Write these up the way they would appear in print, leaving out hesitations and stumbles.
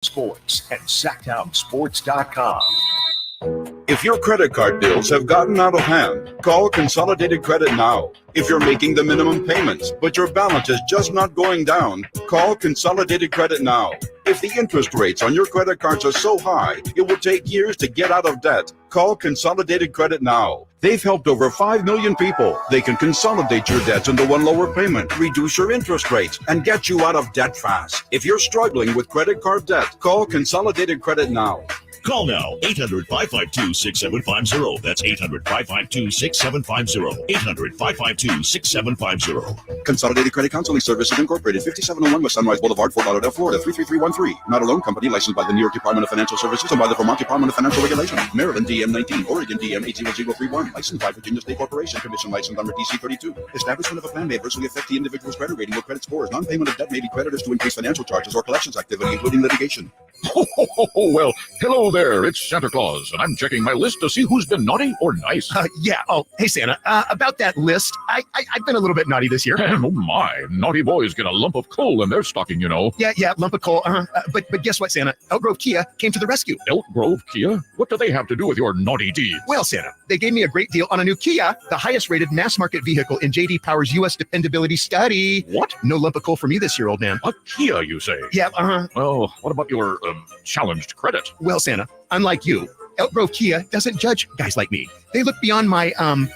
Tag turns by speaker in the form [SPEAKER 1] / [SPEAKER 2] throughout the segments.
[SPEAKER 1] Sports at SactownSports.com.
[SPEAKER 2] If your credit card bills have gotten out of hand, call Consolidated Credit now. If you're making the minimum payments, but your balance is just not going down, call Consolidated Credit now. If the interest rates on your credit cards are so high, it will take years to get out of debt. Call Consolidated Credit now. They've helped over 5 million people. They can consolidate your debts into one lower payment, reduce your interest rates, and get you out of debt fast. If you're struggling with credit card debt, call Consolidated Credit now.
[SPEAKER 3] Call now, 800-552-6750. That's 800-552-6750. 800-552-6750.
[SPEAKER 2] Consolidated Credit Counseling Services Incorporated, 5701 West Sunrise Boulevard, Fort Lauderdale, Florida, 33313. Not a loan company licensed by the New York Department of Financial Services and by the Vermont Department of Financial Regulation. Maryland DM 19, Oregon DM 80031. Licensed by Virginia State Corporation. Commission license number DC 32. Establishment of a plan may adversely affect the individual's credit rating or credit scores. Non-payment of debt may be creditors to increase financial charges or collections activity, including litigation.
[SPEAKER 4] Well, hello there. It's Santa Claus, and I'm checking my list to see who's been naughty or nice.
[SPEAKER 5] Yeah. Oh, hey, Santa. About that list, I've been a little bit naughty this year.
[SPEAKER 4] Oh, my. Naughty boys get a lump of coal in their stocking, you know.
[SPEAKER 5] Yeah, lump of coal. But guess what, Santa? Elk Grove Kia came to the rescue.
[SPEAKER 4] Elk Grove Kia? What do they have to do with your naughty deeds?
[SPEAKER 5] Well, Santa, they gave me a great deal on a new Kia, the highest-rated mass-market vehicle in J.D. Power's U.S. dependability study.
[SPEAKER 4] What?
[SPEAKER 5] No lump of coal for me this year, old man.
[SPEAKER 4] A Kia, you say?
[SPEAKER 5] Yeah,
[SPEAKER 4] Well, what about your challenged credit?
[SPEAKER 5] Well, Santa, unlike you, Elk Grove Kia doesn't judge guys like me. They looked beyond my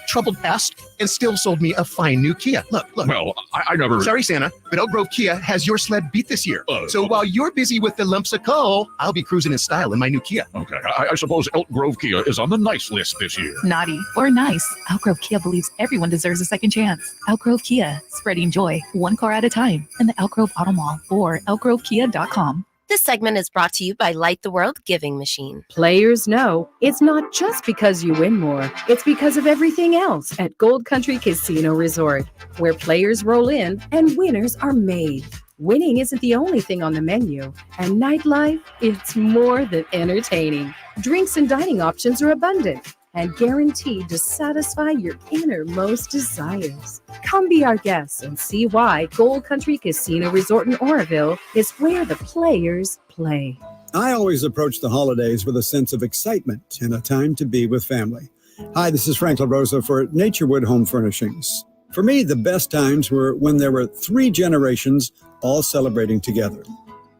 [SPEAKER 5] troubled past and still sold me a fine new Kia. Look.
[SPEAKER 4] Well, I never...
[SPEAKER 5] Sorry, Santa, but Elk Grove Kia has your sled beat this year. So while you're busy with the lumps of coal, I'll be cruising in style in my new Kia.
[SPEAKER 4] Okay, I suppose Elk Grove Kia is on the nice list this year.
[SPEAKER 6] Naughty or nice, Elk Grove Kia believes everyone deserves a second chance. Elk Grove Kia, spreading joy, one car at a time, in the Elk Grove Auto Mall or elkgrovekia.com.
[SPEAKER 7] This segment is brought to you by Light the World Giving Machine.
[SPEAKER 8] Players know it's not just because you win more. It's because of everything else at Gold Country Casino Resort, where players roll in and winners are made. Winning isn't the only thing on the menu, and nightlife, it's more than entertaining. Drinks and dining options are abundant and guaranteed to satisfy your innermost desires. Come be our guest and see why Gold Country Casino Resort in Oroville is where the players play.
[SPEAKER 9] I always approach the holidays with a sense of excitement and a time to be with family. Hi, this is Frank LaRosa for Naturewood Home Furnishings. For me, the best times were when there were 3 generations all celebrating together.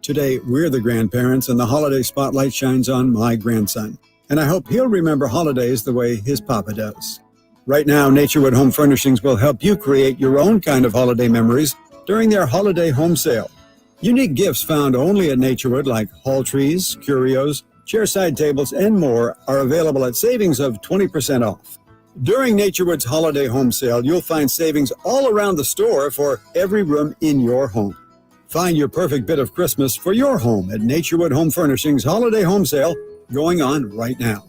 [SPEAKER 9] Today, we're the grandparents and the holiday spotlight shines on my grandson. And I hope he'll remember holidays the way his papa does. Right now, Naturewood Home Furnishings will help you create your own kind of holiday memories during their holiday home sale. Unique gifts found only at Naturewood, like hall trees, curios, chairside tables, and more, are available at savings of 20% off. During Naturewood's holiday home sale, you'll find savings all around the store for every room in your home. Find your perfect bit of Christmas for your home at Naturewood Home Furnishings Holiday Home Sale, going on right now.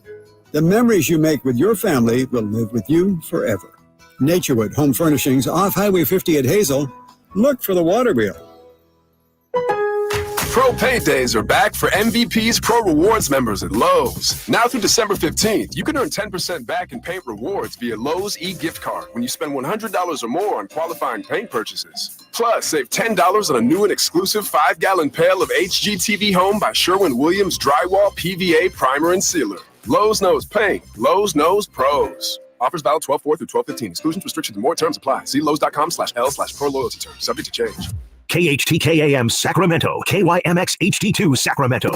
[SPEAKER 9] The memories you make with your family will live with you forever. Naturewood Home Furnishings off Highway 50 at Hazel. Look for the water wheel.
[SPEAKER 10] Pro Paint Days are back for MVP's Pro Rewards members at Lowe's. Now through December 15th, you can earn 10% back in paint rewards via Lowe's e-gift card when you spend $100 or more on qualifying paint purchases. Plus, save $10 on a new and exclusive 5-gallon pail of HGTV Home by Sherwin-Williams Drywall PVA Primer and Sealer. Lowe's knows paint. Lowe's knows pros. Offers valid 12/4 through 12/15. Exclusions, restrictions, and more terms apply. See Lowe's.com/L/pro loyalty terms. Subject to change.
[SPEAKER 1] KHTKAM Sacramento, KYMX HD2 Sacramento.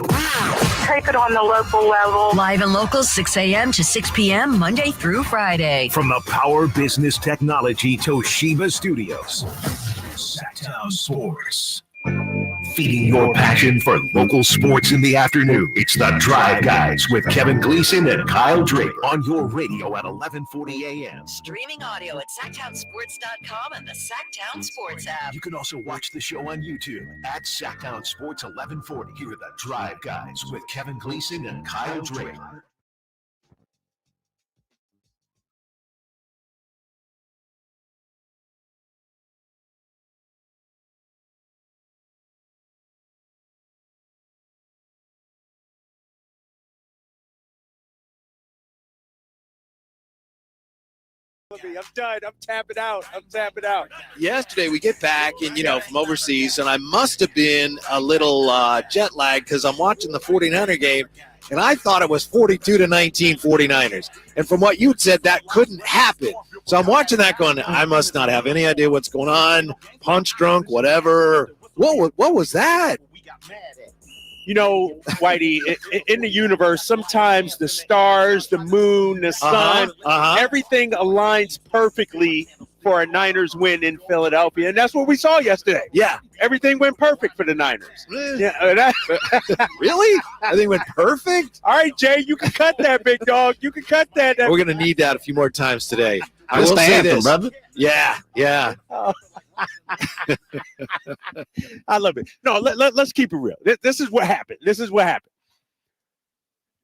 [SPEAKER 11] Take it on the local level.
[SPEAKER 12] Live and local, 6 a.m. to 6 p.m., Monday through Friday.
[SPEAKER 1] From the Power Business Technology Toshiba Studios. Sactown Sports. Feeding your passion for local sports in the afternoon. It's the Drive Guys with Kevin Gleason and Kyle Draper on your radio at 11:40 a.m.
[SPEAKER 12] Streaming audio at SactownSports.com and the Sactown Sports app.
[SPEAKER 1] You can also watch the show on YouTube at Sactown Sports 1140. Here are the Drive Guys with Kevin Gleason and Kyle Draper.
[SPEAKER 3] I'm done. I'm tapping out.
[SPEAKER 13] Yesterday we get back and from overseas, and I must have been a little jet lagged because I'm watching the 49er game, and I thought it was 42-19 49ers. And from what you said, that couldn't happen. So I'm watching that going, I must not have any idea what's going on. Punch drunk, whatever. What was that?
[SPEAKER 3] Whitey, in the universe, sometimes the stars, the moon, the sun, everything aligns perfectly for a Niners win in Philadelphia. And that's what we saw yesterday.
[SPEAKER 13] Yeah.
[SPEAKER 3] Everything went perfect for the Niners. Yeah,
[SPEAKER 13] Really? Everything went perfect?
[SPEAKER 3] All right, Jay, you can cut that, big dog. You can cut that.
[SPEAKER 13] We're going to need that a few more times today. I will say this. Brother. Yeah.
[SPEAKER 3] I love it. No, let's keep it real. This is what happened.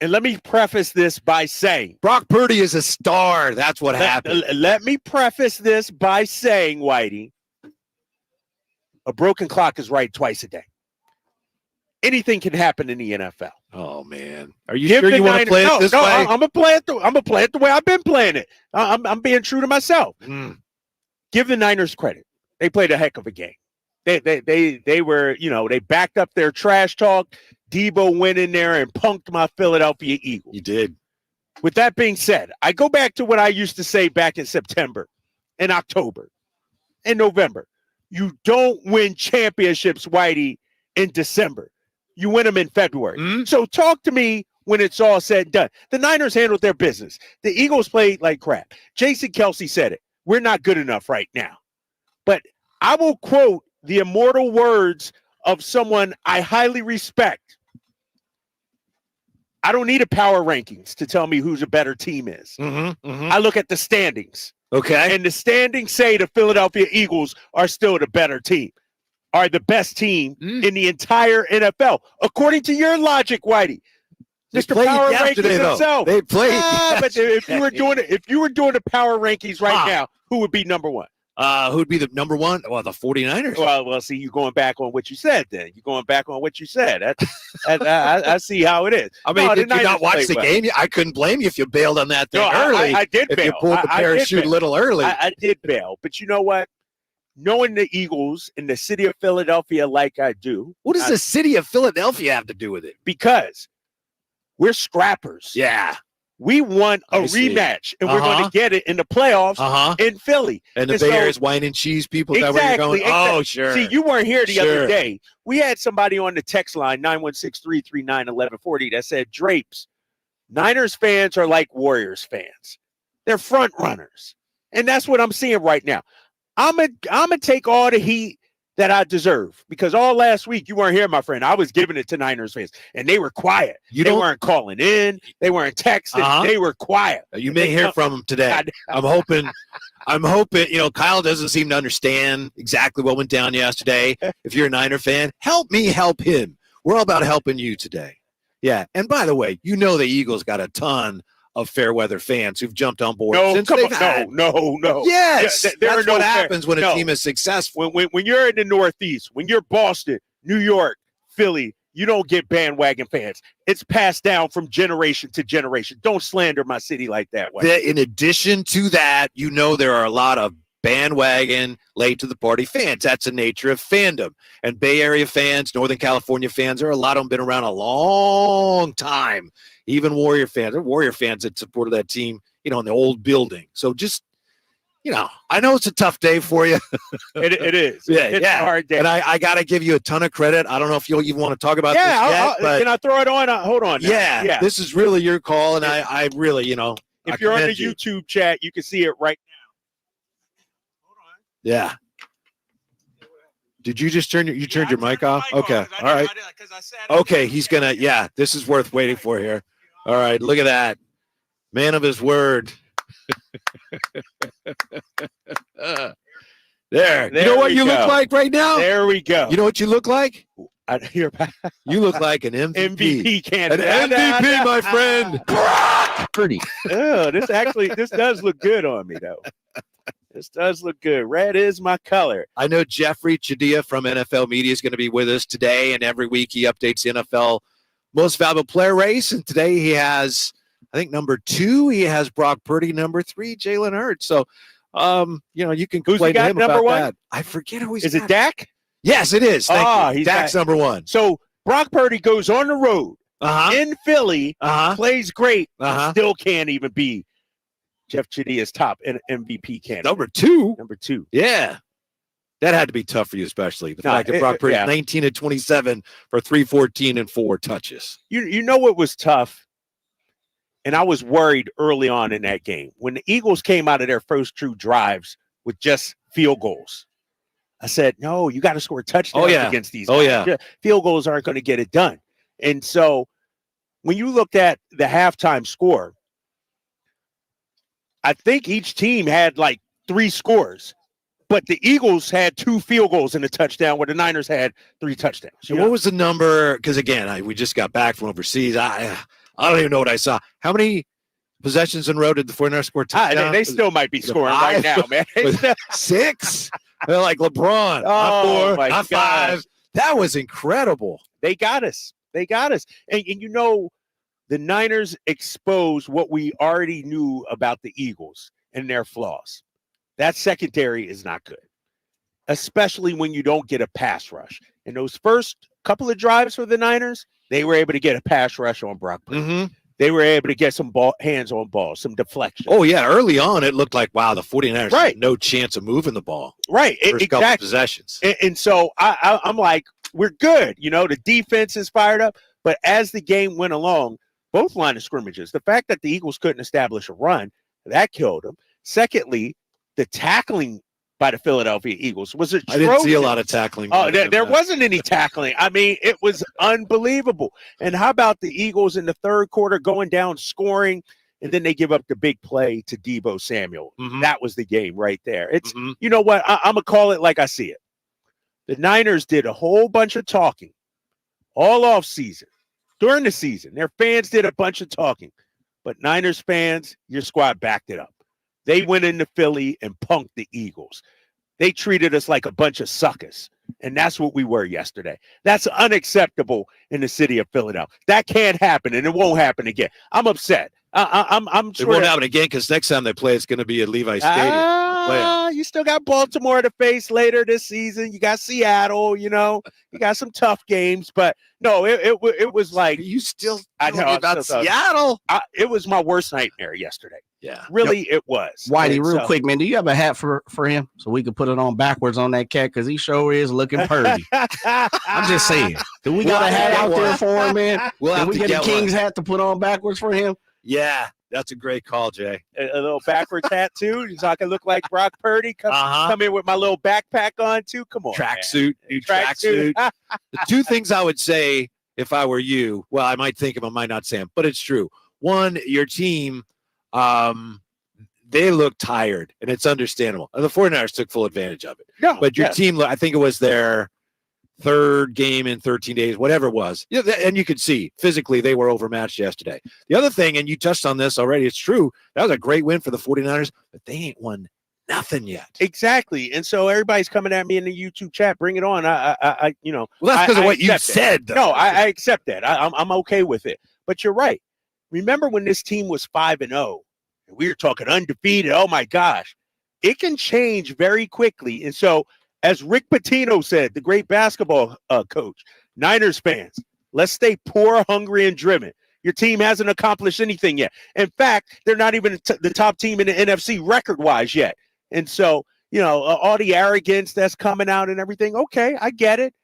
[SPEAKER 3] And let me preface this by saying,
[SPEAKER 13] Brock Purdy is a star. That's what happened.
[SPEAKER 3] Let me preface this by saying, Whitey, a broken clock is right twice a day. Anything can happen in the NFL.
[SPEAKER 13] Oh man, are you sure you want to play it this way?
[SPEAKER 3] I'm gonna play it. I'm gonna play it the way I've been playing it. I'm being true to myself. Give the Niners credit. They played a heck of a game. They were, they backed up their trash talk. Debo went in there and punked my Philadelphia Eagles.
[SPEAKER 13] You did.
[SPEAKER 3] With that being said, I go back to what I used to say back in September, in October, in November. You don't win championships, Whitey, in December. You win them in February. So talk to me when it's all said and done. The Niners handled their business. The Eagles played like crap. Jason Kelce said it. We're not good enough right now. But I will quote the immortal words of someone I highly respect. I don't need a power rankings to tell me who's a better team is. I look at the standings.
[SPEAKER 13] Okay.
[SPEAKER 3] And the standings say the Philadelphia Eagles are still the better team, are the best team in the entire NFL, according to your logic, Whitey. Mr. Power Rankings himself.
[SPEAKER 13] They played.
[SPEAKER 3] But if you were doing the power rankings right now, who would be number one?
[SPEAKER 13] Who'd be the number one? Well, the 49ers.
[SPEAKER 3] Well, see, you're going back on what you said then. You're going back on what you said. I see how it is.
[SPEAKER 13] I mean, did you not watch the game? I couldn't blame you if you bailed on that thing early.
[SPEAKER 3] I did
[SPEAKER 13] if
[SPEAKER 3] bail.
[SPEAKER 13] you pulled the parachute a little early.
[SPEAKER 3] I did bail. But you know what? Knowing the Eagles in the city of Philadelphia like I do.
[SPEAKER 13] What does the city of Philadelphia have to do with it?
[SPEAKER 3] Because we're scrappers.
[SPEAKER 13] Yeah.
[SPEAKER 3] We want a rematch, and we're going to get it in the playoffs in Philly.
[SPEAKER 13] And the Bay Area's wine and cheese people.
[SPEAKER 3] Exactly,
[SPEAKER 13] that where you're going?
[SPEAKER 3] Exactly.
[SPEAKER 13] Oh, sure.
[SPEAKER 3] See, you weren't here the other day. We had somebody on the text line, 916-339-1140, that said, Drapes, Niners fans are like Warriors fans. They're front runners. And that's what I'm seeing right now. I'm gonna take all the heat that I deserve, because all last week you weren't here, my friend. I was giving it to Niners fans, and they were quiet. They weren't calling in. They weren't texting. They were quiet.
[SPEAKER 13] You may hear from them today. I'm hoping. Kyle doesn't seem to understand exactly what went down yesterday. If you're a Niner fan, help me help him. We're all about helping you today. Yeah. And by the way, the Eagles got a ton of fair weather fans who've jumped on board.
[SPEAKER 3] No.
[SPEAKER 13] Yes, that's what
[SPEAKER 3] happens
[SPEAKER 13] when a team is successful.
[SPEAKER 3] When you're in the Northeast, when you're Boston, New York, Philly, you don't get bandwagon fans. It's passed down from generation to generation. Don't slander my city like that.
[SPEAKER 13] In addition to that, there are a lot of bandwagon, late to the party fans. That's the nature of fandom. And Bay Area fans, Northern California fans, there are a lot of them been around a long time. Even Warrior fans. There are Warrior fans that supported that team, in the old building. So just, I know it's a tough day for you.
[SPEAKER 3] It is.
[SPEAKER 13] It's
[SPEAKER 3] a hard day.
[SPEAKER 13] And I got to give you a ton of credit. I don't know if you'll even want to talk about this yet. But
[SPEAKER 3] can I throw it on? Hold on.
[SPEAKER 13] Yeah. This is really your call. And I really,
[SPEAKER 3] if you're on the YouTube chat, you can see it right now. Hold on.
[SPEAKER 13] Yeah. Did you just turn your mic off? Okay. All right. Okay. He's going to, this is worth waiting for here. All right. Look at that. Man of his word. There. You know what you look like right now?
[SPEAKER 3] There we go.
[SPEAKER 13] You know what you look like?
[SPEAKER 3] You
[SPEAKER 13] look like an
[SPEAKER 3] MVP candidate.
[SPEAKER 13] An MVP, my friend.
[SPEAKER 3] Pretty. Oh, this does look good on me, though. This does look good. Red is my color.
[SPEAKER 13] I know Jeffrey Chadia from NFL Media is going to be with us today, and every week he updates the NFL Most Valuable Player race, and today he has I think number 2, he has Brock Purdy. Number 3, Jalen Hurts. So, you can
[SPEAKER 3] Who's he
[SPEAKER 13] complain to
[SPEAKER 3] got
[SPEAKER 13] him
[SPEAKER 3] number
[SPEAKER 13] about
[SPEAKER 3] 1?
[SPEAKER 13] that. I forget who he's
[SPEAKER 3] Is
[SPEAKER 13] got.
[SPEAKER 3] it Dak?
[SPEAKER 13] Yes, it is. Thank you.
[SPEAKER 3] He's
[SPEAKER 13] Dak's
[SPEAKER 3] got-
[SPEAKER 13] number 1.
[SPEAKER 3] So Brock Purdy goes on the road in Philly, plays great, still can't even be Jeff Chidia's top MVP candidate.
[SPEAKER 13] Number 2.
[SPEAKER 3] Number 2.
[SPEAKER 13] Yeah. That had to be tough for you, especially the fact that Brock Purdy 19 and 27 for 314 and 4 touches.
[SPEAKER 3] You know what was tough? And I was worried early on in that game when the Eagles came out of their first 2 drives with just field goals. I said, no, you got to score touchdowns against these guys. Field goals aren't going to get it done. And so when you looked at the halftime score, I think each team had like 3 scores, but the Eagles had 2 field goals and a touchdown where the Niners had 3 touchdowns.
[SPEAKER 13] So what was the number? Because, again, we just got back from overseas. I don't even know what I saw. How many possessions in a row did the 49ers score touchdowns?
[SPEAKER 3] They still might be scoring right now, man.
[SPEAKER 13] 6? They're like LeBron. Not 4, not 5. That was incredible.
[SPEAKER 3] They got us. And the Niners exposed what we already knew about the Eagles and their flaws. That secondary is not good, especially when you don't get a pass rush. In those first couple of drives for the Niners, they were able to get a pass rush on Brock Purdy. They were able to get some hands on ball, some deflection.
[SPEAKER 13] Oh, yeah. Early on, it looked like, wow, the 49ers had no chance of moving the ball.
[SPEAKER 3] Right.
[SPEAKER 13] First couple of possessions.
[SPEAKER 3] And so I'm like, we're good. The defense is fired up. But as the game went along, both line of scrimmages, the fact that the Eagles couldn't establish a run, that killed them. Secondly, the tackling by the Philadelphia Eagles was atrocious.
[SPEAKER 13] I didn't see a lot of tackling.
[SPEAKER 3] Oh, there wasn't any tackling. I mean, it was unbelievable. And how about the Eagles in the third quarter going down, scoring, and then they give up the big play to Deebo Samuel. That was the game right there. It's you know what? I'm going to call it like I see it. The Niners did a whole bunch of talking all off season. During the season, their fans did a bunch of talking. But Niners fans, your squad backed it up. They went into Philly and punked the Eagles. They treated us like a bunch of suckers. And that's what we were yesterday. That's unacceptable in the city of Philadelphia. That can't happen, and it won't happen again. I'm upset. I'm sure
[SPEAKER 13] it won't happen again because next time they play, it's going to be at Levi Stadium.
[SPEAKER 3] You still got Baltimore to face later this season. You got Seattle. You got some tough games, but no, it was like
[SPEAKER 13] you still.
[SPEAKER 3] I know
[SPEAKER 13] about Seattle.
[SPEAKER 3] It was my worst nightmare yesterday.
[SPEAKER 13] Yeah,
[SPEAKER 3] really, it was.
[SPEAKER 14] Whitey, real quick, man, do you have a hat for him so we can put it on backwards on that cat because he sure is looking purdy. I'm just saying. Do we got a hat out there for him, man? Can we get a King's hat to put on backwards for him?
[SPEAKER 13] Yeah, that's a great call, Jay.
[SPEAKER 3] A little backwards hat too, so I can look like Brock Purdy. Come in with my little backpack on too. Come on,
[SPEAKER 13] tracksuit, new tracksuit. The 2 things I would say if I were you, well, I might think of them, I might not say them, but it's true. One, your team, they look tired, and it's understandable. And the 49ers took full advantage of it.
[SPEAKER 3] No,
[SPEAKER 13] but your team, I think it was their 3rd game in 13 days, whatever it was. And you could see physically they were overmatched yesterday. The other thing, and you touched on this already, it's true. That was a great win for the 49ers, but they ain't won nothing yet.
[SPEAKER 3] Exactly. And so everybody's coming at me in the YouTube chat. Bring it on.
[SPEAKER 13] Well, that's because of what you said.
[SPEAKER 3] No, I accept that. I'm okay with it. But you're right. Remember when this team was 5-0 and we were talking undefeated? Oh my gosh, it can change very quickly. And so, as Rick Pitino said, the great basketball coach, Niners fans, let's stay poor, hungry, and driven. Your team hasn't accomplished anything yet. In fact, they're not even the top team in the NFC record-wise yet. And so, all the arrogance that's coming out and everything, okay, I get it.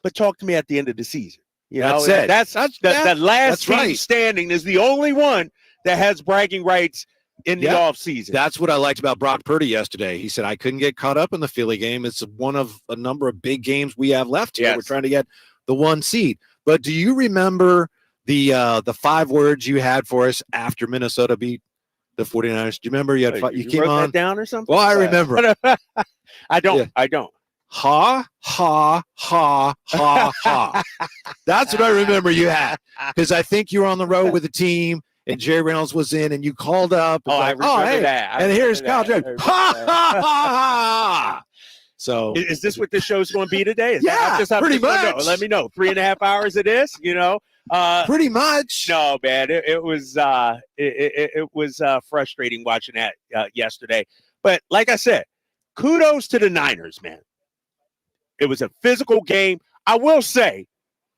[SPEAKER 3] But talk to me at the end of the season.
[SPEAKER 13] That's it.
[SPEAKER 3] The last team standing is the only one that has bragging rights in the offseason.
[SPEAKER 13] That's what I liked about Brock Purdy yesterday. He said, I couldn't get caught up in the Philly game. It's one of a number of big games we have left here. Yes. We're trying to get the 1 seed. But do you remember the 5 words you had for us after Minnesota beat the 49ers? Do you remember you came
[SPEAKER 3] wrote
[SPEAKER 13] on
[SPEAKER 3] that down or something?
[SPEAKER 13] Well, I remember.
[SPEAKER 3] I don't.
[SPEAKER 13] Ha, ha, ha, ha, ha. That's what I remember you had. Because I think you were on the road with the team. And Jerry Reynolds was in, and you called up. And
[SPEAKER 3] I remember that.
[SPEAKER 13] And here's Kyle Draper. Ha, ha, ha, ha. So
[SPEAKER 3] is this what the show's going to be today?
[SPEAKER 13] Yeah, pretty much.
[SPEAKER 3] Let me know. 3.5 hours of this,
[SPEAKER 13] Pretty much.
[SPEAKER 3] No, man, it was frustrating watching that yesterday. But like I said, kudos to the Niners, man. It was a physical game. I will say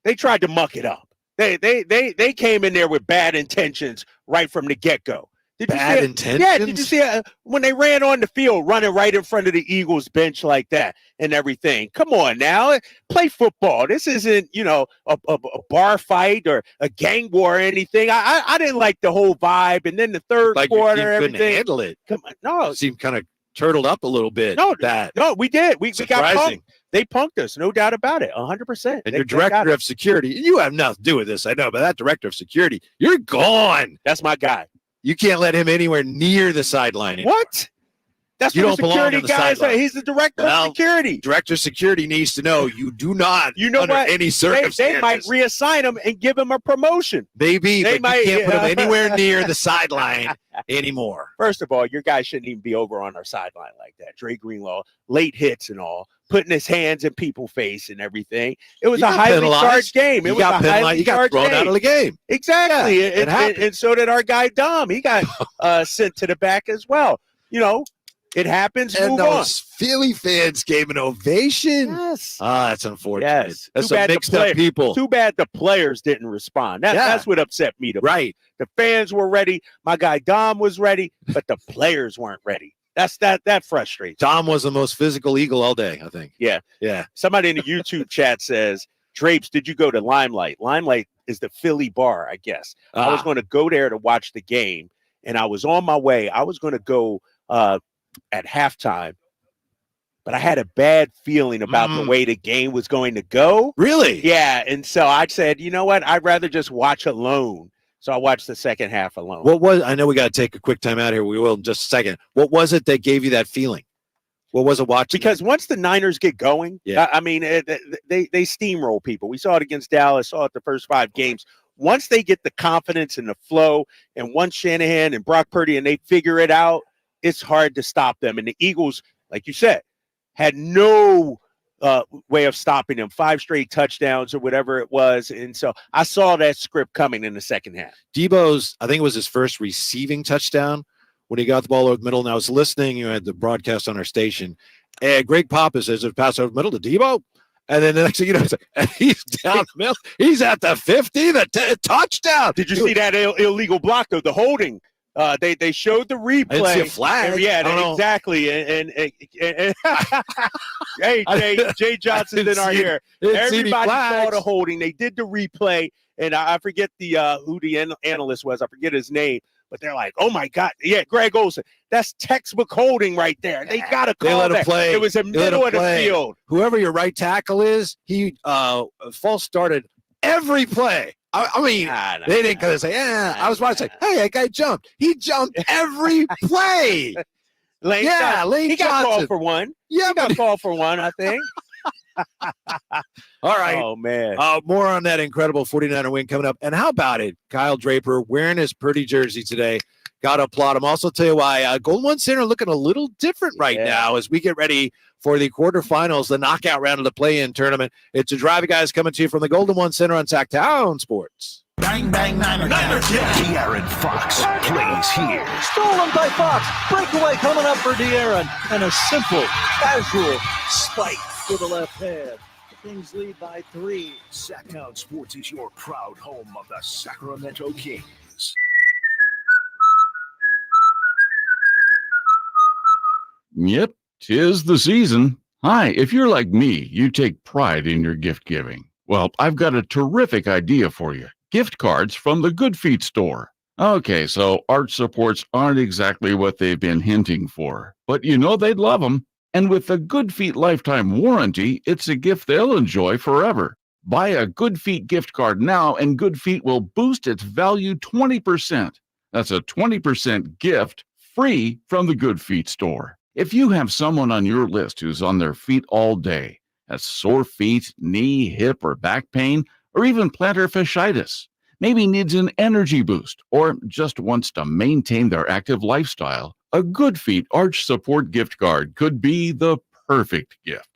[SPEAKER 3] they tried to muck it up. They came in there with bad intentions right from the get-go.
[SPEAKER 13] Bad intentions?
[SPEAKER 3] Yeah, did you see when they ran on the field, running right in front of the Eagles bench like that and everything? Come on now, play football. This isn't, a bar fight or a gang war or anything. I didn't like the whole vibe. And then the third quarter,
[SPEAKER 13] couldn't
[SPEAKER 3] everything.
[SPEAKER 13] handle it.
[SPEAKER 3] Come on, no.
[SPEAKER 13] It seemed kind of turtled up a little bit.
[SPEAKER 3] No, we did. We got punked. They punked us, no doubt about it, 100%.
[SPEAKER 13] And your director of security, you have nothing to do with this, I know, but that director of security, you're gone.
[SPEAKER 3] That's my guy.
[SPEAKER 13] You can't let him anywhere near the sideline anymore.
[SPEAKER 3] What? That's
[SPEAKER 13] you
[SPEAKER 3] what
[SPEAKER 13] don't
[SPEAKER 3] the security
[SPEAKER 13] belong on the
[SPEAKER 3] guy
[SPEAKER 13] sideline.
[SPEAKER 3] He's the director of security.
[SPEAKER 13] Director of security needs to know you do not, under any circumstances.
[SPEAKER 3] They might reassign him and give him a promotion.
[SPEAKER 13] Maybe, but you can't put him anywhere near the sideline anymore.
[SPEAKER 3] First of all, your guy shouldn't even be over on our sideline like that. Dre Greenlaw, late hits and all, putting his hands in people's face and everything. It was a highly charged game.
[SPEAKER 13] You got thrown out of the game.
[SPEAKER 3] Exactly.
[SPEAKER 13] Yeah,
[SPEAKER 3] and so did our guy Dom. He got sent to the back as well. It happens.
[SPEAKER 13] And
[SPEAKER 3] move
[SPEAKER 13] those
[SPEAKER 3] on.
[SPEAKER 13] Philly fans gave an ovation.
[SPEAKER 3] Yes.
[SPEAKER 13] That's unfortunate.
[SPEAKER 3] Yes.
[SPEAKER 13] That's some mixed up people.
[SPEAKER 3] Too bad the players didn't respond. That's what upset me.
[SPEAKER 13] Right.
[SPEAKER 3] The fans were ready. My guy Dom was ready, but the players weren't ready. That frustrates.
[SPEAKER 13] Dom was the most physical Eagle all day, I think.
[SPEAKER 3] Yeah.
[SPEAKER 13] Yeah.
[SPEAKER 3] Somebody in the YouTube chat says, Drapes, did you go to Limelight? Limelight is the Philly bar, I guess. I was going to go there to watch the game, and I was on my way. I was going to go at halftime, but I had a bad feeling about the way the game was going to go.
[SPEAKER 13] Really?
[SPEAKER 3] Yeah. And so I said, you know what? I'd rather just watch alone. So I watched the second half alone.
[SPEAKER 13] I know we got to take a quick time out here. We will in just a second. What was it that gave you that feeling? What was it watching?
[SPEAKER 3] Because once the Niners get going, I mean, they steamroll people. We saw it against Dallas, saw it the first 5 games. Once they get the confidence and the flow, and once Shanahan and Brock Purdy and they figure it out, it's hard to stop them. And the Eagles, like you said, had no way of stopping them. 5 straight touchdowns or whatever it was. And so I saw that script coming in the second half.
[SPEAKER 13] Debo's, I think it was his first receiving touchdown when he got the ball over the middle. And I was listening, had the broadcast on our station. And Greg Papa says, there's a pass over the middle to Debo. And then the next thing you know, it's like, he's down the middle. He's at the 50, touchdown.
[SPEAKER 3] Did you see that illegal block, though? The holding. They showed the replay.
[SPEAKER 13] I didn't see a flag.
[SPEAKER 3] Yeah, exactly. And hey, Jay Johnson's in our ear. Everybody saw the holding. They did the replay, and I forget who the analyst was. I forget his name, but they're like, "Oh my God, yeah, Greg Olsen. That's textbook holding right there. They got to call
[SPEAKER 13] they let
[SPEAKER 3] that.
[SPEAKER 13] Him play.
[SPEAKER 3] It was the middle of the field.
[SPEAKER 13] Whoever your right tackle is, he false started every play. I mean, they didn't kind of say, I was watching, hey, that guy jumped. He jumped every play.
[SPEAKER 3] Lane
[SPEAKER 13] Johnson.
[SPEAKER 3] Got called for one. Yeah, he got called for one, I think.
[SPEAKER 13] All right.
[SPEAKER 3] Oh, man.
[SPEAKER 13] More on that incredible 49er win coming up. And how about it? Kyle Draper wearing his Purdy jersey today. Got to applaud him. Also tell you why Golden One Center looking a little different right now as we get ready for the quarterfinals, the knockout round of the play-in tournament. It's a Drive, guys, coming to you from the Golden One Center on Sactown Sports.
[SPEAKER 1] Bang, bang, Niner De'Aaron Fox plays here.
[SPEAKER 15] Stolen by Fox. Breakaway coming up for De'Aaron. And a simple, casual spike to the left hand. The Kings lead by 3.
[SPEAKER 1] Sactown Sports is your proud home of the Sacramento Kings.
[SPEAKER 4] Yep, 'tis the season. Hi, if you're like me, you take pride in your gift giving. Well, I've got a terrific idea for you. Gift cards from the Good Feet store. Okay, so arch supports aren't exactly what they've been hinting for, but you know they'd love them. And with the Good Feet lifetime warranty, it's a gift they'll enjoy forever. Buy a Good Feet gift card now, and Good Feet will boost its value 20%. That's a 20% gift free from the Good Feet store. If you have someone on your list who's on their feet all day, has sore feet, knee, hip, or back pain, or even plantar fasciitis, maybe needs an energy boost, or just wants to maintain their active lifestyle, a Good Feet Arch Support gift card could be the perfect gift.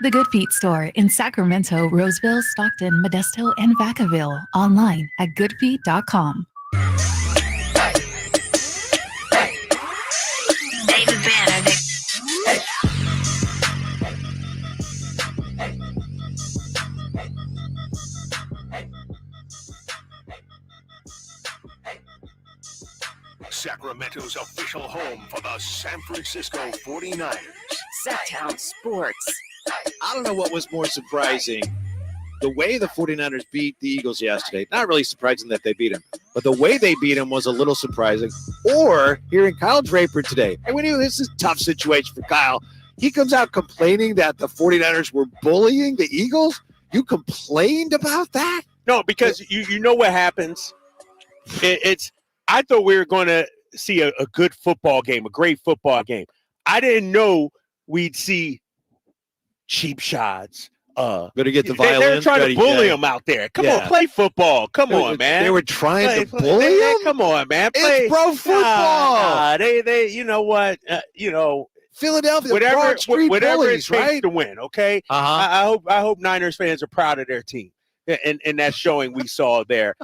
[SPEAKER 6] The Good Feet store in Sacramento, Roseville, Stockton, Modesto, and Vacaville. Online at goodfeet.com.
[SPEAKER 12] David Banner.
[SPEAKER 1] Sacramento's official home for the San Francisco 49ers.
[SPEAKER 12] Sactown Sports.
[SPEAKER 13] I don't know what was more surprising. The way the 49ers beat the Eagles yesterday, not really surprising that they beat them, but the way they beat them was a little surprising. Or hearing Kyle Draper today. And we knew this is a tough situation for Kyle. He comes out complaining that the 49ers were bullying the Eagles. You complained about that?
[SPEAKER 3] No, because you know what happens. I thought we were going to see a good football game, a great football game. I didn't know we'd see cheap shots.
[SPEAKER 13] Better get the violins.
[SPEAKER 3] They're trying to bully him out there. Come on, play football. Come on, man.
[SPEAKER 13] They were trying to bully him?
[SPEAKER 3] Come on, man.
[SPEAKER 13] It's pro football.
[SPEAKER 3] They, you know what?
[SPEAKER 13] Philadelphia,
[SPEAKER 3] whatever
[SPEAKER 13] bullies,
[SPEAKER 3] it takes
[SPEAKER 13] right?
[SPEAKER 3] to win. Okay. I hope Niners fans are proud of their team. And that showing we saw there,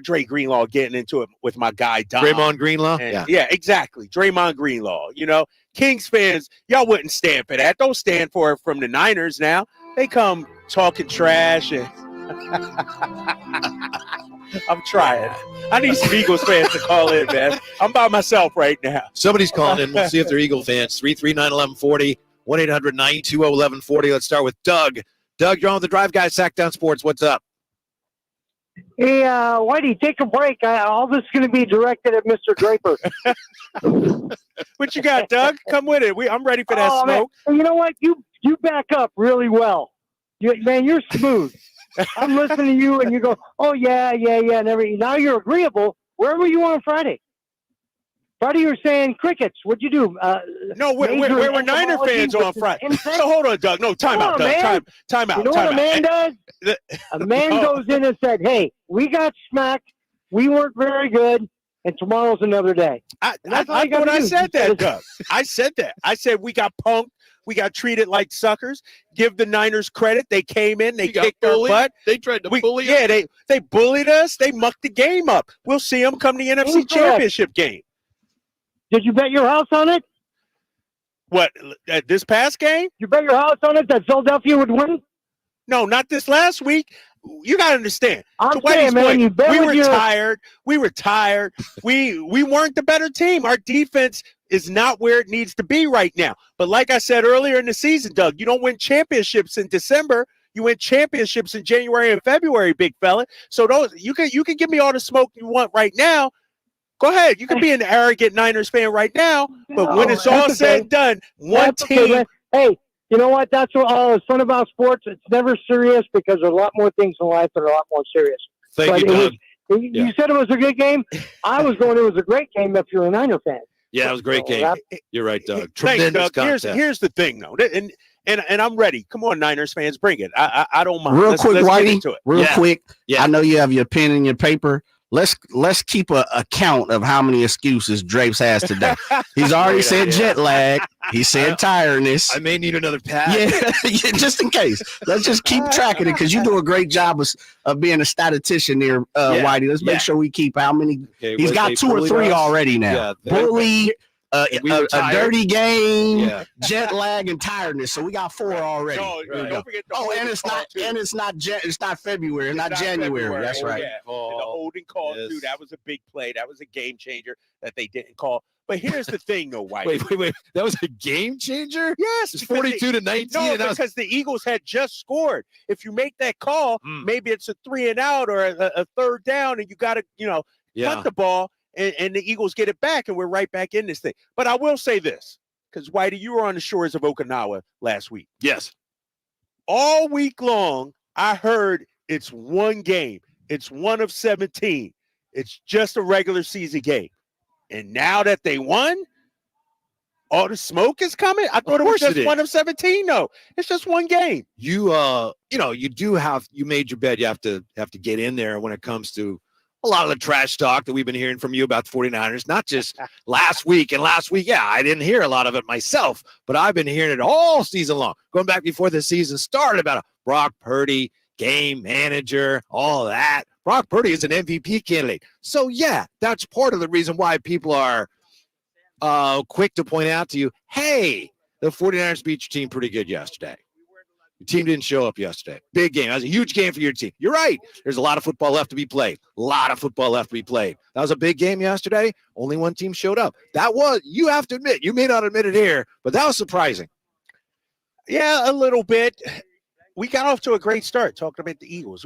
[SPEAKER 3] Dre Greenlaw getting into it with my guy, Dom.
[SPEAKER 13] Draymond Greenlaw?
[SPEAKER 3] Yeah, exactly. Draymond Greenlaw. Kings fans, y'all wouldn't stand for that. Don't stand for it from the Niners now. They come talking trash. And I'm trying. I need some Eagles fans to call in, man. I'm by myself right now.
[SPEAKER 13] Somebody's calling in. We'll see if they're Eagle fans. 339-1140, 1-800-920-1140. Let's start with Doug. Doug, you're on the Drive Guy, Sactown Sports. What's up?
[SPEAKER 16] Hey, Whitey, take a break. All this is going to be directed at Mr. Draper.
[SPEAKER 3] What you got, Doug? Come with it. I'm ready for that smoke.
[SPEAKER 16] Man. You know what? You back up really well. You're smooth. I'm listening to you, and you go, oh, yeah, and everything. Now you're agreeable. Where were you on Friday? Friday, you were saying crickets. What'd you do?
[SPEAKER 3] No, where were Niner fans on Friday? So hold on, Doug. No, time out, Doug. Time out.
[SPEAKER 16] You know what a man does? A man goes in and said, hey, we got smacked. We weren't very good. And tomorrow's another day.
[SPEAKER 3] I said that, Doug. I said that. I said we got punked. We got treated like suckers. Give the Niners credit. They came in. They kicked our butt.
[SPEAKER 13] They tried to bully us.
[SPEAKER 3] Yeah, they bullied us. They mucked the game up. We'll see them come to the NFC Championship game.
[SPEAKER 16] Did you bet your house on it?
[SPEAKER 3] What, this past game?
[SPEAKER 16] You bet your house on it that Philadelphia would win?
[SPEAKER 3] No, not this last week. You got to understand.
[SPEAKER 16] I'm saying, man, you bet
[SPEAKER 3] we were tired. We were tired. We weren't the better team. Our defense is not where it needs to be right now. But like I said earlier in the season, Doug, you don't win championships in December. You win championships in January and February, big fella. So you can give me all the smoke you want right now. Go ahead. You can be an arrogant Niners fan right now, but when it's all said and done, one team.
[SPEAKER 16] Okay, hey, you know what? That's what all is fun about sports. It's never serious because there's a lot more things in life that are a lot more serious.
[SPEAKER 13] Thank you, Doug.
[SPEAKER 16] You said it was a good game. I was going, it was a great game if you're a Niner fan.
[SPEAKER 13] Yeah, it was a great game. You're right, Doug.
[SPEAKER 3] Thanks, Doug. Here's the thing, though, and I'm ready. Come on, Niners fans, bring it. I don't mind.
[SPEAKER 14] Real quick, Whitey.
[SPEAKER 3] Real
[SPEAKER 14] quick. Yeah. I know you have your pen and your paper. Let's keep a count of how many excuses Drapes has today. He's already said jet lag. He said tiredness.
[SPEAKER 13] I may need another pad.
[SPEAKER 14] Yeah, just in case. Let's just keep track of it because you do a great job of being a statistician there, Whitey. Let's make sure we keep how many.
[SPEAKER 13] Okay,
[SPEAKER 14] he's got 2 or 3 already now. Bully. A dirty game, jet lag, and tiredness. So we got 4 already. It's not February, not January. That's right.
[SPEAKER 3] Yeah. The holding call, dude. That was a big play. That was a game changer that they didn't call. But here's the thing, though, Whitey.
[SPEAKER 13] Wait. That was a game changer?
[SPEAKER 3] Yes.
[SPEAKER 13] It's 42-19.
[SPEAKER 3] No, because the Eagles had just scored. If you make that call, maybe it's a 3 and out or a third down, and you got to, punt the ball. And the Eagles get it back, and we're right back in this thing. But I will say this, because, Whitey, you were on the shores of Okinawa last week.
[SPEAKER 13] Yes.
[SPEAKER 3] All week long, I heard it's one game. It's 1 of 17. It's just a regular season game. And now that they won, all the smoke is coming? I thought it was just 1 of 17, though. It's just one game.
[SPEAKER 13] You made your bed. You have to get in there when it comes to a lot of the trash talk that we've been hearing from you about the 49ers, not just last week. And last week, yeah, I didn't hear a lot of it myself, but I've been hearing it all season long, going back before the season started about Brock Purdy, game manager, all that. Brock Purdy is an MVP candidate. So, yeah, that's part of the reason why people are quick to point out to you, hey, the 49ers beat your team pretty good yesterday. Your team didn't show up yesterday. Big game. That was a huge game for your team. You're right. There's a lot of football left to be played. That was a big game yesterday. Only one team showed up. That was, you have to admit, you may not admit it here, but that was surprising.
[SPEAKER 3] Yeah, a little bit. We got off to a great start talking about the Eagles.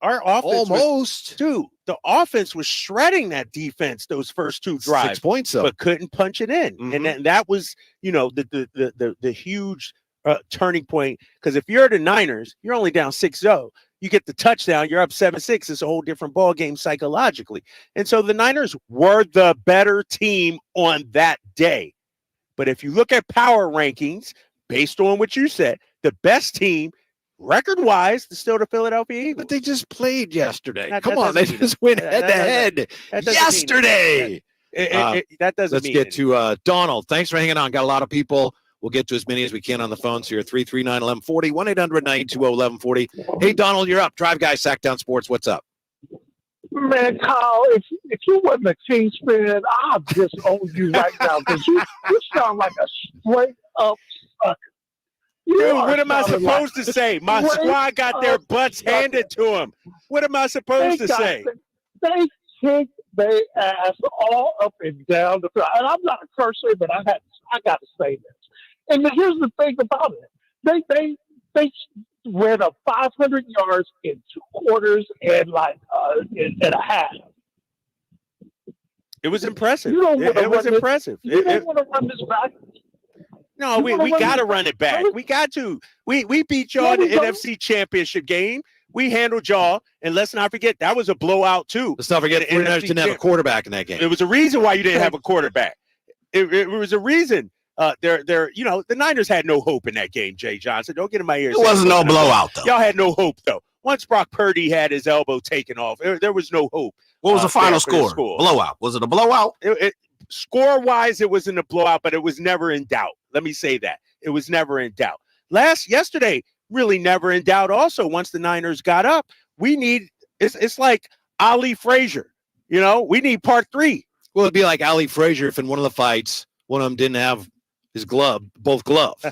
[SPEAKER 3] Our offense the offense was shredding that defense those first two drives.
[SPEAKER 13] 6 points up.
[SPEAKER 3] But couldn't punch it in. Mm-hmm. And that was, the huge turning point, because if you're the Niners, you're only down 6-0. You get the touchdown, you're up 7-6. It's a whole different ball game psychologically. And so the Niners were the better team on that day. But if you look at power rankings, based on what you said, the best team record-wise is still the Philadelphia Eagles.
[SPEAKER 13] But they just played yesterday. Come on, they just went head-to-head yesterday.
[SPEAKER 3] That doesn't
[SPEAKER 13] mean Let's get to Donald. Thanks for hanging on. Got a lot of people. We'll get to as many as we can on the phones here. 339-1140, 1-800-920-1140. Hey, Donald, you're up. Drive Guy, Sactown Sports. What's up?
[SPEAKER 17] Man, Kyle, if you wasn't a Kings fan, I'd just own you right now, because you sound like a straight-up sucker.
[SPEAKER 3] Dude, what am I supposed to say? My squad got their butts handed to them. What am I supposed to say?
[SPEAKER 17] They kicked their ass all up and down the field. And I'm not a cursor, but I got to say this. And here's the thing about it. They ran up 500 yards in 2 quarters and in a half.
[SPEAKER 3] It was impressive.
[SPEAKER 17] It
[SPEAKER 3] was impressive.
[SPEAKER 17] You don't want to run this back.
[SPEAKER 3] No, we got to run it back. We got to. We beat y'all in the NFC Championship game. We handled y'all, and let's not forget that was a blowout too.
[SPEAKER 13] Let's not forget the 49ers didn't have a quarterback in that game.
[SPEAKER 3] There was a reason why you didn't have a quarterback. It was a reason. The Niners had no hope in that game, Jay Johnson. Don't get in my ears.
[SPEAKER 14] It wasn't no blowout, though.
[SPEAKER 3] Y'all had no hope, though. Once Brock Purdy had his elbow taken off, there was no hope.
[SPEAKER 14] What was the final score? Blowout. Was it a blowout?
[SPEAKER 3] Score-wise, it wasn't a blowout, but it was never in doubt. Let me say that. It was never in doubt. Yesterday, really never in doubt also. Once the Niners got up, it's like Ali Frazier. We need part 3.
[SPEAKER 13] Well, it'd be like Ali Frazier if in one of the fights, one of them didn't have both gloves,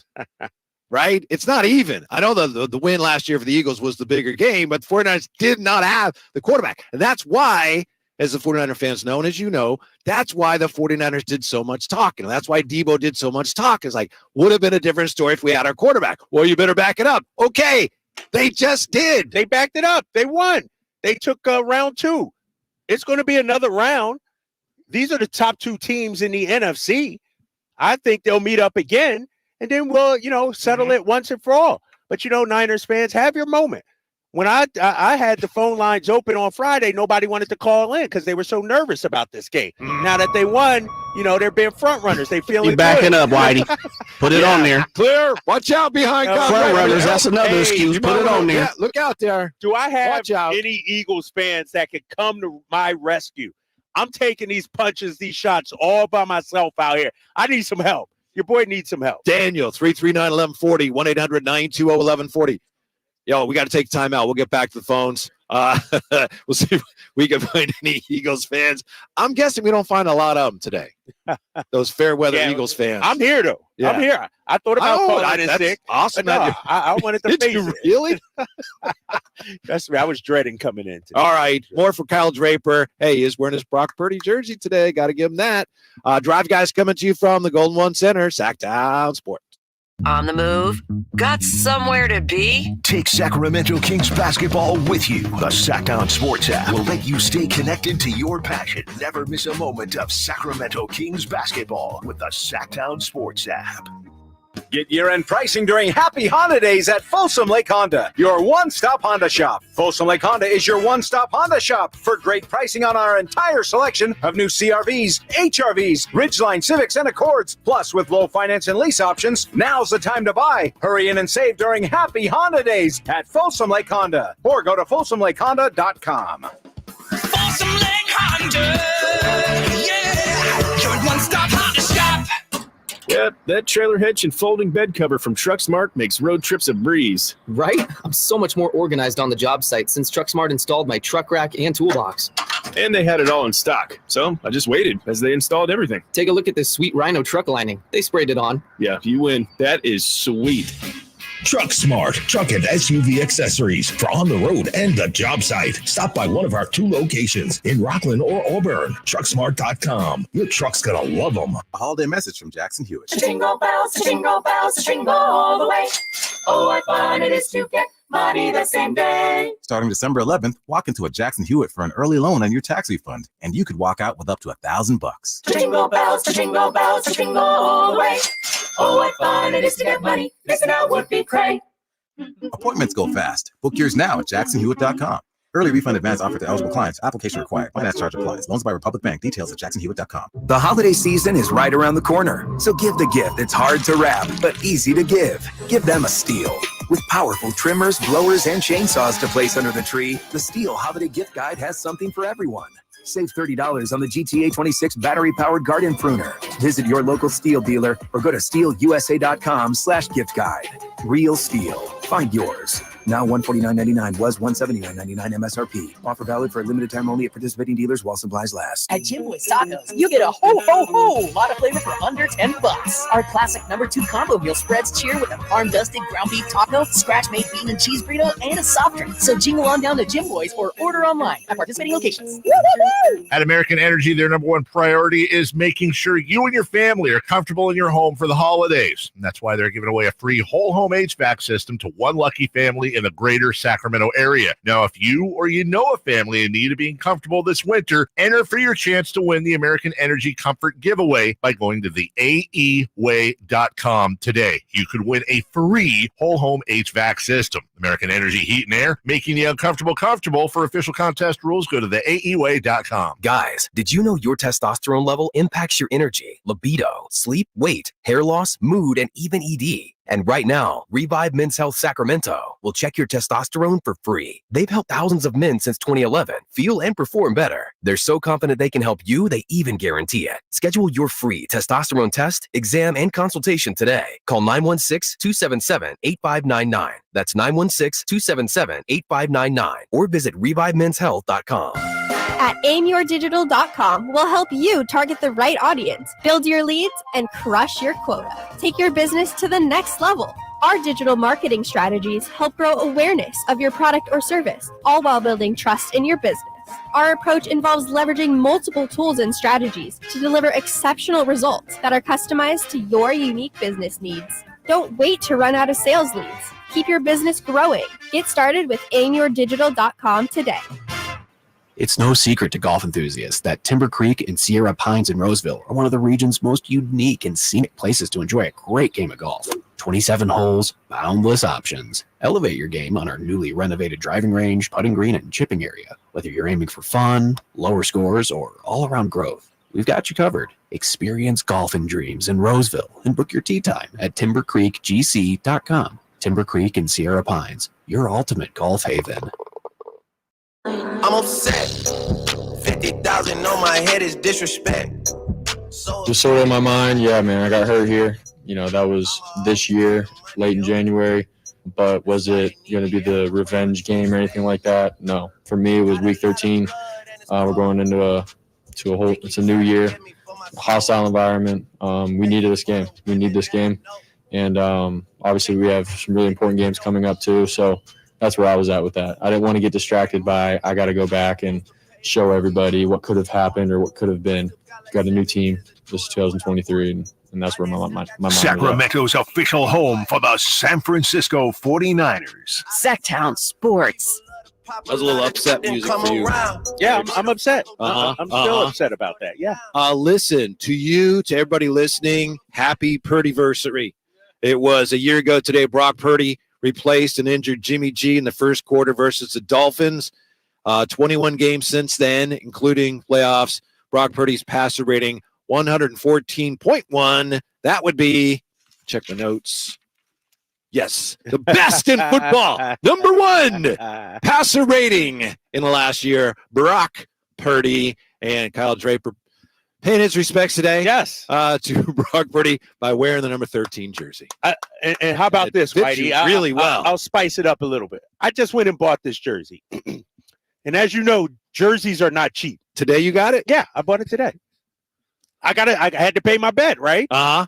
[SPEAKER 13] right? It's not even. I know the win last year for the Eagles was the bigger game, but the 49ers did not have the quarterback. And that's why, as the 49er fans know, and as you know, that's why the 49ers did so much talking. That's why Debo did so much talk. It's like, would have been a different story if we had our quarterback. Well, you better back it up. Okay, they just did.
[SPEAKER 3] They backed it up. They won. They took round 2. It's going to be another round. These are the top 2 teams in the NFC. I think they'll meet up again, and then we'll, settle it once and for all. But, Niners fans, have your moment. When I had the phone lines open on Friday, nobody wanted to call in because they were so nervous about this game. Now that they won, they're being front runners. They feeling
[SPEAKER 14] you backing
[SPEAKER 3] good.
[SPEAKER 14] Up, Whitey. Put it on there.
[SPEAKER 13] Clear. Watch out behind
[SPEAKER 14] front runners. That's another excuse. Put it on there.
[SPEAKER 13] Yeah, look out there.
[SPEAKER 3] Do I have any Eagles fans that could come to my rescue? I'm taking these punches, these shots all by myself out here. I need some help. Your boy needs some help.
[SPEAKER 13] Daniel, 339-1140, 1-800-920-1140. Yo, we got to take time out. We'll get back to the phones. We'll see if we can find any Eagles fans. I'm guessing we don't find a lot of them today. Those fair weather Eagles fans.
[SPEAKER 3] I'm here, though. Yeah. I'm here. I thought about calling in sick.
[SPEAKER 13] Awesome.
[SPEAKER 3] No, I wanted to face it.
[SPEAKER 13] Really?
[SPEAKER 3] That's me. I was dreading coming in today.
[SPEAKER 13] All right. More for Kyle Draper. Hey, he's wearing his Brock Purdy jersey today. Got to give him that. Drive Guys coming to you from the Golden One Center, Sactown Sports.
[SPEAKER 12] On the move? Got somewhere to be?
[SPEAKER 1] Take Sacramento Kings basketball with you. The Sactown Sports app will let you stay connected to your passion. Never miss a moment of Sacramento Kings basketball with the Sactown Sports app.
[SPEAKER 18] Get year-end pricing during Happy Holidays at Folsom Lake Honda, your one-stop Honda shop. Folsom Lake Honda is your one-stop Honda shop for great pricing on our entire selection of new CRVs, HRVs, Ridgeline Civics, and Accords. Plus, with low finance and lease options, now's the time to buy. Hurry in and save during Happy Honda Days at Folsom Lake Honda, or go to folsomlakehonda.com.
[SPEAKER 19] Folsom Lake Honda. Yeah, your one-stop Honda shop.
[SPEAKER 20] Yep, that trailer hitch and folding bed cover from TruckSmart makes road trips a breeze.
[SPEAKER 21] Right? I'm so much more organized on the job site since TruckSmart installed my truck rack and toolbox.
[SPEAKER 20] And they had it all in stock, so I just waited as they installed everything.
[SPEAKER 21] Take a look at this sweet Rhino truck lining. They sprayed it on.
[SPEAKER 20] Yeah, you win. That is sweet.
[SPEAKER 1] Truck Smart, truck and SUV accessories for on the road and the job site. Stop by one of our 2 locations in Rockland or Auburn. Trucksmart.com. Your truck's gonna love them.
[SPEAKER 22] A holiday message from Jackson Hewitt.
[SPEAKER 19] Jingle bells, jingle all the way. Oh, what fun it is to get money the same day.
[SPEAKER 22] Starting December 11th, walk into a Jackson Hewitt for an early loan on your tax refund, and you could walk out with up to $1,000.
[SPEAKER 19] Jingle bells, jingle all the way. Oh, what fun it is to get money. Missing out would be great.
[SPEAKER 22] Appointments go fast. Book yours now at jacksonhewitt.com. Early refund advance offered to eligible clients. Application required. Finance charge applies. Loans by Republic Bank. Details at jacksonhewitt.com.
[SPEAKER 23] The holiday season is right around the corner, so give the gift that's hard to wrap but easy to give. Give them a Steel. With powerful trimmers, blowers, and chainsaws to place under the tree, the Steel Holiday Gift Guide has something for everyone. Save $30 on the GTA 26 battery-powered garden pruner. Visit your local Steel dealer or go to steelusa.com/gift guide. Real Steel. Find yours. Now $149.99 was $179.99 MSRP. Offer valid for a limited time only at participating dealers while supplies last.
[SPEAKER 24] At Jim Boy's Tacos, you get a ho lot of flavor for under $10. Our classic #2 combo meal spreads cheer with a farm-dusted ground beef taco, scratch-made bean and cheese burrito, and a soft drink. So jingle on down to Jim Boy's or order online at participating locations.
[SPEAKER 25] At American Energy, their number one priority is making sure you and your family are comfortable in your home for the holidays. And that's why they're giving away a free whole home HVAC system to one lucky family in the greater Sacramento area. Now, if you or you know a family in need of being comfortable this winter, enter for your chance to win the American Energy Comfort Giveaway by going to the AEway.com today. You could win a free whole home HVAC system. American Energy Heat and Air, making the uncomfortable comfortable. For official contest rules, go to the AEway.com.
[SPEAKER 23] Guys, did you know your testosterone level impacts your energy, libido, sleep, weight, hair loss, mood, and even ED? And right now, Revive Men's Health Sacramento will check your testosterone for free. They've helped thousands of men since 2011 feel and perform better. They're so confident they can help you, they even guarantee it. Schedule your free testosterone test, exam, and consultation today. Call 916-277-8599. That's 916-277-8599. Or visit ReviveMen'sHealth.com.
[SPEAKER 26] At aimyourdigital.com, we'll help you target the right audience, build your leads, and crush your quota. Take your business to the next level. Our digital marketing strategies help grow awareness of your product or service, all while building trust in your business. Our approach involves leveraging multiple tools and strategies to deliver exceptional results that are customized to your unique business needs. Don't wait to run out of sales leads. Keep your business growing. Get started with aimyourdigital.com today.
[SPEAKER 27] It's no secret to golf enthusiasts that Timber Creek and Sierra Pines in Roseville are one of the region's most unique and scenic places to enjoy a great game of golf. 27 holes, boundless options. Elevate your game on our newly renovated driving range, putting green, and chipping area. Whether you're aiming for fun, lower scores, or all-around growth, we've got you covered. Experience golfing dreams in Roseville and book your tee time at timbercreekgc.com. Timber Creek and Sierra Pines, your ultimate golf haven.
[SPEAKER 28] I'm upset. 50,000 on my head is disrespect.
[SPEAKER 29] Just sort of in my mind, yeah, man, I got hurt here. You know, that was this year, late in January. But was it going to be the revenge game or anything like that? No. For me, it was week 13. We're going into it's a new year, hostile environment. We needed this game. We need this game. And obviously we have some really important games coming up too. So that's where I was at with that. I didn't want to get distracted by I got to go back and show everybody what could have happened or what could have been. Got a new team. This is 2023, and that's where my mind
[SPEAKER 1] Sacramento's official home for the San Francisco 49ers.
[SPEAKER 30] Sactown Sports.
[SPEAKER 3] That was a little upset music for you. Yeah, I'm upset. I'm still upset about that. Yeah. Listen, to you, to everybody listening, happy Purdyversary. It was a year ago today. Brock Purdy replaced an injured Jimmy G in the first quarter versus the Dolphins. 21 games since then, including playoffs. Brock Purdy's passer rating 114.1. That would be, check the notes. Yes, the best in football. Number one passer rating in the last year, Brock
[SPEAKER 13] Purdy and Kyle Draper paying his respects today.
[SPEAKER 3] Yes.
[SPEAKER 13] To Brock Purdy by wearing the number 13 jersey.
[SPEAKER 3] And how about this, Whitey?
[SPEAKER 13] Really well.
[SPEAKER 3] I'll spice it up a little bit. I just went and bought this jersey. And as you know, jerseys are not cheap.
[SPEAKER 13] Today you got it?
[SPEAKER 3] Yeah, I bought it today. I had to pay my bet, right?
[SPEAKER 13] Uh-huh.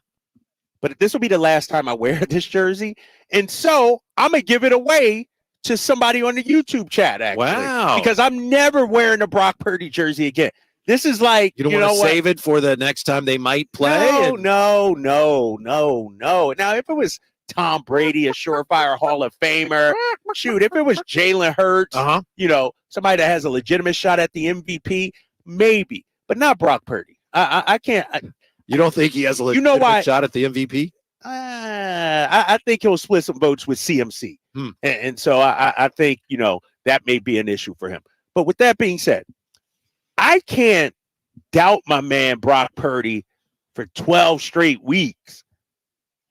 [SPEAKER 3] But this will be the last time I wear this jersey. And so I'm going to give it away to somebody on the YouTube chat, actually.
[SPEAKER 13] Wow.
[SPEAKER 3] Because I'm never wearing a Brock Purdy jersey again. This is like,
[SPEAKER 13] you don't want to save it for the next time they might play?
[SPEAKER 3] No. Now, if it was Tom Brady, a surefire Hall of Famer, shoot, if it was Jalen Hurts, somebody that has a legitimate shot at the MVP, maybe, but not Brock Purdy. I can't.
[SPEAKER 13] You don't think he has a legitimate shot at the MVP?
[SPEAKER 3] I think he'll split some votes with CMC. And so I think, that may be an issue for him. But with that being said, I can't doubt my man Brock Purdy for 12 straight weeks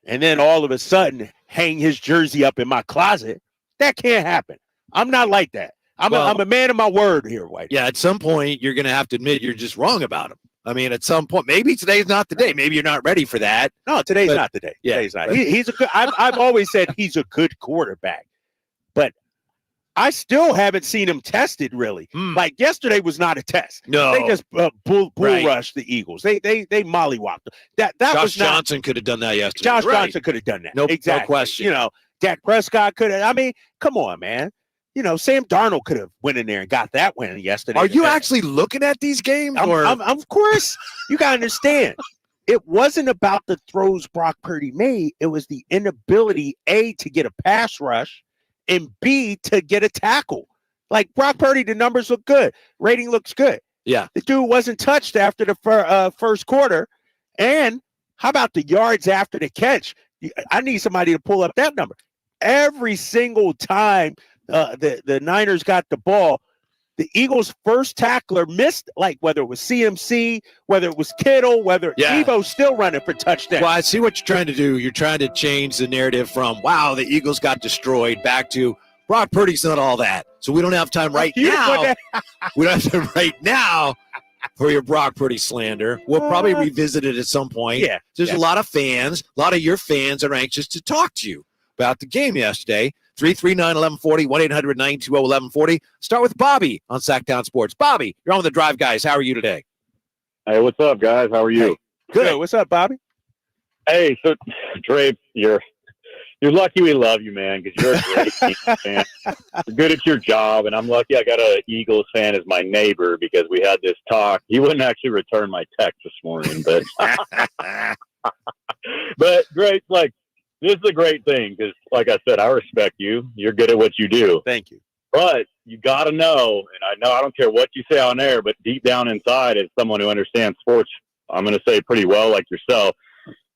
[SPEAKER 3] and then all of a sudden hang his jersey up in my closet. That can't happen. I'm not like that. I'm a man of my word here, Whitey.
[SPEAKER 13] Yeah, at some point, you're going to have to admit you're just wrong about him. I mean, at some point, maybe today's not the day. Maybe you're not ready for that.
[SPEAKER 3] No, today's not the day.
[SPEAKER 13] Yeah.
[SPEAKER 3] Today's not. He's a good. I've always said he's a good quarterback, but I still haven't seen him tested really. Like yesterday was not a test.
[SPEAKER 13] No,
[SPEAKER 3] they just bull rushed the Eagles. They mollywopped them. That
[SPEAKER 13] Josh
[SPEAKER 3] was not,
[SPEAKER 13] Johnson could have done that yesterday.
[SPEAKER 3] Josh Johnson could have done that.
[SPEAKER 13] No,
[SPEAKER 3] exactly.
[SPEAKER 13] No question.
[SPEAKER 3] Dak Prescott could have. I mean, come on, man. Sam Darnold could have went in there and got that win yesterday.
[SPEAKER 13] Are you actually looking at these games?
[SPEAKER 3] Of course. You got to understand. It wasn't about the throws Brock Purdy made. It was the inability, A, to get a pass rush, and B, to get a tackle. Like Brock Purdy, the numbers look good. Rating looks good.
[SPEAKER 13] Yeah.
[SPEAKER 3] The dude wasn't touched after the first quarter. And how about the yards after the catch? I need somebody to pull up that number. Every single time the Niners got the ball, the Eagles' first tackler missed, like whether it was CMC, whether it was Kittle, whether Evo's still running for touchdown.
[SPEAKER 13] Well, I see what you're trying to do. You're trying to change the narrative from, wow, the Eagles got destroyed, back to Brock Purdy's not all that. So we don't have time right now. We don't have time right now for your Brock Purdy slander. We'll probably revisit it at some point.
[SPEAKER 3] Yeah.
[SPEAKER 13] There's a lot of fans, a lot of your fans are anxious to talk to you about the game yesterday. 339-1140, 1-800-920-1140. Start with Bobby on Sactown Sports. Bobby, you're on with the Drive Guys. How are you today?
[SPEAKER 2] Hey, what's up, guys? How are you?
[SPEAKER 3] Hey, good. What's up, Bobby?
[SPEAKER 2] Hey, so Drape, you're lucky we love you, man, because you're a great Eagles fan. You're good at your job, and I'm lucky I got an Eagles fan as my neighbor because we had this talk. He wouldn't actually return my text this morning, but but great, this is a great thing because, like I said, I respect you. You're good at what you do.
[SPEAKER 3] Thank you.
[SPEAKER 2] But you got to know, and I don't care what you say on air, but deep down inside, as someone who understands sports, I'm going to say pretty well, like yourself,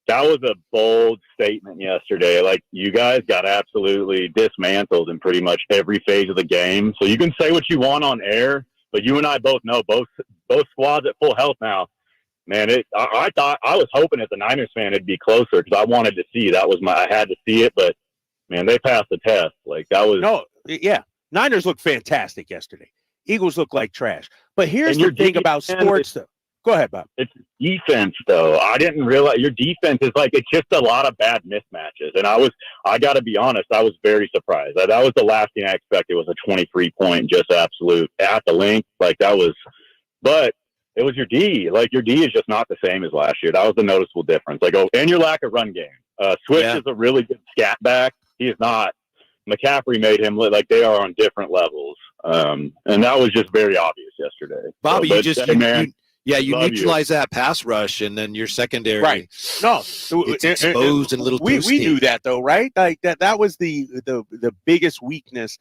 [SPEAKER 2] that was a bold statement yesterday. Like, you guys got absolutely dismantled in pretty much every phase of the game. So you can say what you want on air, but you and I both know both squads at full health now. Man, I thought, I was hoping as a Niners fan it'd be closer because I wanted to see. I had to see it, but man, they passed the test.
[SPEAKER 3] Niners looked fantastic yesterday. Eagles look like trash. But here's the thing about sports, though. Go ahead, Bob.
[SPEAKER 2] It's defense, though. I didn't realize your defense is it's just a lot of bad mismatches. And I got to be honest, I was very surprised. That was the last thing I expected was a 23-point, just absolute at the link. But it was your D. Your D is just not the same as last year. That was the noticeable difference. And your lack of run game. Swift is a really good scat back. He is not. McCaffrey made him look like they are on different levels. And that was just very obvious yesterday.
[SPEAKER 13] Bobby, you neutralize that pass rush, and then your secondary.
[SPEAKER 3] Right. No.
[SPEAKER 13] It's exposed and a little
[SPEAKER 3] we knew that, though, right? That was the biggest weakness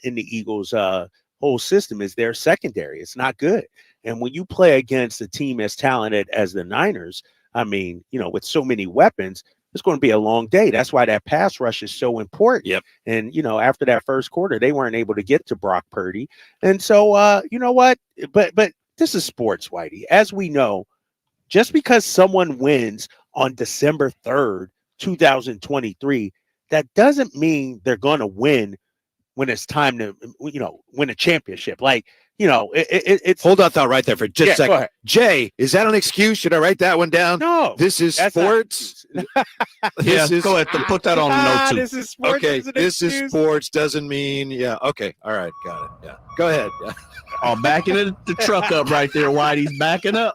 [SPEAKER 3] in the Eagles' whole system is their secondary. It's not good. And when you play against a team as talented as the Niners, I mean, with so many weapons, it's going to be a long day. That's why that pass rush is so important.
[SPEAKER 13] Yep.
[SPEAKER 3] And, after that first quarter, they weren't able to get to Brock Purdy. And so, you know what? But this is sports, Whitey. As we know, just because someone wins on December 3rd, 2023, that doesn't mean they're going to win when it's time to, win a championship. Like, it's.
[SPEAKER 13] Hold that thought right there for just a second.
[SPEAKER 3] Go ahead.
[SPEAKER 13] Jay, is that an excuse? Should I write that one down?
[SPEAKER 3] No.
[SPEAKER 13] This is sports.
[SPEAKER 14] Go ahead. Put that on the note too.
[SPEAKER 3] This is sports.
[SPEAKER 13] Okay, this is sports doesn't mean, okay. All right, got it. Yeah. Go ahead. Yeah.
[SPEAKER 14] Oh, backing the truck up right there, Whitey's backing up.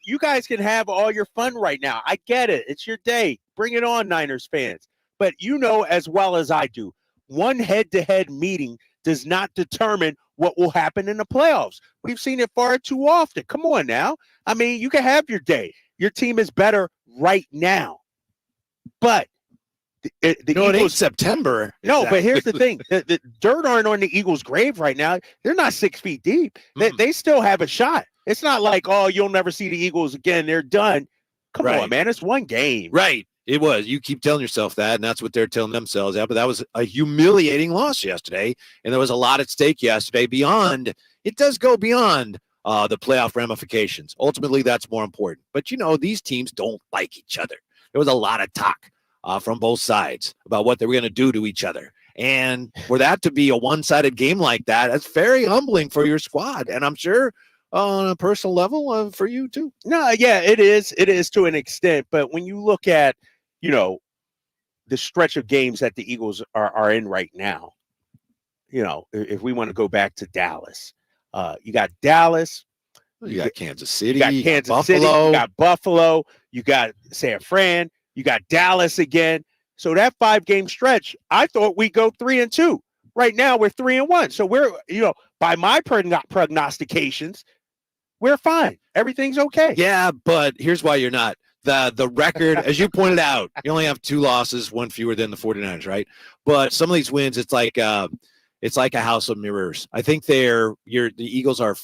[SPEAKER 3] You guys can have all your fun right now. I get it. It's your day. Bring it on, Niners fans. But you know as well as I do, one head-to-head meeting does not determine what will happen in the playoffs. We've seen it far too often. Come on now. I mean, you can have your day. Your team is better right now. But the Eagles,
[SPEAKER 13] it ain't September.
[SPEAKER 3] No, but here's the thing. The dirt aren't on the Eagles' grave right now. They're not 6 feet deep. They still have a shot. It's not like, oh, you'll never see the Eagles again. They're done. Come on, man. It's one game.
[SPEAKER 13] Right. It was. You keep telling yourself that, and that's what they're telling themselves. Yeah, but that was a humiliating loss yesterday, and there was a lot at stake yesterday. It does go beyond the playoff ramifications. Ultimately, that's more important. But, these teams don't like each other. There was a lot of talk from both sides about what they were going to do to each other. And for that to be a one-sided game like that, that's very humbling for your squad. And I'm sure on a personal level for you too.
[SPEAKER 3] No, yeah, it is. It is to an extent. But when you look at, the stretch of games that the Eagles are in right now, if we want to go back to Dallas, you got Dallas.
[SPEAKER 13] You got Kansas City.
[SPEAKER 3] You got Kansas City. You got Buffalo. You got San Fran. You got Dallas again. So that 5-game stretch, I thought we'd go 3-2. Right now, we're 3-1. So we're, by my prognostications, we're fine. Everything's okay.
[SPEAKER 13] Yeah, but here's why you're not. The record, as you pointed out, you only have 2 losses, one fewer than the 49ers, right? But some of these wins, it's like a house of mirrors. I think the Eagles were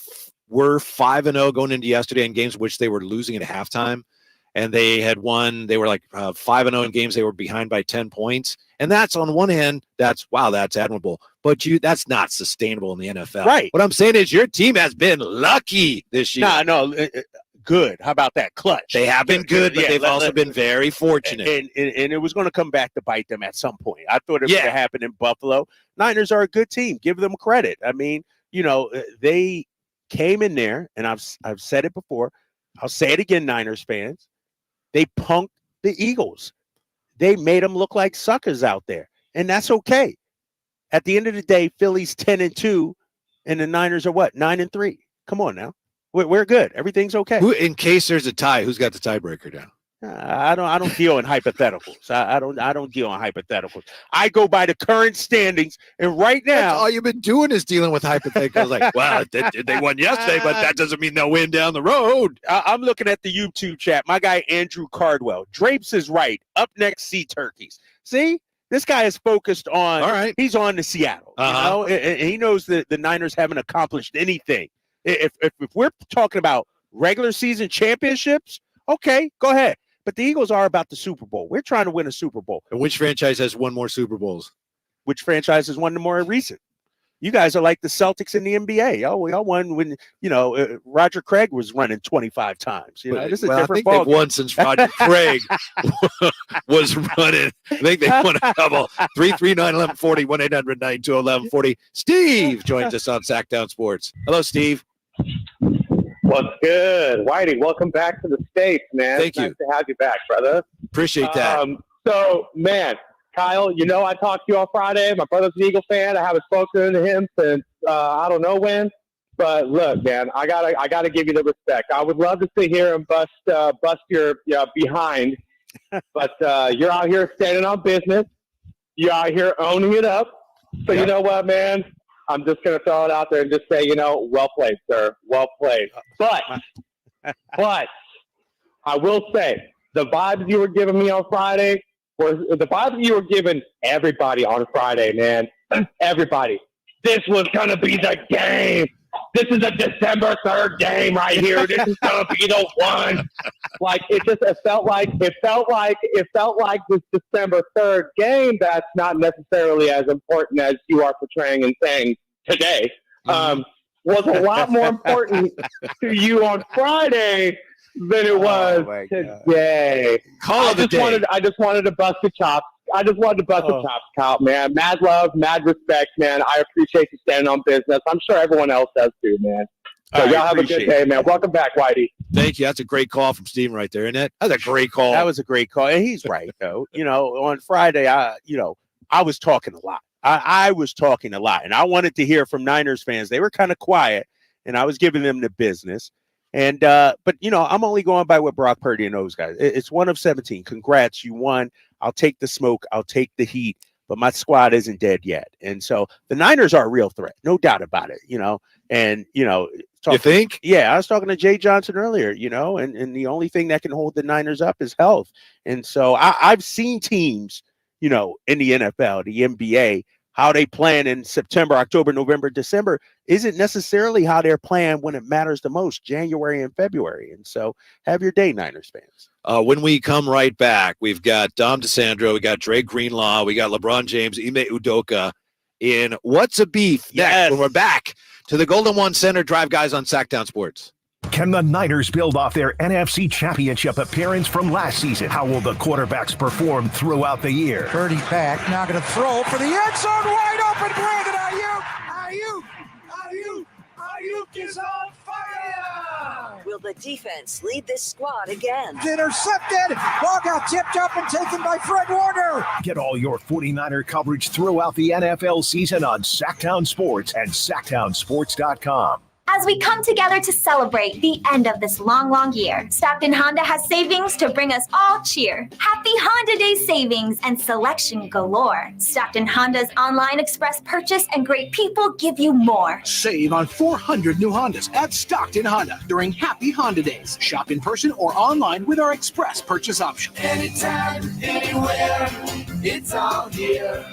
[SPEAKER 13] 5-0 going into yesterday in games which they were losing at halftime. And they had won. They were like 5-0 in games they were behind by 10 points. And that's on one hand, that's admirable. But that's not sustainable in the NFL.
[SPEAKER 3] Right.
[SPEAKER 13] What I'm saying is your team has been lucky this year.
[SPEAKER 3] No, good. How about that? Clutch.
[SPEAKER 13] They have been good, but they've also been very fortunate.
[SPEAKER 3] And it was going to come back to bite them at some point. I thought it would have happened in Buffalo. Niners are a good team. Give them credit. I mean, they came in there, and I've said it before. I'll say it again, Niners fans. They punked the Eagles. They made them look like suckers out there, and that's okay. At the end of the day, Philly's 10-2, and the Niners are what, 9-3? Come on now, we're good. Everything's okay.
[SPEAKER 13] In case there's a tie, who's got the tiebreaker now?
[SPEAKER 3] I don't deal in hypotheticals. I don't deal in hypotheticals. I go by the current standings, and right now,
[SPEAKER 13] that's all you've been doing is dealing with hypotheticals. Like, well, they won yesterday, but that doesn't mean they'll win down the road.
[SPEAKER 3] I'm looking at the YouTube chat. My guy Andrew Cardwell. Drapes is right. Up next, Sea Turkeys. See, this guy is focused on.
[SPEAKER 13] All right,
[SPEAKER 3] he's on to Seattle. And he knows that the Niners haven't accomplished anything. If we're talking about regular season championships, okay, go ahead. But the Eagles are about the Super Bowl. We're trying to win a Super Bowl.
[SPEAKER 13] And which franchise has won more Super Bowls?
[SPEAKER 3] Which franchise has won the more recent? You guys are like the Celtics in the NBA. Y'all won when, Roger Craig was running 25 times. This is a different ball.
[SPEAKER 13] They've won since Roger Craig was running. I think they won a couple. 339-1140, 1-800-922-1140. Steve joins us on Sactown Sports. Hello, Steve.
[SPEAKER 4] What's good? Whitey, welcome back to the States, man.
[SPEAKER 13] Thank you.
[SPEAKER 4] Nice to have you back, brother.
[SPEAKER 13] Appreciate that.
[SPEAKER 4] So, man, Kyle, I talked to you on Friday. My brother's an Eagle fan. I haven't spoken to him since I don't know when. But look, man, I gotta give you the respect. I would love to sit here and bust your behind, but you're out here standing on business. You're out here owning it up. So you know what, man? I'm just going to throw it out there and just say, well played, sir. Well played. But I will say the vibes you were giving me on Friday were the vibes you were giving everybody on Friday, man. Everybody. This was going to be the game. This is a December 3rd game right here. This is going to be the one. Like it felt like this December 3rd game that's not necessarily as important as you are portraying and saying today was a lot more important to you on Friday than it was today.
[SPEAKER 13] I
[SPEAKER 4] just wanted to bust the chops. I just wanted to bust the chops, Kyle, man. Mad love, mad respect, man. I appreciate you standing on business. I'm sure everyone else does too, man. So y'all have a good day, man. Welcome back, Whitey.
[SPEAKER 13] Thank you. That's a great call from Steven right there, isn't it? That's a great call.
[SPEAKER 3] That was a great call. And he's right, though. On Friday, I was talking a lot. I was talking a lot. And I wanted to hear from Niners fans. They were kind of quiet, and I was giving them the business. And but I'm only going by what Brock Purdy and those guys. It's 1 of 17. Congrats, you won. I'll take the smoke. I'll take the heat. But my squad isn't dead yet. And so the Niners are a real threat, no doubt about it. And
[SPEAKER 13] you think?
[SPEAKER 3] Yeah, I was talking to Jay Johnson earlier. And the only thing that can hold the Niners up is health. And so I've seen teams, in the NFL, the NBA, how they plan in September, October, November, December isn't necessarily how they're playing when it matters the most, January and February. And so have your day, Niners fans.
[SPEAKER 13] When we come right back, we've got Dom DeSandro, we got Dre Greenlaw, we got LeBron James, Ime Udoka in What's a Beef next when we're back to the Golden One Center Drive Guys on Sactown Sports.
[SPEAKER 1] Can the Niners build off their NFC Championship appearance from last season? How will the quarterbacks perform throughout the year?
[SPEAKER 5] Purdy back, now going to throw for the end zone, wide open, Brandon Ayuk is on fire!
[SPEAKER 12] Will the defense lead this squad again?
[SPEAKER 5] Intercepted, ball got tipped up and taken by Fred Warner.
[SPEAKER 1] Get all your 49er coverage throughout the NFL season on Sactown Sports and SactownSports.com.
[SPEAKER 6] As we come together to celebrate the end of this long, long year, Stockton Honda has savings to bring us all cheer. Happy Honda Day savings and selection galore. Stockton Honda's online express purchase and great people give you more.
[SPEAKER 7] Save on 400 new Hondas at Stockton Honda during Happy Honda Days. Shop in person or online with our express purchase option.
[SPEAKER 19] Anytime, anywhere, it's all here.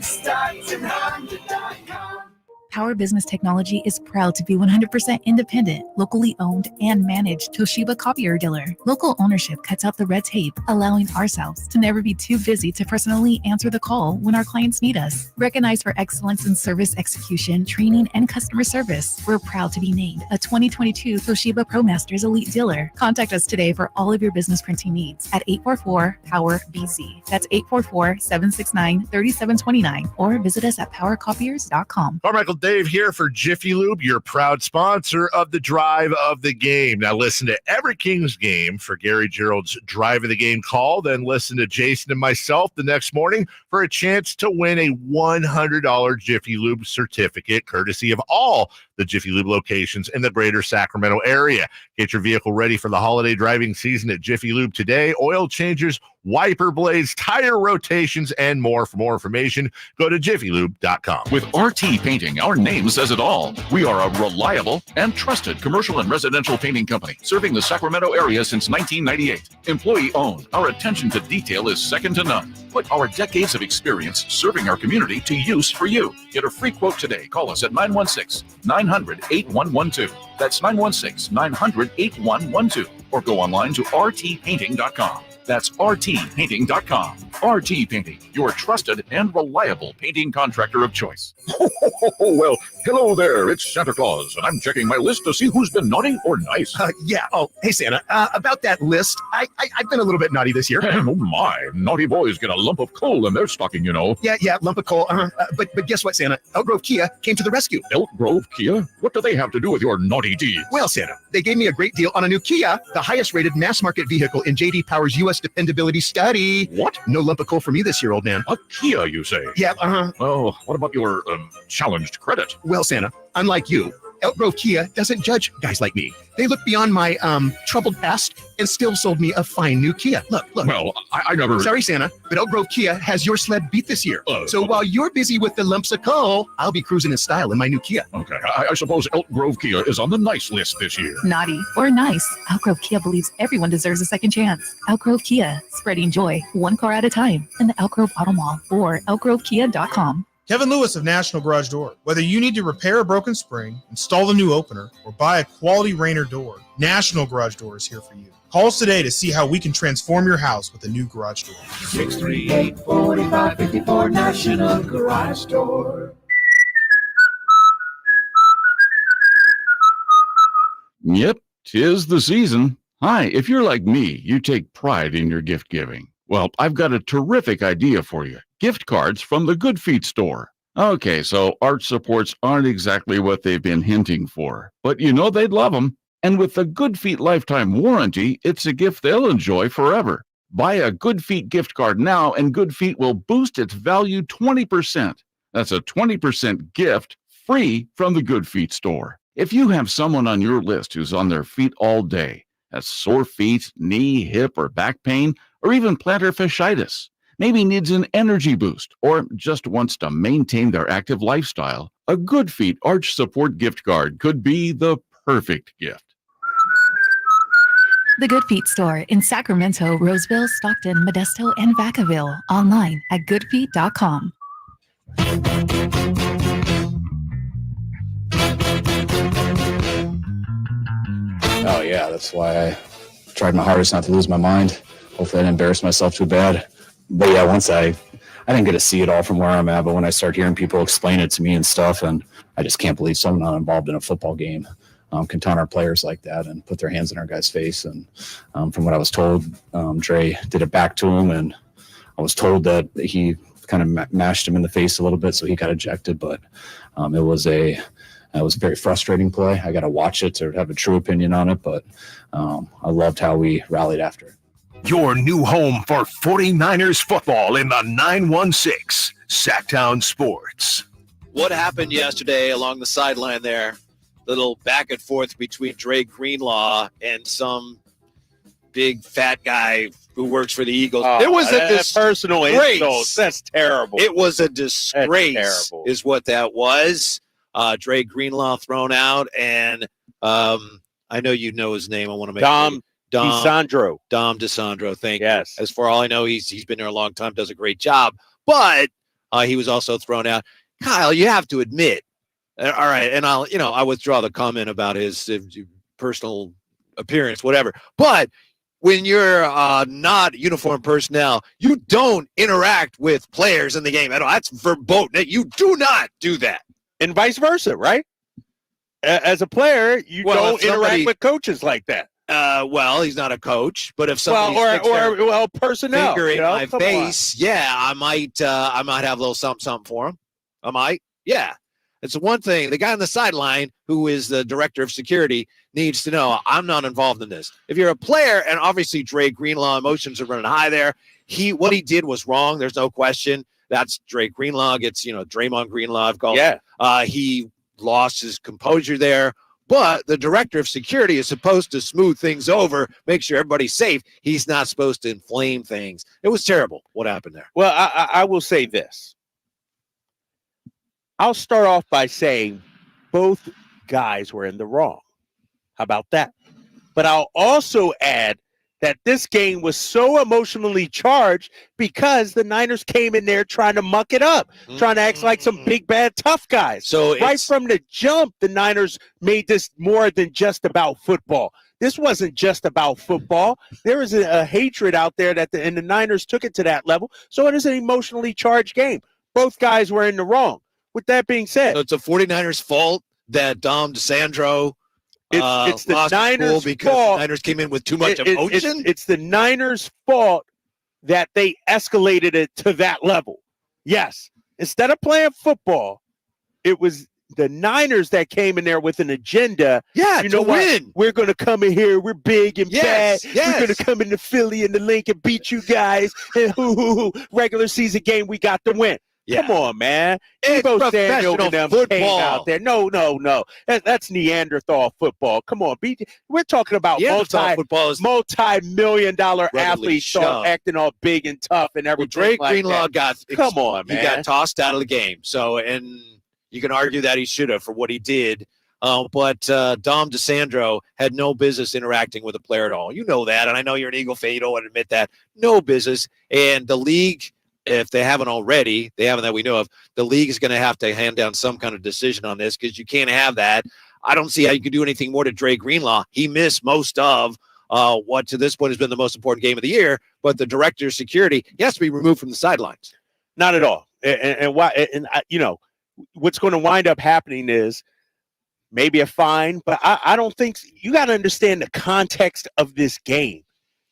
[SPEAKER 19] StocktonHonda.com.
[SPEAKER 8] Power Business Technology is proud to be 100% independent, locally owned, and managed Toshiba copier dealer. Local ownership cuts out the red tape, allowing ourselves to never be too busy to personally answer the call when our clients need us. Recognized for excellence in service execution, training, and customer service, we're proud to be named a 2022 Toshiba ProMasters Elite Dealer. Contact us today for all of your business printing needs at 844-POWER-BZ. That's 844-769-3729, or visit us at powercopiers.com.
[SPEAKER 25] Carmichael Dave here for Jiffy Lube, your proud sponsor of the Drive of the Game. Now listen to every Kings game for Gary Gerald's Drive of the Game call. Then listen to Jason and myself the next morning for a chance to win a $100 Jiffy Lube certificate, courtesy of all the Jiffy Lube locations in the greater Sacramento area. Get your vehicle ready for the holiday driving season at Jiffy Lube today. Oil changes, wiper blades, tire rotations, and more. For more information, go to jiffylube.com.
[SPEAKER 9] With RT Painting, our name says it all. We are a reliable and trusted commercial and residential painting company serving the Sacramento area since 1998. Employee-owned, our attention to detail is second to none. Put our decades of experience serving our community to use for you. Get a free quote today. Call us at 916-900-8112. That's 916-900-8112. Or go online to rtpainting.com. That's rtpainting.com. RT Painting, your trusted and reliable painting contractor of choice.
[SPEAKER 10] Well, hello there. It's Santa Claus, and I'm checking my list to see who's been naughty or nice.
[SPEAKER 11] Yeah. Oh, hey, Santa. About that list, I've been a little bit naughty this year.
[SPEAKER 10] Oh, my. Naughty boys get a lump of coal in their stocking, you know.
[SPEAKER 11] Yeah, lump of coal. But guess what, Santa? Elk Grove Kia came to the rescue.
[SPEAKER 10] Elk Grove Kia? What do they have to do with your naughty deeds?
[SPEAKER 11] Well, Santa, they gave me a great deal on a new Kia, the highest-rated mass-market vehicle in J.D. Power's U.S. dependability study.
[SPEAKER 10] What?
[SPEAKER 11] No lump of coal for me this year, old man.
[SPEAKER 10] A Kia, you say?
[SPEAKER 11] Yeah,
[SPEAKER 10] Well, what about your challenged credit?
[SPEAKER 11] Well, Santa, unlike you, Elk Grove Kia doesn't judge guys like me. They looked beyond my troubled past and still sold me a fine new Kia. Look.
[SPEAKER 10] Well, I never...
[SPEAKER 11] Sorry, Santa, but Elk Grove Kia has your sled beat this year. So while you're busy with the lumps of coal, I'll be cruising in style in my new Kia.
[SPEAKER 10] Okay, I suppose Elk Grove Kia is on the nice list this year.
[SPEAKER 8] Naughty or nice, Elk Grove Kia believes everyone deserves a second chance. Elk Grove Kia, spreading joy, one car at a time, in the Elk Grove Auto Mall or elkgrovekia.com.
[SPEAKER 15] Kevin Lewis of National Garage Door. Whether you need to repair a broken spring, install the new opener, or buy a quality Rainer door, National Garage Door is here for you. Call us today to see how we can transform your house with a new garage door.
[SPEAKER 19] 638-4554 National Garage Door.
[SPEAKER 9] Yep, 'tis the season. Hi, if you're like me, you take pride in your gift giving. Well, I've got a terrific idea for you. Gift cards from the Good Feet store. Okay, so arch supports aren't exactly what they've been hinting for, but you know they'd love them. And with the Good Feet lifetime warranty, it's a gift they'll enjoy forever. Buy a Good Feet gift card now, and Good Feet will boost its value 20%. That's a 20% gift free from the Good Feet store. If you have someone on your list who's on their feet all day, has sore feet, knee, hip, or back pain, or even plantar fasciitis, maybe needs an energy boost, or just wants to maintain their active lifestyle, a Good Feet Arch Support gift card could be the perfect gift.
[SPEAKER 8] The Good Feet store in Sacramento, Roseville, Stockton, Modesto, and Vacaville. Online at goodfeet.com.
[SPEAKER 16] Oh, yeah, that's why I tried my hardest not to lose my mind. Hopefully I didn't embarrass myself too bad. But yeah, once I didn't get to see it all from where I'm at, but when I start hearing people explain it to me and stuff, and I just can't believe someone not involved in a football game can taunt our players like that and put their hands in our guy's face. And from what I was told, Dre did it back to him, and I was told that he kind of mashed him in the face a little bit, so he got ejected. But it was a very frustrating play. I got to watch it to have a true opinion on it, but I loved how we rallied after it.
[SPEAKER 1] Your new home for 49ers football in the 916 Sactown Sports.
[SPEAKER 13] What happened yesterday along the sideline there? Little back and forth between Dre Greenlaw and some big fat guy who works for the Eagles. It was a
[SPEAKER 3] personal insult. That's terrible.
[SPEAKER 13] It was a disgrace, is what that was. Dre Greenlaw thrown out, and I know you know his name. I want to make
[SPEAKER 3] Dom DeSandro. Thank you.
[SPEAKER 13] As for all I know, he's been there a long time, does a great job, but he was also thrown out. Kyle, you have to admit. All right, and I withdraw the comment about his personal appearance, whatever. But when you're not uniformed personnel, you don't interact with players in the game at all. That's verboten. You do not do that.
[SPEAKER 3] And vice versa, right? As a player, you don't interact with coaches like that.
[SPEAKER 13] Well, he's not a coach, but if somebody
[SPEAKER 3] personnel
[SPEAKER 13] finger in my face, yeah, I might have a little something for him. I might, yeah. It's one thing. The guy on the sideline, who is the director of security, needs to know I'm not involved in this. If you're a player, and obviously Dre Greenlaw, emotions are running high there. What he did was wrong. There's no question. That's Dre Greenlaw. Gets Draymond Greenlaw. I've called him. He lost his composure there. But the director of security is supposed to smooth things over, make sure everybody's safe. He's not supposed to inflame things. It was terrible what happened there.
[SPEAKER 3] Well, I will say this. I'll start off by saying both guys were in the wrong. How about that? But I'll also add that this game was so emotionally charged because the Niners came in there trying to muck it up, trying to act like some big, bad, tough guys. So right from the jump, the Niners made this more than just about football. This wasn't just about football. There was a hatred out there and the Niners took it to that level. So it is an emotionally charged game. Both guys were in the wrong. With that being said,
[SPEAKER 13] so it's a 49ers fault that Dom DeSandro
[SPEAKER 3] it's the Niners'
[SPEAKER 13] because
[SPEAKER 3] fault.
[SPEAKER 13] The Niners came in with too much emotion.
[SPEAKER 3] It's the Niners' fault that they escalated it to that level. Yes, instead of playing football, it was the Niners that came in there with an agenda.
[SPEAKER 13] Yeah,
[SPEAKER 3] you know what?
[SPEAKER 13] Win.
[SPEAKER 3] We're going to come in here. We're big and bad.
[SPEAKER 13] Yes.
[SPEAKER 3] We're going to come into Philly and the Link and beat you guys. And regular season game, we got the win. Yeah. Come on, man. Debo Samuel and them came out there. No. That's Neanderthal football. Come on. We're talking about multi-million-dollar athletes start acting all big and tough and everything.
[SPEAKER 13] Well, Dre Greenlaw
[SPEAKER 3] come on, man.
[SPEAKER 13] He got tossed out of the game. So, and you can argue that he should have for what he did. But Dom DeSandro had no business interacting with a player at all. You know that, and I know you're an Eagle fan. You don't want to admit that. No business. And the league, if they haven't already, that we know of, the league is going to have to hand down some kind of decision on this because you can't have that. I don't see how you can do anything more to Dre Greenlaw. He missed most of what to this point has been the most important game of the year, but the director of security, he has to be removed from the sidelines.
[SPEAKER 3] Not at all. And why? And what's going to wind up happening is maybe a fine, but I don't think you got to understand the context of this game.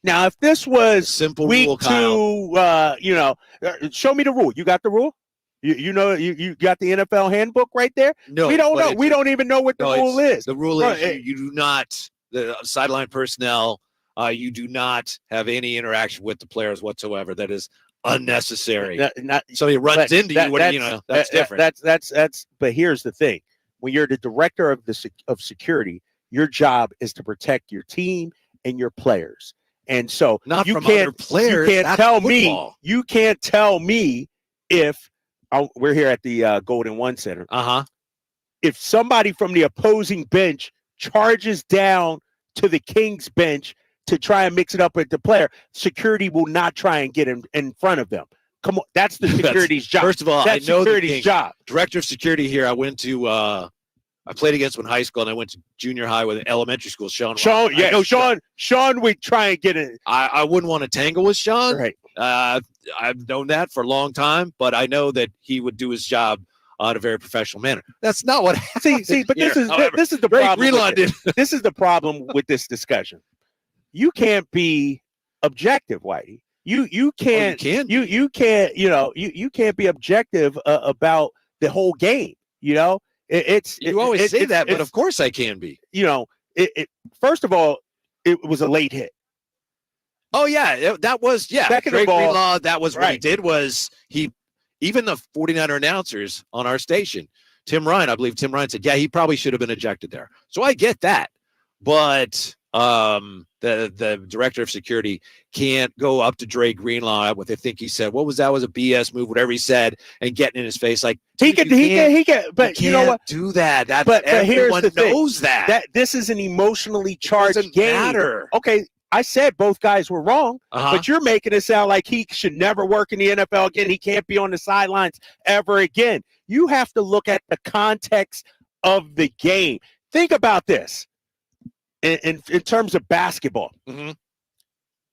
[SPEAKER 3] Now, if this was
[SPEAKER 13] simple
[SPEAKER 3] week
[SPEAKER 13] rule,
[SPEAKER 3] 2, show me the rule. You got the rule? You got the NFL handbook right there?
[SPEAKER 13] No,
[SPEAKER 3] we don't know. We don't even know what the rule is.
[SPEAKER 13] The rule is you do not, the sideline personnel, you do not have any interaction with the players whatsoever. That is unnecessary. So he runs into you. That's different.
[SPEAKER 3] That's. But here's the thing: when you're the director of security, your job is to protect your team and your players. And so
[SPEAKER 13] not
[SPEAKER 3] you
[SPEAKER 13] from
[SPEAKER 3] can't,
[SPEAKER 13] other players.
[SPEAKER 3] You can't tell me. You can't tell me if we're here at the Golden One Center. If somebody from the opposing bench charges down to the Kings bench to try and mix it up with the player, security will not try and get in front of them. Come on, that's the security's job.
[SPEAKER 13] First of all,
[SPEAKER 3] that's
[SPEAKER 13] I know
[SPEAKER 3] security's job.
[SPEAKER 13] Director of security here. I went to. I played against him in high school, and I went to junior high with elementary school. Sean,
[SPEAKER 3] Sean would try and get in.
[SPEAKER 13] I wouldn't want to tangle with Sean.
[SPEAKER 3] Right.
[SPEAKER 13] I've known that for a long time, but I know that he would do his job in a very professional manner. That's not what happened.
[SPEAKER 3] See, but this is the problem. This is the problem with this discussion. You can't be objective, Whitey. You can't. You can't be objective about the whole game. You
[SPEAKER 13] always say that, but of course I can be.
[SPEAKER 3] First of all, it was a late hit.
[SPEAKER 13] Oh yeah, that was
[SPEAKER 3] Second
[SPEAKER 13] Drake
[SPEAKER 3] of all,
[SPEAKER 13] Greenlaw, that was what he
[SPEAKER 3] right.
[SPEAKER 13] did was even the 49er announcers on our station, Tim Ryan said, yeah, he probably should have been ejected there. So I get that, but the director of security can't go up to Drake Greenlaw with I think he said what was that was a BS move, whatever he said, and getting in his face like
[SPEAKER 3] he can, but you know what?
[SPEAKER 13] Do that.
[SPEAKER 3] But
[SPEAKER 13] everyone
[SPEAKER 3] here's the
[SPEAKER 13] knows
[SPEAKER 3] thing. That this is an emotionally charged game.
[SPEAKER 13] Matter.
[SPEAKER 3] Okay, I said both guys were wrong, but you're making it sound like he should never work in the NFL again. He can't be on the sidelines ever again. You have to look at the context of the game. Think about this in terms of basketball.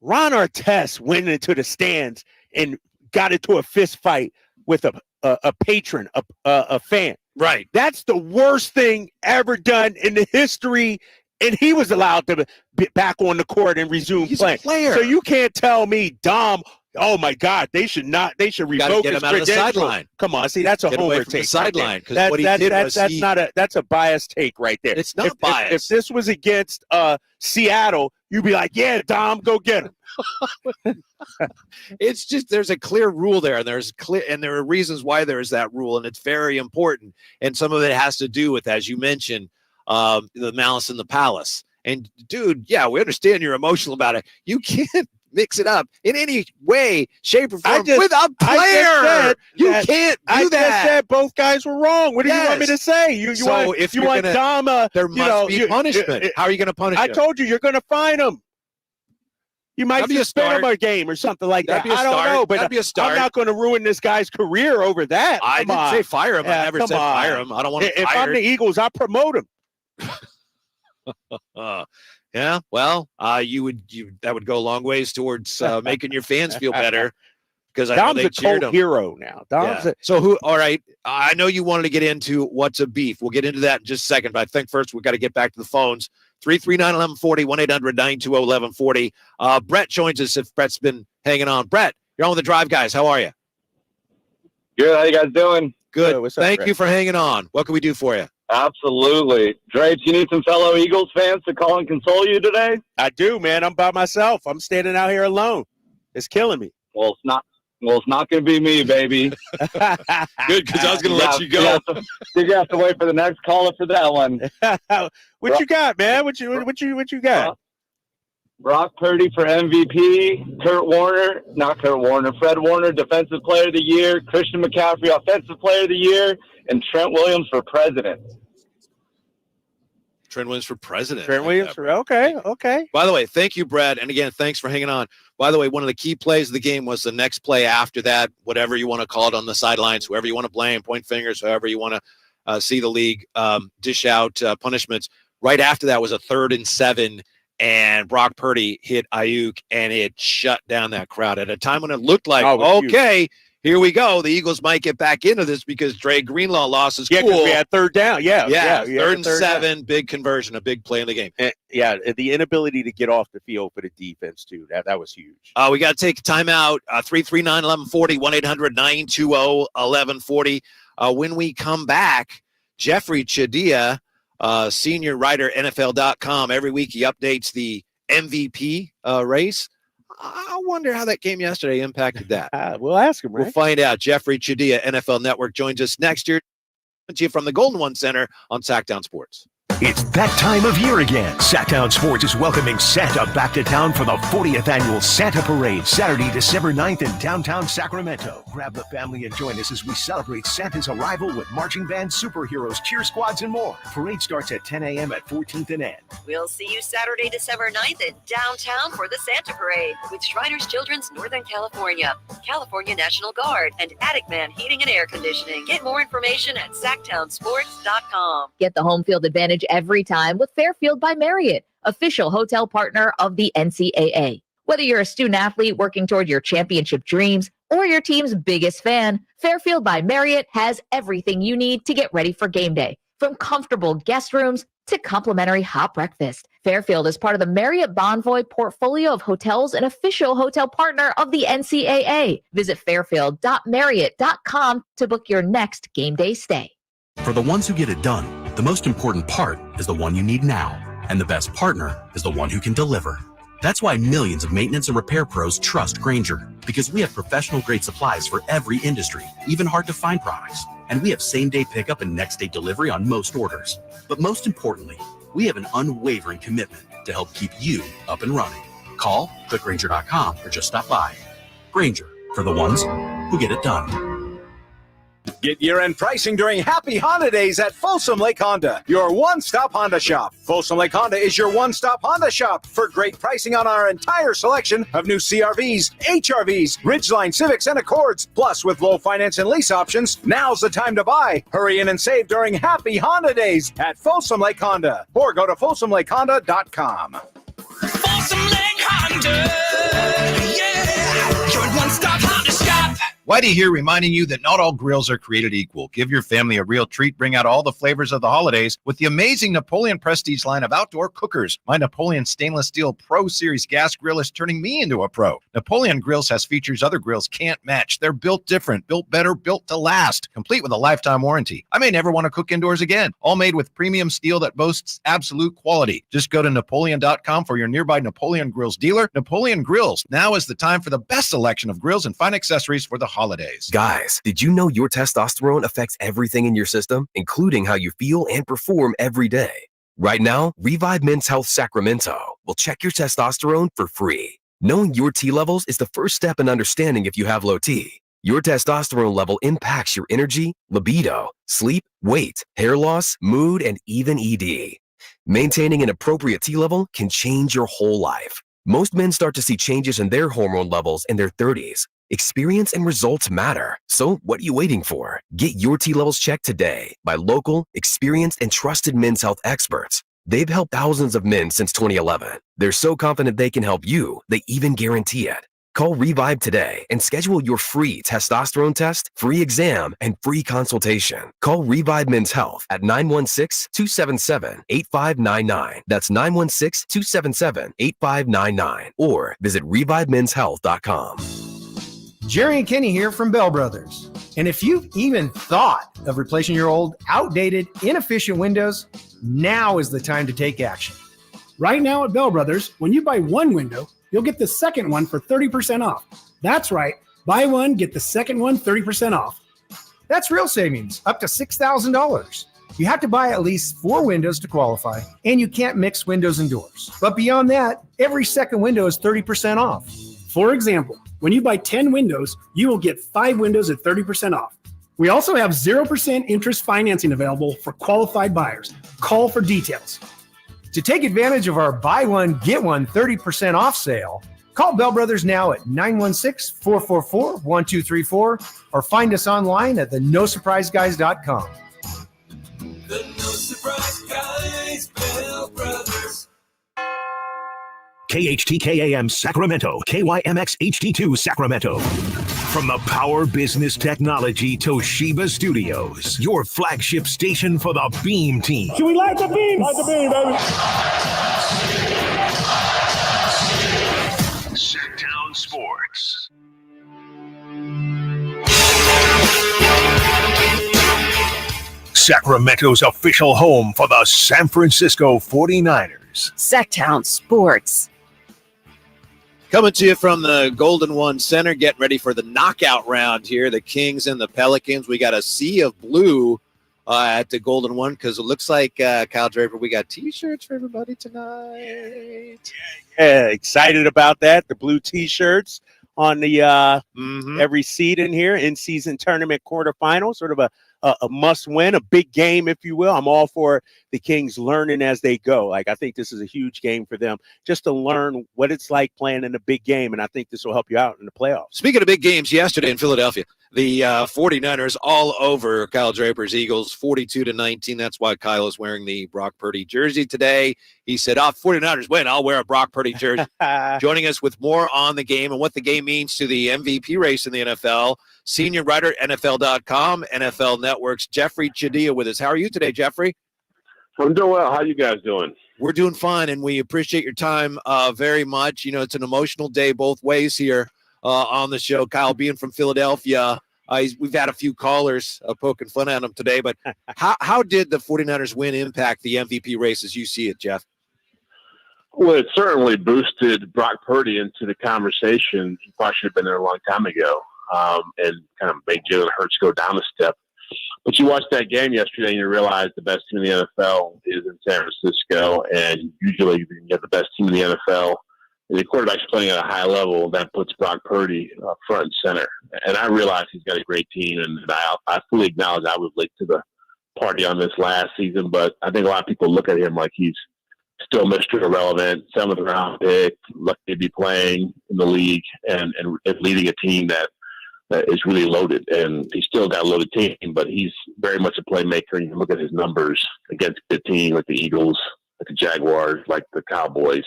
[SPEAKER 3] Ron Artest went into the stands and got into a fist fight with a patron, a fan.
[SPEAKER 13] Right.
[SPEAKER 3] That's the worst thing ever done in the history. And he was allowed to be back on the court and resume playing. So you can't tell me, Dom, oh my God, they should revoke his credentials. Come on, see, that's a homer take.
[SPEAKER 13] Sideline, because what he did was
[SPEAKER 3] that's a biased take right there.
[SPEAKER 13] It's not biased.
[SPEAKER 3] If this was against Seattle, you'd be like, yeah, Dom, go get him.
[SPEAKER 13] It's just there's a clear rule there, and there are reasons why there is that rule, and it's very important. And some of it has to do with, as you mentioned, the malice in the palace. And dude, yeah, we understand you're emotional about it. You can't mix it up in any way, shape, or form with a player. You can't do that.
[SPEAKER 3] I just said both guys were wrong. What do you want me to say?
[SPEAKER 13] If you want Dom, there must be punishment. How are you going to punish him?
[SPEAKER 3] I told you, you're going to fine him. You might suspend him a game or something like that. I don't know, but I'm not going to ruin this guy's career over that.
[SPEAKER 13] I didn't say fire him. I never said fire him. I don't want to fire him.
[SPEAKER 3] If I'm the Eagles, I promote him.
[SPEAKER 13] Yeah, well, that would go a long ways towards making your fans feel better, because I know they cheered him.
[SPEAKER 3] Dom's a cult hero now.
[SPEAKER 13] So all right, I know you wanted to get into what's a beef. We'll get into that in just a second, but I think first we've got to get back to the phones. 339-1140, 1-800-920-1140. Brett joins us if Brett's been hanging on. Brett, you're on with the Drive Guys. How are you?
[SPEAKER 17] Good. How you guys doing?
[SPEAKER 13] Good. Thank you for hanging on. What can we do for you?
[SPEAKER 17] Absolutely. Drapes, you need some fellow Eagles fans to call and console you today?
[SPEAKER 3] I do, man. I'm by myself. I'm standing out here alone. It's killing me.
[SPEAKER 17] Well, it's not going to be me, baby.
[SPEAKER 13] Good, because I was going to let you go.
[SPEAKER 17] You're going to have to wait for the next caller for that one.
[SPEAKER 3] What you got, man? What you got?
[SPEAKER 17] Brock Purdy for MVP, Fred Warner, Defensive Player of the Year, Christian McCaffrey, Offensive Player of the Year, and Trent Williams for President.
[SPEAKER 13] Trent Williams for President.
[SPEAKER 3] Okay.
[SPEAKER 13] By the way, thank you, Brad. And again, thanks for hanging on. By the way, one of the key plays of the game was the next play after that, whatever you want to call it on the sidelines, whoever you want to blame, point fingers, however you want to see the league dish out punishments. Right after that was a 3rd and 7. And Brock Purdy hit Ayuk, and it shut down that crowd at a time when it looked like, here we go. The Eagles might get back into this because Dre Greenlaw lost his
[SPEAKER 3] Yeah, because
[SPEAKER 13] cool.
[SPEAKER 3] we had third down. Yeah.
[SPEAKER 13] Third and 7, big conversion, a big play in the game.
[SPEAKER 3] And, the inability to get off the field for the defense, too. That was huge.
[SPEAKER 13] We got to take a timeout. 339-1140, 1-800-920-1140. When we come back, Jeffrey Chadia, senior writer, NFL.com. Every week he updates the MVP race. I wonder how that game yesterday impacted that.
[SPEAKER 3] We'll ask him, right?
[SPEAKER 13] We'll find out. Jeffrey Chadia, NFL Network, joins us next year from the Golden One Center on Sactown Sports.
[SPEAKER 1] It's that time of year again. Sactown Sports is welcoming Santa back to town for the 40th annual Santa Parade, Saturday, December 9th in downtown Sacramento. Grab the family and join us as we celebrate Santa's arrival with marching bands, superheroes, cheer squads, and more. Parade starts at 10 a.m. at 14th and N.
[SPEAKER 12] We'll see you Saturday, December 9th in downtown for the Santa Parade with Shriners Children's Northern California, California National Guard, and Attic Man Heating and Air Conditioning. Get more information at SactownSports.com.
[SPEAKER 18] Get the home field advantage every time with Fairfield by Marriott, official hotel partner of the NCAA. Whether you're a student athlete working toward your championship dreams or your team's biggest fan, Fairfield by Marriott has everything you need to get ready for game day. From comfortable guest rooms to complimentary hot breakfast, Fairfield is part of the Marriott Bonvoy portfolio of hotels and official hotel partner of the NCAA. Visit fairfield.marriott.com to book your next game day stay.
[SPEAKER 20] For the ones who get it done, the most important part is the one you need now, and the best partner is the one who can deliver. That's why millions of maintenance and repair pros trust Grainger, because we have professional-grade supplies for every industry, even hard-to-find products. And we have same-day pickup and next-day delivery on most orders. But most importantly, we have an unwavering commitment to help keep you up and running. Call, click Grainger.com, or just stop by. Grainger, for the ones who get it done.
[SPEAKER 21] Get year-end pricing during Happy Honda Days at Folsom Lake Honda, your one-stop Honda shop. Folsom Lake Honda is your one-stop Honda shop for great pricing on our entire selection of new CRVs, HRVs, Ridgeline Civics, and Accords. Plus, with low finance and lease options, now's the time to buy. Hurry in and save during Happy Honda Days at Folsom Lake Honda, or go to FolsomLakeHonda.com.
[SPEAKER 19] Folsom Lake Honda, yeah, your one-stop Honda shop.
[SPEAKER 22] Whitey here, reminding you that not all grills are created equal. Give your family a real treat. Bring out all the flavors of the holidays with the amazing Napoleon Prestige line of outdoor cookers. My Napoleon Stainless Steel Pro Series gas grill is turning me into a pro. Napoleon Grills has features other grills can't match. They're built different, built better, built to last, complete with a lifetime warranty. I may never want to cook indoors again. All made with premium steel that boasts absolute quality. Just go to Napoleon.com for your nearby Napoleon Grills dealer. Napoleon Grills. Now is the time for the best selection of grills and fine accessories for the holidays.
[SPEAKER 23] Guys, did you know your testosterone affects everything in your system, including how you feel and perform every day? Right now, Revive Men's Health Sacramento will check your testosterone for free. Knowing your T levels is the first step in understanding if you have low T. Your testosterone level impacts your energy, libido, sleep, weight, hair loss, mood, and even ED. Maintaining an appropriate T level can change your whole life. Most men start to see changes in their hormone levels in their 30s. Experience and results matter. So what are you waiting for? Get your T levels checked today by local, experienced, and trusted men's health experts. They've helped thousands of men since 2011. They're so confident they can help you, they even guarantee it. Call Revive today and schedule your free testosterone test, free exam, and free consultation. Call Revive Men's Health at 916-277-8599. That's 916-277-8599. Or visit ReviveMen'sHealth.com.
[SPEAKER 24] Jerry and Kenny here from Bell Brothers. And if you've even thought of replacing your old, outdated, inefficient windows, now is the time to take action.
[SPEAKER 26] Right now at Bell Brothers, when you buy one window, you'll get the second one for 30% off. That's right. Buy one, get the second one 30% off.
[SPEAKER 24] That's real savings, up to $6,000. You have to buy at least 4 windows to qualify, and you can't mix windows and doors. But beyond that, every second window is 30% off.
[SPEAKER 26] For example, when you buy 10 windows, you will get 5 windows at 30% off. We also have 0% interest financing available for qualified buyers. Call for details.
[SPEAKER 24] To take advantage of our buy one, get one 30% off sale, call Bell Brothers now at 916-444-1234 or find us online at theNoSurpriseGuys.com.
[SPEAKER 19] The No Surprise Guys, Bell Brothers.
[SPEAKER 1] KHTKAM Sacramento, KYMX HD2 Sacramento. From the Power Business Technology Toshiba Studios, your flagship station for the Beam Team.
[SPEAKER 2] Should we light the beam? Light the beam, baby.
[SPEAKER 1] Sactown Sports. Sacramento's official home for the San Francisco 49ers.
[SPEAKER 4] Sactown Sports.
[SPEAKER 13] Coming to you from the Golden One Center, getting ready for the knockout round here. The Kings and the Pelicans. We got a sea of blue at the Golden One because it looks like, Kyle Draper, we got T-shirts for everybody tonight.
[SPEAKER 3] Yeah, excited about that. The blue T-shirts on the every seat in here, in-season tournament quarterfinal, sort of a must-win, a big game, if you will. I'm all for the Kings learning as they go. Like, I think this is a huge game for them just to learn what it's like playing in a big game, and I think this will help you out in the playoffs.
[SPEAKER 13] Speaking of big games, yesterday in Philadelphia, the 49ers all over Kyle Draper's Eagles, 42-19. That's why Kyle is wearing the Brock Purdy jersey today. He said, 49ers win, I'll wear a Brock Purdy jersey. Joining us with more on the game and what the game means to the MVP race in the NFL, senior writer, NFL.com, NFL Network's Jeffrey Chadilla with us. How are you today, Jeffrey?
[SPEAKER 5] I'm doing well. How you guys doing?
[SPEAKER 13] We're doing fine, and we appreciate your time very much. You know, it's an emotional day both ways here on the show. Kyle being from Philadelphia, we've had a few callers poking fun at him today, but how did the 49ers win impact the MVP race as you see it, Jeff?
[SPEAKER 5] Well, it certainly boosted Brock Purdy into the conversation. He probably should have been there a long time ago, and kind of made Jalen Hurts go down a step. But you watched that game yesterday and you realize the best team in the NFL is in San Francisco, and usually you get the best team in the NFL and the quarterback's playing at a high level, that puts Brock Purdy front and center. And I realize he's got a great team, and I fully acknowledge I was late to the party on this last season, but I think a lot of people look at him like he's still Mr. Irrelevant, 7th round pick, lucky to be playing in the league and leading a team that is really loaded. And he's still got a loaded team, but he's very much a playmaker. You can look at his numbers against good teams like the Eagles, like the Jaguars, like the Cowboys.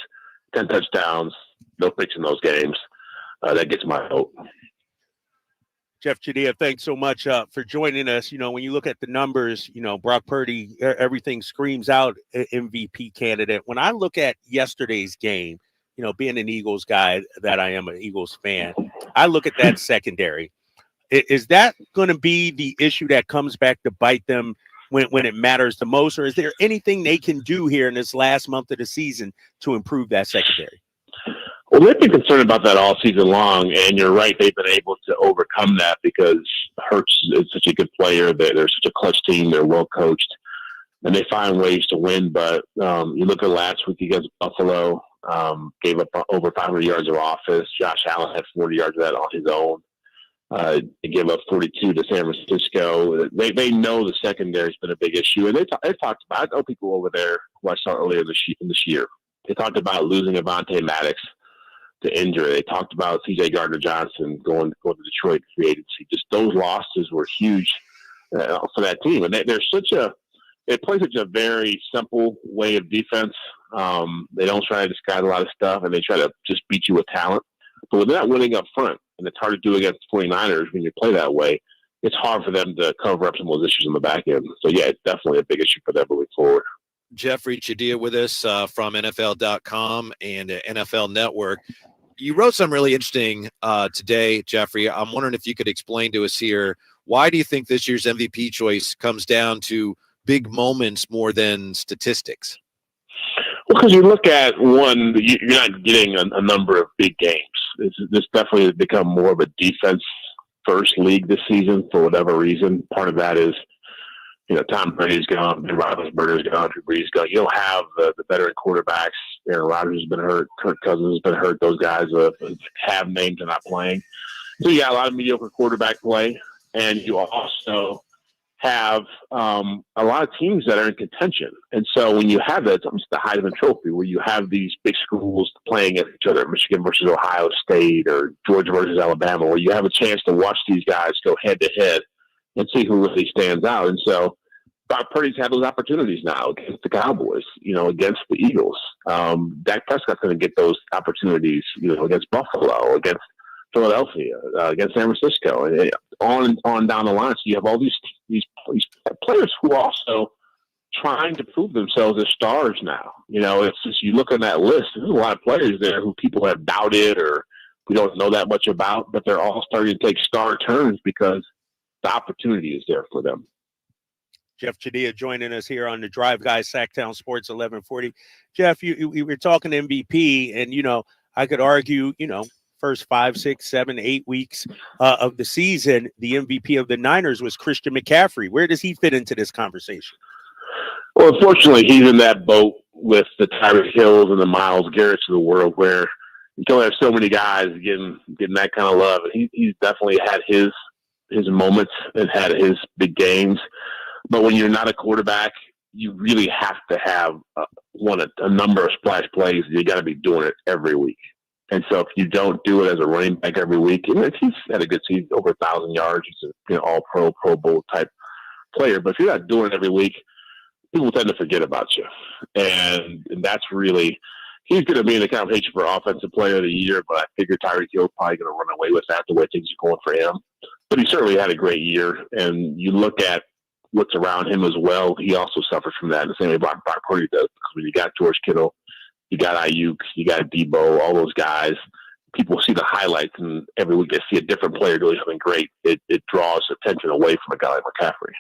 [SPEAKER 5] 10 touchdowns, no picks in those games. That gets my vote.
[SPEAKER 3] Jeff Chadilla, thanks so much for joining us. You know, when you look at the numbers, you know, Brock Purdy, everything screams out MVP candidate. When I look at yesterday's game, you know, being an Eagles guy that I am, an Eagles fan, I look at that secondary. Is that going to be the issue that comes back to bite them when it matters the most? Or is there anything they can do here in this last month of the season to improve that secondary?
[SPEAKER 5] Well, they've been concerned about that all season long, and you're right. They've been able to overcome that because Hurts is such a good player. They're such a clutch team. They're well coached, and they find ways to win. But you look at last week against Buffalo, gave up over 500 yards of offense. Josh Allen had 40 yards of that on his own. They gave up 42 to San Francisco. They know the secondary has been a big issue, and they talked about. I know people over there who I saw earlier this year. They talked about losing Avonte Maddox to injury. They talked about C.J. Gardner-Johnson going to Detroit free agency. Just those losses were huge for that team, and they play such a very simple way of defense. They don't try to disguise a lot of stuff, and they try to just beat you with talent. But when they're not winning up front, and it's hard to do against the 49ers when you play that way, it's hard for them to cover up some of those issues on the back end. So, yeah, it's definitely a big issue for them moving forward.
[SPEAKER 13] Jeffrey Chadilla with us from NFL.com and NFL Network. You wrote something really interesting today, Jeffrey. I'm wondering if you could explain to us here, why do you think this year's MVP choice comes down to big moments more than statistics?
[SPEAKER 5] Well, because you look at one, you're not getting a number of big games. This definitely has become more of a defense-first league this season for whatever reason. Part of that is, you know, Tom Brady's gone, Ben Roethlisberger's gone, Drew Brees' gone. You don't have the veteran quarterbacks. Aaron Rodgers has been hurt. Kirk Cousins has been hurt. Those guys have names and not playing. So you got a lot of mediocre quarterback play, and you also have a lot of teams that are in contention. And so when you have that, it's almost the Heisman Trophy, where you have these big schools playing at each other, Michigan versus Ohio State or Georgia versus Alabama, where you have a chance to watch these guys go head-to-head and see who really stands out. And so Brock Purdy's had those opportunities now against the Cowboys, you know, against the Eagles. Dak Prescott's going to get those opportunities, against Buffalo, against Philadelphia, against San Francisco, and on down the line. So you have all these players who are also trying to prove themselves as stars now. It's just, you look on that list, there's a lot of players there who people have doubted or we don't know that much about, but they're all starting to take star turns because the opportunity is there for them.
[SPEAKER 3] Jeff Chadilla joining us here on the Drive Guys, Sactown Sports 1140. Jeff, we were talking MVP, and, I could argue, first 5, 6, 7, 8 weeks of the season, the MVP of the Niners was Christian McCaffrey. Where does he fit into this conversation?
[SPEAKER 5] Well, unfortunately, he's in that boat with the Tyreek Hills and the Myles Garretts of the world, where you can only have so many guys getting that kind of love. And he's definitely had his moments and had his big games. But when you're not a quarterback, you really have to have a number of splash plays. You got to be doing it every week. And so if you don't do it as a running back every week, he's had a good season, over 1,000 yards. He's an all-pro, Pro Bowl type player. But if you're not doing it every week, people tend to forget about you. And that's really – he's going to be in the conversation for Offensive Player of the Year, but I figure Tyreek Hill's probably going to run away with that the way things are going for him. But he certainly had a great year. And you look at what's around him as well, he also suffers from that in the same way Brock Purdy does. Because when you got George Kittle, you got Ayuk, you got Debo, all those guys, people see the highlights, and every week they see a different player doing something great. It draws attention away from a guy like McCaffrey.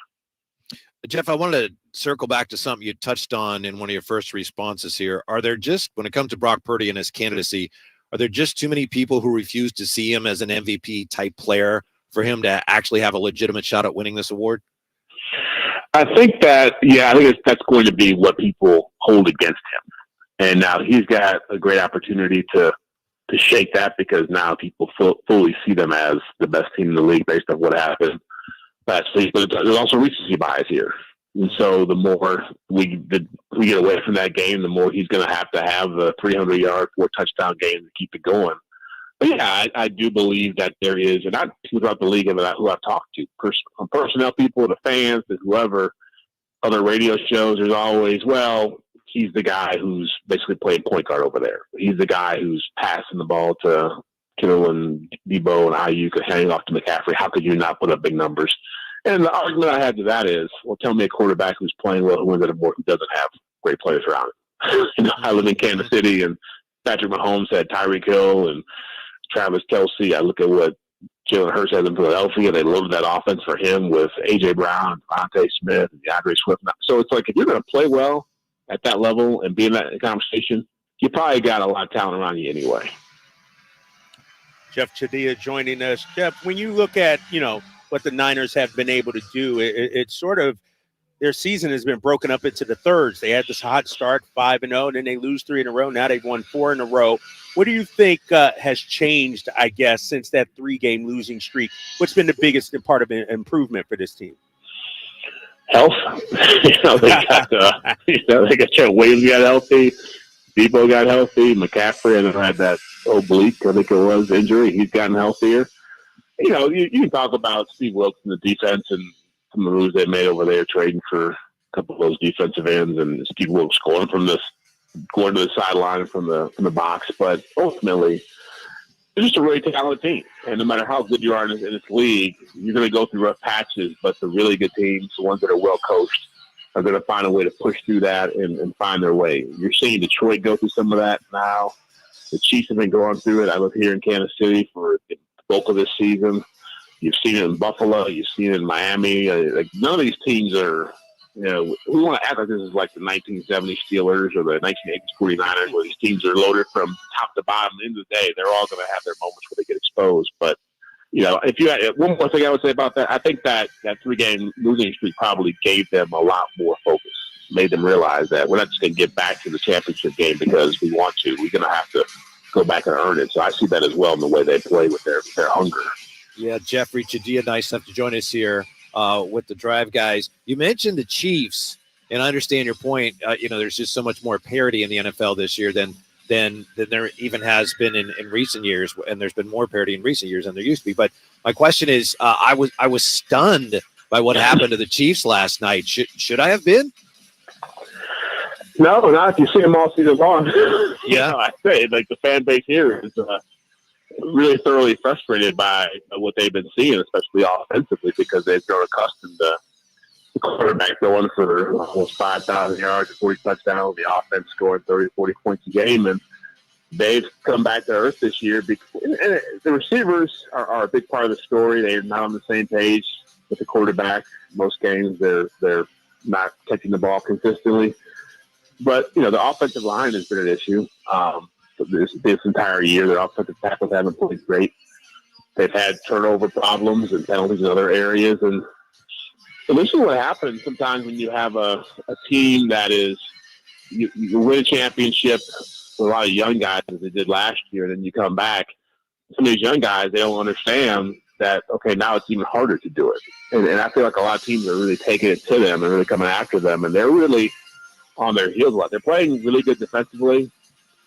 [SPEAKER 13] Jeff, I wanted to circle back to something you touched on in one of your first responses here. Are there just, when it comes to Brock Purdy and his candidacy, are there just too many people who refuse to see him as an MVP type player for him to actually have a legitimate shot at winning this award?
[SPEAKER 5] I think that's going to be what people hold against him. And now he's got a great opportunity to shake that, because now people fully see them as the best team in the league based on what happened last week. But there's also recency bias here. And so the more we get away from that game, the more he's going to have the 300-yard, 4-touchdown game to keep it going. But yeah, I do believe that there is, and I people throughout the league who I've talked to, from personnel people to fans to whoever, other radio shows, there's always, he's the guy who's basically playing point guard over there. He's the guy who's passing the ball to Kittle and Debo and Ayuk and handing off to McCaffrey. How could you not put up big numbers? And the argument I had to that is, tell me a quarterback who's playing well, who wins at a board, who doesn't have great players around him. I live in Kansas City, and Patrick Mahomes had Tyreek Hill and Travis Kelce. I look at what Jalen Hurts has in Philadelphia. They loaded that offense for him with A.J. Brown, Devontae Smith, and DeAndre Swift. So it's like, if you're going to play well at that level and be in that conversation, you probably got a lot of talent around you anyway.
[SPEAKER 3] Jeff Chadilla joining us. Jeff, when you look at, what the Niners have been able to do, it's sort of, their season has been broken up into the thirds. They had this hot start, 5-0, and then they lose 3 in a row. Now they've won 4 in a row. What do you think has changed, I guess, since that 3-game losing streak? What's been the biggest part of improvement for this team?
[SPEAKER 5] Health. They got Trent Williams got healthy. Debo got healthy. McCaffrey had that oblique, I think it was, injury. He's gotten healthier. You can talk about Steve Wilkes and the defense and some of the moves they made over there, trading for a couple of those defensive ends, and Steve Wilkes going to the sideline from the box. But ultimately, they're just a really talented team. And no matter how good you are in this league, you're going to go through rough patches. But the really good teams, the ones that are well coached, are going to find a way to push through that and find their way. You're seeing Detroit go through some of that now. The Chiefs have been going through it. I live here in Kansas City for the bulk of this season. You've seen it in Buffalo. You've seen it in Miami. None of these teams are, we want to act like this is like the 1970s Steelers or the 1980s 49ers, where these teams are loaded from top to bottom. At the end of the day, they're all going to have their moments where they get exposed. But, if you had one more thing I would say about that, I think that 3-game losing streak probably gave them a lot more focus, made them realize that we're not just going to get back to the championship game because we want to. We're going to have to go back and earn it. So I see that as well in the way they play with their hunger.
[SPEAKER 13] Yeah, Jeffrey Chadilla, nice enough to join us here with the Drive Guys. You mentioned the Chiefs, and I understand your point. There's just so much more parity in the NFL this year than there even has been in recent years, and there's been more parity in recent years than there used to be. But my question is, I was stunned by what happened to the Chiefs last night. Should I have been?
[SPEAKER 5] No, not if you see them all season long.
[SPEAKER 13] Yeah.
[SPEAKER 5] I say, like, the fan base here is really thoroughly frustrated by what they've been seeing, especially offensively, because they've grown accustomed to the quarterback going for almost 5,000 yards, 40 touchdowns, the offense scoring 30, 40 points a game, and they've come back to earth this year. And the receivers are a big part of the story. They're not on the same page with the quarterback. Most games, they're not catching the ball consistently. But, the offensive line has been an issue. This entire year, their offensive tackles haven't played great. They've had turnover problems and penalties in other areas. And this is what happens sometimes when you have a team that is you win a championship with a lot of young guys as they did last year, and then you come back. Some of these young guys, they don't understand that, okay, now it's even harder to do it. And I feel like a lot of teams are really taking it to them and really coming after them, and they're really on their heels a lot. They're playing really good defensively,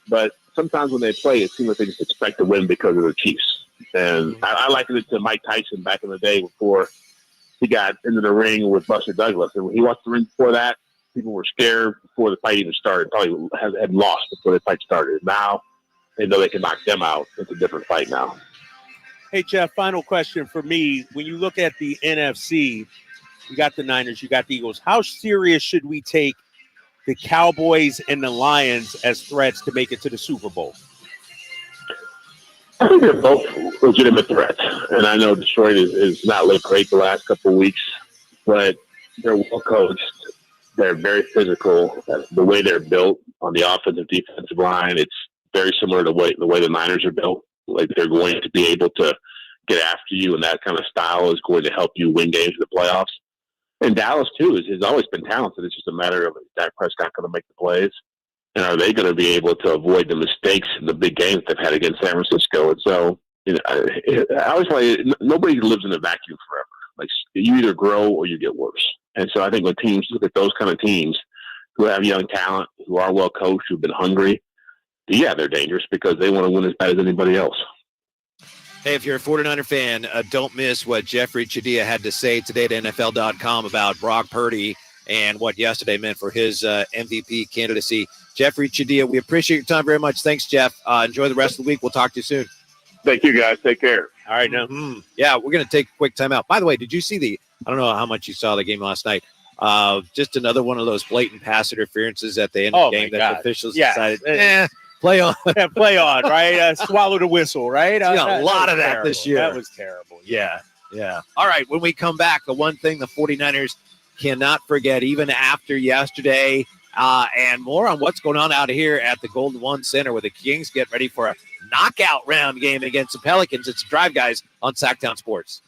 [SPEAKER 5] but sometimes when they play, it seems like they just expect to win because of the Chiefs. And I liken it to Mike Tyson back in the day before he got into the ring with Buster Douglas. And when he walked the ring before that, people were scared before the fight even started, probably had lost before the fight started. Now they know they can knock them out. It's a different fight now.
[SPEAKER 3] Hey, Jeff, final question for me. When you look at the NFC, you got the Niners, you got the Eagles. How serious should we take the Cowboys and the Lions as threats to make it to the Super Bowl?
[SPEAKER 5] I think they're both legitimate threats. And I know Detroit is not looked great the last couple of weeks, but they're well coached. They're very physical. The way they're built on the offensive defensive line, it's very similar to the way the Niners are built. Like, they're going to be able to get after you, and that kind of style is going to help you win games in the playoffs. And Dallas, too, has always been talented. It's just a matter of, is Dak Prescott going to make the plays? And are they going to be able to avoid the mistakes in the big games they've had against San Francisco? And so, I always say nobody lives in a vacuum forever. Like, you either grow or you get worse. And so I think when teams look at those kind of teams who have young talent, who are well coached, who've been hungry, yeah, they're dangerous because they want to win as bad as anybody else.
[SPEAKER 13] Hey, if you're a 49er fan, don't miss what Jeffrey Chadiha had to say today at NFL.com about Brock Purdy and what yesterday meant for his MVP candidacy. Jeffrey Chadiha, we appreciate your time very much. Thanks, Jeff. Enjoy the rest of the week. We'll talk to you soon.
[SPEAKER 5] Thank you, guys. Take care.
[SPEAKER 3] All right, now.
[SPEAKER 13] Yeah, we're going to take a quick timeout. By the way, did you see I don't know how much you saw the game last night. Just another one of those blatant pass interferences at the end of the game that the officials decided, play on.
[SPEAKER 3] Play on, right? Swallow the whistle, right?
[SPEAKER 13] A lot of that this year.
[SPEAKER 3] That was terrible.
[SPEAKER 13] Yeah. All right, when we come back, the one thing the 49ers cannot forget, even after yesterday, and more on what's going on out here at the Golden One Center where the Kings get ready for a knockout round game against the Pelicans. It's Drive Guys on Sactown Sports.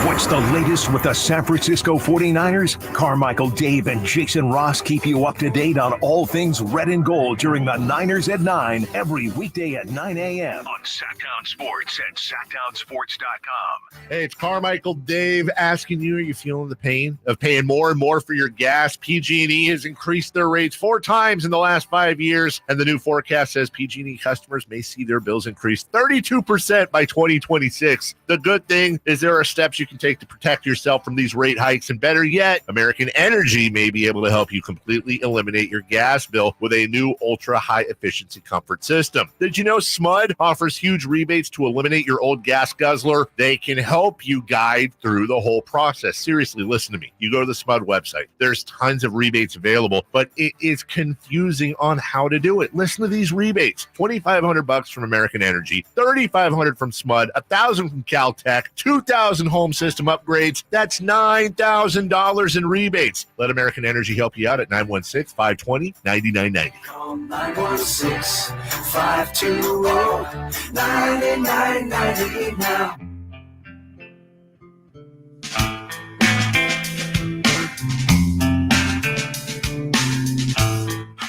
[SPEAKER 1] What's the latest with the San Francisco 49ers? Carmichael, Dave, and Jason Ross keep you up to date on all things red and gold during the Niners at 9 every weekday at 9 a.m. on Sactown Sports at SactownSports.com.
[SPEAKER 6] Hey, it's Carmichael, Dave, asking you, are you feeling the pain of paying more and more for your gas? PG&E has increased their rates 4 times in the last 5 years, and the new forecast says PG&E customers may see their bills increase 32% by 2026. The good thing is there are steps you can take to protect yourself from these rate hikes, and better yet, American Energy may be able to help you completely eliminate your gas bill with a new ultra high efficiency comfort system. Did you know SMUD offers huge rebates to eliminate your old gas guzzler? They can help you guide through the whole process. Seriously, listen to me. You go to the SMUD website. There's tons of rebates available, but it is confusing on how to do it. Listen to these rebates. $2,500 from American Energy, $3,500 from SMUD, $1,000 from Caltech, $2,000 home system upgrades. That's $9,000 in rebates. Let American Energy help you out at 916-520-9990.
[SPEAKER 19] Call 916-520-9990 now.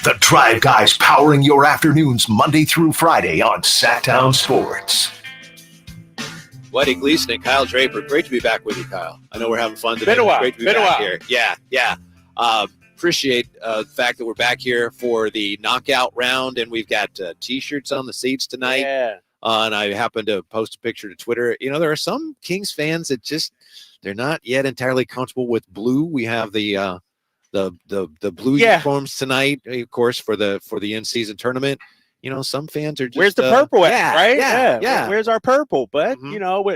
[SPEAKER 1] The Drive Guys powering your afternoons Monday through Friday on Sactown Sports.
[SPEAKER 13] Whitey, Gleason, and Kyle Draper. Great to be back with you, Kyle. I know we're having fun today.
[SPEAKER 3] Been a while.
[SPEAKER 13] Great to be back here. Yeah. Appreciate the fact that we're back here for the knockout round, and we've got T-shirts on the seats tonight.
[SPEAKER 3] Yeah.
[SPEAKER 13] And I happened to post a picture to Twitter. You know, there are some Kings fans that they're not yet entirely comfortable with blue. We have the the blue uniforms tonight, of course, for the in-season tournament. Some fans are just
[SPEAKER 3] where's the purple at, right?
[SPEAKER 13] Yeah.
[SPEAKER 3] Where's our purple? But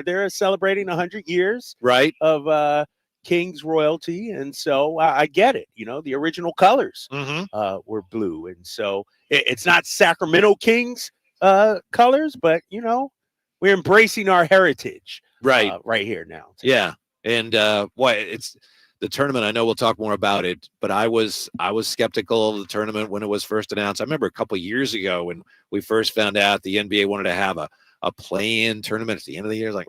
[SPEAKER 3] they're celebrating 100 years of Kings royalty, and so I get it. The original colors were blue, and so it's not Sacramento Kings colors, but we're embracing our heritage right here now.
[SPEAKER 13] Yeah, and it's the tournament. I know we'll talk more about it, but I was skeptical of the tournament when it was first announced. I remember a couple of years ago when we first found out the NBA wanted to have a play-in tournament at the end of the year. Like,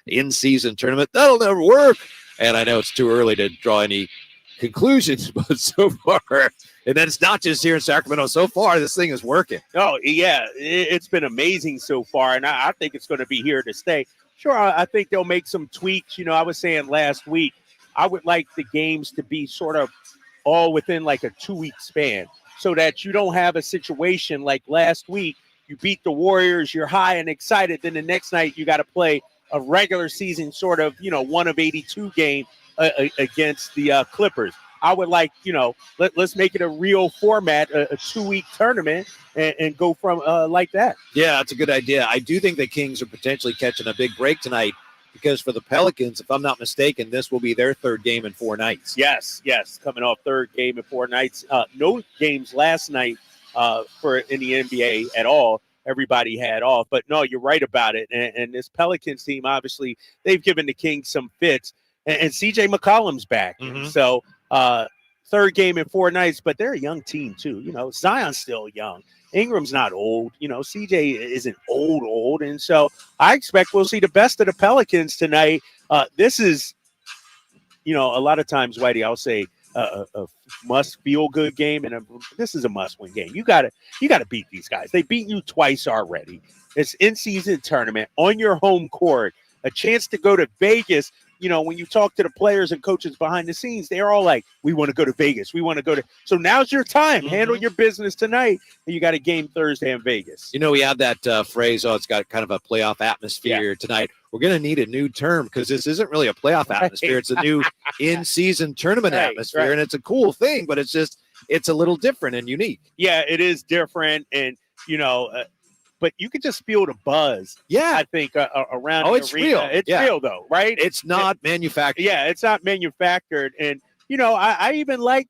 [SPEAKER 13] in-season tournament, that'll never work. And I know it's too early to draw any conclusions, but so far, and then it's not just here in Sacramento. So far, this thing is working.
[SPEAKER 3] Oh, yeah, it's been amazing so far, and I think it's going to be here to stay. Sure, I think they'll make some tweaks. I was saying last week, I would like the games to be sort of all within like a 2-week span so that you don't have a situation like last week. You beat the Warriors, you're high and excited. Then the next night you got to play a regular season sort of, 1 of 82 game against the Clippers. I would like, let's make it a real format, a 2-week tournament and go from like that.
[SPEAKER 13] Yeah, that's a good idea. I do think the Kings are potentially catching a big break tonight. Because for the Pelicans, if I'm not mistaken, this will be their third game in 4 nights.
[SPEAKER 3] Yes. Coming off third game in 4 nights. No games last night in the NBA at all. Everybody had off. But no, you're right about it. And this Pelicans team, obviously, they've given the Kings some fits. And CJ McCollum's back. So third game in 4 nights, but they're a young team too. Zion's still young. Ingram's not old. CJ isn't old. And so I expect we'll see the best of the Pelicans tonight. This is, a lot of times, Whitey, I'll say a must feel good game. And this is a must win game. You got to beat these guys. They beat you twice already. It's in-season tournament on your home court, a chance to go to Vegas. When you talk to the players and coaches behind the scenes, they're all like, we want to go to Vegas. We want to go to. So now's your time. Handle your business tonight. And you got a game Thursday in Vegas.
[SPEAKER 13] We have that phrase, it's got kind of a playoff atmosphere tonight. We're going to need a new term because this isn't really a playoff atmosphere. It's a new in-season tournament atmosphere. And it's a cool thing, but it's a little different and unique.
[SPEAKER 3] Yeah, it is different. And, but you can just feel the buzz.
[SPEAKER 13] Yeah,
[SPEAKER 3] I think around.
[SPEAKER 13] Oh, it's
[SPEAKER 3] arena.
[SPEAKER 13] real.
[SPEAKER 3] It's real though, right?
[SPEAKER 13] It's not manufactured.
[SPEAKER 3] Yeah, it's not manufactured. And I even like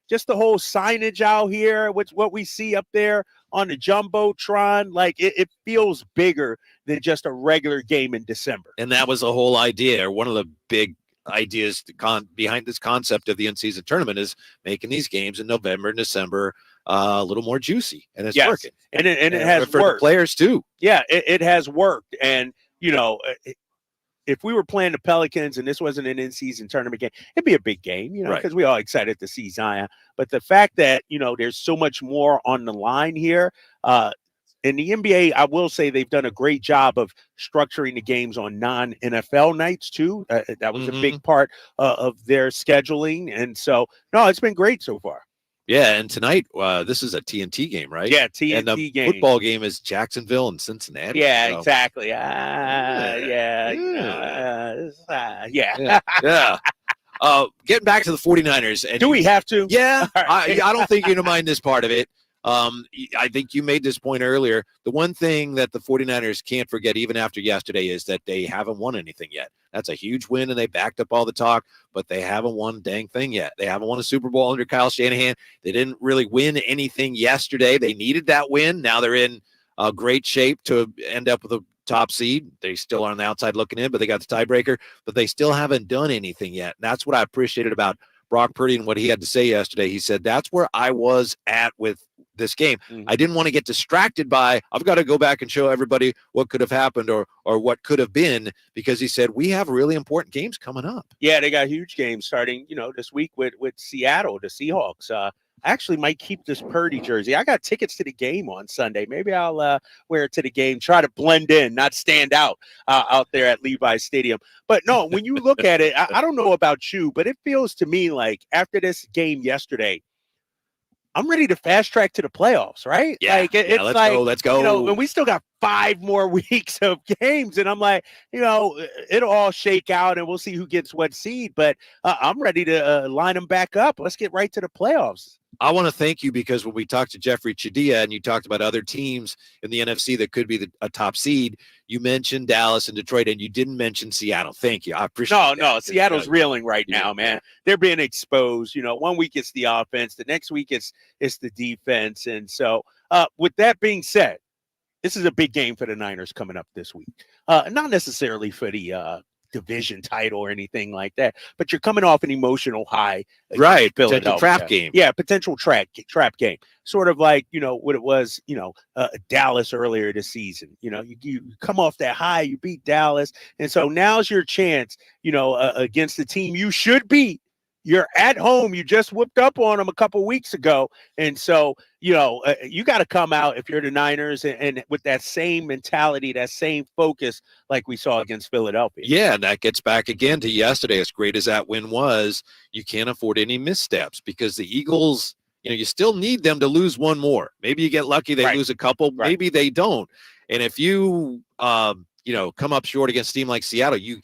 [SPEAKER 3] just the whole signage out here, which what we see up there on the jumbotron. Like it feels bigger than just a regular game in December.
[SPEAKER 13] And that was the whole idea. One of the big ideas behind this concept of the in-season tournament is making these games in November and December a little more juicy, and it's working.
[SPEAKER 3] And it has
[SPEAKER 13] for
[SPEAKER 3] worked.
[SPEAKER 13] The players too.
[SPEAKER 3] Yeah, it has worked. And if we were playing the Pelicans and this wasn't an in-season tournament game, it'd be a big game, because we all excited to see Zion. But the fact that there's so much more on the line here. In the NBA, I will say they've done a great job of structuring the games on non-NFL nights too. That was a big part of their scheduling, and so no, it's been great so far.
[SPEAKER 13] Yeah, and tonight, this is a TNT game, right?
[SPEAKER 3] Yeah, TNT
[SPEAKER 13] and the
[SPEAKER 3] game.
[SPEAKER 13] Football game is Jacksonville and Cincinnati.
[SPEAKER 3] Yeah,
[SPEAKER 13] so.
[SPEAKER 3] Exactly.
[SPEAKER 13] Getting back to the 49ers. And
[SPEAKER 3] do we have to?
[SPEAKER 13] Yeah, I don't think you're going to mind this part of it. I think you made this point earlier. The one thing that the 49ers can't forget, even after yesterday, is that they haven't won anything yet. That's a huge win, and they backed up all the talk, but they haven't won a dang thing yet. They haven't won a Super Bowl under Kyle Shanahan. They didn't really win anything yesterday. They needed that win. Now they're in great shape to end up with a top seed. They still are on the outside looking in, but they got the tiebreaker, but they still haven't done anything yet. And that's what I appreciated about Brock Purdy and what he had to say yesterday. He said, that's where I was at with this game. I didn't want to get distracted by, I've got to go back and show everybody what could have happened or what could have been, because he said, we have really important games coming up.
[SPEAKER 3] Yeah, they got huge games starting, this week with Seattle, the Seahawks. I actually might keep this Purdy jersey. I got tickets to the game on Sunday. Maybe I'll wear it to the game, try to blend in, not stand out there at Levi's Stadium. But no, when you look at it, I don't know about you, but it feels to me like after this game yesterday, I'm ready to fast track to the playoffs, right?
[SPEAKER 13] Yeah,
[SPEAKER 3] Like it's
[SPEAKER 13] let's
[SPEAKER 3] like,
[SPEAKER 13] go. Let's go.
[SPEAKER 3] You know, and we still got 5 more weeks of games, and I'm like, you know, it'll all shake out, and we'll see who gets what seed. But I'm ready to line them back up. Let's get right to the playoffs.
[SPEAKER 13] I want to thank you because when we talked to Jeffrey Chadia and you talked about other teams in the NFC that could be a top seed, you mentioned Dallas and Detroit, and you didn't mention Seattle. Thank you. I appreciate it.
[SPEAKER 3] No, Seattle's reeling right now, man. They're being exposed. You know, one week it's the offense, the next week it's the defense. And so with that being said, this is a big game for the Niners coming up this week. Not necessarily for the division title or anything like that, but you're coming off an emotional high,
[SPEAKER 13] right?
[SPEAKER 3] Potential
[SPEAKER 13] trap game,
[SPEAKER 3] yeah, potential trap game, sort of like, you know, what it was, you know, Dallas earlier this season. You know, you come off that high, you beat Dallas, and so now's your chance, you know, against the team you should beat. You're at home. You just whooped up on them a couple weeks ago. And so, you know, you got to come out if you're the Niners and with that same mentality, that same focus like we saw against Philadelphia.
[SPEAKER 13] Yeah, and that gets back again to yesterday. As great as that win was, you can't afford any missteps because the Eagles, you know, you still need them to lose one more. Maybe you get lucky, they lose a couple. Right. Maybe they don't. And if you, you know, come up short against a team like Seattle, you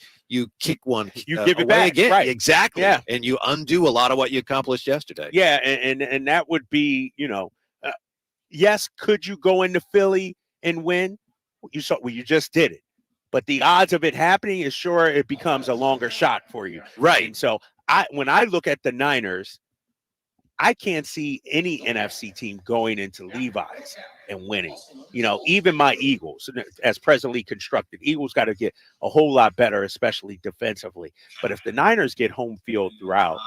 [SPEAKER 13] kick one,
[SPEAKER 3] you give it back
[SPEAKER 13] again.
[SPEAKER 3] Right.
[SPEAKER 13] Exactly.
[SPEAKER 3] Yeah.
[SPEAKER 13] And you undo a lot of what you accomplished yesterday.
[SPEAKER 3] Yeah. And that would be, you know, yes, could you go into Philly and win? You just did it. But the odds of it happening is sure it becomes a longer shot for you.
[SPEAKER 13] Right.
[SPEAKER 3] And so when I look at the Niners, I can't see any NFC team going into Levi's and winning. You know, even my Eagles, as presently constructed, Eagles got to get a whole lot better, especially defensively. But if the Niners get home field throughout,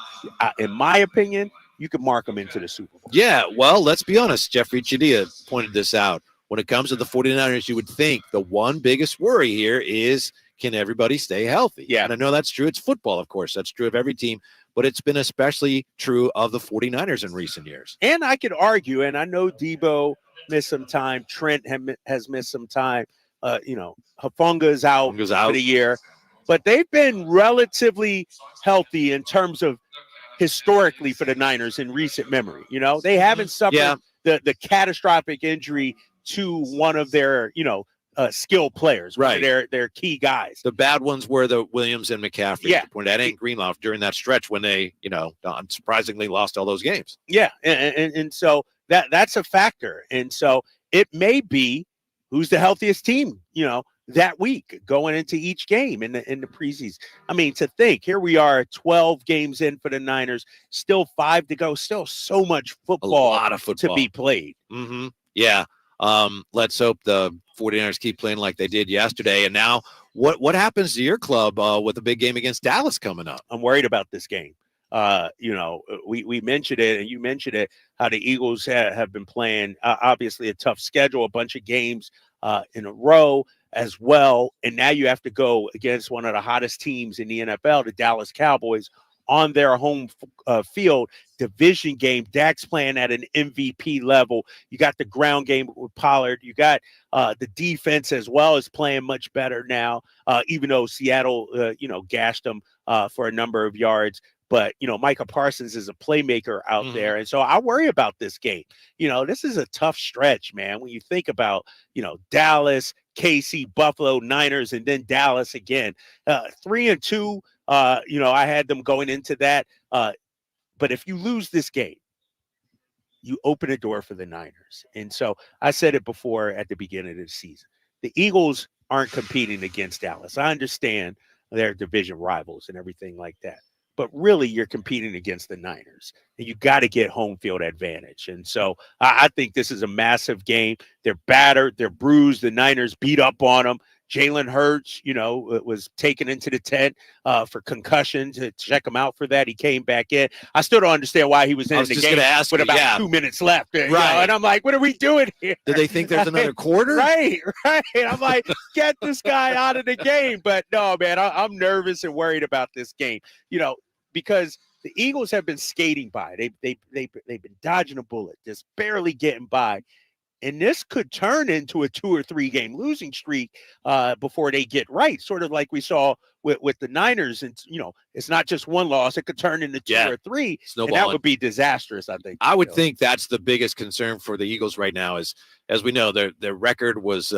[SPEAKER 3] in my opinion, you can mark them into the Super Bowl.
[SPEAKER 13] Yeah, well, let's be honest. Jeffrey Chadia pointed this out. When it comes to the 49ers, you would think the one biggest worry here is, can everybody stay healthy?
[SPEAKER 3] Yeah.
[SPEAKER 13] And I know that's true. It's football, of course. That's true of every team. But it's been especially true of the 49ers in recent years.
[SPEAKER 3] And I could argue, and I know Debo missed some time. Trent has missed some time. You know, Hufanga is out for the year. But they've been relatively healthy in terms of historically for the Niners in recent memory. You know, they haven't suffered the catastrophic injury to one of their, you know, skill players, right? They're key guys.
[SPEAKER 13] The bad ones were the Williams and McCaffrey.
[SPEAKER 3] Yeah,
[SPEAKER 13] when that ain't Greenlaw during that stretch when they, you know, unsurprisingly lost all those games.
[SPEAKER 3] Yeah, and so that's a factor, and so it may be who's the healthiest team, you know, that week going into each game in the preseason. I mean, to think here we are, 12 games in for the Niners, still 5 to go, still so much football,
[SPEAKER 13] a lot of football
[SPEAKER 3] to be played.
[SPEAKER 13] Mm-hmm. Yeah. Let's hope the 49ers keep playing like they did yesterday. And now what happens to your club with a big game against Dallas coming up?
[SPEAKER 3] I'm worried about this game. You know, we mentioned it, and you mentioned it, how the Eagles have been playing, obviously a tough schedule, a bunch of games in a row as well. And now you have to go against one of the hottest teams in the NFL, the Dallas Cowboys, on their home field, division game. Dak's playing at an MVP level. You got the ground game with Pollard. You got the defense as well is playing much better now, even though Seattle, you know, gashed them for a number of yards. But, you know, Micah Parsons is a playmaker out there. And so I worry about this game. You know, this is a tough stretch, man. When you think about, you know, Dallas, KC, Buffalo, Niners, and then Dallas again, 3-2. You know, I had them going into that. But if you lose this game, you open a door for the Niners. And so I said it before at the beginning of the season. The Eagles aren't competing against Dallas. I understand they're division rivals and everything like that. But really, you're competing against the Niners, and you got to get home field advantage. And so I think this is a massive game. They're battered. They're bruised. The Niners beat up on them. Jalen Hurts, you know, was taken into the tent for concussion to check him out for that. He came back in. I still don't understand why he was in the game with about 2 minutes left. Right. You know, and I'm like, what are we doing here?
[SPEAKER 13] Do they think there's another quarter?
[SPEAKER 3] Right. I'm like, get this guy out of the game. But no, man, I'm nervous and worried about this game, you know, because the Eagles have been skating by. They've been dodging a bullet, just barely getting by. And this could turn into a 2 or 3 game losing streak before they get right, sort of like we saw with the Niners. And, it's not just one loss. It could turn into 2 or 3. And that would be disastrous, I think.
[SPEAKER 13] I would think that's the biggest concern for the Eagles right now is, as we know, their record was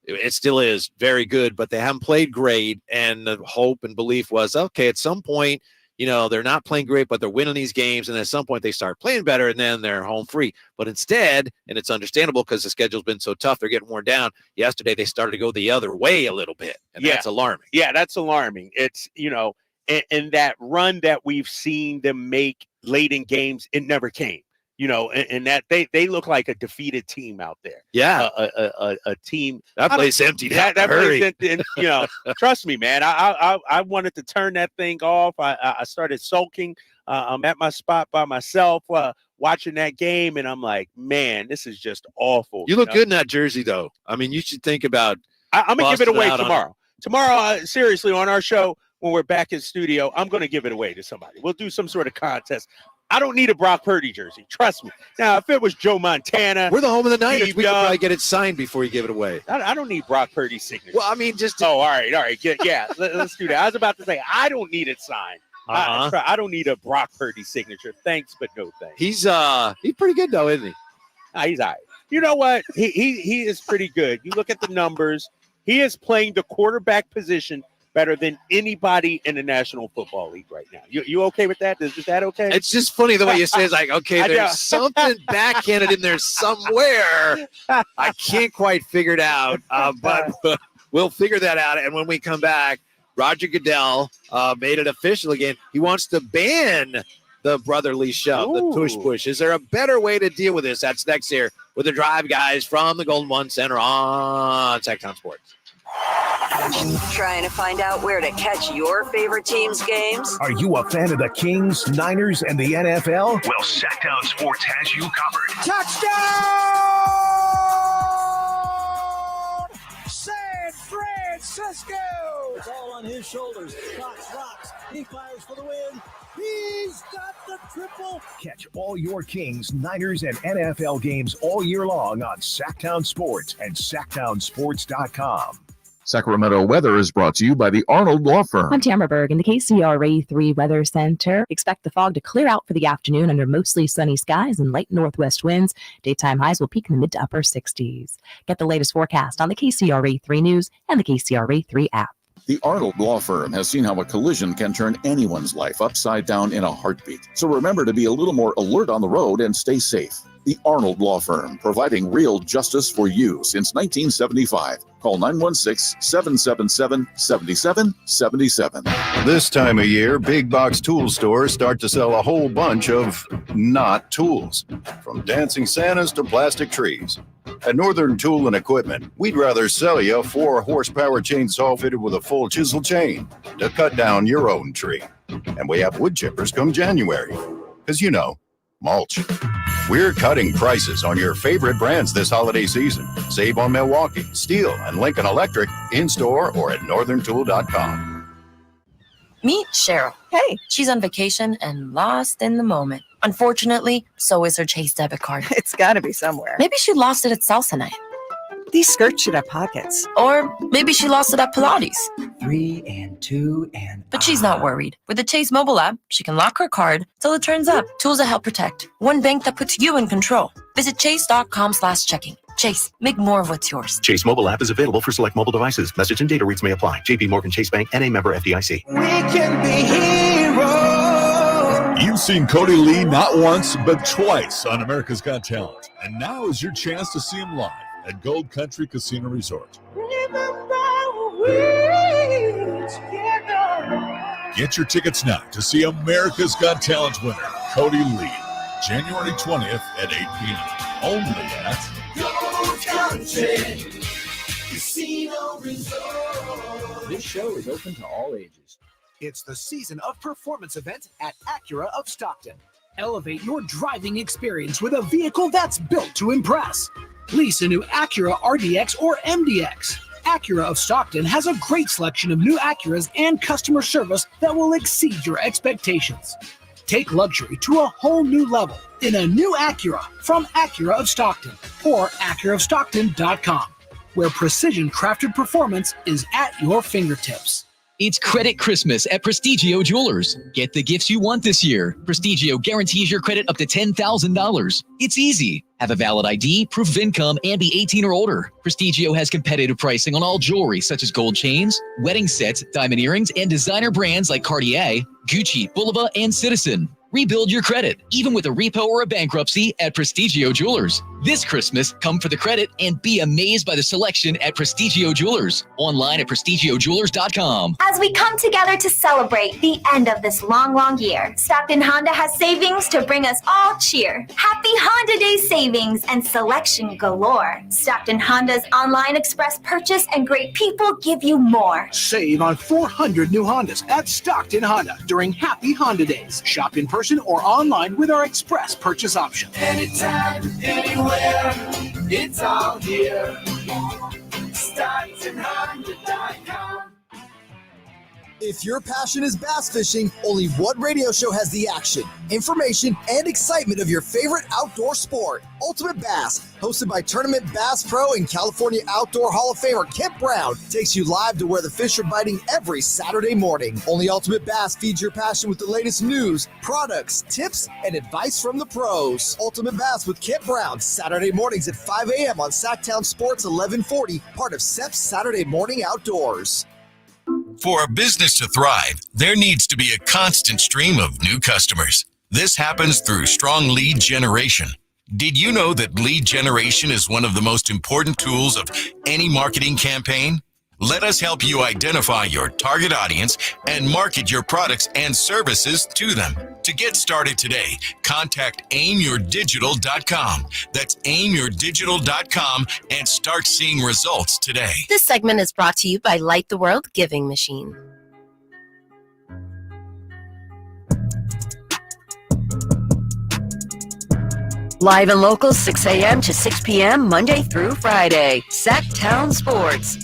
[SPEAKER 13] it still is very good, but they haven't played great. And the hope and belief was, okay, at some point, they're not playing great, but they're winning these games. And at some point they start playing better and then they're home free. But instead, and it's understandable because the schedule's been so tough, they're getting worn down. Yesterday, they started to go the other way a little bit. And that's alarming.
[SPEAKER 3] Yeah, that's alarming. It's, and that run that we've seen them make late in games, it never came. And that they look like a defeated team out there.
[SPEAKER 13] Yeah,
[SPEAKER 3] a team
[SPEAKER 13] that place empty.
[SPEAKER 3] That place empty. And, trust me, man. I wanted to turn that thing off. I started sulking. I'm at my spot by myself, watching that game, and I'm like, man, this is just awful.
[SPEAKER 13] You look good in that jersey, though. I mean, you should think about.
[SPEAKER 3] I'm gonna give it away tomorrow. Tomorrow, seriously, on our show when we're back in studio, I'm gonna give it away to somebody. We'll do some sort of contest. I don't need a Brock Purdy jersey. Trust me. Now, if it was Joe Montana.
[SPEAKER 13] We're the home of the Niners. We could probably get it signed before you give it away.
[SPEAKER 3] I don't need Brock Purdy's signature.
[SPEAKER 13] Well, I mean, just.
[SPEAKER 3] Oh, all right. Yeah, let's do that. I was about to say, I don't need it signed. I don't need a Brock Purdy signature. Thanks, but no thanks.
[SPEAKER 13] He's pretty good, though, isn't he?
[SPEAKER 3] He's all right. You know what? He is pretty good. You look at the numbers. He is playing the quarterback position better than anybody in the National Football League right now. You okay with that? Is that okay?
[SPEAKER 13] It's just funny the way you say it's like, okay, there's something backhanded in there somewhere. I can't quite figure it out, but we'll figure that out. And when we come back, Roger Goodell made it official again. He wants to ban the brotherly shove, the tush push. Is there a better way to deal with this? That's next here with the Drive Guys from the Golden One Center on Sactown Sports.
[SPEAKER 12] Trying to find out where to catch your favorite team's games?
[SPEAKER 1] Are you a fan of the Kings, Niners, and the NFL? Well, Sactown Sports has you covered.
[SPEAKER 19] Touchdown! San Francisco! It's all on his shoulders. Fox rocks. He fires for the win. He's got the triple.
[SPEAKER 1] Catch all your Kings, Niners, and NFL games all year long on Sactown Sports and SactownSports.com.
[SPEAKER 9] Sacramento weather is brought to you by the Arnold Law Firm.
[SPEAKER 7] I'm Tamara Berg in the KCRA 3 Weather Center. Expect the fog to clear out for the afternoon under mostly sunny skies and light northwest winds. Daytime highs will peak in the mid to upper 60s. Get the latest forecast on the KCRA 3 News and the KCRA 3 app.
[SPEAKER 9] The Arnold Law Firm has seen how a collision can turn anyone's life upside down in a heartbeat. So remember to be a little more alert on the road and stay safe. The Arnold Law Firm, providing real justice for you since 1975. Call 916-777-7777.
[SPEAKER 22] This time of year, big box tool stores start to sell a whole bunch of not tools, from dancing Santas to plastic trees. At Northern Tool and Equipment, we'd rather sell you a 4-horsepower chainsaw fitted with a full chisel chain to cut down your own tree. And we have wood chippers come January. Because mulch. We're cutting prices on your favorite brands this holiday season. Save on Milwaukee, Steel, and Lincoln Electric in-store or at northerntool.com.
[SPEAKER 10] Meet Cheryl. Hey. She's on vacation and lost in the moment. Unfortunately, so is her Chase debit card.
[SPEAKER 11] It's got to be somewhere.
[SPEAKER 10] Maybe she lost it at salsa night.
[SPEAKER 11] These skirts should have pockets.
[SPEAKER 10] Or maybe she lost it at Pilates.
[SPEAKER 11] 3 and 2 and...
[SPEAKER 10] But she's not worried. With the Chase mobile app, she can lock her card till it turns up. Tools that help protect. One bank that puts you in control. Visit chase.com/checking. Chase, make more of what's yours.
[SPEAKER 14] Chase mobile app is available for select mobile devices. Message and data rates may apply. JP Morgan Chase Bank, N.A. member FDIC.
[SPEAKER 19] We can be heroes.
[SPEAKER 15] You've seen Cody Lee not once, but twice on America's Got Talent. And now is your chance to see him live at Gold Country Casino Resort. Get your tickets now to see America's Got Talent winner, Cody Lee, January 20th at 8 p.m. Only at
[SPEAKER 19] Gold Country Casino Resort.
[SPEAKER 25] This show is open to all ages.
[SPEAKER 27] It's the season of performance event at Acura of Stockton. Elevate your driving experience with a vehicle that's built to impress. Lease a new Acura RDX or MDX. Acura of Stockton has a great selection of new Acuras and customer service that will exceed your expectations. Take luxury to a whole new level in a new Acura from Acura of Stockton or AcuraofStockton.com, where precision-crafted performance is at your fingertips.
[SPEAKER 8] It's Credit Christmas at Prestigio Jewelers. Get the gifts you want this year. Prestigio guarantees your credit up to $10,000. It's easy. Have a valid ID, proof of income, and be 18 or older. Prestigio has competitive pricing on all jewelry such as gold chains, wedding sets, diamond earrings, and designer brands like Cartier, Gucci, Bulova, and Citizen. Rebuild your credit, even with a repo or a bankruptcy at Prestigio Jewelers. This Christmas, come for the credit and be amazed by the selection at Prestigio Jewelers. Online at prestigiojewelers.com.
[SPEAKER 16] As we come together to celebrate the end of this long year, Stockton Honda has savings to bring us all cheer. Happy Honda Day savings and selection galore. Stockton Honda's online express purchase and great people give you more.
[SPEAKER 27] Save on 400 new Hondas at Stockton Honda during Happy Honda Days. Shop in person or online with our express purchase option.
[SPEAKER 19] Anytime, anywhere, it's all here. StocktonHonda.com.
[SPEAKER 17] If your passion is bass fishing, only one radio show has the action, information, and excitement of your favorite outdoor sport. Ultimate Bass, hosted by Tournament Bass Pro and California Outdoor Hall of Famer Kent Brown, takes you live to where the fish are biting every Saturday morning. Only Ultimate Bass feeds your passion with the latest news, products, tips, and advice from the pros. Ultimate Bass with Kent Brown, Saturday mornings at 5 a.m. on Sactown Sports 1140, part of SEP's Saturday Morning Outdoors.
[SPEAKER 18] For a business to thrive, there needs to be a constant stream of new customers. This happens through strong lead generation. Did you know that lead generation is one of the most important tools of any marketing campaign? Let us help you identify your target audience and market your products and services to them. To get started today, contact aimyourdigital.com. That's aimyourdigital.com and start seeing results today.
[SPEAKER 10] This segment is brought to you by Light the World Giving Machine. Live and local, 6 a.m. to 6 p.m., Monday through Friday. Sactown Sports.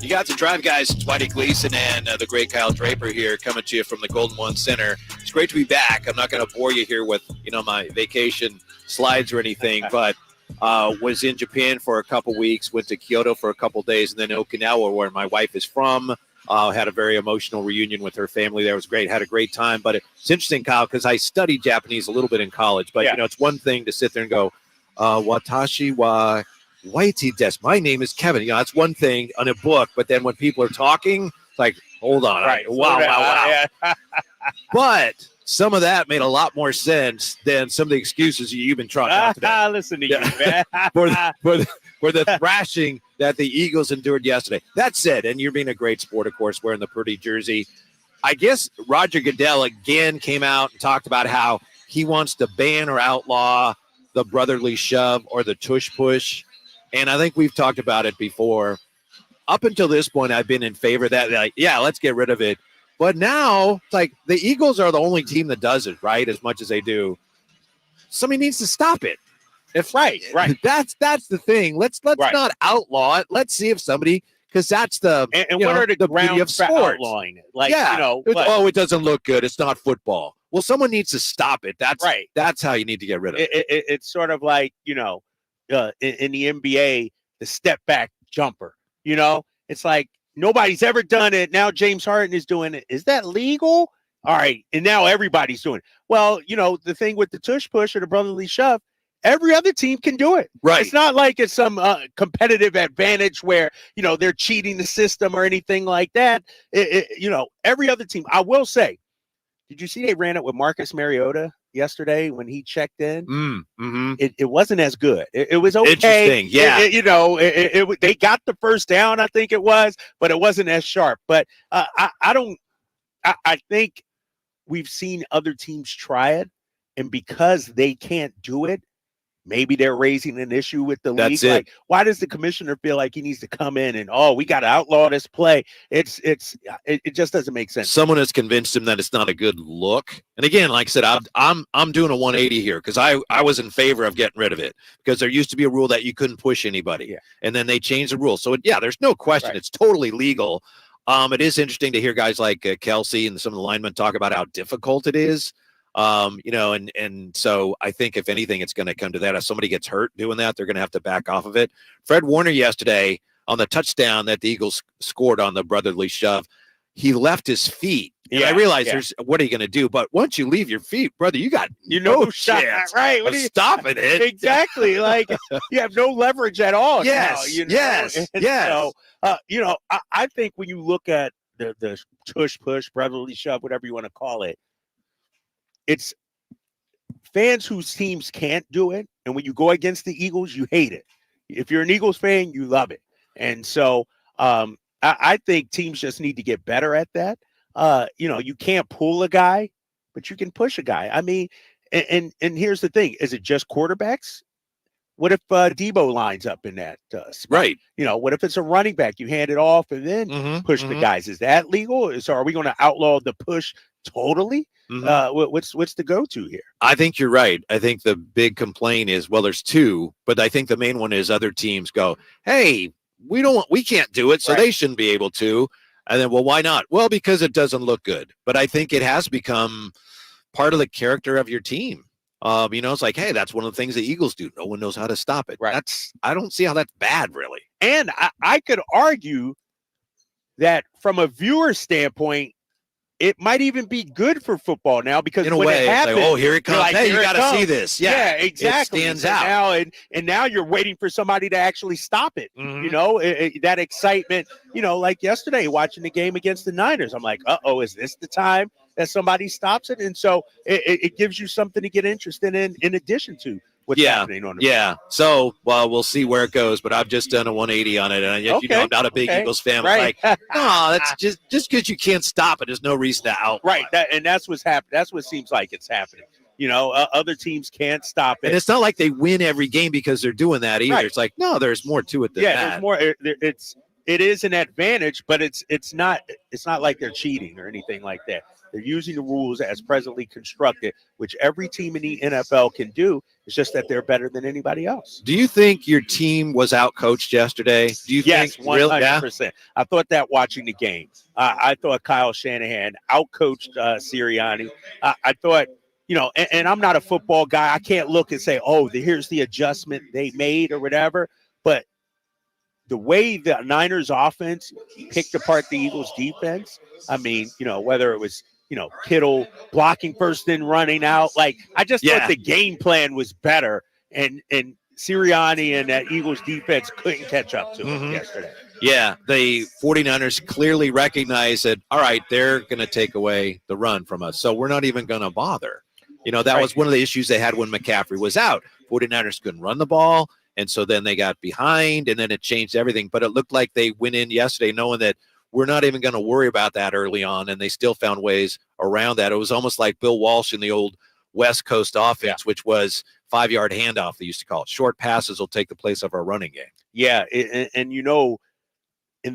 [SPEAKER 13] You got the Drive Guys, Whitey Gleason and the great Kyle Draper here coming to you from the Golden One Center. It's great to be back. I'm not going to bore you here with, my vacation slides or anything, but was in Japan for a couple weeks, went to Kyoto for a couple days, and then Okinawa, where my wife is from. Had a very emotional reunion with her family there. It was great. Had a great time. But it's interesting, Kyle, because I studied Japanese a little bit in college. But, it's one thing to sit there and go, watashi wa Whitey desu. My name is Kevin. That's one thing on a book. But then when people are talking, it's like, hold on. Right. Wow. But some of that made a lot more sense than some of the excuses you've been trying out today.
[SPEAKER 3] Listen to you, man.
[SPEAKER 13] for the thrashing that the Eagles endured yesterday. That said, and you're being a great sport, of course, wearing the pretty jersey. I guess Roger Goodell again came out and talked about how he wants to ban or outlaw the brotherly shove or the tush push. And I think we've talked about it before. Up until this point, I've been in favor of that. Like, let's get rid of it. But now, it's like the Eagles are the only team that does it, right? As much as they do. Somebody needs to stop it. Right. That's the thing. Let's not outlaw it. Let's see if somebody, because that's the
[SPEAKER 3] and what are the grounds
[SPEAKER 13] of sport.
[SPEAKER 3] Outlawing it?
[SPEAKER 13] It doesn't look good. It's not football. Well, someone needs to stop it. That's right. That's how you need to get rid of it.
[SPEAKER 3] It's sort of like in the NBA, the step back jumper. It's like nobody's ever done it. Now James Harden is doing it. Is that legal? All right, and now everybody's doing it. Well, the thing with the tush push or the brotherly shove, every other team can do it.
[SPEAKER 13] Right.
[SPEAKER 3] It's not like it's some competitive advantage where, they're cheating the system or anything like that. Every other team. I will say, did you see they ran it with Marcus Mariota yesterday when he checked in?
[SPEAKER 13] Mm-hmm.
[SPEAKER 3] It wasn't as good. It was okay.
[SPEAKER 13] Interesting. Yeah.
[SPEAKER 3] They got the first down, I think it was, but it wasn't as sharp. But I think we've seen other teams try it, and because they can't do it, maybe they're raising an issue with the league.
[SPEAKER 13] That's it.
[SPEAKER 3] Like, why does the commissioner feel like he needs to come in and we got to outlaw this play? It just doesn't make sense.
[SPEAKER 13] Someone has convinced him that it's not a good look. And again, like I said, I'm doing a 180 here because I was in favor of getting rid of it because there used to be a rule that you couldn't push anybody, and then they changed the rule. So there's no question, It's totally legal. It is interesting to hear guys like Kelsey and some of the linemen talk about how difficult it is. And so I think if anything, it's going to come to that. If somebody gets hurt doing that, they're going to have to back off of it. Fred Warner yesterday on the touchdown that the Eagles scored on the brotherly shove, he left his feet. And I realize what are you going to do? But once you leave your feet, brother, you got no chance
[SPEAKER 3] right?
[SPEAKER 13] of stopping it.
[SPEAKER 3] Exactly. Like you have no leverage at all.
[SPEAKER 13] Yes.
[SPEAKER 3] Now,
[SPEAKER 13] Yes. Yes.
[SPEAKER 3] So, I think when you look at the push, brotherly shove, whatever you want to call it, it's fans whose teams can't do it. And when you go against the Eagles, you hate it. If you're an Eagles fan, you love it. And so I think teams just need to get better at that. You can't pull a guy, but you can push a guy. I mean, and here's the thing. Is it just quarterbacks? What if Debo lines up in that spot?
[SPEAKER 13] Right.
[SPEAKER 3] What if it's a running back? You hand it off and then push the guys. Is that legal? So are we going to outlaw the push totally? What's the go-to here?
[SPEAKER 13] I think you're right. I think the big complaint is, well, there's two, but I think the main one is other teams go, hey, we can't do it, so they shouldn't be able to. And then, well, why not? Well, because it doesn't look good. But I think it has become part of the character of your team. It's like, hey, that's one of the things the Eagles do. No one knows how to stop it.
[SPEAKER 3] Right.
[SPEAKER 13] I don't see how that's bad, really.
[SPEAKER 3] And I could argue that from a viewer standpoint, it might even be good for football now because
[SPEAKER 13] in a
[SPEAKER 3] when
[SPEAKER 13] way,
[SPEAKER 3] it happens,
[SPEAKER 13] it's like, oh, here it comes.
[SPEAKER 3] Like,
[SPEAKER 13] hey, you got to see this.
[SPEAKER 3] Yeah, exactly.
[SPEAKER 13] It stands
[SPEAKER 3] so
[SPEAKER 13] out.
[SPEAKER 3] Now, and now you're waiting for somebody to actually stop it. That excitement, like yesterday watching the game against the Niners. I'm like, uh-oh, is this the time that somebody stops it? And so it gives you something to get interested in addition to what's happening on the field.
[SPEAKER 13] So, well, we'll see where it goes, but I've just done a 180 on it. And I'm not a big Eagles fan.
[SPEAKER 3] Right.
[SPEAKER 13] I'm like, no, that's just because you can't stop it. There's no reason to out.
[SPEAKER 3] Right. That's what's happening. That's what seems like it's happening. Other teams can't stop it.
[SPEAKER 13] And it's not like they win every game because they're doing that either. Right. It's like, no, there's more to it than that.
[SPEAKER 3] There's more. It is an advantage, but it's not like they're cheating or anything like that. They're using the rules as presently constructed, which every team in the NFL can do. It's just that they're better than anybody else.
[SPEAKER 13] Do you think your team was out-coached yesterday? Do you
[SPEAKER 3] yes,
[SPEAKER 13] think
[SPEAKER 3] 100%. Yeah? I thought that watching the game. I thought Kyle Shanahan out-coached Sirianni. I thought, and I'm not a football guy. I can't look and say, oh, here's the adjustment they made or whatever. But the way the Niners offense picked apart the Eagles defense, I mean, whether it was, Kittle blocking first and running out. Like, I just thought the game plan was better. And Sirianni and that Eagles defense couldn't catch up to him yesterday.
[SPEAKER 13] Yeah, the 49ers clearly recognize that, all right, they're going to take away the run from us, so we're not even going to bother. That was one of the issues they had when McCaffrey was out. 49ers couldn't run the ball, and so then they got behind, and then it changed everything. But it looked like they went in yesterday knowing that we're not even going to worry about that early on, and they still found ways around that. It was almost like Bill Walsh in the old West Coast offense, which was 5-yard handoff, they used to call it. Short passes will take the place of our running game.
[SPEAKER 3] Yeah, and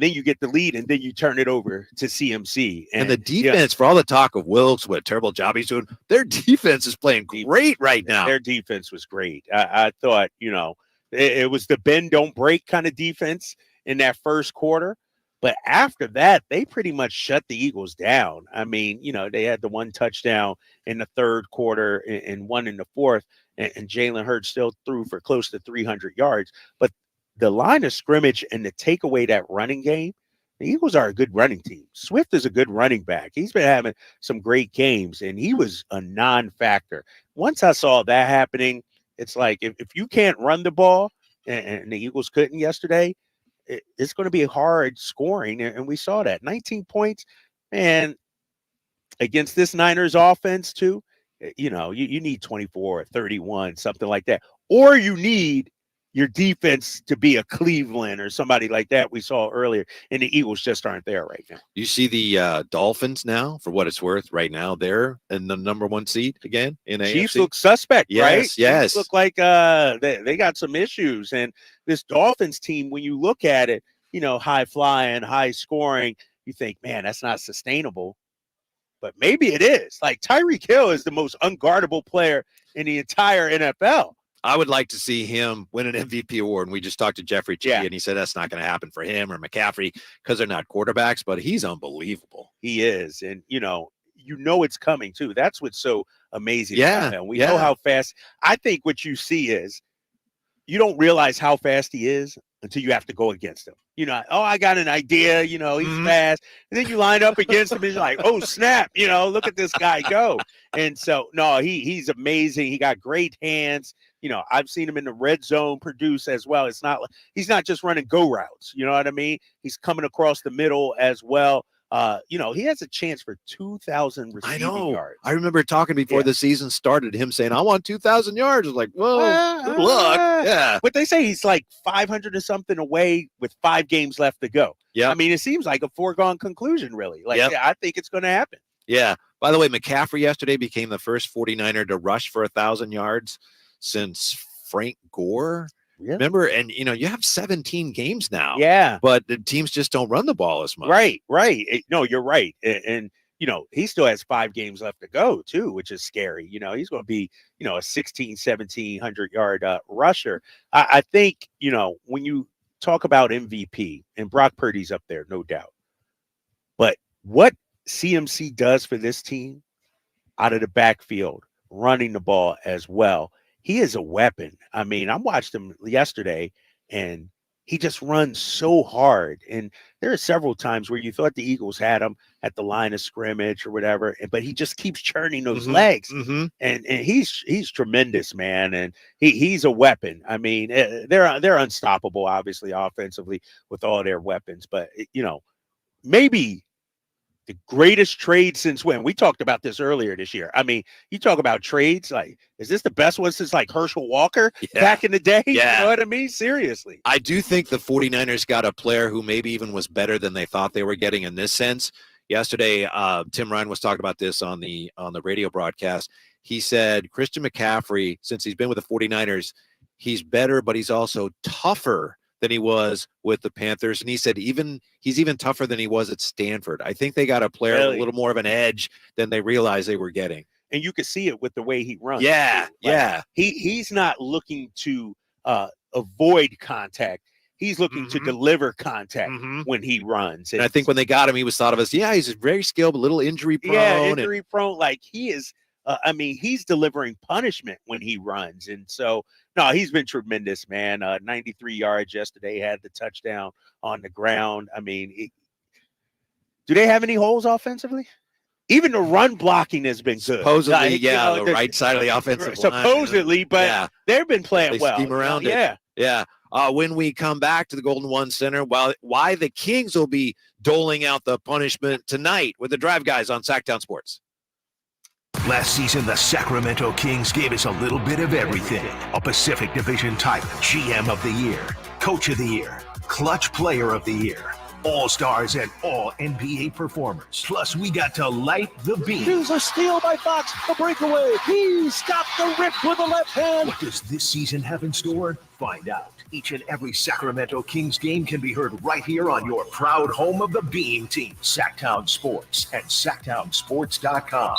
[SPEAKER 3] then you get the lead, and then you turn it over to CMC.
[SPEAKER 13] And the defense, for all the talk of Wilkes, what a terrible job he's doing, their defense is playing great right now.
[SPEAKER 3] Their defense was great. I thought, it was the bend, don't break kind of defense in that first quarter. But after that, they pretty much shut the Eagles down. I mean, they had the one touchdown in the third quarter and one in the fourth, and Jalen Hurts still threw for close to 300 yards. But the line of scrimmage and to take away that running game, the Eagles are a good running team. Swift is a good running back. He's been having some great games, and he was a non-factor. Once I saw that happening, it's like if you can't run the ball, and the Eagles couldn't yesterday, it's going to be hard scoring, and we saw that. 19 points, and against this Niners offense too, you need 24 or 31, something like that. Or you need your defense to be a Cleveland or somebody like that we saw earlier, and the Eagles just aren't there right now.
[SPEAKER 13] You see the Dolphins now, for what it's worth, right now they're in the number 1 seed again in AFC.
[SPEAKER 3] Chiefs look suspect, right?
[SPEAKER 13] Yes.
[SPEAKER 3] Chiefs look like they got some issues, and this Dolphins team, when you look at it, high flying, high scoring, you think, man, that's not sustainable. But maybe it is. Like, Tyreek Hill is the most unguardable player in the entire NFL.
[SPEAKER 13] I would like to see him win an MVP award. And we just talked to Jeffrey G, and he said that's not going to happen for him or McCaffrey because they're not quarterbacks, but he's unbelievable.
[SPEAKER 3] He is. And, you know it's coming too. That's what's so amazing.
[SPEAKER 13] Yeah,
[SPEAKER 3] about him. We know how fast. I think what you see is you don't realize how fast he is until you have to go against him. You know, oh, I got an idea. You know, he's fast, and then you line up against him, and you're like, oh snap! You know, look at this guy go. And so, no, he's amazing. He got great hands. You know, I've seen him in the red zone produce as well. It's not he's not just running go routes. You know what I mean? He's coming across the middle as well. You know, he has a chance for 2,000 receiving yards.
[SPEAKER 13] I remember talking before the season started, him saying, I want 2,000 yards. I was like, whoa, good luck. Yeah.
[SPEAKER 3] But they say he's like 500 or something away with 5 games left to go.
[SPEAKER 13] Yeah.
[SPEAKER 3] I mean, it seems like a foregone conclusion, really. Like, yeah, I think it's going to happen.
[SPEAKER 13] Yeah. By the way, McCaffrey yesterday became the first 49er to rush for 1,000 yards since Frank Gore.
[SPEAKER 3] Yeah.
[SPEAKER 13] Remember, and you know, you have 17 games now.
[SPEAKER 3] Yeah.
[SPEAKER 13] But the teams just don't run the ball as much.
[SPEAKER 3] Right. No, you're right. And you know, he still has 5 games left to go too, which is scary. You know, he's going to be, you know, a 1,700 yard rusher. I think, you know, when you talk about MVP, and Brock Purdy's up there, no doubt. But what CMC does for this team out of the backfield, running the ball as well, he is a weapon. I mean, I watched him yesterday, and he just runs so hard. And there are several times where you thought the Eagles had him at the line of scrimmage or whatever, but he just keeps churning those legs. And he's tremendous, man. And he's a weapon. I mean, they're unstoppable, obviously, offensively with all their weapons. But, you know, maybe the greatest trade since when? We talked about this earlier this year. I mean, you talk about trades, like, is this the best one since like Herschel Walker back in the day?
[SPEAKER 13] Yeah.
[SPEAKER 3] You know what I mean? Seriously.
[SPEAKER 13] I do think the 49ers got a player who maybe even was better than they thought they were getting in this sense. Yesterday, Tim Ryan was talking about this on the radio broadcast. He said Christian McCaffrey, since he's been with the 49ers, he's better, but he's also tougher than he was with the Panthers. And he said he's even tougher than he was at Stanford. I think they got a player with a little more of an edge than they realized they were getting.
[SPEAKER 3] And you can see it with the way he runs.
[SPEAKER 13] Yeah,
[SPEAKER 3] like, he's not looking to avoid contact. He's looking to deliver contact when he runs.
[SPEAKER 13] And I think when they got him, he was thought of as, he's very skilled, a little injury prone.
[SPEAKER 3] Yeah, injury prone. Like he is, I mean, he's delivering punishment when he runs. And so, no, he's been tremendous, man. 93 yards yesterday, had the touchdown on the ground. I mean, do they have any holes offensively? Even the run blocking has been good.
[SPEAKER 13] Supposedly, the right side of the offensive line.
[SPEAKER 3] Supposedly, but they've been playing well.
[SPEAKER 13] Scheme around it. Yeah. When we come back to the Golden One Center, why the Kings will be doling out the punishment tonight with the Drive Guys on Sactown Sports.
[SPEAKER 1] Last season, the Sacramento Kings gave us a little bit of everything. A Pacific Division title, GM of the Year, Coach of the Year, Clutch Player of the Year, All-Stars and All-NBA performers. Plus, we got to light the beam.
[SPEAKER 19] Here's a steal by Fox, a breakaway. He's got the rip with the left hand.
[SPEAKER 1] What does this season have in store? Find out. Each and every Sacramento Kings game can be heard right here on your proud home of the Beam team, Sactown Sports at SactownSports.com.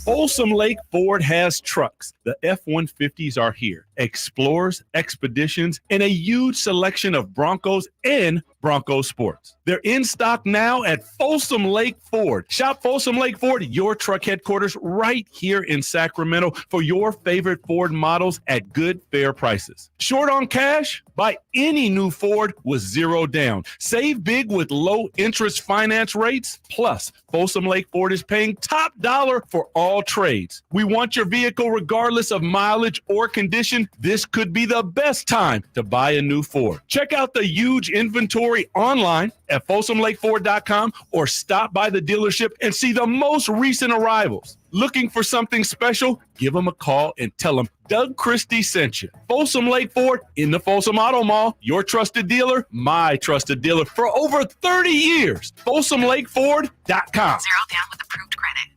[SPEAKER 2] Folsom Lake Ford has trucks. The F-150s are here. Explorers, Expeditions, and a huge selection of Broncos and Bronco Sports. They're in stock now at Folsom Lake Ford. Shop Folsom Lake Ford, your truck headquarters, right here in Sacramento for your favorite Ford models at good, fair prices. Short on cash? Buy any new Ford with zero down. Save big with low interest finance rates. Plus, Folsom Lake Ford is paying top dollar for all trades. We want your vehicle regardless of mileage or condition. This could be the best time to buy a new Ford. Check out the huge inventory online at FolsomLakeFord.com or stop by the dealership and see the most recent arrivals. Looking for something special? Give them a call and tell them Doug Christie sent you. Folsom Lake Ford in the Folsom Auto Mall, your trusted dealer, my trusted dealer for over 30 years. FolsomLakeFord.com.
[SPEAKER 4] 0 down with approved credit.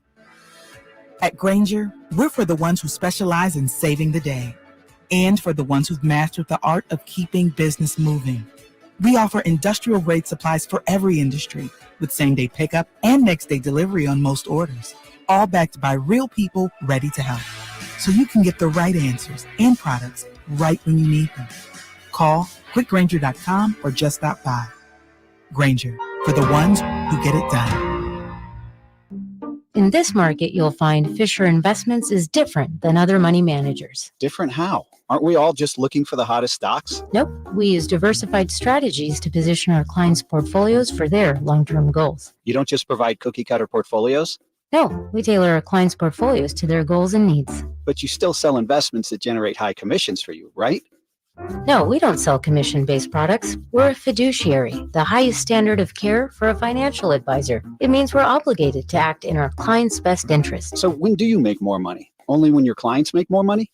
[SPEAKER 4] At Grainger, we're for the ones who specialize in saving the day and for the ones who've mastered the art of keeping business moving. We offer industrial-grade supplies for every industry with same-day pickup and next-day delivery on most orders, all backed by real people ready to help. So you can get the right answers and products right when you need them. Call quickgrainger.com or just stop by. Grainger, for the ones who get it done.
[SPEAKER 5] In this market, you'll find Fisher Investments is different than other money managers.
[SPEAKER 6] Different how? Aren't we all just looking for the hottest stocks?
[SPEAKER 5] Nope, we use diversified strategies to position our clients' portfolios for their long-term goals.
[SPEAKER 6] You don't just provide cookie-cutter portfolios?
[SPEAKER 5] No, we tailor our clients' portfolios to their goals and needs.
[SPEAKER 6] But you still sell investments that generate high commissions for you, right?
[SPEAKER 5] No, we don't sell commission-based products. We're a fiduciary, the highest standard of care for a financial advisor. It means we're obligated to act in our clients' best interest.
[SPEAKER 6] So when do you make more money? Only when your clients make more money?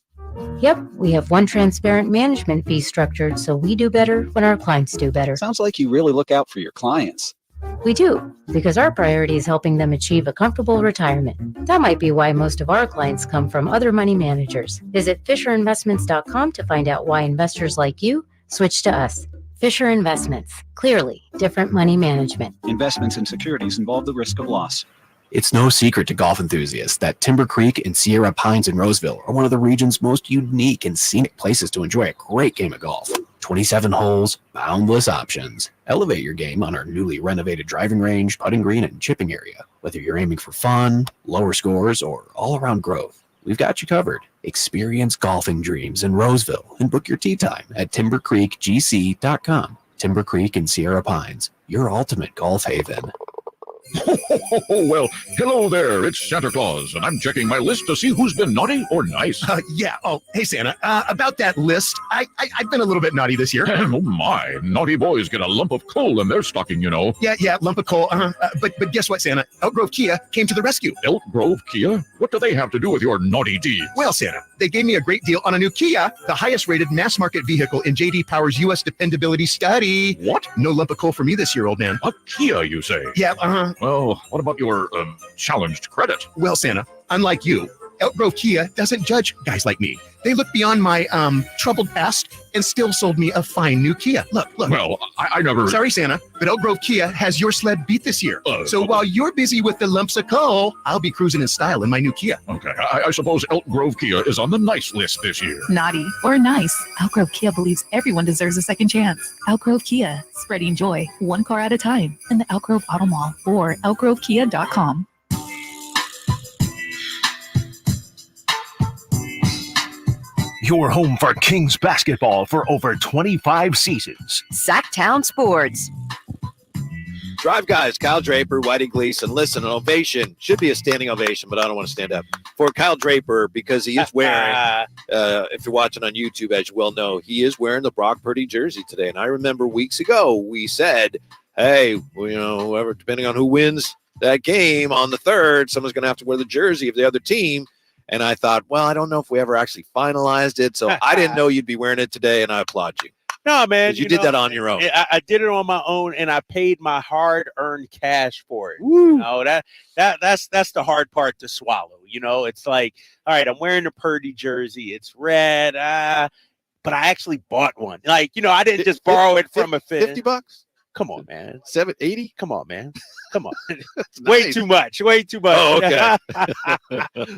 [SPEAKER 5] Yep, we have one transparent management fee structured, so we do better when our clients do better.
[SPEAKER 6] Sounds like you really look out for your clients.
[SPEAKER 5] We do, because our priority is helping them achieve a comfortable retirement. That might be why most of our clients come from other money managers. Visit FisherInvestments.com to find out why investors like you switch to us. Fisher Investments. Clearly, different money management.
[SPEAKER 6] Investments in securities involve the risk of loss.
[SPEAKER 20] It's no secret to golf enthusiasts that Timber Creek and Sierra Pines in Roseville are one of the region's most unique and scenic places to enjoy a great game of golf. 27 holes, boundless options. Elevate your game on our newly renovated driving range, putting green, and chipping area. Whether you're aiming for fun, lower scores, or all-around growth, we've got you covered. Experience golfing dreams in Roseville and book your tee time at timbercreekgc.com. Timber Creek and Sierra Pines, your ultimate golf haven.
[SPEAKER 9] Well, hello there. It's Santa Claus, and I'm checking my list to see who's been naughty or nice.
[SPEAKER 14] Yeah. Oh, hey, Santa. About that list, I've been a little bit naughty this year.
[SPEAKER 9] Oh, my. Naughty boys get a lump of coal in their stocking, you know.
[SPEAKER 14] Yeah, lump of coal. But guess what, Santa? Elk Grove Kia came to the rescue.
[SPEAKER 9] Elk Grove Kia? What do they have to do with your naughty deeds?
[SPEAKER 14] Well, Santa, they gave me a great deal on a new Kia, the highest-rated mass-market vehicle in J.D. Power's U.S. dependability study.
[SPEAKER 9] What?
[SPEAKER 14] No lump of coal for me this year, old man.
[SPEAKER 9] A Kia, you say?
[SPEAKER 14] Yeah,
[SPEAKER 9] Well, what about your challenged credit?
[SPEAKER 14] Well, Santa, unlike you, Elk Grove Kia doesn't judge guys like me. They looked beyond my troubled past and still sold me a fine new Kia. Look.
[SPEAKER 9] Well, I never...
[SPEAKER 14] Sorry, Santa, but Elk Grove Kia has your sled beat this year. So while you're busy with the lumps of coal, I'll be cruising in style in my new Kia.
[SPEAKER 9] Okay, I suppose Elk Grove Kia is on the nice list this year.
[SPEAKER 21] Naughty or nice, Elk Grove Kia believes everyone deserves a second chance. Elk Grove Kia, spreading joy, one car at a time, in the Elk Grove Auto Mall or elkgrovekia.com.
[SPEAKER 1] Your home for Kings basketball for over 25 seasons.
[SPEAKER 12] Sactown Sports.
[SPEAKER 13] Drive Guys, Kyle Draper, Whitey Gleason. Listen, an ovation should be a standing ovation, but I don't want to stand up for Kyle Draper because he is wearing, if you're watching on YouTube, as you well know, he is wearing the Brock Purdy jersey today. And I remember weeks ago, we said, hey, whoever, depending on who wins that game on the 3rd, someone's going to have to wear the jersey of the other team. And I thought, well, I don't know if we ever actually finalized it. So I didn't know you'd be wearing it today, and I applaud you.
[SPEAKER 3] No, man.
[SPEAKER 13] You did that on your own.
[SPEAKER 3] I did it on my own, and I paid my hard-earned cash for it. Woo. That's the hard part to swallow. It's like, all right, I'm wearing the Purdy jersey. It's red, but I actually bought one. Like, I didn't just borrow it from a fan.
[SPEAKER 13] $50?
[SPEAKER 3] Come on, man.
[SPEAKER 13] $780?
[SPEAKER 3] Come on, man. Come on.
[SPEAKER 13] Nice.
[SPEAKER 3] Way too much.
[SPEAKER 13] Oh, okay.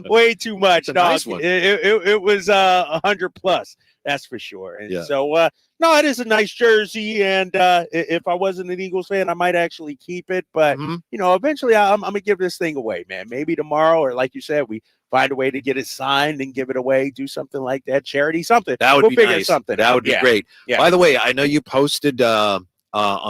[SPEAKER 3] Way too much.
[SPEAKER 13] It's a nice one.
[SPEAKER 3] It was 100 plus. That's for sure. And so, no, it is a nice jersey. And if I wasn't an Eagles fan, I might actually keep it. But, eventually I'm going to give this thing away, man. Maybe tomorrow, or like you said, we find a way to get it signed and give it away, do something like that, charity, something.
[SPEAKER 13] That would
[SPEAKER 3] we'll
[SPEAKER 13] be
[SPEAKER 3] figure
[SPEAKER 13] nice.
[SPEAKER 3] Something
[SPEAKER 13] that
[SPEAKER 3] out.
[SPEAKER 13] would be
[SPEAKER 3] Yeah.
[SPEAKER 13] great.
[SPEAKER 3] Yeah.
[SPEAKER 13] By the way, I know you posted on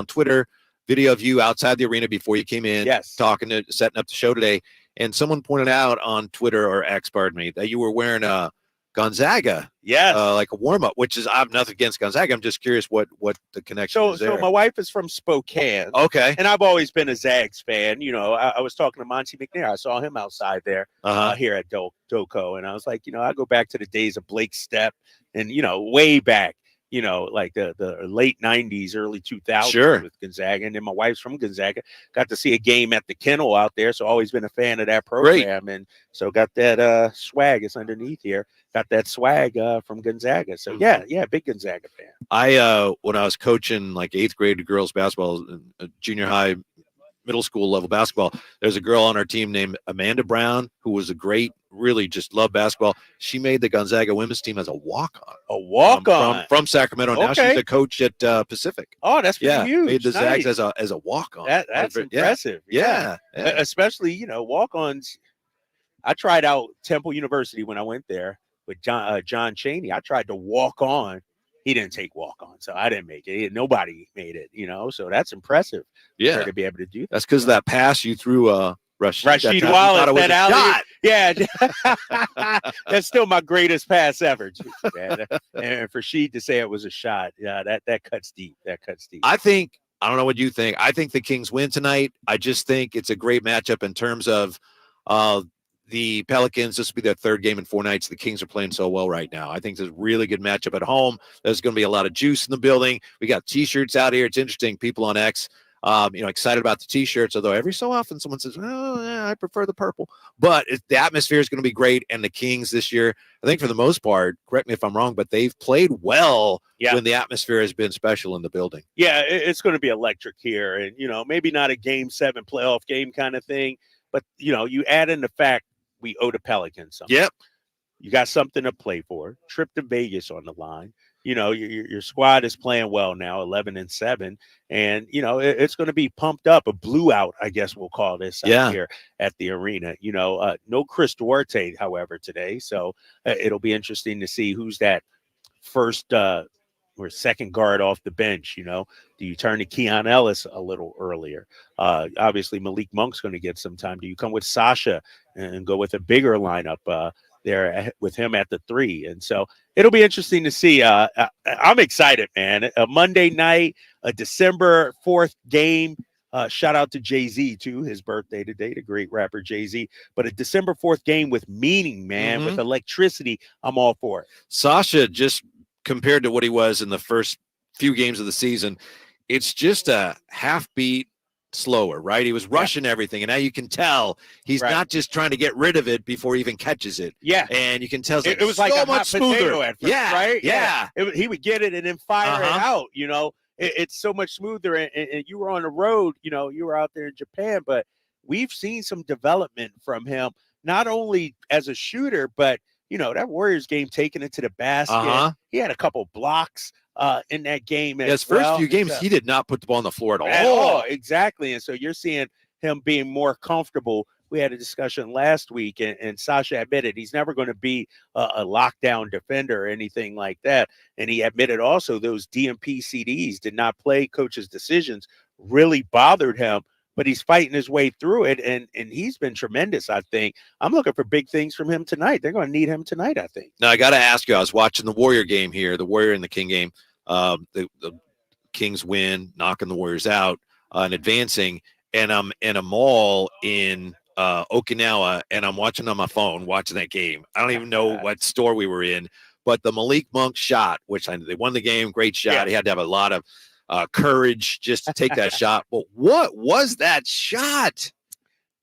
[SPEAKER 13] Twitter video of you outside the arena before you came in, setting up the show today. And someone pointed out on Twitter, or X, pardon me, that you were wearing a Gonzaga, like a warm-up, which is, I have nothing against Gonzaga. I'm just curious what the connection is there.
[SPEAKER 3] So my wife is from Spokane.
[SPEAKER 13] Okay.
[SPEAKER 3] And I've always been a Zags fan. I was talking to Monty McNair. I saw him outside there here at Doco. And I was like, I go back to the days of Blake Stepp and, way back. Like the late 90s, early 2000s with Gonzaga. And then my wife's from Gonzaga. Got to see a game at the Kennel out there. So always been a fan of that program. Great. And so got that swag. It's underneath here. Got that swag from Gonzaga. So yeah, big Gonzaga fan.
[SPEAKER 13] When I was coaching like 8th grade girls basketball, junior high, middle school level basketball. There's a girl on our team named Amanda Brown who was a great, really just loved basketball. She made the Gonzaga women's team as a walk-on.
[SPEAKER 3] A walk-on
[SPEAKER 13] from Sacramento. Now
[SPEAKER 3] Okay.
[SPEAKER 13] she's a coach at Pacific.
[SPEAKER 3] Oh, that's pretty huge.
[SPEAKER 13] Made the Zags
[SPEAKER 3] Nice.
[SPEAKER 13] as a walk-on.
[SPEAKER 3] That's impressive.
[SPEAKER 13] Yeah.
[SPEAKER 3] Especially, walk-ons. I tried out Temple University when I went there with John Chaney. I tried to walk on. He didn't take walk on, so I didn't make it. Nobody made it, so that's impressive.
[SPEAKER 13] Yeah.
[SPEAKER 3] For her to be able to do that.
[SPEAKER 13] That's because of that pass you threw
[SPEAKER 3] Rashid Wallace, that alley. Yeah. That's still my greatest pass ever, too, man. And for Sheed to say it was a shot, yeah, that cuts deep. That cuts deep.
[SPEAKER 13] I don't know what you think. I think the Kings win tonight. I just think it's a great matchup in terms of the Pelicans. This will be their third game in 4 nights. The Kings are playing so well right now. I think it's a really good matchup at home. There's going to be a lot of juice in the building. We got T-shirts out here. It's interesting. People on X, excited about the T-shirts, although every so often someone says, oh, yeah, I prefer the purple. But the atmosphere is going to be great, and the Kings this year, I think for the most part, correct me if I'm wrong, but they've played well when the atmosphere has been special in the building.
[SPEAKER 3] Yeah, it's going to be electric here, and, maybe not a Game 7 playoff game kind of thing, but, you add in the fact we owe the Pelicans something.
[SPEAKER 13] Yep.
[SPEAKER 3] You got something to play for. Trip to Vegas on the line. Your squad is playing well now, 11-7, and it's going to be pumped up. A blew out, I guess we'll call this out here at the arena. No Chris Duarte, however, today, so it'll be interesting to see who's that first or second guard off the bench. Do you turn to Keon Ellis a little earlier? Obviously, Malik Monk's going to get some time. Do you come with Sasha and go with a bigger lineup there with him at the 3? And so it'll be interesting to see. I'm excited, man. A Monday night, a December 4th game. Shout out to Jay-Z, too. His birthday today, the great rapper Jay-Z. But a December 4th game with meaning, man, with electricity. I'm all for it.
[SPEAKER 13] Sasha, just compared to what he was in the first few games of the season, it's just a half beat slower, right? He was rushing everything, and now you can tell he's not just trying to get rid of it before he even catches it.
[SPEAKER 3] Yeah.
[SPEAKER 13] And you can tell
[SPEAKER 3] it was like
[SPEAKER 13] so
[SPEAKER 3] a
[SPEAKER 13] much
[SPEAKER 3] hot
[SPEAKER 13] smoother.
[SPEAKER 3] potato at first, right?
[SPEAKER 13] Yeah.
[SPEAKER 3] He would get it and then fire it out, It's so much smoother, and you were on the road, you were out there in Japan, but we've seen some development from him, not only as a shooter, but that Warriors game, taking it to the basket. He had a couple blocks in that game.
[SPEAKER 13] His first few games, he did not put the ball on the floor at all.
[SPEAKER 3] Exactly. And so you're seeing him being more comfortable. We had a discussion last week, and Sasha admitted he's never going to be a lockdown defender or anything like that. And he admitted also those DMP CDs did not play coach's decisions, really bothered him. But he's fighting his way through it, and he's been tremendous, I think. I'm looking for big things from him tonight. They're going to need him tonight, I think.
[SPEAKER 13] Now, I got to ask you, I was watching the Warrior game here, the Warrior and the King game. The Kings win, knocking the Warriors out and advancing, and I'm in a mall in Okinawa, and I'm watching on my phone, watching that game. I don't even know what store we were in, but the Malik Monk shot, which they won the game, great shot.
[SPEAKER 3] Yeah.
[SPEAKER 13] He had to have a lot of courage just to take that shot. But what was that shot?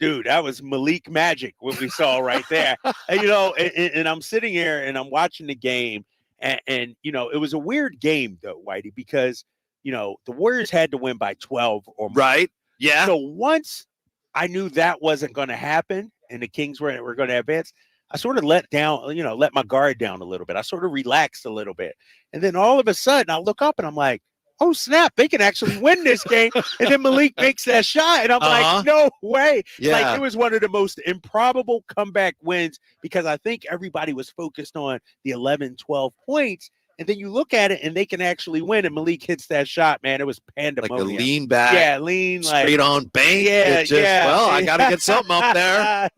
[SPEAKER 3] Dude, that was Malik magic, what we saw right there. And I'm sitting here and I'm watching the game, and it was a weird game though, Whitey, because the Warriors had to win by 12 or more.
[SPEAKER 13] Right. Yeah.
[SPEAKER 3] So once I knew that wasn't going to happen and the Kings were going to advance, I sort of let my guard down a little bit. I sort of relaxed a little bit. And then all of a sudden I look up and I'm like, oh, snap, they can actually win this game. And then Malik makes that shot. And I'm like, no way.
[SPEAKER 13] Yeah.
[SPEAKER 3] Like, it was one of the most improbable comeback wins because I think everybody was focused on the 11, 12 points. And then you look at it and they can actually win. And Malik hits that shot, man. It was pandemonium.
[SPEAKER 13] Like a lean back.
[SPEAKER 3] Yeah, lean.
[SPEAKER 13] Straight on bank. Well, I got to get something up there.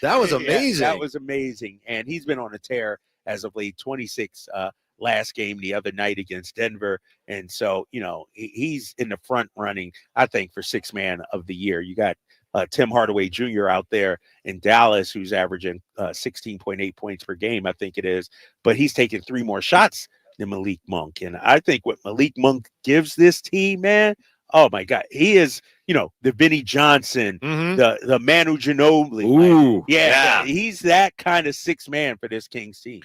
[SPEAKER 13] That was amazing.
[SPEAKER 3] That was amazing. And he's been on a tear as of late, 26 last game the other night against Denver. And so, he's in the front running, I think, for 6th man of the year. You got Tim Hardaway Jr. out there in Dallas, who's averaging 16.8 points per game, I think it is. But he's taking 3 more shots than Malik Monk. And I think what Malik Monk gives this team, man, oh my God, he is, the Vinnie Johnson, the Manu Ginobili.
[SPEAKER 13] Ooh,
[SPEAKER 3] he's that kind of 6th man for this Kings team.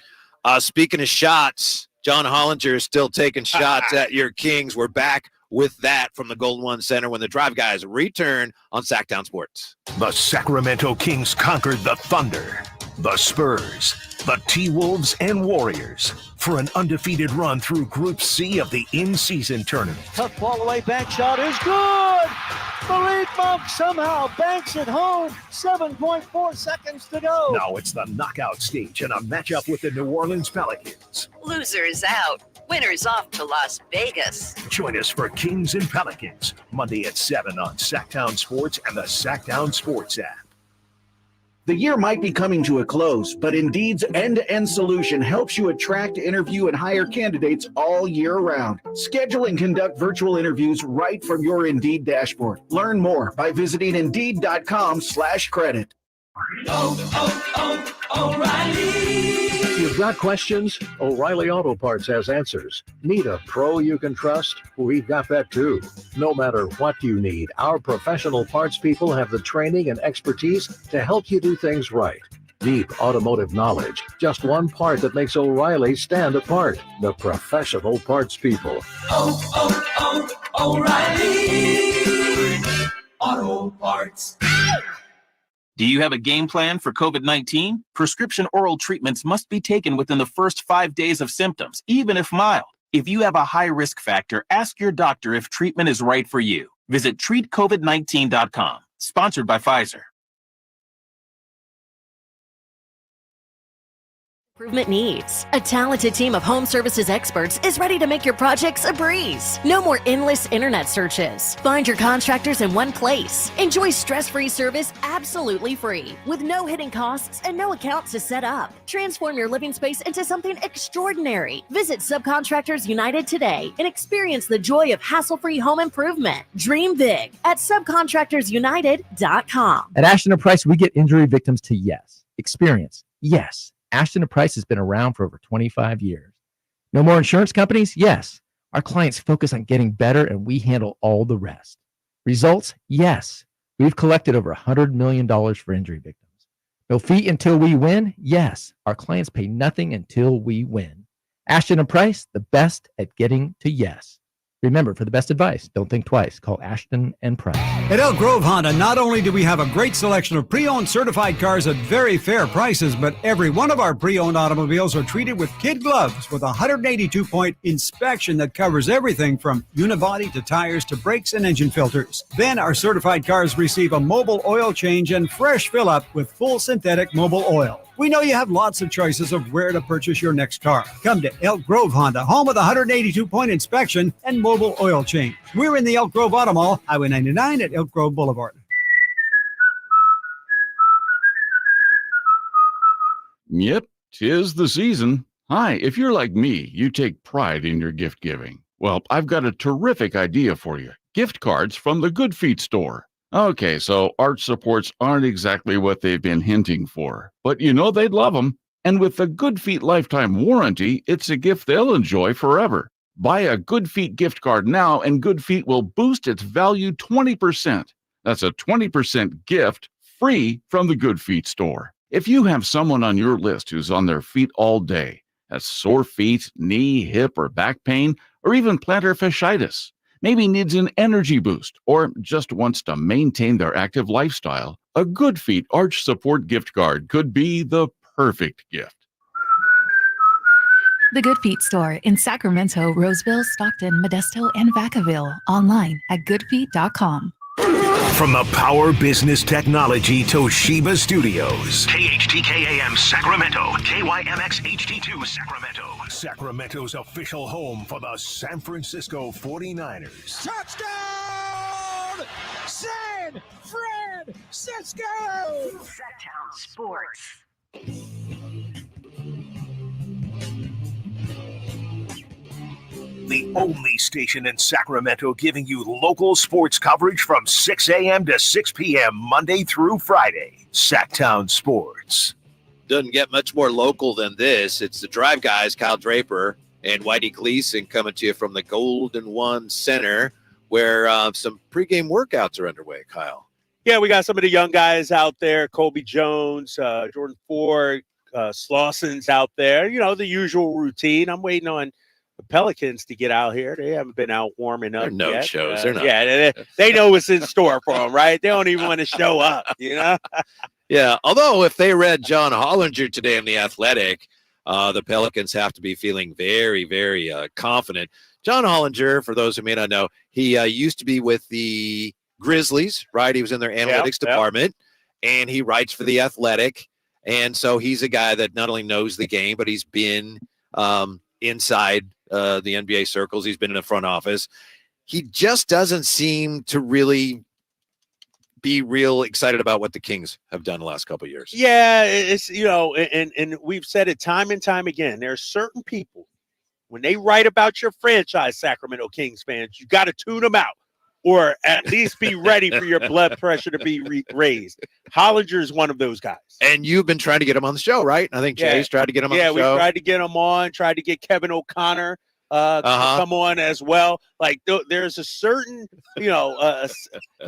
[SPEAKER 13] Speaking of shots, John Hollinger is still taking shots at your Kings. We're back with that from the Golden One Center when the Drive Guys return on Sactown Sports.
[SPEAKER 1] The Sacramento Kings conquered the Thunder, the Spurs, the T-Wolves, and Warriors for an undefeated run through Group C of the in-season tournament.
[SPEAKER 19] Tough ball away, bank shot is good. Malik Monk somehow banks it home. 7.4 seconds to go.
[SPEAKER 1] Now it's the knockout stage and a matchup with the New Orleans Pelicans.
[SPEAKER 12] Losers out. Winners off to Las Vegas.
[SPEAKER 1] Join us for Kings and Pelicans, Monday at 7 on Sactown Sports and the Sactown Sports app.
[SPEAKER 7] The year might be coming to a close, but Indeed's end-to-end solution helps you attract, interview, and hire candidates all year round. Schedule and conduct virtual interviews right from your Indeed dashboard. Learn more by visiting Indeed.com/credit.
[SPEAKER 11] O'Reilly. You've got questions? O'Reilly Auto Parts has answers. Need a pro you can trust? We've got that too. No matter what you need, our professional parts people have the training and expertise to help you do things right. Deep automotive knowledge. Just one part that makes O'Reilly stand apart. The professional parts people.
[SPEAKER 19] O'Reilly Auto Parts.
[SPEAKER 15] Do you have a game plan for COVID-19? Prescription oral treatments must be taken within the first 5 days of symptoms, even if mild. If you have a high risk factor, ask your doctor if treatment is right for you. Visit treatcovid19.com. Sponsored by Pfizer.
[SPEAKER 22] Improvement needs. A talented team of home services experts is ready to make your projects a breeze. No more endless internet searches. Find your contractors in one place. Enjoy stress-free service absolutely free, with no hidden costs and no accounts to set up. Transform your living space into something extraordinary. Visit Subcontractors United today and experience the joy of hassle-free home improvement. Dream big at subcontractorsunited.com.
[SPEAKER 23] At Ashton & Price, we get injury victims to yes. Experience, yes. Ashton & Price has been around for over 25 years. No more insurance companies? Yes. Our clients focus on getting better and we handle all the rest. Results? Yes. We've collected over $100 million for injury victims. No fee until we win? Yes. Our clients pay nothing until we win. Ashton & Price, the best at getting to yes. Remember, for the best advice, don't think twice. Call Ashton & Price.
[SPEAKER 24] At Elk Grove Honda, not only do we have a great selection of pre-owned certified cars at very fair prices, but every one of our pre-owned automobiles are treated with kid gloves with a 182-point inspection that covers everything from unibody to tires to brakes and engine filters. Then our certified cars receive a mobile oil change and fresh fill-up with full synthetic mobile oil. We know you have lots of choices of where to purchase your next car. Come to Elk Grove Honda, home of the 182-point inspection and mobile oil change. We're in the Elk Grove Auto Mall, Highway 99 at Elk Grove Boulevard.
[SPEAKER 9] Yep, 'tis the season. Hi, if you're like me, you take pride in your gift giving. Well, I've got a terrific idea for you. Gift cards from the Good Feet store. Okay, so arch supports aren't exactly what they've been hinting for, but you know they'd love them. And with the Good Feet lifetime warranty, it's a gift they'll enjoy forever. Buy a Good Feet gift card now and Good Feet will boost its value 20%. That's a 20% gift free from the Good Feet store. If you have someone on your list who's on their feet all day, has sore feet, knee, hip, or back pain, or even plantar fasciitis, maybe needs an energy boost, or just wants to maintain their active lifestyle, a Good Feet Arch Support gift card could be the perfect gift.
[SPEAKER 21] The Good Feet store in Sacramento, Roseville, Stockton, Modesto, and Vacaville. Online at goodfeet.com.
[SPEAKER 1] From the Power Business Technology Toshiba Studios. KHTKAM Sacramento. KYMX HD2 Sacramento. Sacramento's official home for the San Francisco 49ers.
[SPEAKER 19] Touchdown! San Francisco!
[SPEAKER 12] Sactown Sports.
[SPEAKER 1] The only station in Sacramento giving you local sports coverage from 6 a.m. to 6 p.m. Monday through Friday. Sactown Sports.
[SPEAKER 13] Doesn't get much more local than this. It's the Drive Guys, Kyle Draper and Whitey Gleason, coming to you from the Golden One Center, where some pregame workouts are underway, Kyle.
[SPEAKER 3] Yeah, we got some of the young guys out there. Kobe Jones, Jordan Ford, Slauson's out there. You know, the usual routine. I'm waiting on the Pelicans to get out here. They haven't been out warming up.
[SPEAKER 13] They're no
[SPEAKER 3] yet.
[SPEAKER 13] shows. They're not.
[SPEAKER 3] Yeah, they know what's in store for them, right? They don't even want to show up, you know?
[SPEAKER 13] Yeah, although if they read John Hollinger today in The Athletic, the Pelicans have to be feeling very, very confident. John Hollinger, for those who may not know, he used to be with the Grizzlies, right? He was in their analytics department, and he writes for The Athletic. And so he's a guy that not only knows the game, but he's been inside the NBA circles. He's been in the front office. He just doesn't seem to really be real excited about what the Kings have done the last couple of years.
[SPEAKER 3] Yeah, it's, you know, and we've said it time and time again. There are certain people, when they write about your franchise, Sacramento Kings fans, you got to tune them out, or at least be ready for your blood pressure to be raised. Hollinger is one of those guys.
[SPEAKER 13] And you've been trying to get him on the show, right? I think Jay's tried to get him on the show.
[SPEAKER 3] Yeah, we tried to get him on, tried to get Kevin O'Connor to come on as well. Like there's a certain, you know,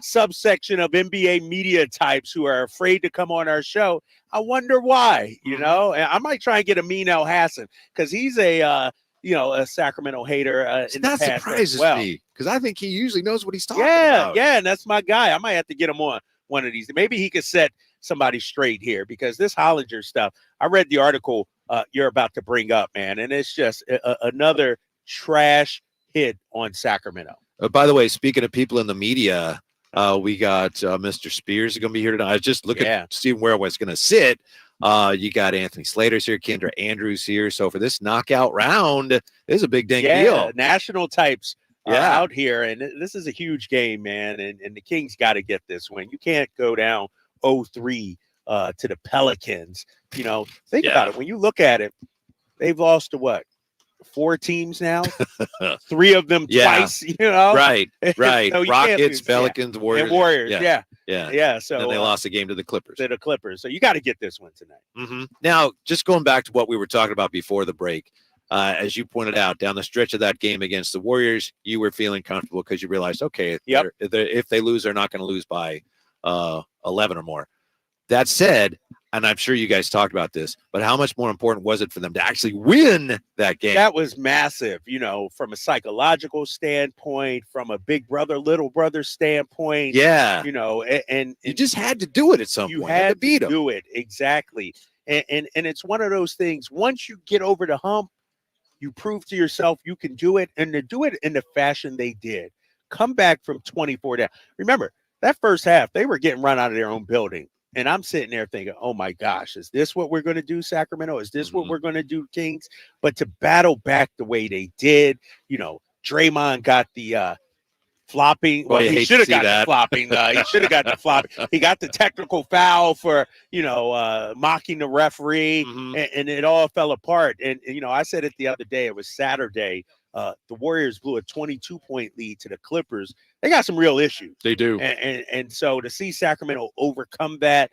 [SPEAKER 3] subsection of NBA media types who are afraid to come on our show. I wonder why, you know? And I might try and get Amin El Hassan because he's a Sacramento hater.
[SPEAKER 13] That surprises me because I think he usually knows what he's talking about.
[SPEAKER 3] Yeah, and that's my guy. I might have to get him on one of these. Maybe he could set somebody straight here because this Hollinger stuff, I read the article you're about to bring up, man, and it's just another trash hit on Sacramento.
[SPEAKER 13] By the way, speaking of people in the media, we got Mr. Spears is going to be here tonight. I was just looking to see where I was going to sit. You got Anthony Slater's here, Kendra Andrews here. So for this knockout round, this is a big dang deal.
[SPEAKER 3] National types out here, and this is a huge game, man. And the Kings got to get this win. You can't go down 0-3 to the Pelicans. You know, think about it. When you look at it, they've lost to what? 4 teams now, 3 of them twice, you know?
[SPEAKER 13] Right.
[SPEAKER 3] So
[SPEAKER 13] Rockets, Pelicans, Warriors.
[SPEAKER 3] And Warriors,
[SPEAKER 13] yeah.
[SPEAKER 3] So
[SPEAKER 13] then they lost the game to the Clippers.
[SPEAKER 3] So you got to get this one tonight.
[SPEAKER 13] Mm-hmm. Now, just going back to what we were talking about before the break, as you pointed out, down the stretch of that game against the Warriors, you were feeling comfortable because you realized, okay, if they lose, they're not going to lose by 11 or more. That said, and I'm sure you guys talked about this, but how much more important was it for them to actually win that game?
[SPEAKER 3] That was massive, you know, from a psychological standpoint, from a big brother, little brother standpoint.
[SPEAKER 13] Yeah.
[SPEAKER 3] You know, and
[SPEAKER 13] you just had to do it at some point.
[SPEAKER 3] You had
[SPEAKER 13] to beat
[SPEAKER 3] to
[SPEAKER 13] them.
[SPEAKER 3] do it. Exactly. And it's one of those things, once you get over the hump, you prove to yourself you can do it, and to do it in the fashion they did. Come back from 24 down. Remember, that first half, they were getting run out of their own building. And I'm sitting there thinking, oh, my gosh, is this what we're going to do, Sacramento? Is this what we're going to do, Kings? But to battle back the way they did, you know, Draymond got the flopping. Well, he should have got the flopping. He should have got the flopping. He got the technical foul for, you know, mocking the referee, and it all fell apart. And, you know, I said it the other day. It was Saturday. The Warriors blew a 22-point lead to the Clippers. They got some real issues.
[SPEAKER 13] They do.
[SPEAKER 3] And so to see Sacramento overcome that,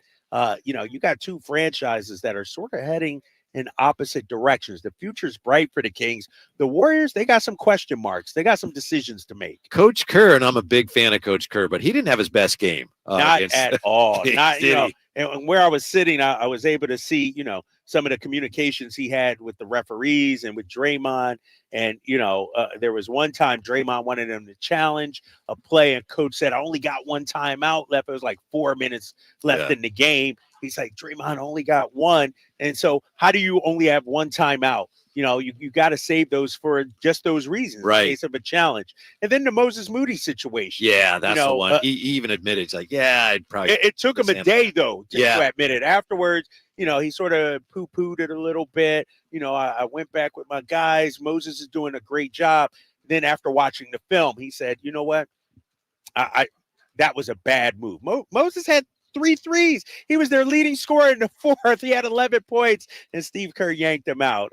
[SPEAKER 3] you know, you got 2 franchises that are sort of heading in opposite directions. The future's bright for the Kings. The Warriors, they got some question marks. They got some decisions to make.
[SPEAKER 13] Coach Kerr, and I'm a big fan of Coach Kerr, but he didn't have his best game.
[SPEAKER 3] Not at all. Not, you know, and where I was sitting, I was able to see, you know, some of the communications he had with the referees and with Draymond. And, you know, there was one time Draymond wanted him to challenge a play, and coach said, I only got 1 timeout left. It was like 4 minutes left in the game. He's like, Draymond only got 1. And so how do you only have 1 timeout? You know, you got to save those for just those reasons,
[SPEAKER 13] right?
[SPEAKER 3] In case of a challenge. And then the Moses Moody situation.
[SPEAKER 13] Yeah, that's the one. He even admitted, it's like, I'd probably.
[SPEAKER 3] It took him a day, though, to admit it. Afterwards, you know, he sort of poo-pooed it a little bit. You know, I went back with my guys. Moses is doing a great job. Then after watching the film, he said, you know what? That was a bad move. Moses had 3 threes. He was their leading scorer in the 4th. He had 11 points, and Steve Kerr yanked him out.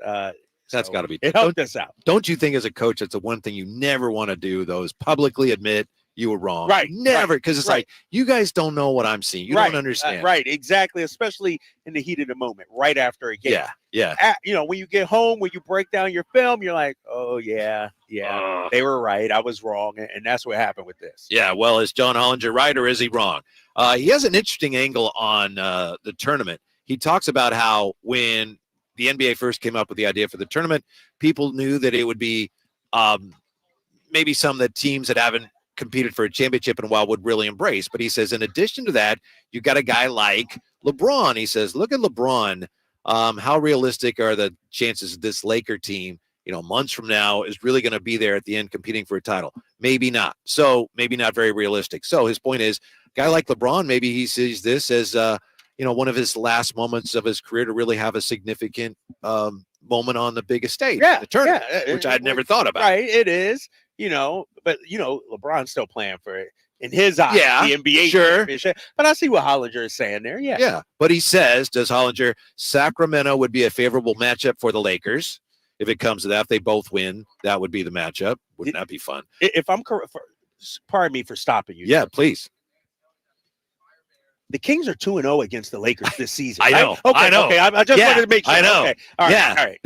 [SPEAKER 13] That's got to be.
[SPEAKER 3] It helped us out.
[SPEAKER 13] Don't you think, as a coach, that's the one thing you never want to do? Those publicly admit you were wrong.
[SPEAKER 3] Right.
[SPEAKER 13] Never, because it's like, you guys don't know what I'm seeing. You don't understand.
[SPEAKER 3] Right. Exactly. Especially in the heat of the moment, right after a game.
[SPEAKER 13] Yeah.
[SPEAKER 3] You know, when you get home, when you break down your film, you're like, oh yeah, they were right. I was wrong, and that's what happened with this.
[SPEAKER 13] Yeah. Well, is John Hollinger right, or is he wrong? He has an interesting angle on the tournament. He talks about how when the NBA first came up with the idea for the tournament, people knew that it would be maybe some that teams that haven't competed for a championship in a while would really embrace. But he says, in addition to that, you got a guy like LeBron. He says, look at LeBron. How realistic are the chances this Laker team, months from now is really going to be there at the end competing for a title? Maybe not. So maybe not very realistic. So his point is, a guy like LeBron, maybe he sees this as, one of his last moments of his career to really have a significant moment on the biggest stage, the tournament, which I'd never thought about.
[SPEAKER 3] Right, it is, but LeBron's still playing for it in his eyes. The NBA,
[SPEAKER 13] sure.
[SPEAKER 3] But I see what Hollinger is saying there.
[SPEAKER 13] Yeah. But he says, does Hollinger, Sacramento would be a favorable matchup for the Lakers if it comes to that. If they both win, that would be the matchup. Wouldn't that be fun?
[SPEAKER 3] If I'm correct, pardon me for stopping you.
[SPEAKER 13] Yeah, please.
[SPEAKER 3] The Kings are 2-0 against the Lakers this season.
[SPEAKER 13] I know.
[SPEAKER 3] Right? Okay,
[SPEAKER 13] I know.
[SPEAKER 3] Okay. I just wanted to make sure.
[SPEAKER 13] I know.
[SPEAKER 3] Okay. All right.
[SPEAKER 13] All right.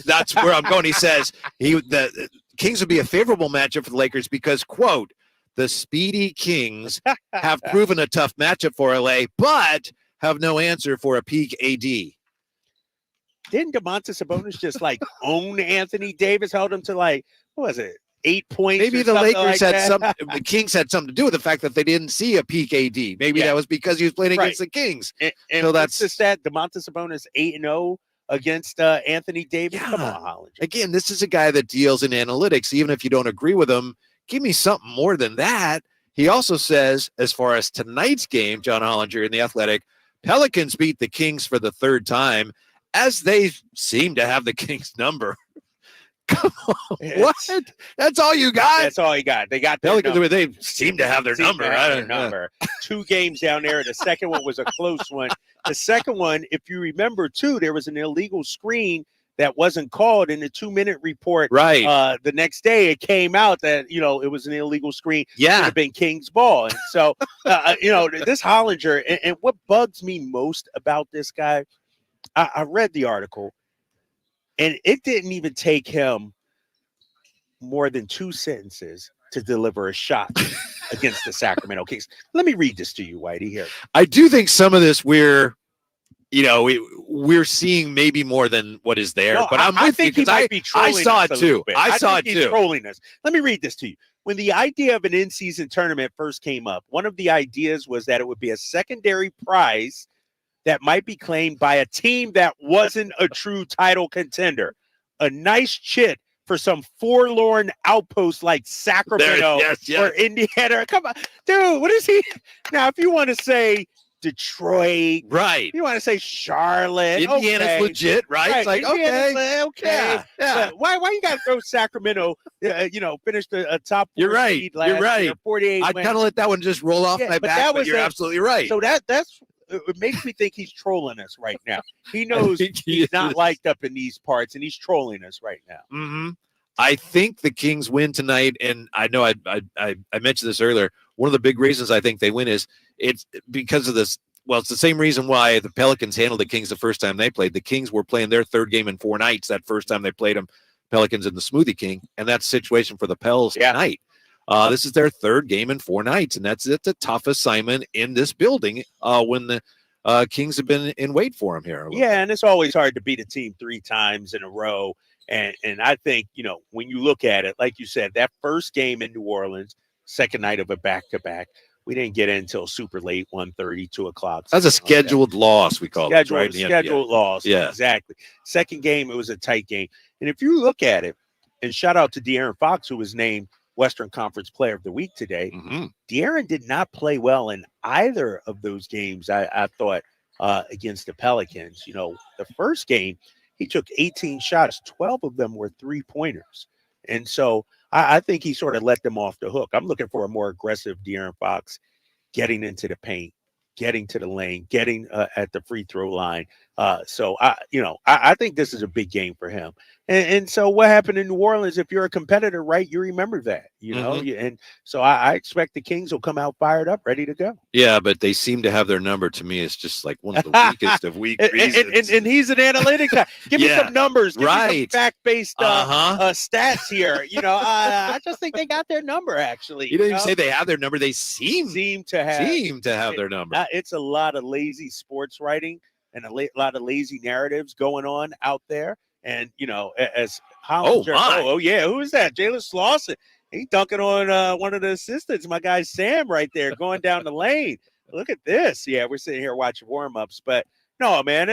[SPEAKER 13] That's where I'm going. He says the Kings would be a favorable matchup for the Lakers because, quote, the speedy Kings have proven a tough matchup for LA, but have no answer for a peak AD.
[SPEAKER 3] Didn't Domantas Sabonis just own Anthony Davis? Held him to what was it? 8 points.
[SPEAKER 13] Maybe the Lakers had the Kings had something to do with the fact that they didn't see a peak AD. Maybe that was because he was playing against the Kings.
[SPEAKER 3] And
[SPEAKER 13] so that's
[SPEAKER 3] just that Domantas Sabonis 8-0 against Anthony Davis. Come on, Holland.
[SPEAKER 13] Again, this is a guy that deals in analytics. Even if you don't agree with him, give me something more than that. He also says, as far as tonight's game, John Hollinger in The Athletic, Pelicans beat the Kings for the third time, as they seem to have the Kings number. Come on. What? That's all you got?
[SPEAKER 3] That's all you got. They got
[SPEAKER 13] Pelicans. They seem to have their number. I don't know.
[SPEAKER 3] 2 games down there. The second one was a close one. The second one, if you remember, too, there was an illegal screen that wasn't called in the 2-minute report.
[SPEAKER 13] Right.
[SPEAKER 3] The next day, it came out that, it was an illegal screen.
[SPEAKER 13] Yeah.
[SPEAKER 3] It would have been King's ball. And so, this Hollinger, and what bugs me most about this guy, I read the article, and it didn't even take him more than 2 sentences to deliver a shot against the Sacramento Kings. Let me read this to you, Whitey, here.
[SPEAKER 13] I do think some of this we're seeing maybe more than what is there.
[SPEAKER 3] No,
[SPEAKER 13] but
[SPEAKER 3] I think he might be trolling
[SPEAKER 13] I saw
[SPEAKER 3] us
[SPEAKER 13] it
[SPEAKER 3] a
[SPEAKER 13] too.
[SPEAKER 3] little bit.
[SPEAKER 13] I saw it
[SPEAKER 3] think
[SPEAKER 13] too.
[SPEAKER 3] He's trolling us. Let me read this to you. When the idea of an in-season tournament first came up, one of the ideas was that it would be a secondary prize that might be claimed by a team that wasn't a true title contender. A nice chit for some forlorn outpost like Sacramento or Indiana. Come on, dude, what is he? Now, if you want to say Detroit,
[SPEAKER 13] right?
[SPEAKER 3] You want to say Charlotte,
[SPEAKER 13] Indiana's legit, right? It's like,
[SPEAKER 3] Indiana's
[SPEAKER 13] okay. Yeah.
[SPEAKER 3] But why you got to throw Sacramento? Finished a top 4
[SPEAKER 13] You're right.
[SPEAKER 3] seed last
[SPEAKER 13] You're right.
[SPEAKER 3] year, 48
[SPEAKER 13] I
[SPEAKER 3] wins.
[SPEAKER 13] kind of let that one just roll off my back, but you're absolutely right.
[SPEAKER 3] So that's it makes me think he's trolling us right now. He knows he's not liked up in these parts, and he's trolling us right now.
[SPEAKER 13] Mm-hmm. I think the Kings win tonight, and I know I mentioned this earlier. One of the big reasons I think they win is it's because of this. Well, it's the same reason why the Pelicans handled the Kings the first time they played. The Kings were playing their third game in 4 nights that first time they played them, Pelicans and the Smoothie King, and that's the situation for the Pels tonight. This is their third game in 4 nights, and it's a tough assignment in this building when the Kings have been in wait for them here.
[SPEAKER 3] Yeah, and it's always hard to beat a team 3 times in a row. And I think, when you look at it, like you said, that first game in New Orleans, second night of a back-to-back, we didn't get in until super late, 1:30, 2 o'clock.
[SPEAKER 13] That's a scheduled loss, we call it, right?
[SPEAKER 3] Scheduled loss.
[SPEAKER 13] Yeah.
[SPEAKER 3] Exactly. Second game, it was a tight game. And if you look at it, and shout out to De'Aaron Fox, who was named Western Conference Player of the Week today.
[SPEAKER 13] Mm-hmm.
[SPEAKER 3] De'Aaron did not play well in either of those games, I thought, against the Pelicans. The first game, he took 18 shots. 12 of them were 3-pointers. And so I think he sort of let them off the hook. I'm looking for a more aggressive De'Aaron Fox getting into the paint, getting to the lane, getting at the free throw line. So I think this is a big game for him. And so what happened in New Orleans, if you're a competitor, right, you remember that, and so I expect the Kings will come out fired up, ready to go.
[SPEAKER 13] Yeah, but they seem to have their number. To me, it's just like one of the weakest of weak reasons.
[SPEAKER 3] And he's an analytics guy. Give me some numbers. Give me some fact-based stats here. I just think they got their number, actually.
[SPEAKER 13] You didn't even say they have their number. They seem
[SPEAKER 3] to have
[SPEAKER 13] their number.
[SPEAKER 3] It's a lot of lazy sports writing. and a lot of lazy narratives going on out there. And, as Hollinger,
[SPEAKER 13] my.
[SPEAKER 3] Who is that? Jalen Slauson. He dunking on one of the assistants, my guy Sam right there, going down the lane. Look at this. Yeah, we're sitting here watching warm-ups. But, no, man,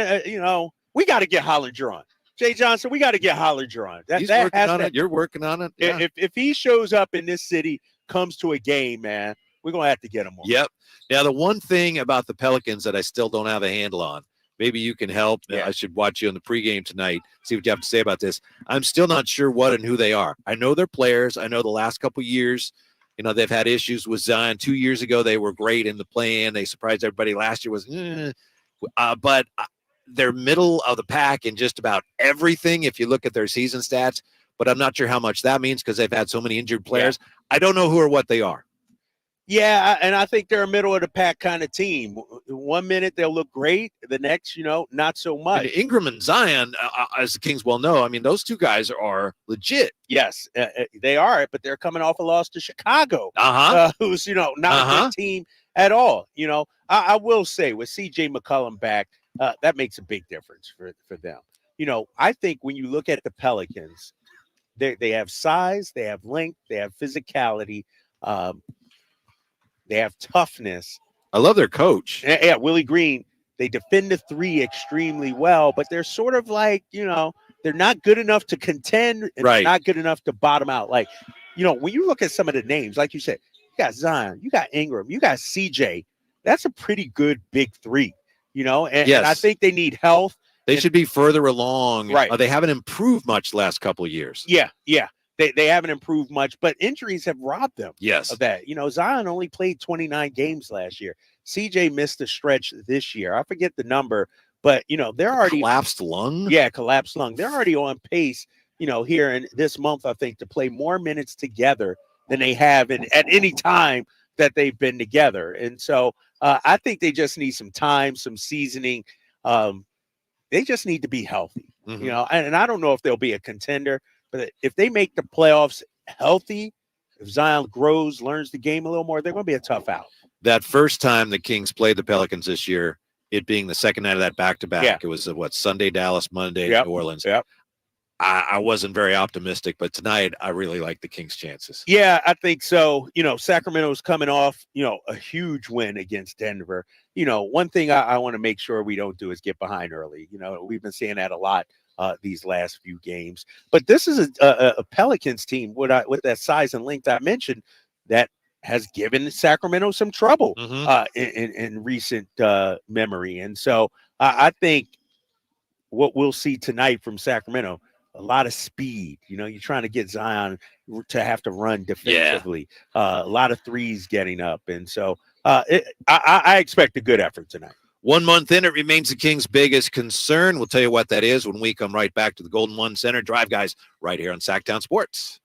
[SPEAKER 3] we got to get Hollinger on. Jay Johnson, we got to get Hollinger on.
[SPEAKER 13] He's working on it. You're working on it. Yeah.
[SPEAKER 3] If he shows up in this city, comes to a game, man, we're going to have to get him on.
[SPEAKER 13] Yep. Now, the one thing about the Pelicans that I still don't have a handle on, maybe you can help. I should watch you on the pregame tonight, see what you have to say about this. I'm still not sure what and who they are. I know they're players. I know the last couple of years, they've had issues with Zion. 2 years ago, they were great in the play-in. They surprised everybody. Last year was, but they're middle of the pack in just about everything if you look at their season stats. But I'm not sure how much that means because they've had so many injured players. Yeah. I don't know who or what they are.
[SPEAKER 3] Yeah, and I think they're a middle-of-the-pack kind of team. 1 minute they'll look great, the next, not so much.
[SPEAKER 13] And Ingram and Zion, as the Kings well know, those two guys are legit.
[SPEAKER 3] Yes, they are, but they're coming off a loss to Chicago, who's, not a good team at all. I will say, with C.J. McCollum back, that makes a big difference for them. I think when you look at the Pelicans, they have size, they have length, they have physicality, they have toughness.
[SPEAKER 13] I love their coach.
[SPEAKER 3] Yeah, Willie Green. They defend the three extremely well, but they're sort of like, they're not good enough to contend and they're not good enough to bottom out. Like, when you look at some of the names, like you said, you got Zion, you got Ingram, you got CJ. That's a pretty good big three, and I think they need health.
[SPEAKER 13] They should be further along. Right. They haven't improved much the last couple of years.
[SPEAKER 3] Yeah. They haven't improved much, but injuries have robbed them of that. Zion only played 29 games last year. CJ missed a stretch this year. I forget the number, but, they're already –
[SPEAKER 13] collapsed lung?
[SPEAKER 3] Yeah, collapsed lung. They're already on pace, here in this month, I think, to play more minutes together than they have at any time that they've been together. And so I think they just need some time, some seasoning. They just need to be healthy, and I don't know if they'll be a contender. But if they make the playoffs healthy, if Zion grows, learns the game a little more, they're going to be a tough out.
[SPEAKER 13] That first time the Kings played the Pelicans this year, it being the second night of that back-to-back, it was Sunday Dallas, Monday New Orleans.
[SPEAKER 3] Yep.
[SPEAKER 13] I wasn't very optimistic, but tonight I really like the Kings' chances.
[SPEAKER 3] Yeah, I think so. Sacramento's coming off, a huge win against Denver. One thing I want to make sure we don't do is get behind early. We've been seeing that a lot these last few games. But this is a Pelicans team with that size and length I mentioned that has given Sacramento some trouble in recent memory. And so I think what we'll see tonight from Sacramento, a lot of speed. You're trying to get Zion to have to run defensively. A lot of threes getting up. And so I expect a good effort tonight.
[SPEAKER 13] 1 month in, it remains the Kings' biggest concern. We'll tell you what that is when we come right back to the Golden One Center Drive, guys, right here on Sactown Sports.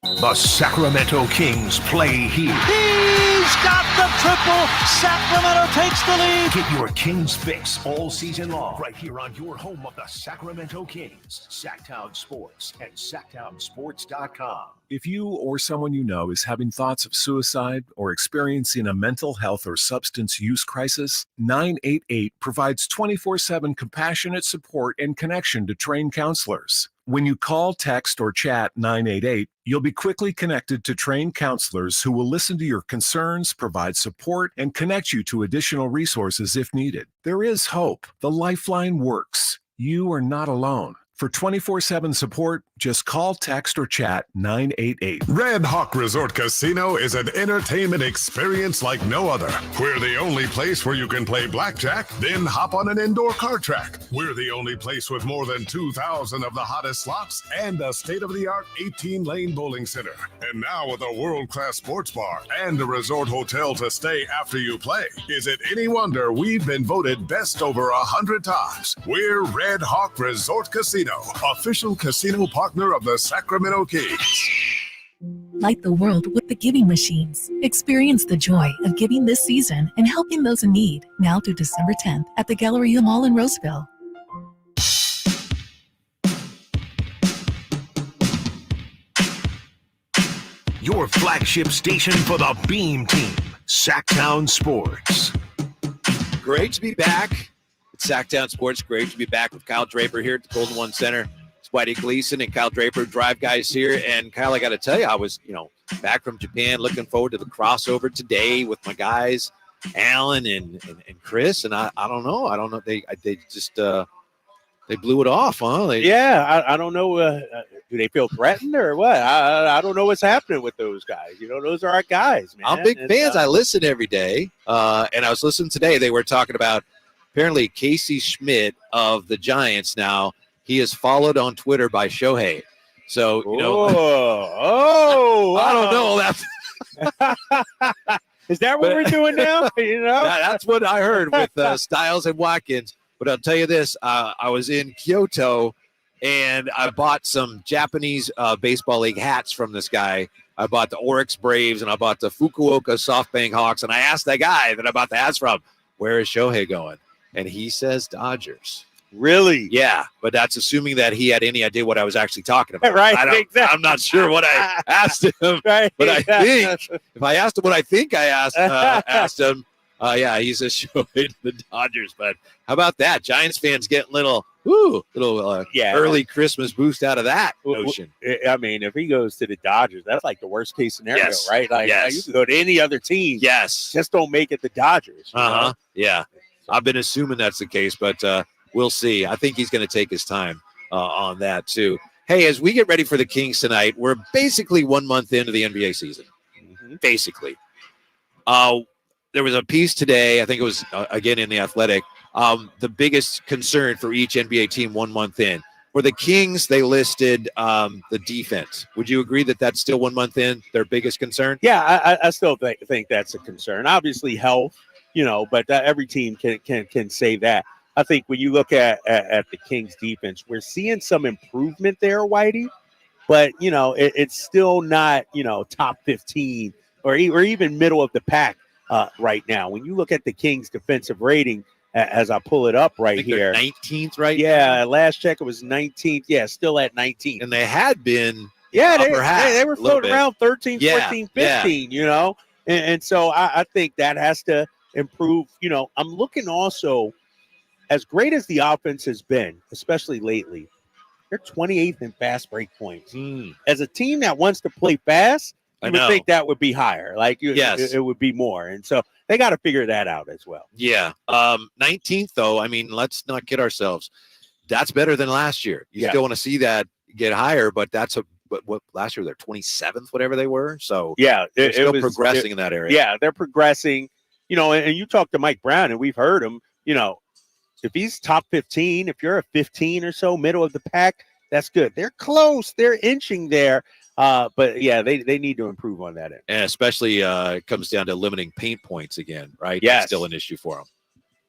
[SPEAKER 1] The Sacramento Kings play here.
[SPEAKER 19] He's got the triple. Sacramento takes the lead.
[SPEAKER 1] Get your Kings fix all season long right here on your home of the Sacramento Kings, Sactown Sports and SactownSports.com.
[SPEAKER 8] If you or someone you know is having thoughts of suicide or experiencing a mental health or substance use crisis, 988 provides 24/7 compassionate support and connection to trained counselors. When you call, text, or chat 988, you'll be quickly connected to trained counselors who will listen to your concerns, provide support, and connect you to additional resources if needed. There is hope. The Lifeline works. You are not alone. For 24/7 support, just call, text, or chat 988.
[SPEAKER 16] Red Hawk Resort Casino is an entertainment experience like no other. We're the only place where you can play blackjack, then hop on an indoor card track. We're the only place with more than 2,000 of the hottest slots and a state-of-the-art 18-lane bowling center. And now with a world-class sports bar and a resort hotel to stay after you play. Is it any wonder we've been voted best over 100 times? We're Red Hawk Resort Casino, official casino partner of the Sacramento Kings.
[SPEAKER 21] Light the world with the giving machines. Experience the joy of giving this season and helping those in need. Now through December 10th at the Galleria Mall in Roseville.
[SPEAKER 1] Your flagship station for the Beam Team, Sactown Sports.
[SPEAKER 13] Great to be back. It's Sactown Sports. Great to be back with Kyle Draper here at the Golden One Center. It's Whitey Gleason and Kyle Draper, Drive Guys here. And Kyle, I got to tell you, I was, back from Japan, looking forward to the crossover today with my guys, Alan and Chris. And I don't know. They just they blew it off, huh?
[SPEAKER 3] I don't know. Do they feel threatened or what? I don't know what's happening with those guys. Those are our guys, man.
[SPEAKER 13] I'm big fans. I listen every day. And I was listening today. They were talking about apparently Casey Schmidt of the Giants now. He is followed on Twitter by Shohei. So, I don't know.
[SPEAKER 3] Is that what we're doing now?
[SPEAKER 13] That's what I heard with Styles and Watkins. But I'll tell you this. I was in Kyoto, and I bought some Japanese baseball league hats from this guy. I bought the Oryx Braves, and I bought the Fukuoka SoftBank Hawks. And I asked that guy that I bought the hats from, where is Shohei going? And he says Dodgers.
[SPEAKER 3] Really?
[SPEAKER 13] Yeah, but that's assuming that he had any idea what I was actually talking about.
[SPEAKER 3] Right, exactly.
[SPEAKER 13] I'm not sure what I asked him,
[SPEAKER 3] right,
[SPEAKER 13] but I think if I asked him what I think I asked him, he says Shohei to the Dodgers. But how about that? Giants fans getting little early Christmas boost out of that notion.
[SPEAKER 3] I mean, if he goes to the Dodgers, that's like the worst case scenario, right? Like, you can go to any other team.
[SPEAKER 13] Yes.
[SPEAKER 3] Just don't make it the Dodgers.
[SPEAKER 13] Yeah. I've been assuming that's the case, but we'll see. I think he's going to take his time on that, too. Hey, as we get ready for the Kings tonight, we're basically 1 month into the NBA season. Basically. There was a piece today, I think it was, again, in The Athletic, the biggest concern for each NBA team 1 month in. For the Kings, they listed the defense. Would you agree that that's still 1 month in, their biggest concern?
[SPEAKER 3] Yeah, I still think that's a concern. Obviously, health, but every team can say that. I think when you look at the Kings defense, we're seeing some improvement there, Whitey, but, it's still not, top 15 or even middle of the pack right now. When you look at the Kings defensive rating, as I pull it up right here.
[SPEAKER 13] 19th right
[SPEAKER 3] now? Last check it was 19th. Yeah, still at 19th.
[SPEAKER 13] And they had been
[SPEAKER 3] they were floating around 13, 14, 15, And so I think that has to improve. I'm looking also, as great as the offense has been, especially lately, they're 28th in fast break points. As a team that wants to play fast, you would think that would be higher. It would be more. And so they got to figure that out as well.
[SPEAKER 13] Yeah. 19th, though, I mean, let's not kid ourselves. That's better than last year. You still want to see that get higher, but what last year they're 27th, whatever they were. So they're still progressing in that area.
[SPEAKER 3] Yeah, they're progressing. And you talk to Mike Brown, and we've heard him, if he's top 15, if you're a 15 or so, middle of the pack, that's good. They're close. They're inching there. But they need to improve on that end.
[SPEAKER 13] And especially it comes down to limiting paint points again, right?
[SPEAKER 3] Yes.
[SPEAKER 13] That's still an issue for them.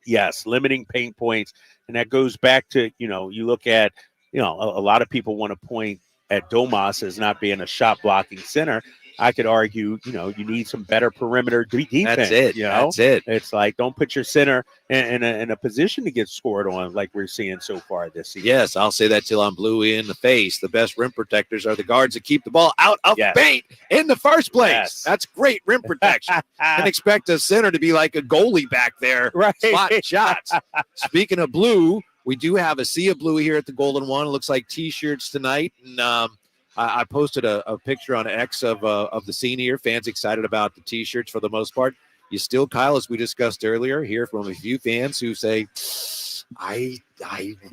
[SPEAKER 3] Yes, limiting paint points. And that goes back to, you look at, a lot of people want to point at Domas as not being a shot blocking center. I could argue, you need some better perimeter defense.
[SPEAKER 13] That's it. That's it.
[SPEAKER 3] It's like, don't put your center in a position to get scored on like we're seeing so far this season.
[SPEAKER 13] Yes, I'll say that till I'm blue in the face. The best rim protectors are the guards that keep the ball out of paint in the first place.
[SPEAKER 3] Yes.
[SPEAKER 13] That's great rim protection. And expect a center to be like a goalie back there, slotting shots. Speaking of blue, we do have a sea of blue here at the Golden One. It looks like T-shirts tonight. And I posted a picture on X of the scene here. Fans excited about the T-shirts for the most part. You still, Kyle, as we discussed earlier, hear from a few fans who say, I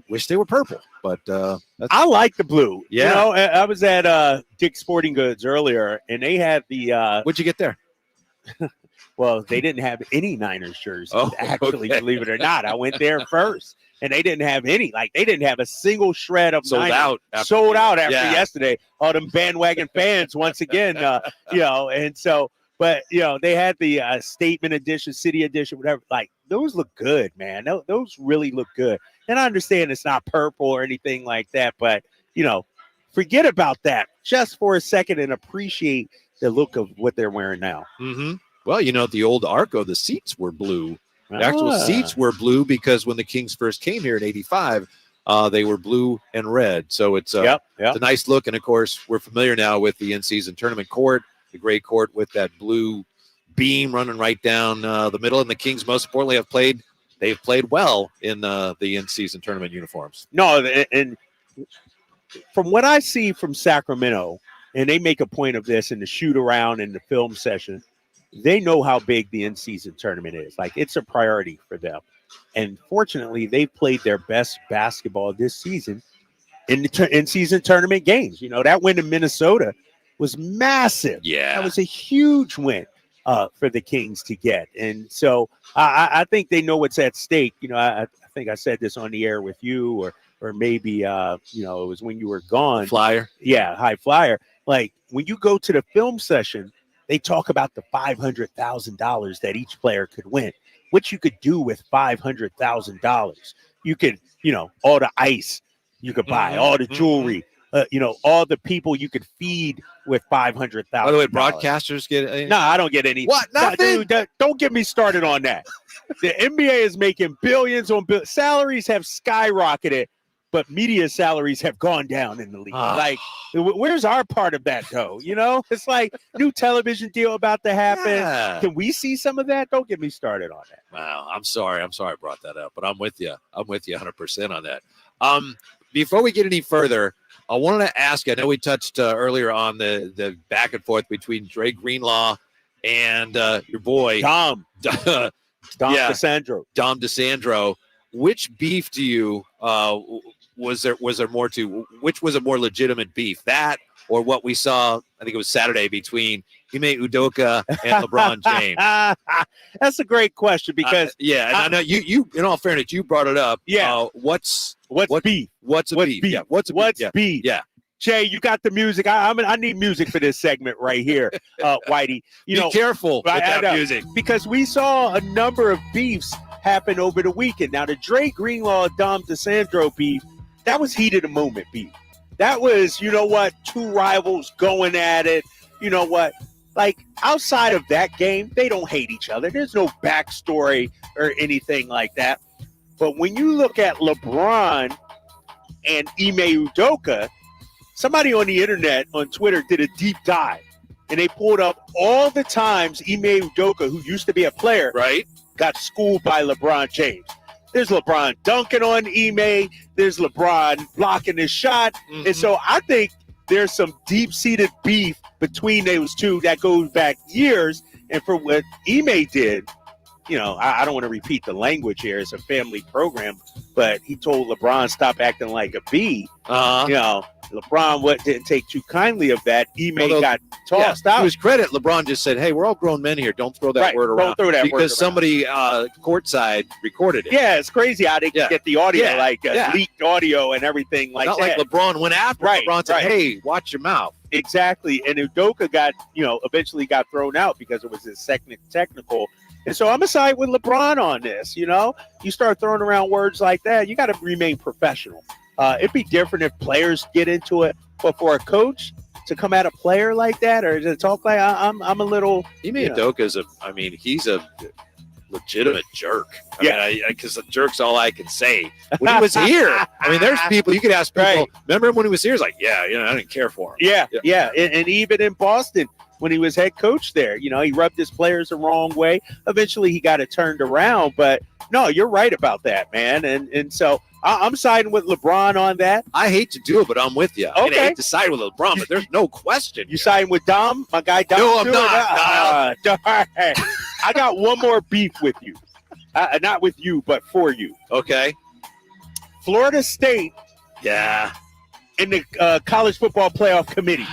[SPEAKER 13] wish they were purple. But
[SPEAKER 3] I like the blue.
[SPEAKER 13] Yeah.
[SPEAKER 3] I was at Dick's Sporting Goods earlier, and they had the
[SPEAKER 13] what'd you get there?
[SPEAKER 3] Well, they didn't have any Niners jerseys, believe it or not. I went there first, and they didn't have any. Like, they didn't have a single shred of
[SPEAKER 13] sold
[SPEAKER 3] Niners.
[SPEAKER 13] out
[SPEAKER 3] after yesterday. All them bandwagon fans, once again, and so, but, they had the statement edition, city edition, whatever. Like, those look good, man. Those really look good. And I understand it's not purple or anything like that, but, forget about that just for a second and appreciate the look of what they're wearing now.
[SPEAKER 13] Mm-hmm. Well, at the old Arco, the seats were blue. The actual seats were blue because when the Kings first came here in '85, they were blue and red. So it's a nice look. And, of course, we're familiar now with the in-season tournament court, the gray court with that blue beam running right down the middle. And the Kings, most importantly, have played they've played well in the in-season tournament uniforms.
[SPEAKER 3] No, and from what I see from Sacramento, and they make a point of this in the shoot around and the film session, they know how big the in-season tournament is. Like, it's a priority for them. And fortunately, they've played their best basketball this season in the in-season tournament games. You know, that win in Minnesota was massive.
[SPEAKER 13] Yeah.
[SPEAKER 3] That was a huge win for the Kings to get. And so I think they know what's at stake. You know, I think I said this on the air with you, or maybe, you know, it was when you were gone.
[SPEAKER 13] Flyer.
[SPEAKER 3] Yeah, high flyer. Like, when you go to the film session, they talk about the $500,000 that each player could win. What you could do with $500,000. You could, you know, all the ice you could buy, all the jewelry, you know, all the people you could feed with $500,000.
[SPEAKER 13] By the way, broadcasters get
[SPEAKER 3] No, I don't get any.
[SPEAKER 13] What? Nothing?
[SPEAKER 3] Dude, don't get me started on that. The NBA is making billions on billions. Salaries have skyrocketed, but media salaries have gone down in the league. Like, where's our part of that, though? You know, it's like new television deal about to happen.
[SPEAKER 13] Yeah.
[SPEAKER 3] Can we see some of that? Don't get me started on that.
[SPEAKER 13] Wow, I'm sorry I brought that up, but I'm with you. I'm with you 100% on that. Before we get any further, I wanted to ask you, I know we touched earlier on the back and forth between Dre Greenlaw and your boy
[SPEAKER 3] Dom DeSandro.
[SPEAKER 13] Which beef do you was there more to? Which was a more legitimate beef, that or what we saw? I think it was Saturday between Ime Udoka and LeBron James.
[SPEAKER 3] That's a great question because
[SPEAKER 13] and I know you. In all fairness, you brought it up.
[SPEAKER 3] Yeah.
[SPEAKER 13] What's
[SPEAKER 3] beef?
[SPEAKER 13] What's beef? Yeah. What's
[SPEAKER 3] beef?
[SPEAKER 13] Yeah.
[SPEAKER 3] Jay, you got the music. I need music for this segment right here, Whitey.
[SPEAKER 13] Be careful with that music,
[SPEAKER 3] because we saw a number of beefs happen over the weekend. Now, the Dre Greenlaw Dom DeSandro beef, that was heat of the moment beef. That was, you know what, two rivals going at it. You know what? Like, outside of that game, they don't hate each other. There's no backstory or anything like that. But when you look at LeBron and Ime Udoka, somebody on the internet, on Twitter, did a deep dive. And they pulled up all the times Ime Udoka, who used to be a player,
[SPEAKER 13] right,
[SPEAKER 3] got schooled by LeBron James. There's LeBron dunking on Ime. There's LeBron blocking his shot. And so I think there's some deep-seated beef between those two that goes back years. And for what Ime did, you know, I don't want to repeat the language here. It's a family program. But he told LeBron, stop acting like a bee. You know, LeBron didn't take too kindly of that. Ime got tossed out.
[SPEAKER 13] To his credit, LeBron just said, hey, we're all grown men here. Don't throw that word around.
[SPEAKER 3] Don't throw that word around.
[SPEAKER 13] Because somebody courtside recorded it.
[SPEAKER 3] Yeah, it's crazy how they get the audio, leaked audio and everything like
[SPEAKER 13] Not
[SPEAKER 3] that.
[SPEAKER 13] like LeBron went after LeBron said, hey, watch your mouth.
[SPEAKER 3] Exactly. And Udoka got, eventually got thrown out because it was his technical. And so I'm going to side with LeBron on this. You know, you start throwing around words like that, you got to remain professional. It'd be different if players get into it, but for a coach to come at a player like that or to talk like I'm a little.
[SPEAKER 13] Ime Udoka's he's a legitimate jerk. Because a jerk's all I can say. When he was here, there's people you could ask people. Right. Remember when he was here? He's like, I didn't care for him.
[SPEAKER 3] Yeah. And even in Boston, when he was head coach there, he rubbed his players the wrong way. Eventually, he got it turned around. But no, you're right about that, man. And so I'm siding with LeBron on that.
[SPEAKER 13] I hate to do it, but I'm with you.
[SPEAKER 3] Okay.
[SPEAKER 13] I hate to side with LeBron, but there's no question.
[SPEAKER 3] You siding with Dom, my guy Dom?
[SPEAKER 13] No, I'm not.
[SPEAKER 3] I got one more beef with you. Not with you, but for you.
[SPEAKER 13] Okay.
[SPEAKER 3] Florida State.
[SPEAKER 13] Yeah.
[SPEAKER 3] In the college football playoff committee.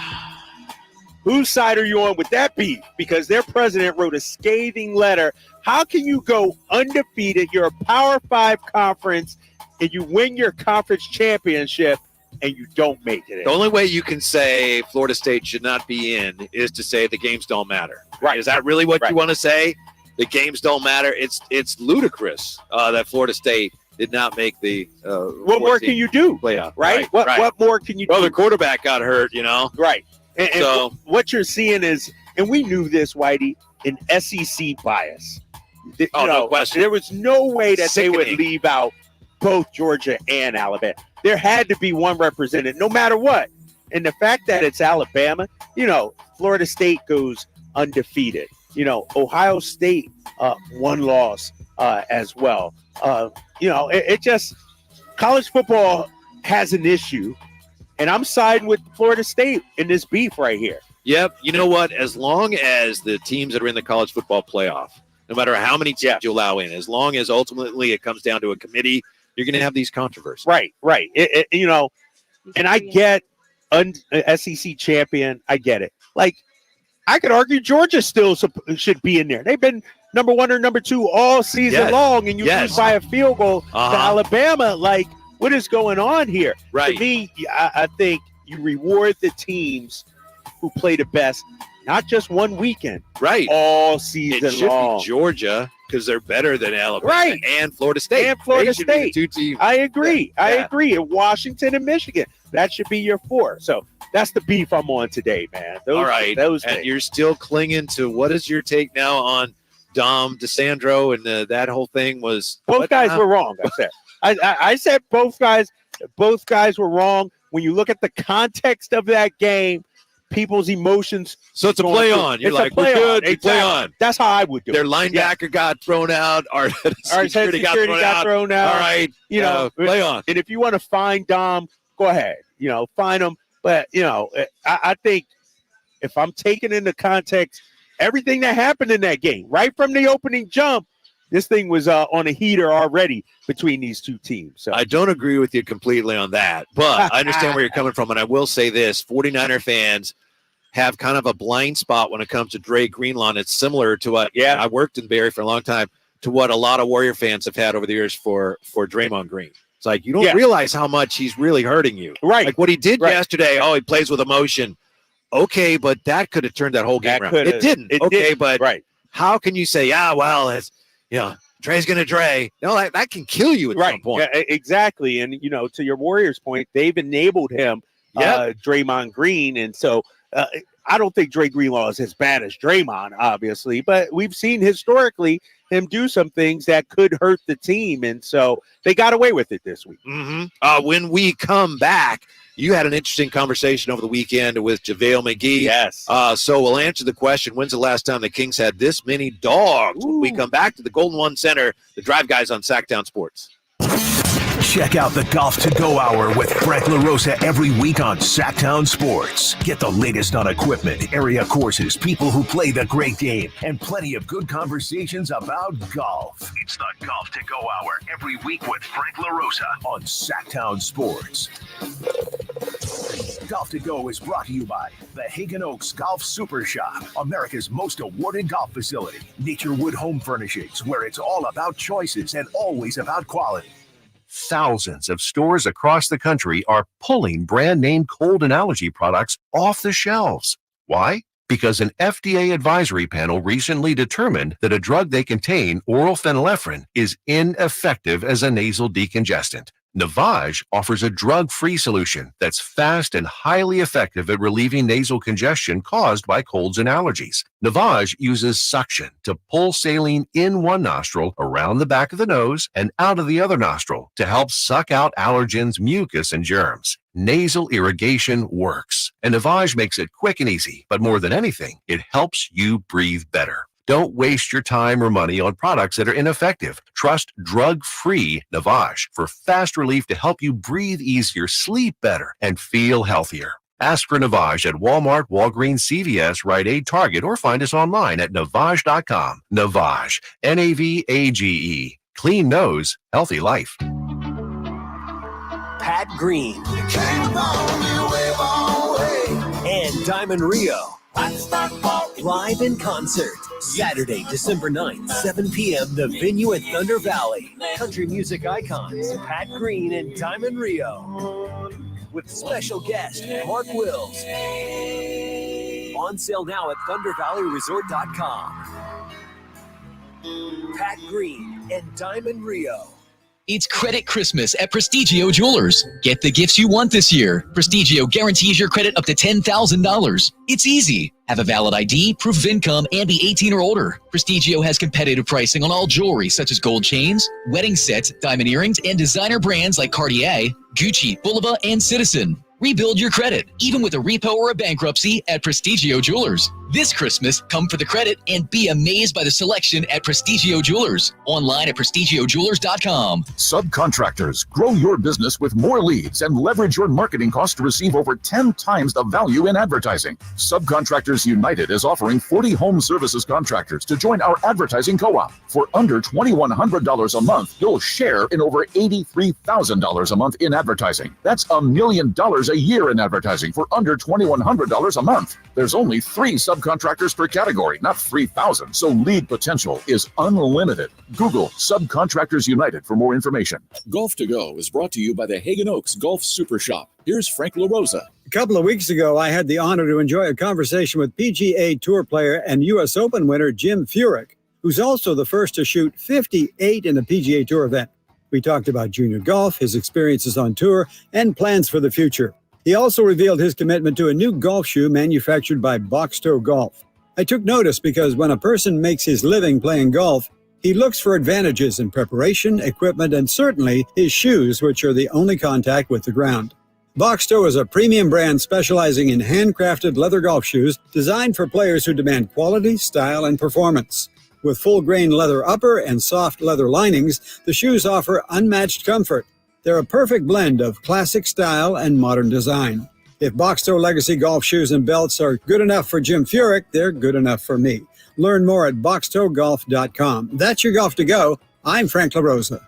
[SPEAKER 3] Whose side are you on with that beef? Because their president wrote a scathing letter. How can you go undefeated? You're a Power 5 conference, and you win your conference championship, and you don't make it in.
[SPEAKER 13] The only way you can say Florida State should not be in is to say the games don't matter.
[SPEAKER 3] Right.
[SPEAKER 13] Is that really what you want to say? The games don't matter? It's ludicrous that Florida State did not make the
[SPEAKER 3] what more can you do?
[SPEAKER 13] Playoff.
[SPEAKER 3] Right? What more can you do?
[SPEAKER 13] Well, the quarterback got hurt,
[SPEAKER 3] Right. And
[SPEAKER 13] so
[SPEAKER 3] what you're seeing is, and we knew this, Whitey, an SEC bias.
[SPEAKER 13] No question.
[SPEAKER 3] There was no way that
[SPEAKER 13] Sickening.
[SPEAKER 3] they would leave out both Georgia and Alabama. There had to be one represented, no matter what. And the fact that it's Alabama, Florida State goes undefeated. Ohio State, one loss as well. It just college football has an issue, and I'm siding with Florida State in this beef right here.
[SPEAKER 13] Yep. You know what? As long as the teams that are in the college football playoff, no matter how many teams you allow in, as long as ultimately it comes down to a committee, you're going to have these controversies.
[SPEAKER 3] Right. And I get SEC champion. I get it. Like, I could argue Georgia still should be in there. They've been number 1 or number 2 all season long, and you lose by a field goal to Alabama. Like, what is going on here?
[SPEAKER 13] Right.
[SPEAKER 3] To me, I think you reward the teams who play the best, not just one weekend,
[SPEAKER 13] right?
[SPEAKER 3] All season
[SPEAKER 13] it should
[SPEAKER 3] long.
[SPEAKER 13] Be Georgia, because they're better than Alabama and Florida State.
[SPEAKER 3] They should be the
[SPEAKER 13] 2 teams.
[SPEAKER 3] I agree. I agree. And Washington and Michigan, that should be your 4. So that's the beef I'm on today, man.
[SPEAKER 13] All right. And you're still clinging to, what is your take now on Dom DeSandro and that whole thing was?
[SPEAKER 3] Both guys were wrong. I said. I said both guys were wrong. When you look at the context of that game, people's emotions.
[SPEAKER 13] So it's a play on. You're like, we're good. We play on.
[SPEAKER 3] That's how I would do it.
[SPEAKER 13] Their linebacker got thrown out. Our security got thrown out. All right. Play on.
[SPEAKER 3] And if you want to find Dom, go ahead. Find him. But, I think if I'm taking into context everything that happened in that game, right from the opening jump, this thing was on a heater already between these two teams. So.
[SPEAKER 13] I don't agree with you completely on that, but I understand where you're coming from. And I will say this, 49er fans have kind of a blind spot when it comes to Dre Greenlaw. It's similar to what I worked in Barrie for a long time, to what a lot of Warrior fans have had over the years for Draymond Green. It's like, you don't realize how much he's really hurting you.
[SPEAKER 3] Right.
[SPEAKER 13] Like what he did yesterday, he plays with emotion. Okay, but that could have turned that whole game around. It didn't. But how can you say, Dre's going to Dre. No, that can kill you at some point.
[SPEAKER 3] Yeah, exactly. And, to your Warriors point, they've enabled him, Draymond Green. And so I don't think Dre Greenlaw is as bad as Draymond, obviously, but we've seen historically him do some things that could hurt the team. And so they got away with it this week.
[SPEAKER 13] Mm-hmm. When we come back, you had an interesting conversation over the weekend with JaVale McGee.
[SPEAKER 3] Yes.
[SPEAKER 13] So we'll answer the question, when's the last time the Kings had this many dogs? When we come back to the Golden One Center, the Drive Guys on Sactown Sports.
[SPEAKER 1] Check out the Golf to Go Hour with Frank LaRosa every week on Sactown Sports. Get the latest on equipment, area courses, people who play the great game, and plenty of good conversations about golf. It's the Golf to Go Hour every week with Frank LaRosa on Sactown Sports. Golf to Go is brought to you by the Hagen Oaks Golf Super Shop, America's most awarded golf facility. Naturewood Home Furnishings, where it's all about choices and always about quality.
[SPEAKER 8] Thousands of stores across the country are pulling brand name cold and allergy products off the shelves. Why? Because an FDA advisory panel recently determined that a drug they contain, oral phenylephrine, is ineffective as a nasal decongestant. Navage offers a drug-free solution that's fast and highly effective at relieving nasal congestion caused by colds and allergies. Navage uses suction to pull saline in one nostril, around the back of the nose, and out of the other nostril to help suck out allergens, mucus, and germs. Nasal irrigation works, and Navage makes it quick and easy, but more than anything, it helps you breathe better. Don't waste your time or money on products that are ineffective. Trust drug-free Navage for fast relief to help you breathe easier, sleep better, and feel healthier. Ask for Navage at Walmart, Walgreens, CVS, Rite Aid, Target, or find us online at Navage.com. Navage, N-A-V-A-G-E. Clean nose, healthy life.
[SPEAKER 2] Pat Green and Diamond Rio. Live in concert, Saturday, December 9th, 7 p.m., the venue at Thunder Valley. Country music icons, Pat Green and Diamond Rio. With special guest, Mark Wills. On sale now at ThunderValleyResort.com. Pat Green and Diamond Rio.
[SPEAKER 10] It's Credit Christmas at Prestigio Jewelers. Get the gifts you want this year. Prestigio guarantees your credit up to $10,000. It's easy. Have a valid ID, proof of income, and be 18 or older. Prestigio has competitive pricing on all jewelry such as gold chains, wedding sets, diamond earrings, and designer brands like Cartier, Gucci, Bulova, and Citizen. Rebuild your credit, even with a repo or a bankruptcy at Prestigio Jewelers. This Christmas, come for the credit and be amazed by the selection at Prestigio Jewelers. Online at prestigiojewelers.com.
[SPEAKER 9] Subcontractors, grow your business with more leads and leverage your marketing costs to receive over 10 times the value in advertising. Subcontractors United is offering 40 home services contractors to join our advertising co-op. For under $2,100 a month, you'll share in over $83,000 a month in advertising. That's $1 million a year in advertising for under $2,100 a month. There's only 3 subcontractors per category, not 3,000, so lead potential is unlimited. Google Subcontractors United for more information.
[SPEAKER 4] Golf to Go is brought to you by the Hagen Oaks Golf Super Shop. Here's Frank LaRosa.
[SPEAKER 24] A couple of weeks ago, I had the honor to enjoy a conversation with PGA Tour player and U.S. Open winner Jim Furyk, who's also the first to shoot 58 in a PGA Tour event. We talked about junior golf, his experiences on tour, and plans for the future. He also revealed his commitment to a new golf shoe manufactured by Box Toe Golf. I took notice because when a person makes his living playing golf, he looks for advantages in preparation, equipment, and certainly his shoes, which are the only contact with the ground. Box Toe is a premium brand specializing in handcrafted leather golf shoes designed for players who demand quality, style, and performance. With full-grain leather upper and soft leather linings, the shoes offer unmatched comfort. They're a perfect blend of classic style and modern design. If Box Toe Legacy golf shoes and belts are good enough for Jim Furyk, they're good enough for me. Learn more at boxtoegolf.com. That's your golf to go. I'm Frank LaRosa.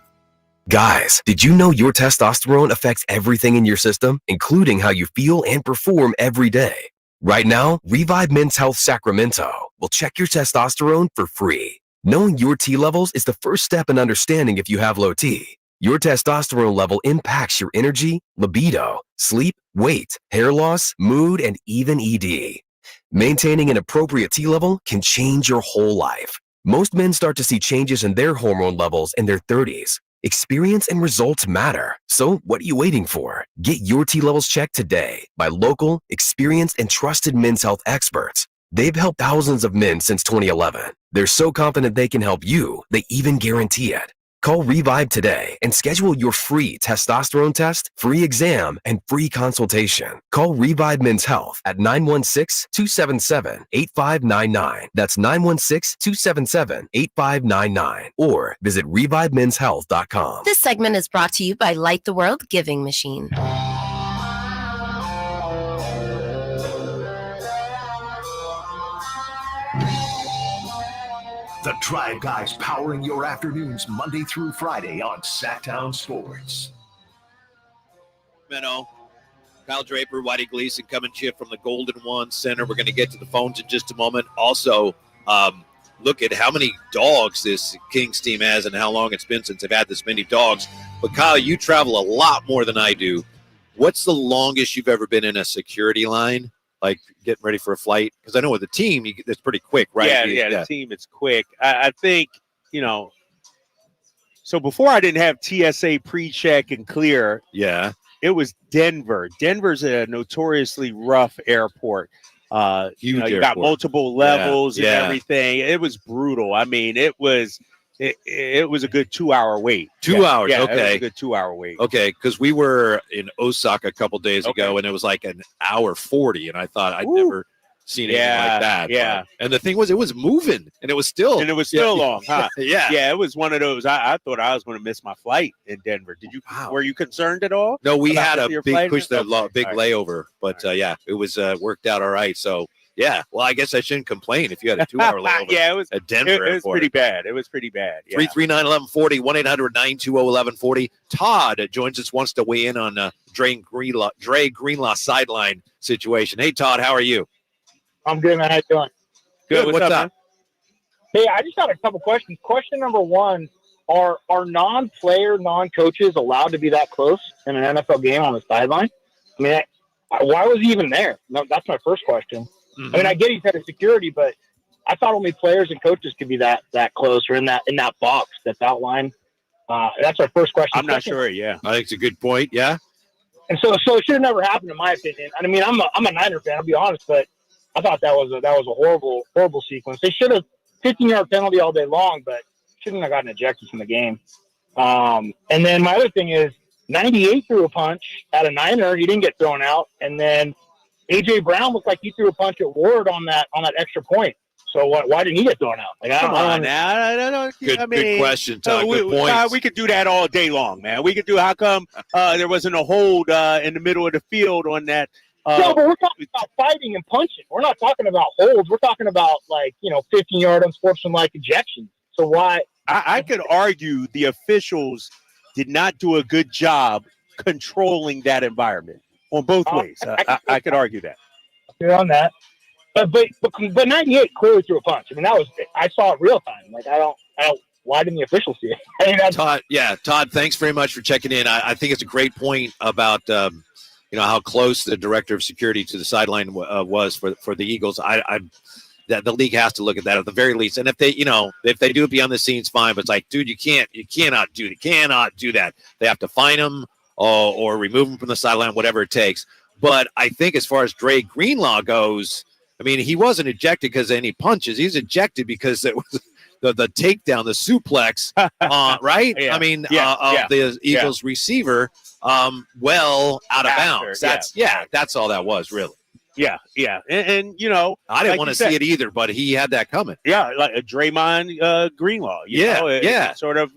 [SPEAKER 5] Guys, did you know your testosterone affects everything in your system, including how you feel and perform every day? Right now, Revive Men's Health Sacramento will check your testosterone for free. Knowing your T levels is the first step in understanding if you have low T. Your testosterone level impacts your energy, libido, sleep, weight, hair loss, mood, and even ED. Maintaining an appropriate T level can change your whole life. Most men start to see changes in their hormone levels in their 30s. Experience and results matter. So what are you waiting for? Get your T levels checked today by local, experienced, and trusted men's health experts. They've helped thousands of men since 2011. They're so confident they can help you, they even guarantee it. Call Revive today and schedule your free testosterone test, free exam, and free consultation. Call Revive Men's Health at 916-277-8599. That's 916-277-8599. Or visit ReviveMen'sHealth.com.
[SPEAKER 17] This segment is brought to you by Light the World Giving Machine.
[SPEAKER 1] The Drive Guys powering your afternoons Monday through Friday on Sactown Sports.
[SPEAKER 13] Sacramento, Kyle Draper, Whitey Gleason coming to you from the Golden One Center. We're going to get to the phones in just a moment. Also, look at how many dogs this Kings team has and how long it's been since they've had this many dogs. But, Kyle, you travel a lot more than I do. What's the longest you've ever been in a security line? Like getting ready for a flight? Because I know with the team, it's pretty quick, right?
[SPEAKER 3] Yeah, the team, it's quick. I think, so before I didn't have TSA pre-check and clear.
[SPEAKER 13] Yeah.
[SPEAKER 3] It was Denver. Denver's a notoriously rough airport. You got multiple levels and everything. It was brutal. I mean, it was a good 2-hour wait.
[SPEAKER 13] 2 hours,
[SPEAKER 3] yeah,
[SPEAKER 13] okay.
[SPEAKER 3] It was a good 2-hour wait.
[SPEAKER 13] Okay, because we were in Osaka a couple days ago, and it was like an hour 40, and I thought I'd never seen anything like that.
[SPEAKER 3] Yeah.
[SPEAKER 13] And the thing was, it was moving, and it was still
[SPEAKER 3] long, huh?
[SPEAKER 13] Yeah.
[SPEAKER 3] It was one of those. I thought I was going to miss my flight in Denver. Were you concerned at all?
[SPEAKER 13] No, we had a big
[SPEAKER 3] layover,
[SPEAKER 13] layover, but it was worked out all right. So. Yeah, well, I guess I shouldn't complain if you had a 2-hour layover at Denver.
[SPEAKER 3] It was pretty bad. It was pretty bad.
[SPEAKER 13] 339-1140, 1-800-920-1140. Todd joins us, wants to weigh in on Dre Greenlaw sideline situation. Hey, Todd, how are you?
[SPEAKER 18] I'm good, man. How you doing?
[SPEAKER 13] Good. What's up?
[SPEAKER 18] Hey, I just got a couple questions. Question number one, are non-player, non-coaches allowed to be that close in an NFL game on the sideline? I mean, why was he even there? No, that's my first question. I mean, I get he's head of security, but I thought only players and coaches could be that close or in that box that's outlined. That's our first question.
[SPEAKER 3] I'm not sure. Yeah,
[SPEAKER 13] I think it's a good point. Yeah,
[SPEAKER 18] and so it should have never happened, in my opinion. I mean, I'm a Niner fan, I'll be honest, but I thought that was a horrible sequence. They should have 15-yard penalty all day long, but shouldn't have gotten ejected from the game. And then my other thing is 98 threw a punch at a Niner. He didn't get thrown out, and then A.J. Brown looked like he threw a punch at Ward on that extra point. So why didn't he get thrown out? Like,
[SPEAKER 3] Come on now.
[SPEAKER 13] Good question, Todd. Good point.
[SPEAKER 3] We could do that all day long, man. We could do. How come there wasn't a hold in the middle of the field on that?
[SPEAKER 18] No, but we're talking about fighting and punching. We're not talking about holds. We're talking about 15-yard unsportsmanlike ejection. So why?
[SPEAKER 3] I could argue the officials did not do a good job controlling that environment on both ways. I could argue that.
[SPEAKER 18] You're on that. But 98 clearly threw a punch. I mean, I saw it real time. Like, I don't. Why didn't the officials see it? I mean,
[SPEAKER 13] Todd, thanks very much for checking in. I think it's a great point about how close the director of security to the sideline was for the Eagles. That the league has to look at that at the very least. And if they do it beyond the scenes, fine. But it's like, dude, you cannot do that. They have to fine him or remove him from the sideline, whatever it takes. But I think as far as Dre Greenlaw goes, I mean, he wasn't ejected because of any punches. He was ejected because it was the takedown, the suplex, right?
[SPEAKER 3] Yeah.
[SPEAKER 13] I mean, of the Eagles receiver, well out of bounds. That's all that was, really.
[SPEAKER 3] Yeah. And
[SPEAKER 13] I didn't want to see it either, but he had that coming.
[SPEAKER 3] Yeah, like a Draymond Greenlaw. It's sort of,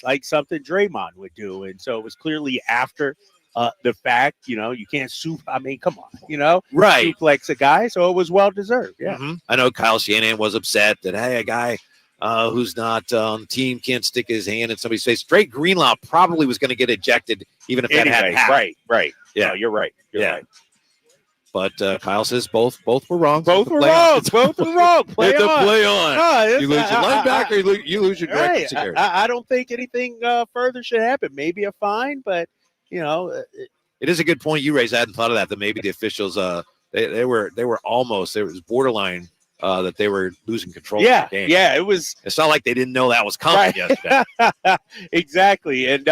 [SPEAKER 3] like something Draymond would do. And so it was clearly after the fact, you can't I mean, come on,
[SPEAKER 13] right.
[SPEAKER 3] Suplex a guy, so it was well deserved. Yeah.
[SPEAKER 13] Mm-hmm. I know Kyle Shanahan was upset that, hey, a guy who's not on the team can't stick his hand in somebody's face. Drake Greenlaw probably was going to get ejected even if that had happened.
[SPEAKER 3] Right.
[SPEAKER 13] Yeah,
[SPEAKER 3] no, you're right. You're right.
[SPEAKER 13] But Kyle says both were wrong.
[SPEAKER 3] Both were wrong. Play on.
[SPEAKER 13] You lose your linebacker, you lose your director of security.
[SPEAKER 3] I don't think anything further should happen. Maybe a fine, but
[SPEAKER 13] it is a good point you raised. I hadn't thought of that maybe the officials they were almost, it was borderline that they were losing control of the game.
[SPEAKER 3] Yeah, it was.
[SPEAKER 13] It's not like they didn't know that was coming yesterday.
[SPEAKER 3] Exactly. And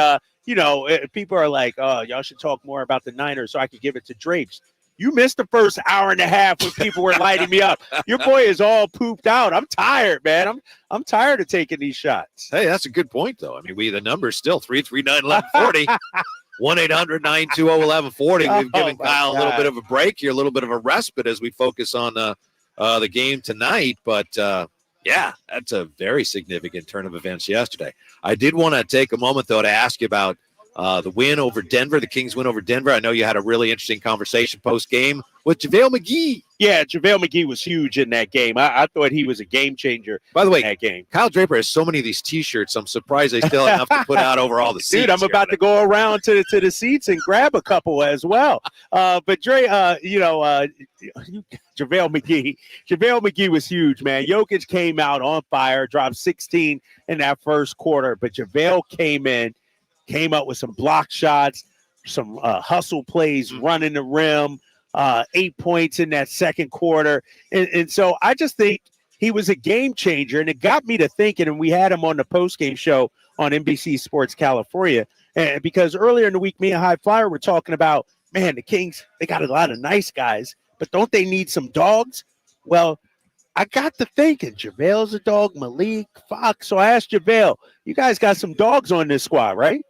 [SPEAKER 3] people are like, oh, y'all should talk more about the Niners so I could give it to Drapes. You missed the first hour and a half when people were lighting me up. Your boy is all pooped out. I'm tired, man. I'm tired of taking these shots.
[SPEAKER 13] Hey, that's a good point, though. I mean, the number's still 339-1140. 1-800-920-1140. We've given Kyle a little bit of a break here, a little bit of a respite as we focus on the game tonight. But, that's a very significant turn of events yesterday. I did want to take a moment, though, to ask you about the win over Denver, the Kings win over Denver. I know you had a really interesting conversation post-game with JaVale McGee.
[SPEAKER 3] Yeah, JaVale McGee was huge in that game. I thought he was a game changer.
[SPEAKER 13] By the way,
[SPEAKER 3] in that game.
[SPEAKER 13] Kyle Draper has so many of these T-shirts. I'm surprised they still have enough to put out over all the seats.
[SPEAKER 3] Dude, I'm about to go around to the seats and grab a couple as well. But Dre, JaVale McGee was huge, man. Jokic came out on fire, dropped 16 in that first quarter, but JaVale came up with some block shots, some hustle plays, running the rim, 8 points in that second quarter. And so I just think he was a game changer. And it got me to thinking, and we had him on the postgame show on NBC Sports California, because earlier in the week, me and High Flyer were talking about, man, the Kings, they got a lot of nice guys, but don't they need some dogs? Well, I got to thinking, JaVale's a dog, Malik, Fox. So I asked JaVale, you guys got some dogs on this squad, right?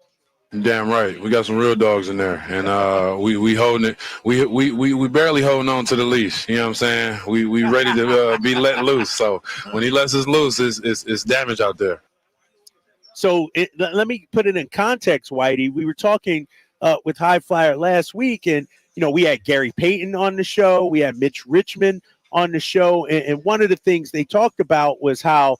[SPEAKER 6] Damn right. We got some real dogs in there. And we holding it. We barely holding on to the leash. You know what I'm saying? We ready to be let loose. So when he lets us loose, it's damage out there.
[SPEAKER 3] So let me put it in context, Whitey. We were talking with High Flyer last week, and we had Gary Payton on the show. We had Mitch Richmond on the show. And one of the things they talked about was how,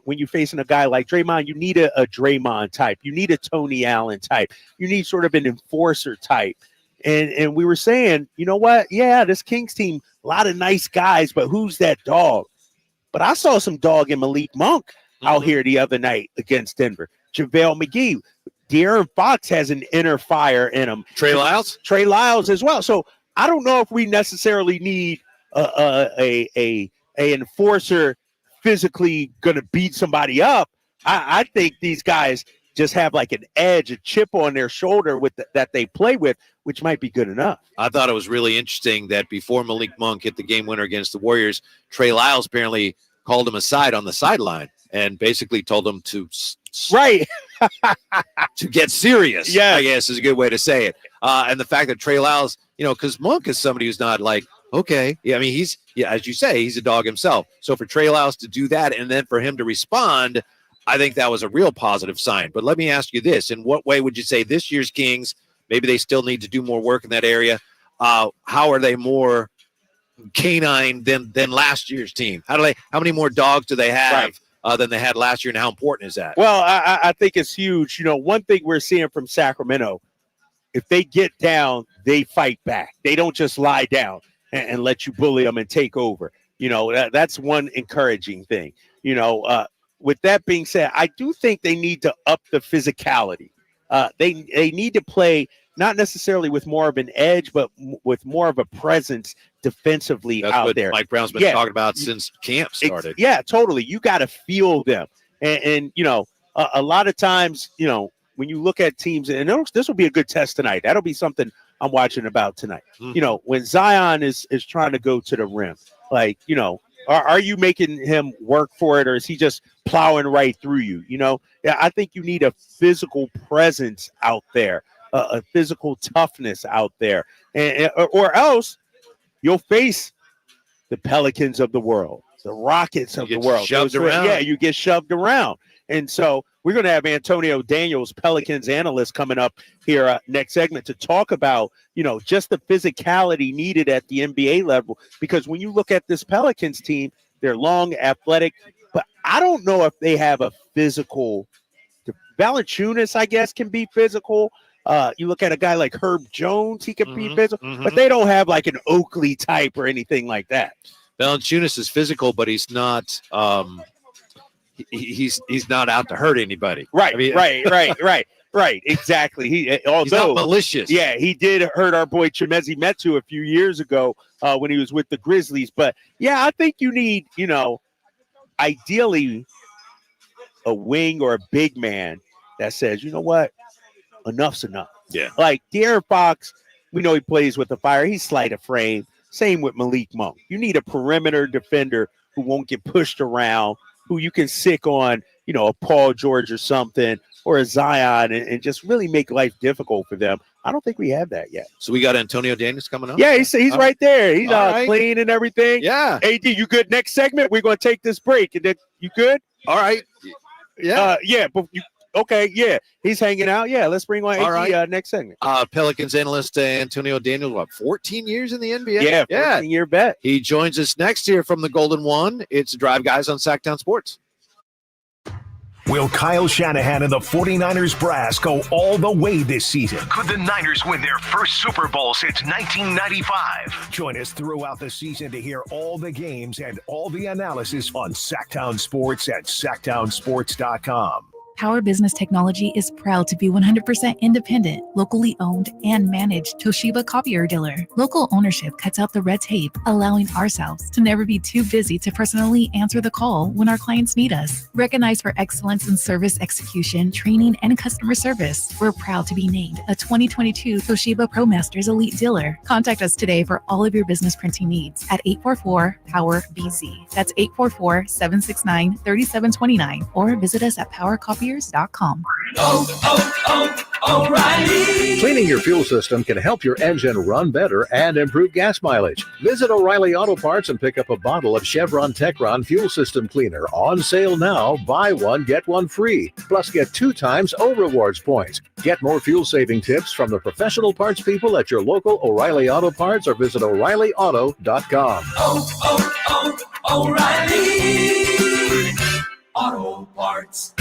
[SPEAKER 3] when you're facing a guy like Draymond, you need a Draymond type. You need a Tony Allen type. You need sort of an enforcer type. And we were saying, you know what? Yeah, this Kings team, a lot of nice guys, but who's that dog? But I saw some dog in Malik Monk out here the other night against Denver. JaVale McGee. De'Aaron Fox has an inner fire in him.
[SPEAKER 13] Trey Lyles
[SPEAKER 3] as well. So I don't know if we necessarily need a enforcer physically going to beat somebody up. I think these guys just have like an edge, a chip on their shoulder that they play with, which might be good enough.
[SPEAKER 13] I thought it was really interesting that before Malik Monk hit the game winner against the Warriors, Trey Lyles apparently called him aside on the sideline and basically told them to
[SPEAKER 3] right
[SPEAKER 13] to get serious.
[SPEAKER 3] Yeah,
[SPEAKER 13] I guess is a good way to say it. And the fact that Trey Lyles, because Monk is somebody who's not like, okay, yeah, I mean, he's, as you say, he's a dog himself. So for Trey Lyles to do that and then for him to respond, I think that was a real positive sign. But let me ask you this: in what way would you say this year's Kings, maybe they still need to do more work in that area? How are they more canine than last year's team? How many more dogs do they have than they had last year, and how important is that?
[SPEAKER 3] Well, I think it's huge. One thing we're seeing from Sacramento, if they get down, they fight back. They don't just lie down and let you bully them and take over. That's one encouraging thing. With that being said, I do think they need to up the physicality. They need to play not necessarily with more of an edge, but with more of a presence defensively.
[SPEAKER 13] That's
[SPEAKER 3] out
[SPEAKER 13] what
[SPEAKER 3] there.
[SPEAKER 13] Mike Brown's been talking about since camp started.
[SPEAKER 3] Totally. You got to feel them. And a lot of times, when you look at teams, and this will be a good test tonight. That'll be something I'm watching about tonight.
[SPEAKER 13] Mm-hmm.
[SPEAKER 3] When Zion is trying to go to the rim, are you making him work for it, or is he just plowing right through you? I think you need a physical presence out there, a physical toughness out there, or else you'll face the Pelicans of the world, the Rockets of the world.
[SPEAKER 13] Shoved around.
[SPEAKER 3] Yeah, you get shoved around. And so we're going to have Antonio Daniels, Pelicans analyst, coming up here next segment to talk about, just the physicality needed at the NBA level. Because when you look at this Pelicans team, they're long, athletic, but I don't know if they have a physical. Valanciunas, I guess, can be physical. You look at a guy like Herb Jones, he can be physical, but they don't have like an Oakley type or anything like that.
[SPEAKER 13] Valanciunas is physical, but he's not. He's not out to hurt anybody.
[SPEAKER 3] Right.
[SPEAKER 13] I mean,
[SPEAKER 3] Right. Exactly. He's not
[SPEAKER 13] malicious.
[SPEAKER 3] Yeah, he did hurt our boy Chimezie Metu a few years ago when he was with the Grizzlies. But yeah, I think you need, ideally a wing or a big man that says, you know what, enough's enough.
[SPEAKER 13] Yeah.
[SPEAKER 3] Like De'Aaron Fox, we know he plays with the fire. He's slight of frame. Same with Malik Monk. You need a perimeter defender who won't get pushed around, who you can sick on, a Paul George or something, or a Zion, and just really make life difficult for them. I don't think we have that yet.
[SPEAKER 13] So we got Antonio Daniels coming up?
[SPEAKER 3] Yeah, he's right there. He's clean and everything.
[SPEAKER 13] Yeah.
[SPEAKER 3] AD, you good? Next segment, we're going to take this break. And then, you good?
[SPEAKER 13] All right. Yeah.
[SPEAKER 3] But okay, yeah. He's hanging out. Yeah, let's bring on AD next segment.
[SPEAKER 13] Pelicans analyst Antonio Daniels, 14 years in the NBA?
[SPEAKER 3] Yeah, 14-year bet.
[SPEAKER 13] He joins us next year from the Golden One. It's Drive Guys on Sactown Sports.
[SPEAKER 1] Will Kyle Shanahan and the 49ers brass go all the way this season? Could the Niners win their first Super Bowl since 1995? Join us throughout the season to hear all the games and all the analysis on Sactown Sports at SactownSports.com.
[SPEAKER 21] Power Business Technology is proud to be 100% independent, locally owned, and managed Toshiba copier dealer. Local ownership cuts out the red tape, allowing ourselves to never be too busy to personally answer the call when our clients need us. Recognized for excellence in service execution, training, and customer service, we're proud to be named a 2022 Toshiba ProMasters Elite Dealer. Contact us today for all of your business printing needs at 844-POWER-BZ. That's 844-769-3729, or visit us at PowerCopier.com.
[SPEAKER 7] O'Reilly. Cleaning your fuel system can help your engine run better and improve gas mileage. Visit O'Reilly Auto Parts and pick up a bottle of Chevron Techron Fuel System Cleaner. On sale now. Buy one, get one free. Plus, get 2 times O-Rewards points. Get more fuel-saving tips from the professional parts people at your local O'Reilly Auto Parts, or visit O'ReillyAuto.com.
[SPEAKER 19] O'Reilly Auto Parts.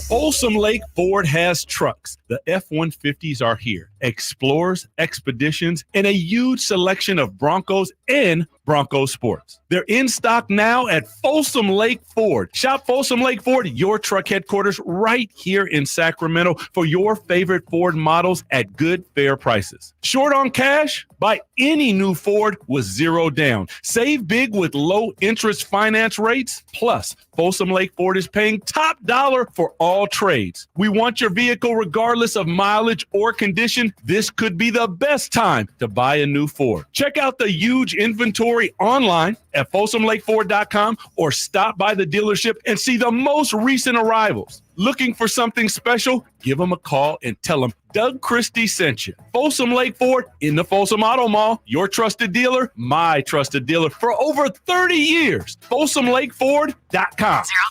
[SPEAKER 11] Folsom Lake Ford has trucks. The F-150s are here. Explorers, Expeditions, and a huge selection of Broncos and Bronco Sports. They're in stock now at Folsom Lake Ford. Shop Folsom Lake Ford, your truck headquarters, right here in Sacramento for your favorite Ford models at good, fair prices. Short on cash? Buy any new Ford with 0 down. Save big with low interest finance rates. Plus, Folsom Lake Ford is paying top dollar for all trades. We want your vehicle regardless of mileage or condition. spring, this could be the best time to buy a new Ford. Check out the huge inventory online at FolsomLakeFord.com or stop by the dealership and see the most recent arrivals. Looking for something special? Give them a call and tell them Doug Christie sent you. Folsom Lake Ford in the Folsom Auto Mall, your trusted dealer, my trusted dealer for over 30 years. FolsomLakeFord.com.
[SPEAKER 14] 0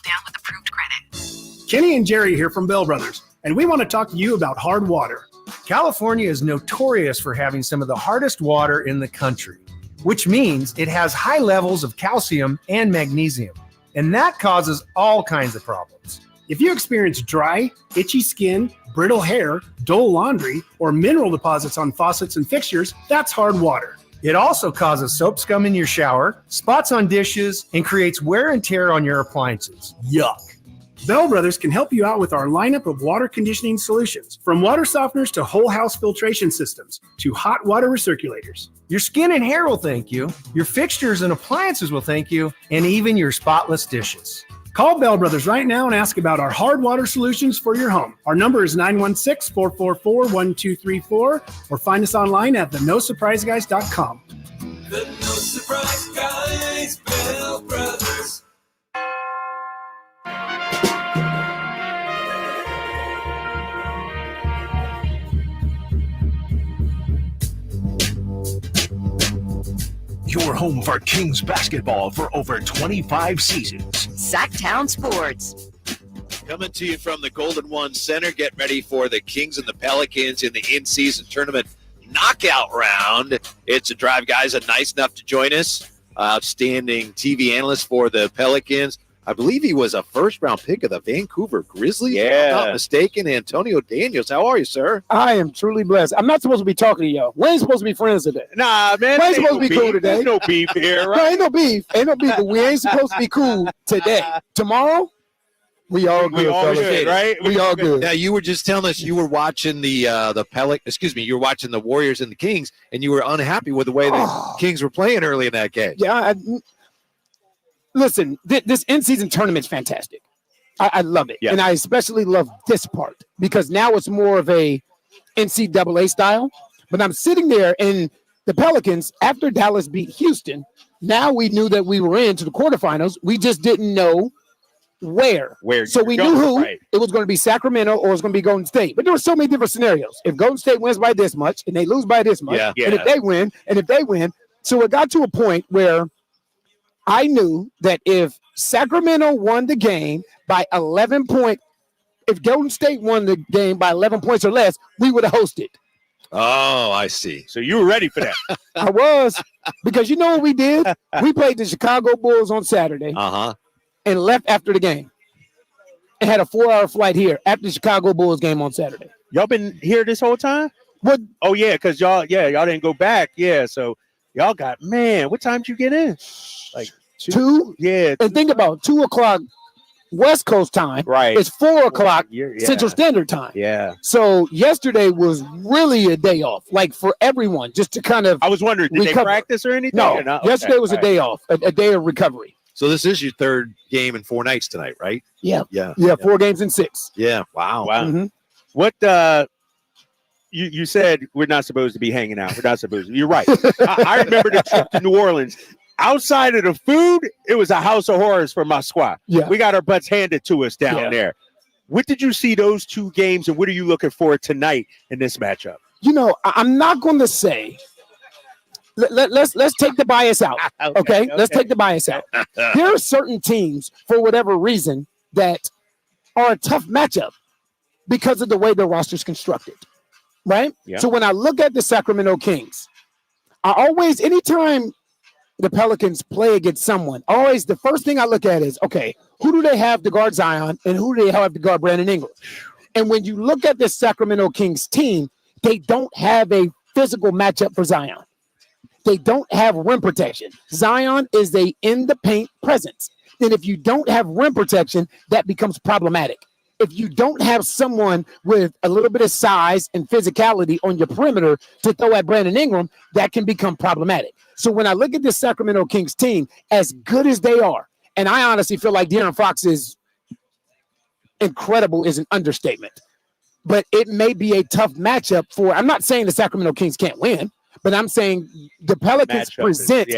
[SPEAKER 14] down with approved credit.
[SPEAKER 15] Kenny and Jerry here from Bell Brothers, and we want to talk to you about hard water. California is notorious for having some of the hardest water in the country, which means it has high levels of calcium and magnesium, and that causes all kinds of problems. If you experience dry, itchy skin, brittle hair, dull laundry, or mineral deposits on faucets and fixtures, that's hard water. It also causes soap scum in your shower, spots on dishes, and creates wear and tear on your appliances. Yuck. Bell Brothers can help you out with our lineup of water conditioning solutions, from water softeners to whole house filtration systems to hot water recirculators. Your skin and hair will thank you, your fixtures and appliances will thank you, and even your spotless dishes. Call Bell Brothers right now and ask about our hard water solutions for your home. Our number is 916-444-1234 or find us online at thenosurpriseguys.com.
[SPEAKER 20] The No Surprise Guys, Bell Brothers.
[SPEAKER 1] Your home for Kings basketball for over 25 seasons.
[SPEAKER 12] Sactown Sports.
[SPEAKER 13] Coming to you from the Golden One Center. Get ready for the Kings and the Pelicans in the in-season tournament knockout round. It's a drive, guys, nice enough to join us. Outstanding TV analyst for the Pelicans. I believe he was a first-round pick of the Vancouver Grizzlies.
[SPEAKER 22] Yeah.
[SPEAKER 13] If I'm not mistaken. Antonio Daniels, how are you, sir?
[SPEAKER 22] I am truly blessed. I'm not supposed to be talking to y'all. We ain't supposed to be friends today.
[SPEAKER 3] Nah, man.
[SPEAKER 22] We ain't supposed to be cool today.
[SPEAKER 3] There's no beef here, right?
[SPEAKER 22] No, ain't no beef. Ain't no beef, but we ain't supposed to be cool today. Tomorrow, we all good, fellas.
[SPEAKER 3] Right?
[SPEAKER 22] We all good.
[SPEAKER 13] Now, you were just telling us you were watching you were watching the Warriors and the Kings, and you were unhappy with the way the Kings were playing early in that game.
[SPEAKER 22] Yeah, listen, this in-season tournament's fantastic. I love it.
[SPEAKER 3] Yeah.
[SPEAKER 22] And I especially love this part because now it's more of a NCAA style. But I'm sitting there and the Pelicans, after Dallas beat Houston, now we knew that we were into the quarterfinals. We just didn't know where. So we knew who. Right. It was going to be Sacramento or it was going to be Golden State. But there were so many different scenarios. If Golden State wins by this much and they lose by this much, and if they win, so it got to a point where I knew that if Sacramento won the game by 11 points, if Golden State won the game by 11 points or less, we would have hosted.
[SPEAKER 13] Oh, I see.
[SPEAKER 3] So you were ready for that.
[SPEAKER 22] I was, because you know what we did? We played the Chicago Bulls on Saturday and left after the game and had a 4-hour flight here after the Chicago Bulls game on Saturday.
[SPEAKER 3] Y'all been here this whole time?
[SPEAKER 22] What?
[SPEAKER 3] Oh, yeah, because y'all didn't go back. Yeah, so y'all got, what time did you get in? Like
[SPEAKER 22] 2?
[SPEAKER 3] Yeah.
[SPEAKER 22] And think about 2 o'clock West Coast time.
[SPEAKER 3] Right.
[SPEAKER 22] It's 4 o'clock Central Standard Time.
[SPEAKER 3] Yeah.
[SPEAKER 22] So yesterday was really a day off, like for everyone, just to kind of.
[SPEAKER 3] I was wondering, did they practice or anything?
[SPEAKER 22] No.
[SPEAKER 3] Or not?
[SPEAKER 22] Yesterday was a
[SPEAKER 3] All
[SPEAKER 22] day
[SPEAKER 3] right.
[SPEAKER 22] off, a day of recovery.
[SPEAKER 13] So this is your third game in 4 nights tonight, right?
[SPEAKER 22] Yeah.
[SPEAKER 13] Yeah.
[SPEAKER 22] 4 games in 6.
[SPEAKER 13] Yeah. Wow.
[SPEAKER 22] Mm-hmm.
[SPEAKER 3] What you said we're not supposed to be hanging out. We're not supposed to. You're right. I remember the trip to New Orleans. Outside of the food, it was a house of horrors for my squad.
[SPEAKER 22] Yeah.
[SPEAKER 3] We got our butts handed to us down there. What did you see those 2 games, and what are you looking for tonight in this matchup?
[SPEAKER 22] You know, I'm not going to say. Let's take the bias out. Okay? Let's take the bias out. There are certain teams, for whatever reason, that are a tough matchup because of the way the roster's constructed. Right?
[SPEAKER 3] Yeah.
[SPEAKER 22] So when I look at the Sacramento Kings, I always, anytime the Pelicans play against someone, always the first thing I look at is, okay, who do they have to guard Zion and who do they have to guard Brandon Ingram? And when you look at the Sacramento Kings team, they don't have a physical matchup for Zion. They don't have rim protection. Zion is a in the paint presence. And if you don't have rim protection, that becomes problematic. If you don't have someone with a little bit of size and physicality on your perimeter to throw at Brandon Ingram, that can become problematic. So when I look at this Sacramento Kings team, as good as they are, and I honestly feel like De'Aaron Fox is incredible is an understatement. but it may be a tough matchup for. I'm not saying the Sacramento Kings can't win, but I'm saying the Pelicans present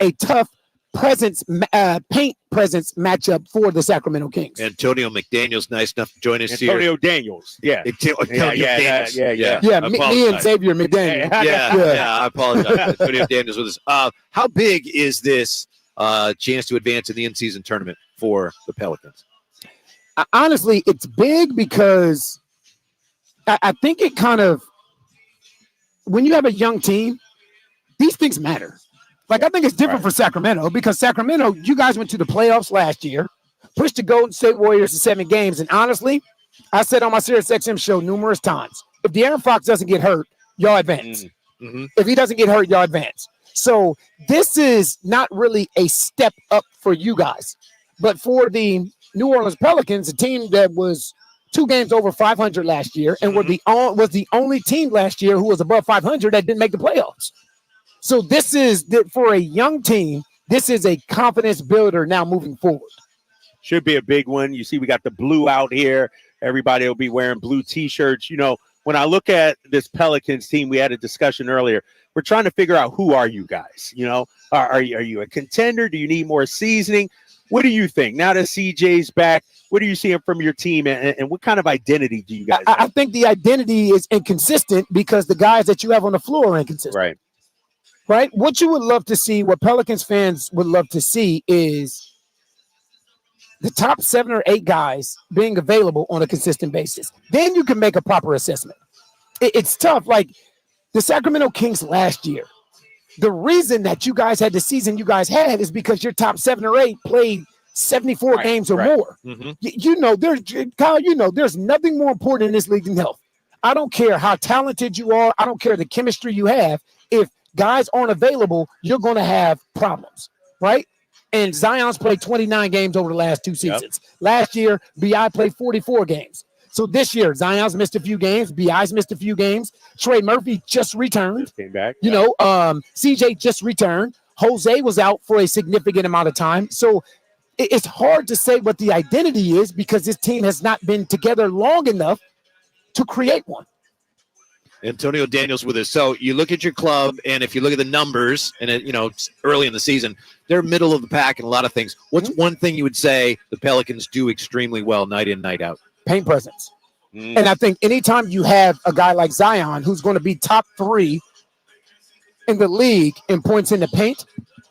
[SPEAKER 22] a tough paint presence matchup for the Sacramento Kings.
[SPEAKER 13] Antonio McDaniel's nice enough to join us here.
[SPEAKER 3] Antonio Daniels,
[SPEAKER 13] Daniels.
[SPEAKER 22] Yeah, me and Xavier McDaniel.
[SPEAKER 13] I apologize. Antonio Daniels with us. How big is this chance to advance in the in-season tournament for the Pelicans?
[SPEAKER 22] Honestly, it's big because I think it kind of, when you have a young team, these things matter. Like, I think it's different for Sacramento because Sacramento, you guys went to the playoffs last year, pushed the Golden State Warriors to 7 games. And honestly, I said on my SiriusXM show numerous times, if De'Aaron Fox doesn't get hurt, y'all advance. If he doesn't get hurt, y'all advance. So this is not really a step up for you guys. But for the New Orleans Pelicans, a team that was 2 games over 500 last year and was the only team last year who was above 500 that didn't make the playoffs. So this is, for a young team, this is a confidence builder now moving forward.
[SPEAKER 3] Should be a big one. You see, we got the blue out here. Everybody will be wearing blue T-shirts. You know, when I look at this Pelicans team, we had a discussion earlier. We're trying to figure out, who are you guys? You know, are you a contender? Do you need more seasoning? What do you think? Now that CJ's back, what are you seeing from your team, and what kind of identity do you guys have?
[SPEAKER 22] I think the identity is inconsistent because the guys that you have on the floor are inconsistent. Right? What you would love to see, what Pelicans fans would love to see, is the top 7 or 8 guys being available on a consistent basis. Then you can make a proper assessment. It's tough. Like the Sacramento Kings last year, the reason that you guys had the season you guys had is because your top 7 or 8 played 74 games or more. You know, Kyle, there's nothing more important in this league than health. I don't care how talented you are. I don't care the chemistry you have. If guys aren't available, you're going to have problems, right? And Zion's played 29 games over the last 2 seasons. Last year, B.I. played 44 games. So this year, Zion's missed a few games. B.I.'s missed a few games. Trey Murphy just returned.
[SPEAKER 3] Came back.
[SPEAKER 22] You know, CJ just returned. Jose was out for a significant amount of time. So it's hard to say what the identity is because this team has not been together long enough to create one.
[SPEAKER 13] Antonio Daniels with us. So you look at your club, and if you look at the numbers, and it's early in the season, they're middle of the pack in a lot of things. What's one thing you would say the Pelicans do extremely well night in, night out?
[SPEAKER 22] Paint presence. And I think anytime you have a guy like Zion who's going to be top 3 in the league in points in the paint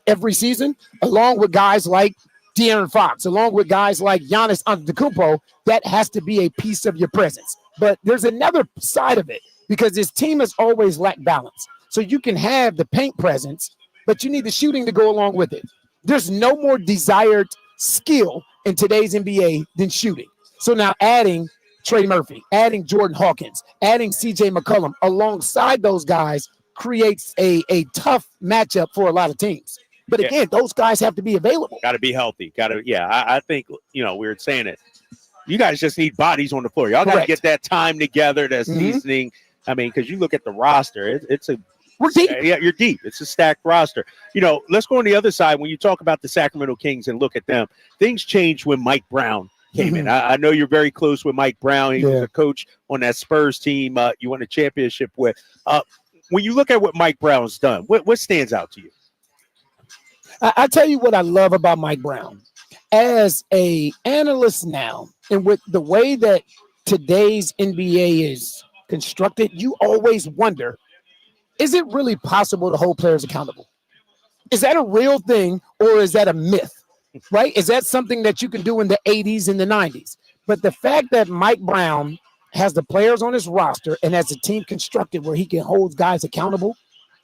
[SPEAKER 22] every season, along with guys like De'Aaron Fox, along with guys like Giannis Antetokounmpo, that has to be a piece of your presence. But there's another side of it, because this team has always lacked balance. So you can have the paint presence, but you need the shooting to go along with it. There's no more desired skill in today's NBA than shooting. So now adding Trey Murphy, adding Jordan Hawkins, adding CJ McCollum alongside those guys creates a tough matchup for a lot of teams. But again, those guys have to be available.
[SPEAKER 3] Got to be healthy. I think, we were saying it. You guys just need bodies on the floor. Y'all got to get that time together, that seasoning. I mean, because you look at the roster, we're deep. Yeah, you're deep. It's a stacked roster. Let's go on the other side. When you talk about the Sacramento Kings and look at them, things changed when Mike Brown came in. I know you're very close with Mike Brown. He was a coach on that Spurs team you won a championship with. When you look at what Mike Brown's done, what stands out to you?
[SPEAKER 22] I tell you what I love about Mike Brown. As a analyst now, and with the way that today's NBA is constructed, you always wonder, is it really possible to hold players accountable? Is that a real thing, or is that a myth, right? Is that something that you can do in the 80s and the 90s? But the fact that Mike Brown has the players on his roster and has a team constructed where he can hold guys accountable,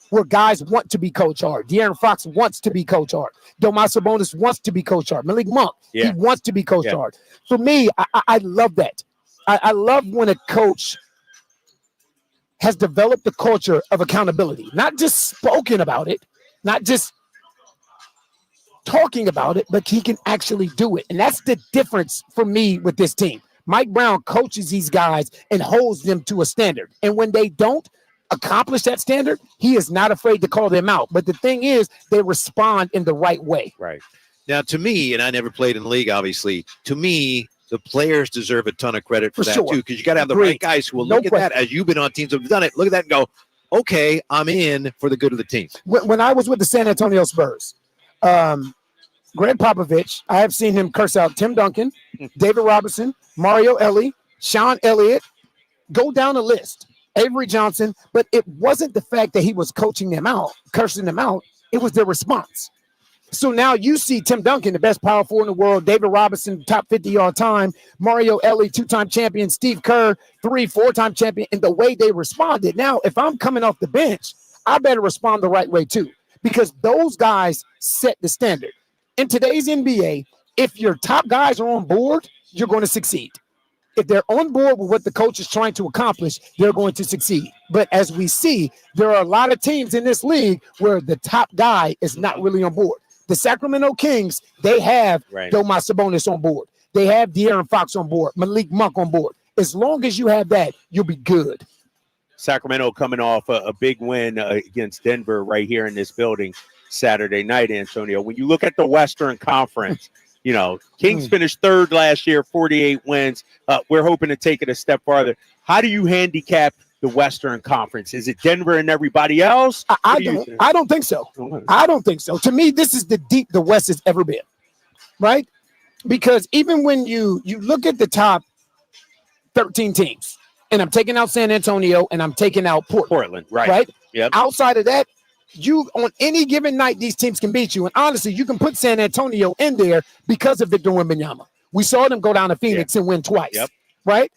[SPEAKER 22] where guys want to be Coach Hart. De'Aaron Fox wants to be Coach Hart. Domas Sabonis wants to be Coach Hart. Malik Monk, he wants to be Coach Hart. For me, I love that. I love when a coach has developed the culture of accountability, not just spoken about it, not just talking about it, but he can actually do it. And that's the difference for me with this team. Mike Brown coaches these guys and holds them to a standard. And when they don't accomplish that standard, he is not afraid to call them out. But the thing is, they respond in the right way.
[SPEAKER 3] Right.
[SPEAKER 13] Now, to me, and I never played in the league, obviously, to me, the players deserve a ton of credit for that
[SPEAKER 22] sure.
[SPEAKER 13] too, because you got to have the
[SPEAKER 22] Agreed.
[SPEAKER 13] right guys who will
[SPEAKER 22] No
[SPEAKER 13] look at
[SPEAKER 22] question.
[SPEAKER 13] that as you've been on teams that have done it. Look at that and go, okay, I'm in for the good of the team.
[SPEAKER 22] When I was with the San Antonio Spurs, Greg Popovich, I have seen him curse out Tim Duncan, David Robinson, Mario Elie, Sean Elliott, go down the list, Avery Johnson, but it wasn't the fact that he was coaching them out, cursing them out. It was their response. So now you see Tim Duncan, the best power forward in the world, David Robinson, top 50 all time, Mario Elie, 2-time champion, Steve Kerr, 4-time champion, and the way they responded. Now, if I'm coming off the bench, I better respond the right way too, because those guys set the standard. In today's NBA, if your top guys are on board, you're going to succeed. If they're on board with what the coach is trying to accomplish, they're going to succeed. But as we see, there are a lot of teams in this league where the top guy is not really on board. The Sacramento Kings, they have Domas Sabonis on board. They have De'Aaron Fox on board, Malik Monk on board. As long as you have that, you'll be good.
[SPEAKER 3] Sacramento coming off a big win against Denver right here in this building Saturday night, Antonio. When you look at the Western Conference, Kings finished third last year, 48 wins. We're hoping to take it a step farther. How do you handicap the Western Conference? Is it Denver and everybody else?
[SPEAKER 22] I don't think so. I don't think so. To me, this is the deep the West has ever been, right? Because even when you look at the top 13 teams, and I'm taking out San Antonio and I'm taking out Portland, right?
[SPEAKER 3] Yep.
[SPEAKER 22] Outside of that, you on any given night, these teams can beat you. And honestly, you can put San Antonio in there because of Victor Wembanyama. We saw them go down to Phoenix and win twice, right?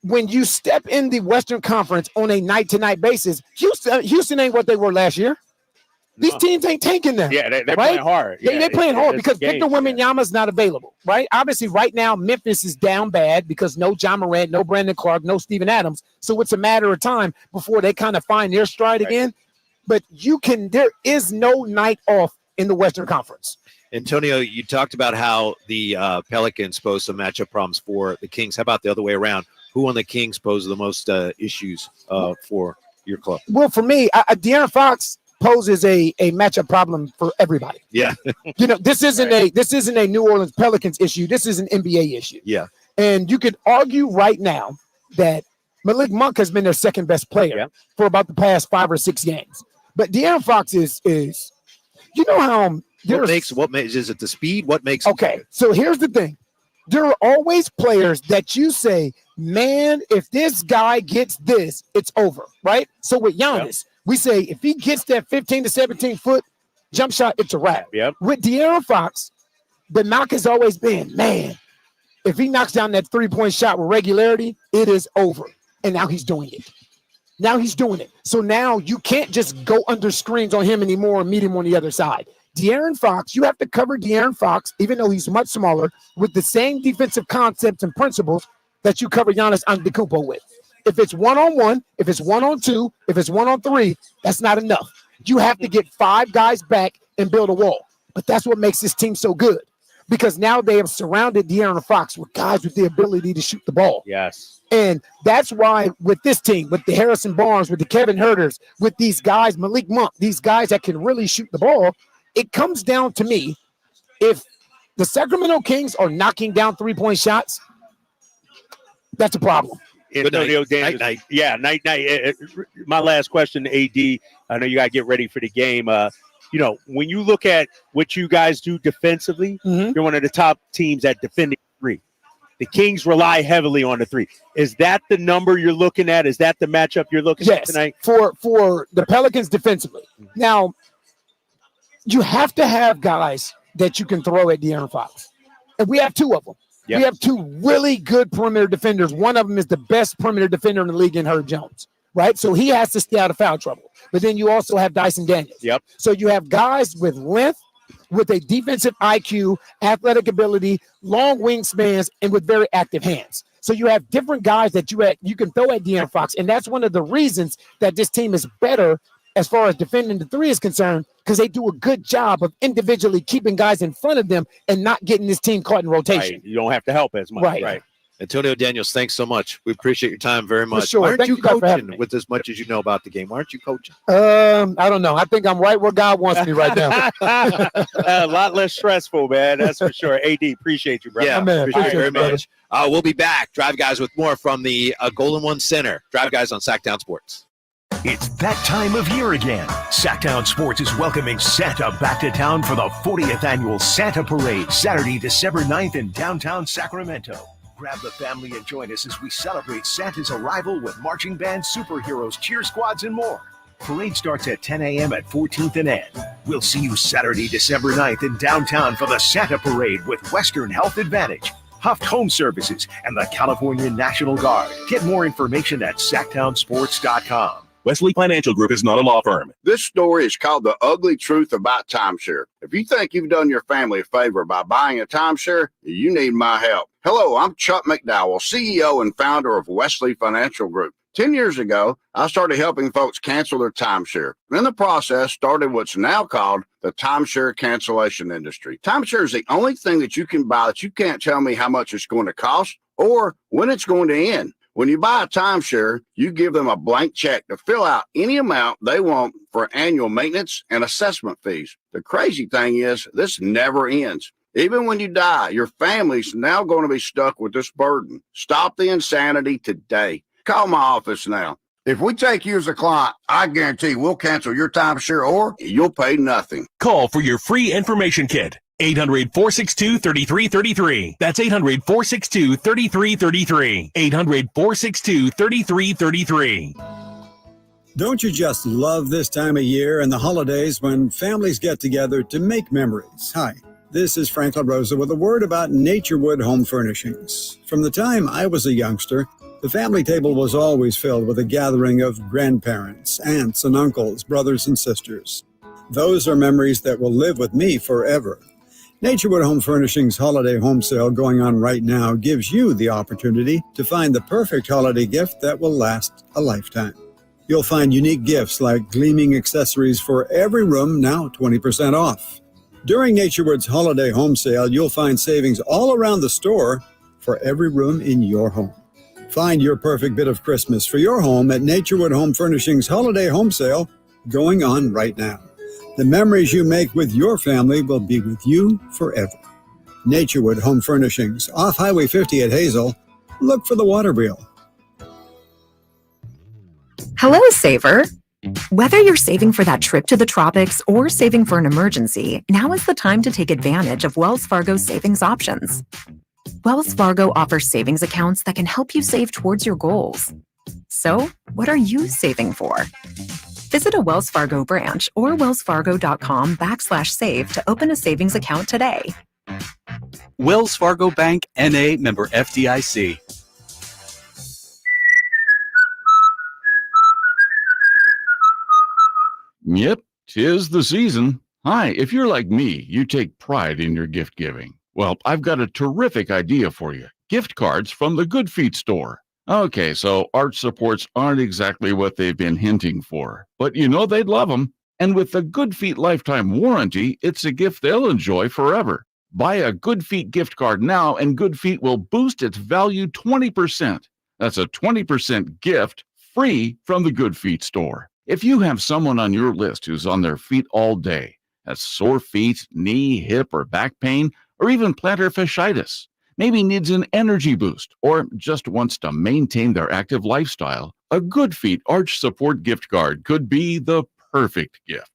[SPEAKER 22] When you step in the Western Conference on a night-to-night basis, Houston ain't what they were last year. These teams ain't tanking them.
[SPEAKER 3] Yeah, they're playing hard.
[SPEAKER 22] They're playing hard because Victor Wembanyama is not available, right? Obviously, right now, Memphis is down bad because no John Morant, no Brandon Clark, no Steven Adams. So it's a matter of time before they kind of find their stride again. But there is no night off in the Western Conference.
[SPEAKER 13] Antonio, you talked about how the Pelicans pose some matchup problems for the Kings. How about the other way around? Who on the Kings pose the most issues for your club?
[SPEAKER 22] Well, for me, De'Aaron Fox poses a matchup problem for everybody.
[SPEAKER 13] Yeah.
[SPEAKER 22] This isn't a New Orleans Pelicans issue. This is an NBA issue.
[SPEAKER 13] Yeah.
[SPEAKER 22] And you could argue right now that Malik Monk has been their second best player for about the past 5 or 6 games. But De'Aaron Fox is how
[SPEAKER 13] what makes is it the speed? What makes
[SPEAKER 22] okay? So here's the thing. There are always players that you say, man, if this guy gets this, it's over, right? So with Giannis, we say if he gets that 15 to 17 foot jump shot, it's a wrap. With De'Aaron Fox, the knock has always been, man, if he knocks down that 3-point shot with regularity, it is over. And now he's doing it. So now you can't just go under screens on him anymore and meet him on the other side. De'Aaron Fox, you have to cover De'Aaron Fox, even though he's much smaller, with the same defensive concepts and principles that you cover Giannis Antetokounmpo with. If it's 1-on-1, if it's 1-on-2, if it's 1-on-3, that's not enough. You have to get 5 guys back and build a wall. But that's what makes this team so good, because now they have surrounded De'Aaron Fox with guys with the ability to shoot the ball.
[SPEAKER 3] Yes.
[SPEAKER 22] And that's why with this team, with the Harrison Barnes, with the Kevin Huerters, with these guys, Malik Monk, these guys that can really shoot the ball, it comes down to me, if the Sacramento Kings are knocking down 3-point shots, that's a problem.
[SPEAKER 3] Night. Yeah, night. My last question to AD, I know you got to get ready for the game. When you look at what you guys do defensively, you're one of the top teams at defending 3. The Kings rely heavily on the 3. Is that the number you're looking at? Is that the matchup you're looking at tonight?
[SPEAKER 22] For the Pelicans defensively. Now, you have to have guys that you can throw at De'Aaron Fox. And we have 2 of them.
[SPEAKER 3] Yep.
[SPEAKER 22] We have 2 really good perimeter defenders. One of them is the best perimeter defender in the league in Herb Jones, right? So he has to stay out of foul trouble. But then you also have Dyson Daniels.
[SPEAKER 3] Yep.
[SPEAKER 22] So you have guys with length, with a defensive IQ, athletic ability, long wingspans, and with very active hands. So you have different guys that you can throw at De'Aaron Fox. And that's one of the reasons that this team is better as far as defending the 3 is concerned, because they do a good job of individually keeping guys in front of them and not getting this team caught in rotation.
[SPEAKER 3] Right. You don't have to help as much.
[SPEAKER 22] Right.
[SPEAKER 13] Antonio Daniels, thanks so much. We appreciate your time very much.
[SPEAKER 22] sure.
[SPEAKER 13] Why aren't
[SPEAKER 22] Thank
[SPEAKER 13] you
[SPEAKER 22] you guys for having
[SPEAKER 13] coaching
[SPEAKER 22] me.
[SPEAKER 13] with as much as you know about the game? Why aren't you coaching?
[SPEAKER 22] I don't know. I think I'm right where God wants me right now.
[SPEAKER 3] A lot less stressful, man. That's for sure. AD, appreciate you, bro.
[SPEAKER 13] Yeah,
[SPEAKER 22] man.
[SPEAKER 13] appreciate it very
[SPEAKER 22] Appreciate it,
[SPEAKER 13] much. We'll be back. Drive Guys with more from the Golden One Center. Drive Guys on Sactown Sports.
[SPEAKER 1] It's that time of year again. Sactown Sports is welcoming Santa back to town for the 40th annual Santa Parade, Saturday, December 9th in downtown Sacramento. Grab the family and join us as we celebrate Santa's arrival with marching bands, superheroes, cheer squads, and more. Parade starts at 10 a.m. at 14th and N. We'll see you Saturday, December 9th in downtown for the Santa Parade with Western Health Advantage, Huft Home Services, and the California National Guard. Get more information at SactownSports.com.
[SPEAKER 2] Wesley Financial Group is not a law firm. This story is called The Ugly Truth About Timeshare. If you think you've done your family a favor by buying a timeshare, you need my help. Hello, I'm Chuck McDowell, CEO and founder of Wesley Financial Group. 10 years ago, I started helping folks cancel their timeshare. And in the process, started what's now called the timeshare cancellation industry. Timeshare is the only thing that you can buy that you can't tell me how much it's going to cost or when it's going to end. When you buy a timeshare, you give them a blank check to fill out any amount they want for annual maintenance and assessment fees. The crazy thing is, this never ends. Even when you die, your family's now going to be stuck with this burden. Stop the insanity today. Call my office now. If we take you as a client, I guarantee we'll cancel your timeshare or you'll pay nothing.
[SPEAKER 1] Call for your free information kit. 800-462-3333. That's 800-462-3333. 800-462-3333.
[SPEAKER 24] Don't you just love this time of year and the holidays when families get together to make memories? Hi, this is Frank LaRosa with a word about Naturewood Home Furnishings. From the time I was a youngster, the family table was always filled with a gathering of grandparents, aunts and uncles, brothers and sisters. Those are memories that will live with me forever. Naturewood Home Furnishings Holiday Home Sale going on right now gives you the opportunity to find the perfect holiday gift that will last a lifetime. You'll find unique gifts like gleaming accessories for every room, now 20% off. During Naturewood's Holiday Home Sale, you'll find savings all around the store for every room in your home. Find your perfect bit of Christmas for your home at Naturewood Home Furnishings Holiday Home Sale going on right now. The memories you make with your family will be with you forever. Naturewood Home Furnishings, off Highway 50 at Hazel. Look for the water wheel.
[SPEAKER 8] Hello, saver. Whether you're saving for that trip to the tropics or saving for an emergency, now is the time to take advantage of Wells Fargo's savings options. Wells Fargo offers savings accounts that can help you save towards your goals. So, what are you saving for? Visit a Wells Fargo branch or wellsfargo.com/save to open a savings account today.
[SPEAKER 16] Wells Fargo Bank, N.A., member FDIC.
[SPEAKER 9] Yep, 'tis the season. Hi, if you're like me, you take pride in your gift giving. Well, I've got a terrific idea for you. Gift cards from the Good Feet store. Okay, so arch supports aren't exactly what they've been hinting for, but you know they'd love them. And with the Good Feet lifetime warranty, it's a gift they'll enjoy forever. Buy a Good Feet gift card now, and Good Feet will boost its value 20%. That's a 20% gift free from the Good Feet store. If you have someone on your list who's on their feet all day, has sore feet, knee, hip, or back pain, or even plantar fasciitis, maybe needs an energy boost, or just wants to maintain their active lifestyle, a Good Feet Arch Support gift card could be the perfect gift.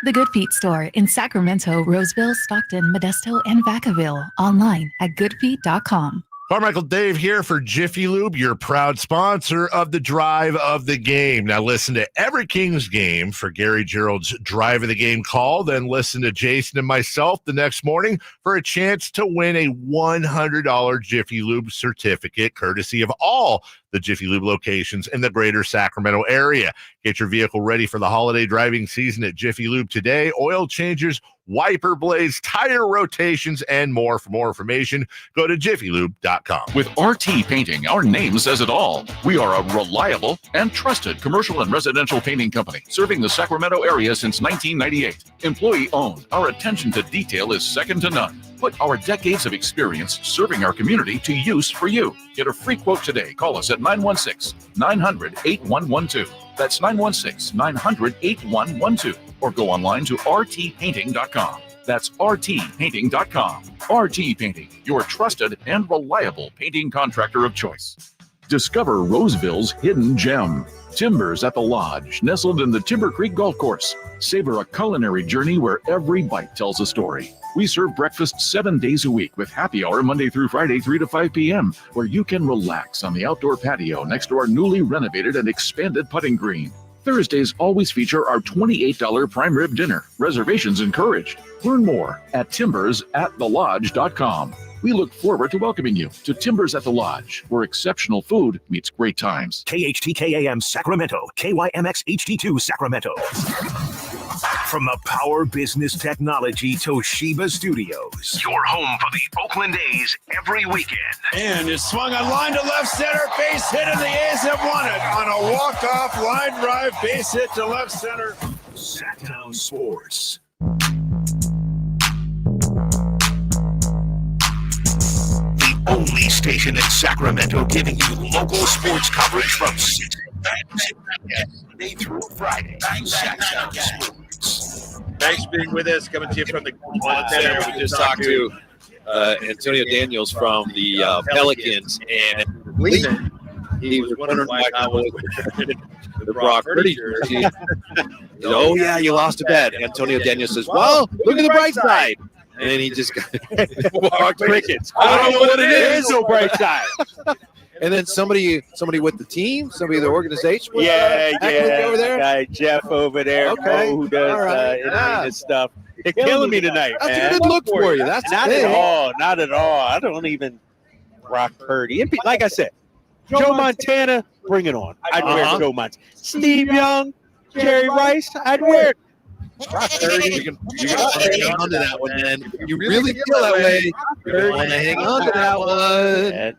[SPEAKER 21] The Good Feet store in Sacramento, Roseville, Stockton, Modesto, and Vacaville. Online at goodfeet.com.
[SPEAKER 23] Carmichael Dave here for Jiffy Lube, your proud sponsor of the Drive of the Game. Now listen to every Kings game for Gary Gerald's Drive of the Game call. Then listen to Jason and myself the next morning for a chance to win a $100 Jiffy Lube certificate, courtesy of all the Jiffy Lube locations in the greater Sacramento area. Get your vehicle ready for the holiday driving season at Jiffy Lube today. Oil changes, wiper blades, tire rotations, and more. For more information, go to jiffylube.com.
[SPEAKER 9] With RT Painting, our name says it all. We are a reliable and trusted commercial and residential painting company serving the Sacramento area since 1998. Employee owned. Our attention to detail is second to none. Put our decades of experience serving our community to use for you. Get a free quote today. Call us at 916-900-8112. That's 916-900-8112. Or go online to rtpainting.com. That's rtpainting.com. RT Painting, your trusted and reliable painting contractor of choice. Discover Roseville's hidden gem. Timbers at the Lodge, nestled in the Timber Creek Golf Course. Savor a culinary journey where every bite tells a story. We serve breakfast 7 days a week with happy hour Monday through Friday, 3 to 5 p.m., where you can relax on the outdoor patio next to our newly renovated and expanded putting green. Thursdays always feature our $28 prime rib dinner. Reservations encouraged. Learn more at timbersatTheLodge.com. We look forward to welcoming you to Timbers at the Lodge, where exceptional food meets great times.
[SPEAKER 1] KHTKAM Sacramento, KYMX HD2 Sacramento. From the Power Business Technology Toshiba Studios, your home for the Oakland A's every weekend.
[SPEAKER 4] And it's swung on line to left center, base hit, and the A's have won it on a walk-off line drive, base hit to left center.
[SPEAKER 1] Sactown Sports. The only station in Sacramento giving you local sports coverage from 6 Monday through Friday. Sactown Sports.
[SPEAKER 5] Thanks for being with us. Coming to you from the center. We just talked to Antonio Daniels from the Pelicans and Gleason. He was wondering why I was wearing the Brock Purdy jersey. Oh yeah, you lost a bet. Antonio Daniels says, "Well, look at the bright side." And then he just walked crickets. I don't know what it is.
[SPEAKER 3] No bright side.
[SPEAKER 13] And then somebody with the team, somebody of the organization.
[SPEAKER 3] Over there.
[SPEAKER 13] Guy
[SPEAKER 3] Jeff over there,
[SPEAKER 13] okay,
[SPEAKER 3] who does this stuff. They're killing me tonight,
[SPEAKER 13] That's
[SPEAKER 3] man.
[SPEAKER 13] a good look for you. That's
[SPEAKER 3] not at all. Not at all. I don't even Brock Purdy. Like I said, Joe Montana, bring it on. I'd wear Joe Montana. Steve Young, Jerry Rice, I'd wear it.
[SPEAKER 13] Brock Purdy, you're going to hang on to that one, man. You really feel that way. You're going to hang on to that one.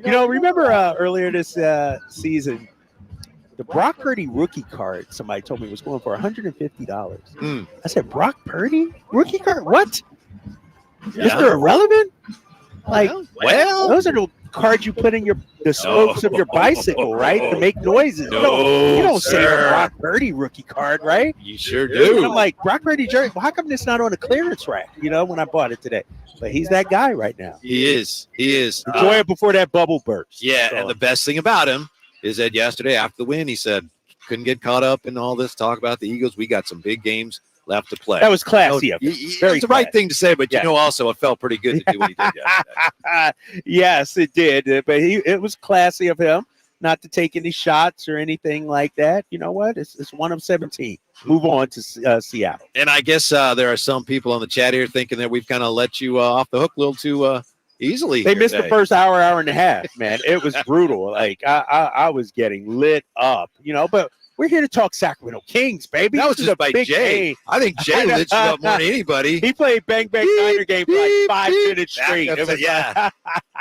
[SPEAKER 3] You know, remember earlier this season, the Brock Purdy rookie card, somebody told me was going for $150. I said, Brock Purdy? Rookie card? What? Mr. Irrelevant? Like, well, those are the cards you put in the spokes of your bicycle, right? To make noises. You don't say a Brock Purdy rookie card, right?
[SPEAKER 13] You sure do.
[SPEAKER 3] And I'm like, Brock Purdy jersey, well, how come it's not on a clearance rack, when I bought it today? But he's that guy right now.
[SPEAKER 13] He is.
[SPEAKER 3] Enjoy it before that bubble bursts.
[SPEAKER 13] Yeah, and the best thing about him is that yesterday after the win, he said, couldn't get caught up in all this talk about the Eagles. We got some big games left to play.
[SPEAKER 3] That was classy of him.
[SPEAKER 13] It's the right thing to say, but also it felt pretty good to do what he did yesterday.
[SPEAKER 3] Yes, it did. But it was classy of him not to take any shots or anything like that. You know what? It's 1 of 17. Move on to Seattle.
[SPEAKER 13] And I guess there are some people on the chat here thinking that we've kind of let you off the hook a little too easily.
[SPEAKER 3] They missed the first hour and a half, man. It was brutal. Like I was getting lit up, but we're here to talk Sacramento Kings, baby.
[SPEAKER 13] That was just by Jay.
[SPEAKER 3] Game.
[SPEAKER 13] I think Jay lit you up more than anybody.
[SPEAKER 3] He played Bang Bang Niner game for like 5 minutes straight.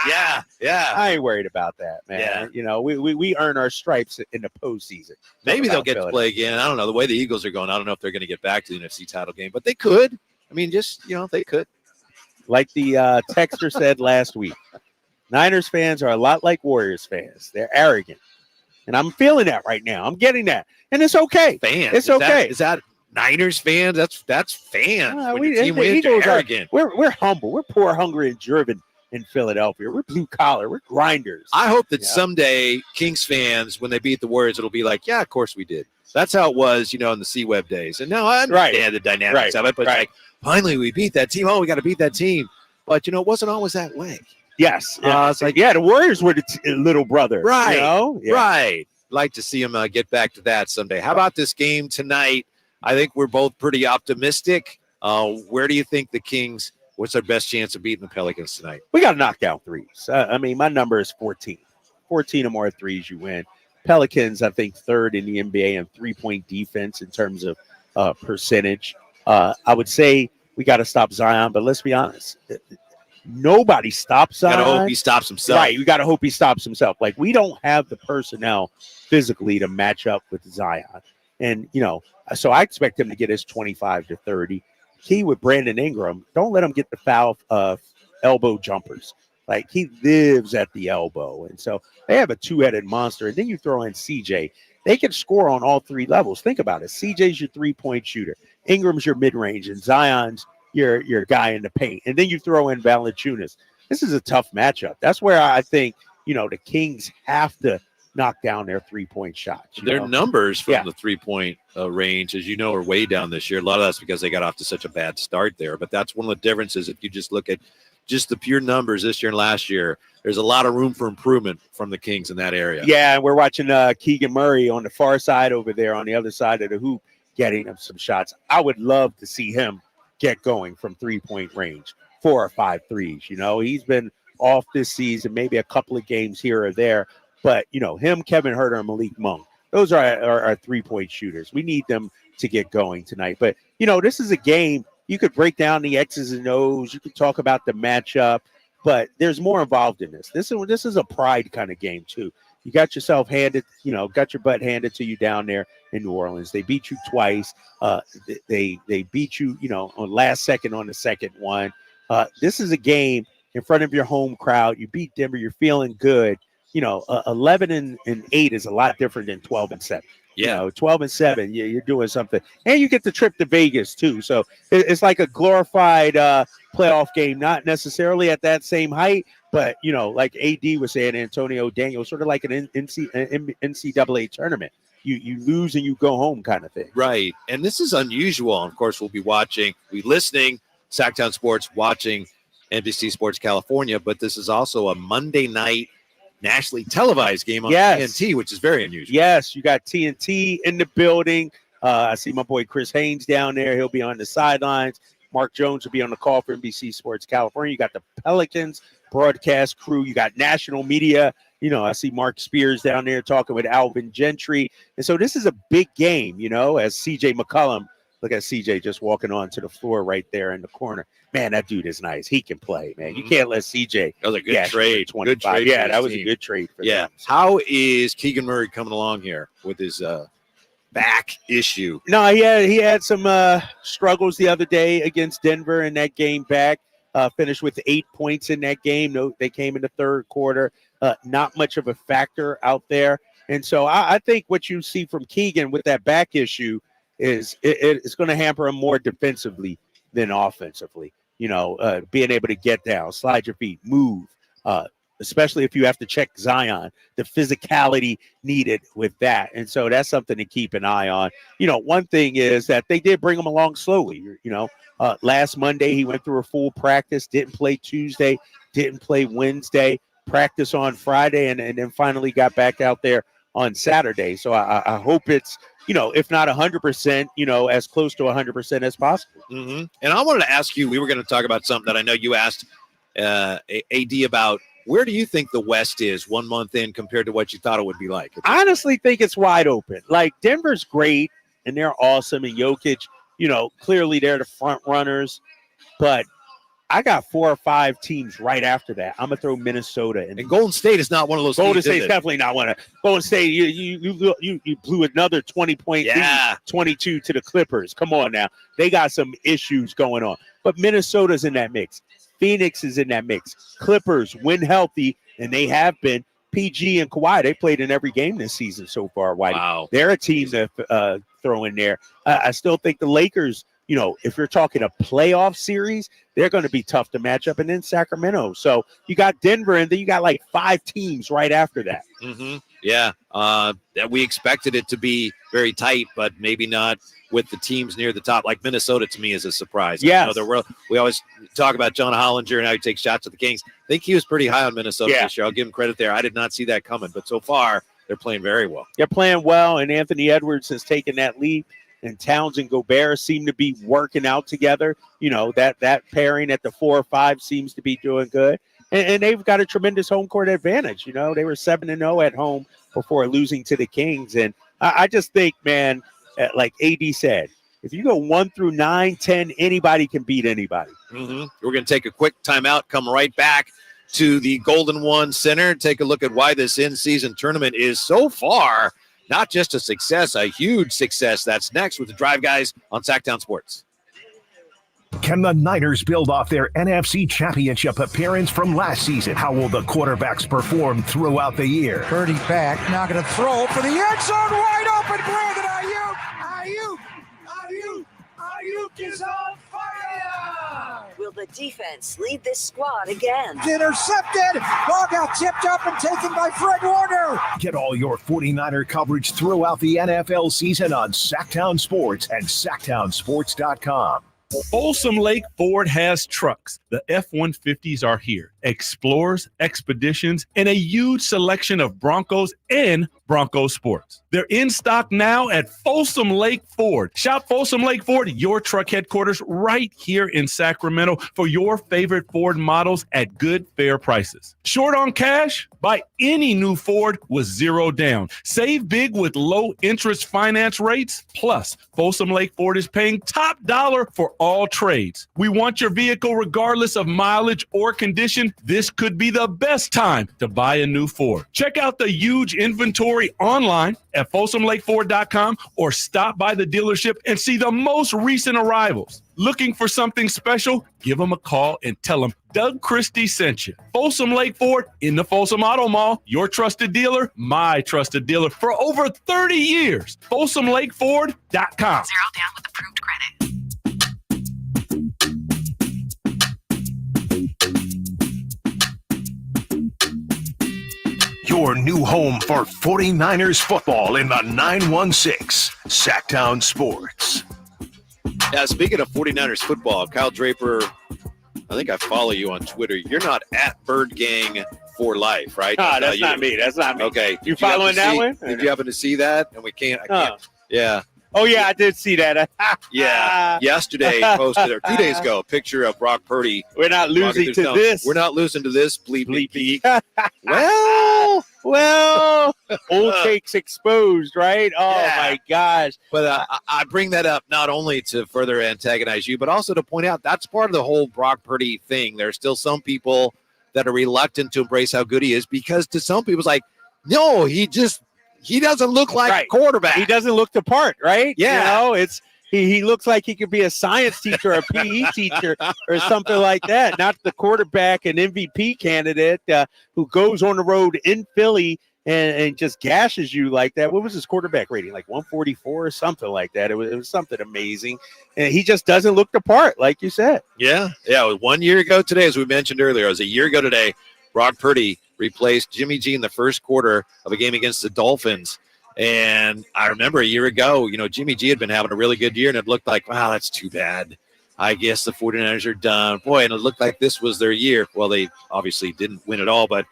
[SPEAKER 13] Yeah.
[SPEAKER 3] I ain't worried about that, man.
[SPEAKER 13] Yeah.
[SPEAKER 3] We earn our stripes in the postseason.
[SPEAKER 13] Maybe they'll get to play again. I don't know. The way the Eagles are going, I don't know if they're going to get back to the NFC title game, but they could. I mean, they could.
[SPEAKER 3] Like the texter said last week, Niners fans are a lot like Warriors fans. They're arrogant. And I'm feeling that right now. I'm getting that. And it's okay.
[SPEAKER 13] Fans.
[SPEAKER 3] It's okay.
[SPEAKER 13] Is that Niners fans? That's fans. When the team
[SPEAKER 3] the
[SPEAKER 13] wins,
[SPEAKER 3] Eagles
[SPEAKER 13] they're arrogant.
[SPEAKER 3] We're humble. We're poor, hungry, and driven in Philadelphia. We're blue collar. We're grinders.
[SPEAKER 13] I hope that someday Kings fans, when they beat the Warriors, it'll be like, yeah, of course we did. That's how it was, in the C-Web days. And now I understand the dynamics of it, but like, finally we beat that team. Oh, we got to beat that team. But, it wasn't always that way.
[SPEAKER 3] Yes. It's like, the Warriors were the little brother.
[SPEAKER 13] Right.
[SPEAKER 3] Yeah.
[SPEAKER 13] Right. Like to see him get back to that someday. How about this game tonight? I think we're both pretty optimistic. Where do you think the Kings, what's their best chance of beating the Pelicans tonight?
[SPEAKER 3] We got to knock down threes. My number is 14. 14 or more threes, you win. Pelicans, I think, third in the NBA in three-point defense in terms of percentage. I would say we got to stop Zion, but let's be honest. Nobody stops Zion.
[SPEAKER 13] Got to hope he stops himself.
[SPEAKER 3] Right, we got to hope he stops himself. Like, we don't have the personnel physically to match up with Zion. And, so I expect him to get his 25 to 30. key with Brandon Ingram, don't let him get the foul elbow jumpers. Like, he lives at the elbow. And so they have a two-headed monster. And then you throw in CJ. They can score on all three levels. Think about it. CJ's your three-point shooter. Ingram's your mid-range. And Zion's your guy in the paint. And then you throw in Valanciunas. This is a tough matchup. That's where I think, the Kings have to knock down their three-point shots.
[SPEAKER 5] Their numbers from the three-point range, as you know, are way down this year. A lot of that's because they got off to such a bad start there. But that's one of the differences. If you just look at just the pure numbers this year and last year, there's a lot of room for improvement from the Kings in that area.
[SPEAKER 3] Yeah, and we're watching Keegan Murray on the far side over there on the other side of the hoop getting him some shots. I would love to see him get going from three-point range, 4 or 5 threes. He's been off this season, maybe a couple of games here or there. But, him, Kevin Huerter, and Malik Monk, those are our three-point shooters. We need them to get going tonight. But, this is a game. You could break down the X's and O's. You could talk about the matchup. But there's more involved in this. This is a pride kind of game, too. You got yourself handed, got your butt handed to you down there in New Orleans. They beat you twice. They beat you, on last second on the second one. This is a game in front of your home crowd. You beat Denver. You're feeling good. 11-8 is a lot different than 12-7.
[SPEAKER 5] Yeah,
[SPEAKER 3] 12-7, you're doing something, and you get the trip to Vegas too. So it's like a glorified playoff game, not necessarily at that same height, but like AD was saying, Antonio Daniels, sort of like an NCAA tournament. You lose and you go home kind of thing.
[SPEAKER 5] Right, and this is unusual. Of course, we'll be listening Sactown Sports, watching NBC Sports California, but this is also a Monday night nationally televised game on TNT, which is very unusual.
[SPEAKER 3] Yes, you got TNT in the building. I see my boy Chris Haynes down there. He'll be on the sidelines. Mark Jones will be on the call for NBC Sports California. You got the Pelicans broadcast crew. You got national media. I see Mark Spears down there talking with Alvin Gentry. And so this is a big game, as CJ McCollum. Look at CJ just walking onto the floor right there in the corner. Man, that dude is nice. He can play, man. You can't let CJ.
[SPEAKER 5] That was a good trade.
[SPEAKER 3] 25.
[SPEAKER 5] Good trade.
[SPEAKER 3] Yeah, that was a good trade for them.
[SPEAKER 5] How is Keegan Murray coming along here with his back issue?
[SPEAKER 3] No, he had some struggles the other day against Denver in that game back. Finished with 8 points in that game. No, they came in the third quarter. Not much of a factor out there. And so I think what you see from Keegan with that back issue is it's going to hamper him more defensively than offensively. Being able to get down, slide your feet, move, especially if you have to check Zion, the physicality needed with that. And so that's something to keep an eye on. One thing is that they did bring him along slowly. Last Monday, he went through a full practice, didn't play Tuesday, didn't play Wednesday, practice on Friday, and then finally got back out there on Saturday. So I hope it's, if not 100%, as close to 100% as possible.
[SPEAKER 5] Mm-hmm. And I wanted to ask you, we were going to talk about something that I know you asked AD about. Where do you think the West is 1 month in compared to what you thought it would be like?
[SPEAKER 3] I honestly think it's wide open. Like, Denver's great, and they're awesome, and Jokic, clearly they're the front runners, but I got 4 or 5 teams right after that. I'm gonna throw Minnesota in.
[SPEAKER 5] And Golden State is not one of those.
[SPEAKER 3] Golden State's definitely not one of. Golden State, you blew another 20-point lead, 22 to the Clippers. Come on now, they got some issues going on. But Minnesota's in that mix. Phoenix is in that mix. Clippers, when healthy, and they have been. PG and Kawhi, they played in every game this season so far. Whitey.
[SPEAKER 5] Wow,
[SPEAKER 3] they're a team to throw in there. I still think the Lakers. If you're talking a playoff series, they're going to be tough to match up. And then Sacramento. So you got Denver, and then you got like 5 teams right after that.
[SPEAKER 5] Mm-hmm. Yeah. We expected it to be very tight, but maybe not with the teams near the top. Like Minnesota, to me, is a surprise.
[SPEAKER 3] Yeah.
[SPEAKER 5] We always talk about John Hollinger and how he takes shots at the Kings. I think he was pretty high on Minnesota this year. I'll give him credit there. I did not see that coming, but so far they're playing very well.
[SPEAKER 3] They're playing well, and Anthony Edwards has taken that lead. And Towns and Gobert seem to be working out together. That pairing at the 4 or 5 seems to be doing good. And they've got a tremendous home court advantage. They were 7-0 at home before losing to the Kings. And I just think, man, like AD said, if you go 1 through 9, 10, anybody can beat anybody.
[SPEAKER 5] Mm-hmm. We're going to take a quick timeout, come right back to the Golden One Center, take a look at why this in-season tournament is so far not just a success, a huge success. That's next with the Drive Guys on Sactown Sports.
[SPEAKER 1] Can the Niners build off their NFC Championship appearance from last season? How will the quarterbacks perform throughout the year?
[SPEAKER 19] Purdy back, now going to throw for the end zone, wide open, Brandon Ayuk is on fire!
[SPEAKER 12] Will the defense lead this squad again?
[SPEAKER 19] Intercepted! Ball got tipped up and taken by Fred Warner!
[SPEAKER 1] Get all your 49er coverage throughout the NFL season on Sactown Sports and SactownSports.com.
[SPEAKER 11] Folsom Lake Ford has trucks. The F-150s are here. Explorers, Expeditions, and a huge selection of Broncos and Bronco Sports. They're in stock now at Folsom Lake Ford. Shop Folsom Lake Ford, your truck headquarters right here in Sacramento for your favorite Ford models at good, fair prices. Short on cash? Buy any new Ford with zero down. Save big with low interest finance rates. Plus, Folsom Lake Ford is paying top dollar for all trades. We want your vehicle regardless of mileage or condition. This could be the best time to buy a new Ford. Check out the huge inventory online at FolsomLakeFord.com or stop by the dealership and see the most recent arrivals. Looking for something special? Give them a call and tell them Doug Christie sent you. Folsom Lake Ford in the Folsom Auto Mall, your trusted dealer, my trusted dealer for over 30 years. FolsomLakeFord.com.
[SPEAKER 14] 0 down with approved credit.
[SPEAKER 1] Your new home for 49ers football in the 916 Sactown Sports.
[SPEAKER 5] Yeah, speaking of 49ers football, Kyle Draper, I think I follow you on Twitter. You're not at Bird Gang for life, right?
[SPEAKER 3] That's not me. That's not me.
[SPEAKER 5] Okay.
[SPEAKER 3] You following that one?
[SPEAKER 5] Did you happen to see that? And I can't. Yeah.
[SPEAKER 3] Oh, yeah, I did see that.
[SPEAKER 5] Yeah. Yesterday, posted, or 2 days ago, a picture of Brock Purdy.
[SPEAKER 3] We're not losing to this.
[SPEAKER 5] We're not losing to this. Bleep.
[SPEAKER 3] Well, old cakes exposed, right? Oh, my gosh.
[SPEAKER 5] But I bring that up not only to further antagonize you, but also to point out that's part of the whole Brock Purdy thing. There's still some people that are reluctant to embrace how good he is because to some people it's like, no, he doesn't look like a quarterback.
[SPEAKER 3] He doesn't look the part, right?
[SPEAKER 5] Yeah.
[SPEAKER 3] You know, he looks like he could be a science teacher, a PE teacher, or something like that. Not the quarterback and MVP candidate who goes on the road in Philly and just gashes you like that. What was his quarterback rating? Like 144 or something like that. It was something amazing. And he just doesn't look the part, like you said.
[SPEAKER 5] Yeah. Yeah. It was 1 year ago today, as we mentioned earlier. It was a year ago today. Brock Purdy replaced Jimmy G in the first quarter of a game against the Dolphins. And I remember a year ago, Jimmy G had been having a really good year, and it looked like, wow, that's too bad. I guess the 49ers are done. Boy, and it looked like this was their year. Well, they obviously didn't win at all, but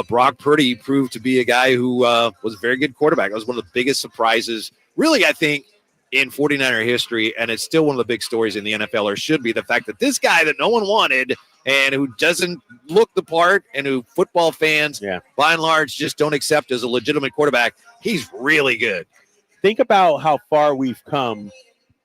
[SPEAKER 5] Brock Purdy proved to be a guy who was a very good quarterback. It was one of the biggest surprises, really, I think, in 49er history, and it's still one of the big stories in the NFL, or should be, the fact that this guy that no one wanted and who doesn't look the part and who football fans, by and large, just don't accept as a legitimate quarterback, he's really good.
[SPEAKER 3] Think about how far we've come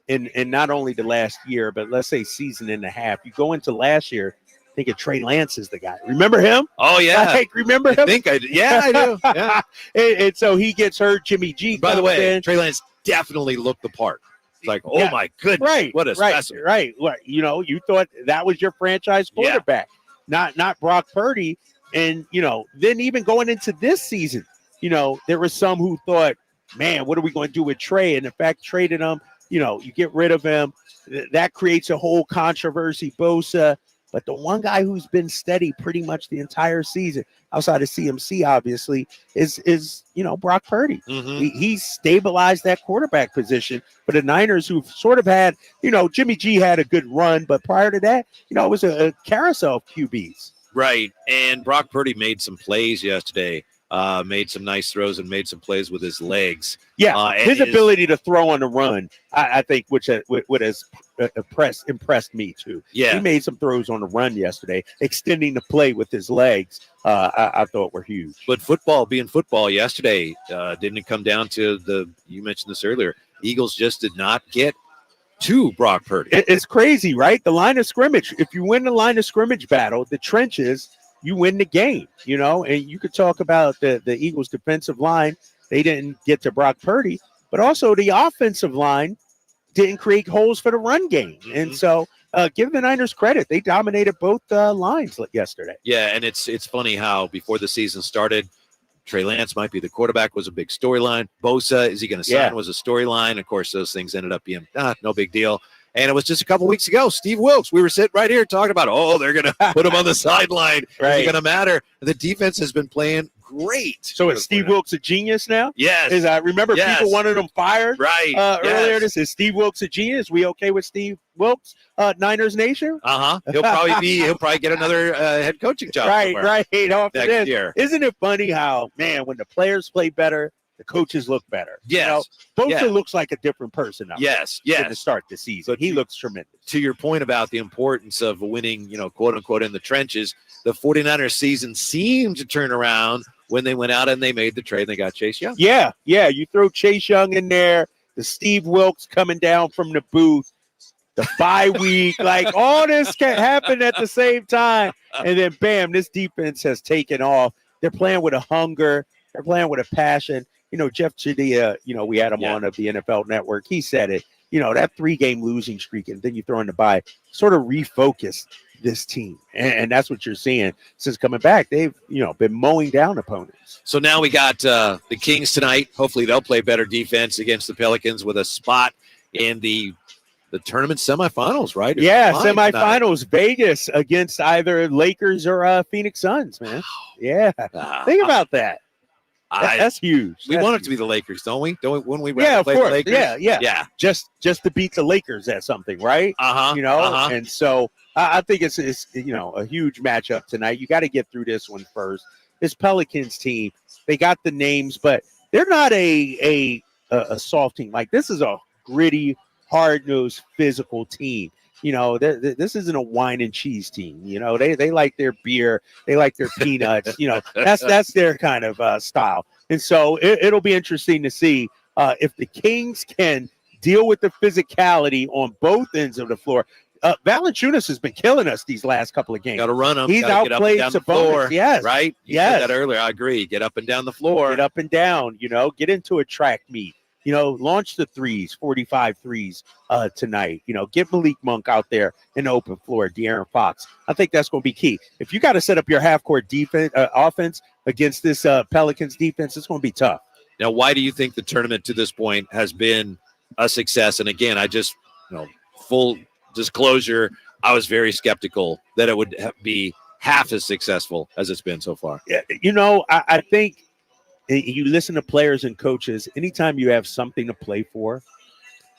[SPEAKER 3] in not only the last year, but let's say season and a half. You go into last year, thinking Trey Lance is the guy. Remember him?
[SPEAKER 5] Oh, yeah.
[SPEAKER 3] Remember him?
[SPEAKER 5] I think I do. Yeah, I do. Yeah.
[SPEAKER 3] and so he gets hurt. Jimmy G.
[SPEAKER 5] By the way, Trey Lance definitely looked the part. It's like, oh, my goodness.
[SPEAKER 3] Right.
[SPEAKER 5] What a specimen.
[SPEAKER 3] Right. You thought that was your franchise quarterback, not Brock Purdy. And, then even going into this season, there were some who thought, man, what are we going to do with Trey? And in fact, traded him, you get rid of him. That creates a whole controversy, Bosa. But the one guy who's been steady pretty much the entire season, outside of CMC, obviously, is Brock Purdy.
[SPEAKER 5] Mm-hmm.
[SPEAKER 3] He stabilized that quarterback position. But the Niners, who've sort of had, Jimmy G had a good run, but prior to that, it was a carousel of QBs.
[SPEAKER 5] Right. And Brock Purdy made some plays yesterday. Made some nice throws and made some plays with his legs.
[SPEAKER 3] Yeah, his ability to throw on the run, I think, which has impressed me too.
[SPEAKER 5] Yeah,
[SPEAKER 3] he made some throws on the run yesterday, extending the play with his legs. I thought were huge.
[SPEAKER 5] But football, being football, yesterday didn't it come down to you mentioned this earlier. Eagles just did not get to Brock Purdy.
[SPEAKER 3] It's crazy, right? The line of scrimmage. If you win the line of scrimmage battle, the trenches, you win the game, and you could talk about the Eagles defensive line. They didn't get to Brock Purdy, but also the offensive line didn't create holes for the run game. And so give the Niners credit. They dominated both lines yesterday.
[SPEAKER 5] Yeah, and it's funny how before the season started, Trey Lance might be the quarterback was a big storyline. Bosa, is he going to sign, was a storyline. Of course, those things ended up being no big deal. And it was just a couple weeks ago, Steve Wilkes, we were sitting right here talking about, they're going to put him on the sideline. Is it going to matter? The defense has been playing great.
[SPEAKER 3] So is Steve Wilkes a genius now?
[SPEAKER 5] Yes.
[SPEAKER 3] Remember people wanted him fired earlier.
[SPEAKER 5] Yes.
[SPEAKER 3] Is Steve Wilkes a genius? We okay with Steve Wilkes, Niners Nation?
[SPEAKER 5] He'll probably get another head coaching job.
[SPEAKER 3] Right.
[SPEAKER 5] Next year.
[SPEAKER 3] Isn't it funny how, man, when the players play better, the coaches look better.
[SPEAKER 5] Yes.
[SPEAKER 3] Bosa looks like a different person now.
[SPEAKER 5] Yes.
[SPEAKER 3] To start the season. He looks tremendous.
[SPEAKER 5] To your point about the importance of winning, quote unquote, in the trenches, the 49ers season seemed to turn around when they went out and they made the trade and they got Chase Young.
[SPEAKER 3] Yeah. You throw Chase Young in there, the Steve Wilkes coming down from the booth, the bye week, like all this can happen at the same time. And then bam, this defense has taken off. They're playing with a hunger. They're playing with a passion. Jeff Chidia, we had him on of the NFL Network. He said it, that 3-game losing streak and then you throw in the bye sort of refocused this team. And that's what you're seeing since coming back. They've, been mowing down opponents.
[SPEAKER 5] So now we got the Kings tonight. Hopefully they'll play better defense against the Pelicans with a spot in the tournament semifinals, right?
[SPEAKER 3] Semifinals. Tonight. Vegas against either Lakers or Phoenix Suns, man. Yeah. Think about that. That's huge.
[SPEAKER 5] We want it to be the Lakers, don't we? When we
[SPEAKER 3] play
[SPEAKER 5] the Lakers?
[SPEAKER 3] Yeah. Just to beat the Lakers at something, right? And so I think it's a huge matchup tonight. You got to get through this one first. This Pelicans team, they got the names, but they're not a soft team. Like this is a gritty, hard-nosed, physical team. This isn't a wine and cheese team. They like their beer, they like their peanuts. That's their kind of style. And so it'll be interesting to see if the Kings can deal with the physicality on both ends of the floor. Valanciunas has been killing us these last couple of games.
[SPEAKER 5] Got to run him.
[SPEAKER 3] He's outplayed Sabonis. Yes,
[SPEAKER 5] right. You said that earlier. I agree. Get up and down the floor.
[SPEAKER 3] Get up and down. Get into a track meet. Launch the threes, 45 threes tonight. Get Malik Monk out there in the open floor, De'Aaron Fox. I think that's going to be key. If you got to set up your half-court defense, offense against this Pelicans defense, it's going to be tough.
[SPEAKER 5] Now, why do you think the tournament to this point has been a success? And again, I just, full disclosure, I was very skeptical that it would be half as successful as it's been so far.
[SPEAKER 3] I think you listen to players and coaches, anytime you have something to play for,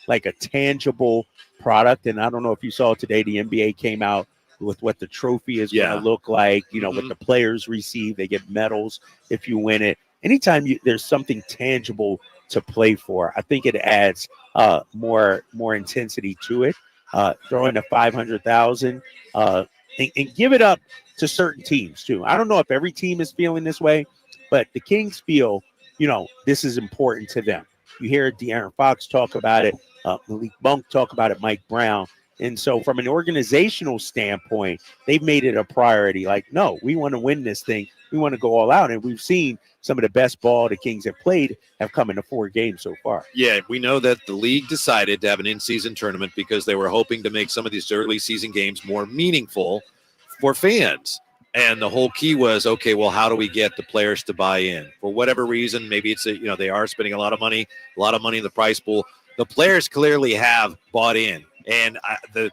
[SPEAKER 3] like a tangible product, and I don't know if you saw today, the NBA came out with what the trophy is going to look like, what the players receive. They get medals if you win it. Anytime there's something tangible to play for, I think it adds more intensity to it. Throw in the 500,000 and give it up to certain teams too. I don't know if every team is feeling this way, but the Kings feel, this is important to them. You hear De'Aaron Fox talk about it, Malik Monk talk about it, Mike Brown. And so from an organizational standpoint, they've made it a priority. Like, no, we want to win this thing. We want to go all out. And we've seen some of the best ball the Kings have played have come into 4 games so far.
[SPEAKER 5] Yeah, we know that the league decided to have an in-season tournament because they were hoping to make some of these early season games more meaningful for fans. And the whole key was, okay, well, how do we get the players to buy in? For whatever reason, maybe it's, they are spending a lot of money in the prize pool. The players clearly have bought in. And the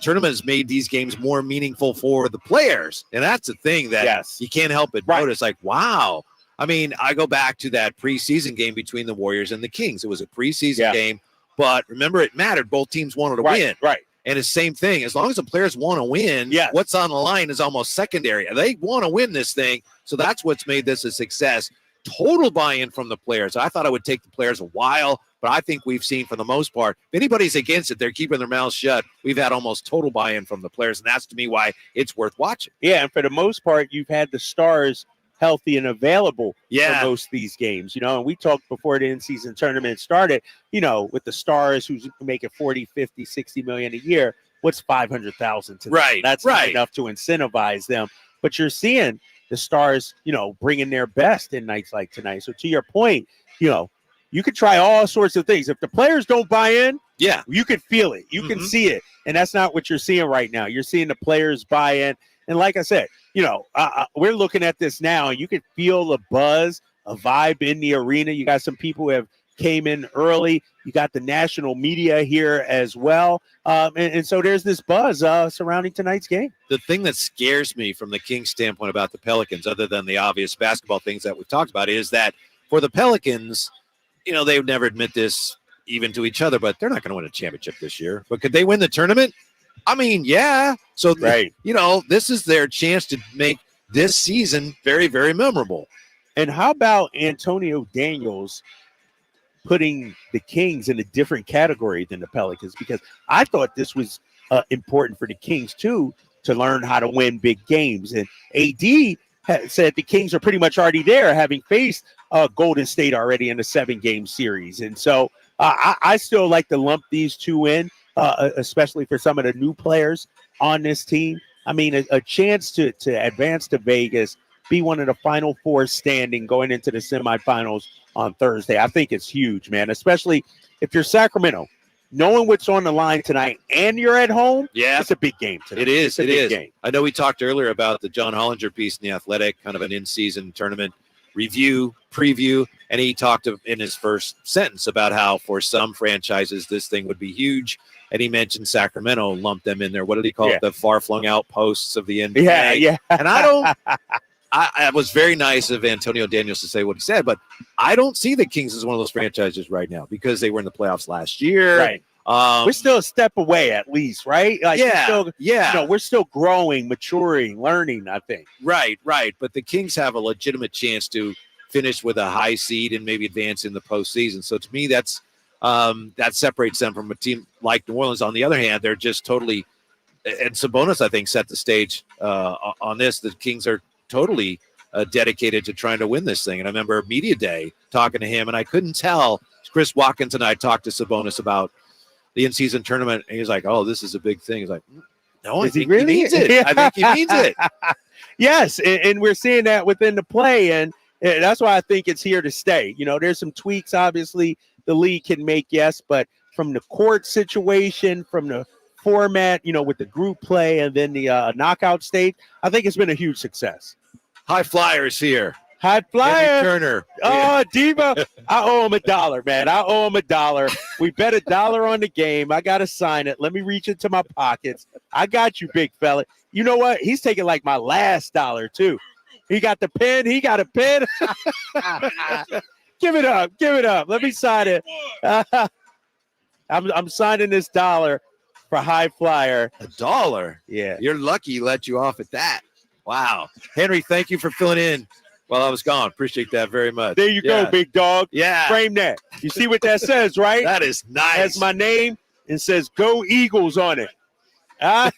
[SPEAKER 5] tournament has made these games more meaningful for the players. And that's the thing that you can't help but notice. Like, wow. I mean, I go back to that preseason game between the Warriors and the Kings. It was a preseason game. But remember, it mattered. Both teams wanted to win.
[SPEAKER 3] Right.
[SPEAKER 5] And it's the same thing. As long as the players want to win, what's on the line is almost secondary. They want to win this thing. So that's what's made this a success. Total buy-in from the players. I thought it would take the players a while, but I think we've seen for the most part, if anybody's against it, they're keeping their mouths shut. We've had almost total buy-in from the players, and that's to me why it's worth watching.
[SPEAKER 3] Yeah, and for the most part, you've had the stars healthy and available for most of these games, and we talked before the in-season tournament started, with the stars who's making 40, 50, 60 million a year, what's 500,000 to them?
[SPEAKER 5] Right.
[SPEAKER 3] That's not enough to incentivize them. But you're seeing the stars, bringing their best in nights like tonight. So to your point, you could try all sorts of things. If the players don't buy in, Yeah. You can feel it. You can see it. And that's not what you're seeing right now. You're seeing the players buy in. And like I said, we're looking at this now, and you can feel the buzz, a vibe in the arena. You got some people who have came in early. You got the national media here as well. And so there's this buzz surrounding tonight's game.
[SPEAKER 5] The thing that scares me from the Kings standpoint about the Pelicans, other than the obvious basketball things that we've talked about, is that for the Pelicans, they would never admit this even to each other, but they're not going to win a championship this year. But could they win the tournament? I mean, yeah. So,
[SPEAKER 3] right.
[SPEAKER 5] This is their chance to make this season very, very memorable.
[SPEAKER 3] And how about Antonio Daniels putting the Kings in a different category than the Pelicans? Because I thought this was important for the Kings, too, to learn how to win big games. And AD said the Kings are pretty much already there, having faced Golden State already in a 7-game series. And so I still like to lump these two in, especially for some of the new players on this team. I mean, a chance to advance to Vegas, be one of the final four standing going into the semifinals on Thursday. I think it's huge, man, especially if you're Sacramento. Knowing what's on the line tonight and you're at home, it's a big game tonight.
[SPEAKER 5] It is.
[SPEAKER 3] It's a big game.
[SPEAKER 5] I know we talked earlier about the John Hollinger piece in The Athletic, kind of an in-season tournament preview, and he talked in his first sentence about how for some franchises this thing would be huge, and he mentioned Sacramento, lumped them in there. What did he call it? The far-flung outposts of the NBA.
[SPEAKER 3] Yeah.
[SPEAKER 5] And I don't – I was very nice of Antonio Daniels to say what he said, but I don't see the Kings as one of those franchises right now because they were in the playoffs last year.
[SPEAKER 3] Right. We're still a step away, at least, right? We're still growing, maturing, learning, I think.
[SPEAKER 5] Right. But the Kings have a legitimate chance to finish with a high seed and maybe advance in the postseason. So to me, that separates them from a team like New Orleans. On the other hand, they're just totally, and Sabonis, I think, set the stage on this. The Kings are totally dedicated to trying to win this thing. And I remember media day talking to him, and I couldn't tell. Chris Watkins and I talked to Sabonis about the in-season tournament, and he's like, "Oh, this is a big thing." He's like, "No, I think he means it. I think he means it."
[SPEAKER 3] Yes, and we're seeing that within the play, and that's why I think it's here to stay. There's some tweaks, obviously, the league can make, yes, but from the court situation, from the format, with the group play, and then the knockout stage, I think it's been a huge success.
[SPEAKER 5] High Flyers here.
[SPEAKER 3] High Flyer.
[SPEAKER 5] Turner.
[SPEAKER 3] Oh, Diva. I owe him $1, man. I owe him $1. We bet $1 on the game. I got to sign it. Let me reach into my pockets. I got you, big fella. You know what? He's taking like my last $1, too. He got the pen. He got a pen. Give it up. Give it up. Let me sign it. I'm signing this $1 for High Flyer.
[SPEAKER 5] $1?
[SPEAKER 3] Yeah.
[SPEAKER 5] You're lucky he let you off at that. Wow. Henry, thank you for filling in while I was gone. Appreciate that very much.
[SPEAKER 3] There you go, big dog.
[SPEAKER 5] Yeah.
[SPEAKER 3] Frame that. You see what that says, right?
[SPEAKER 5] That is nice.
[SPEAKER 3] That's my name and says Go Eagles on it. Man,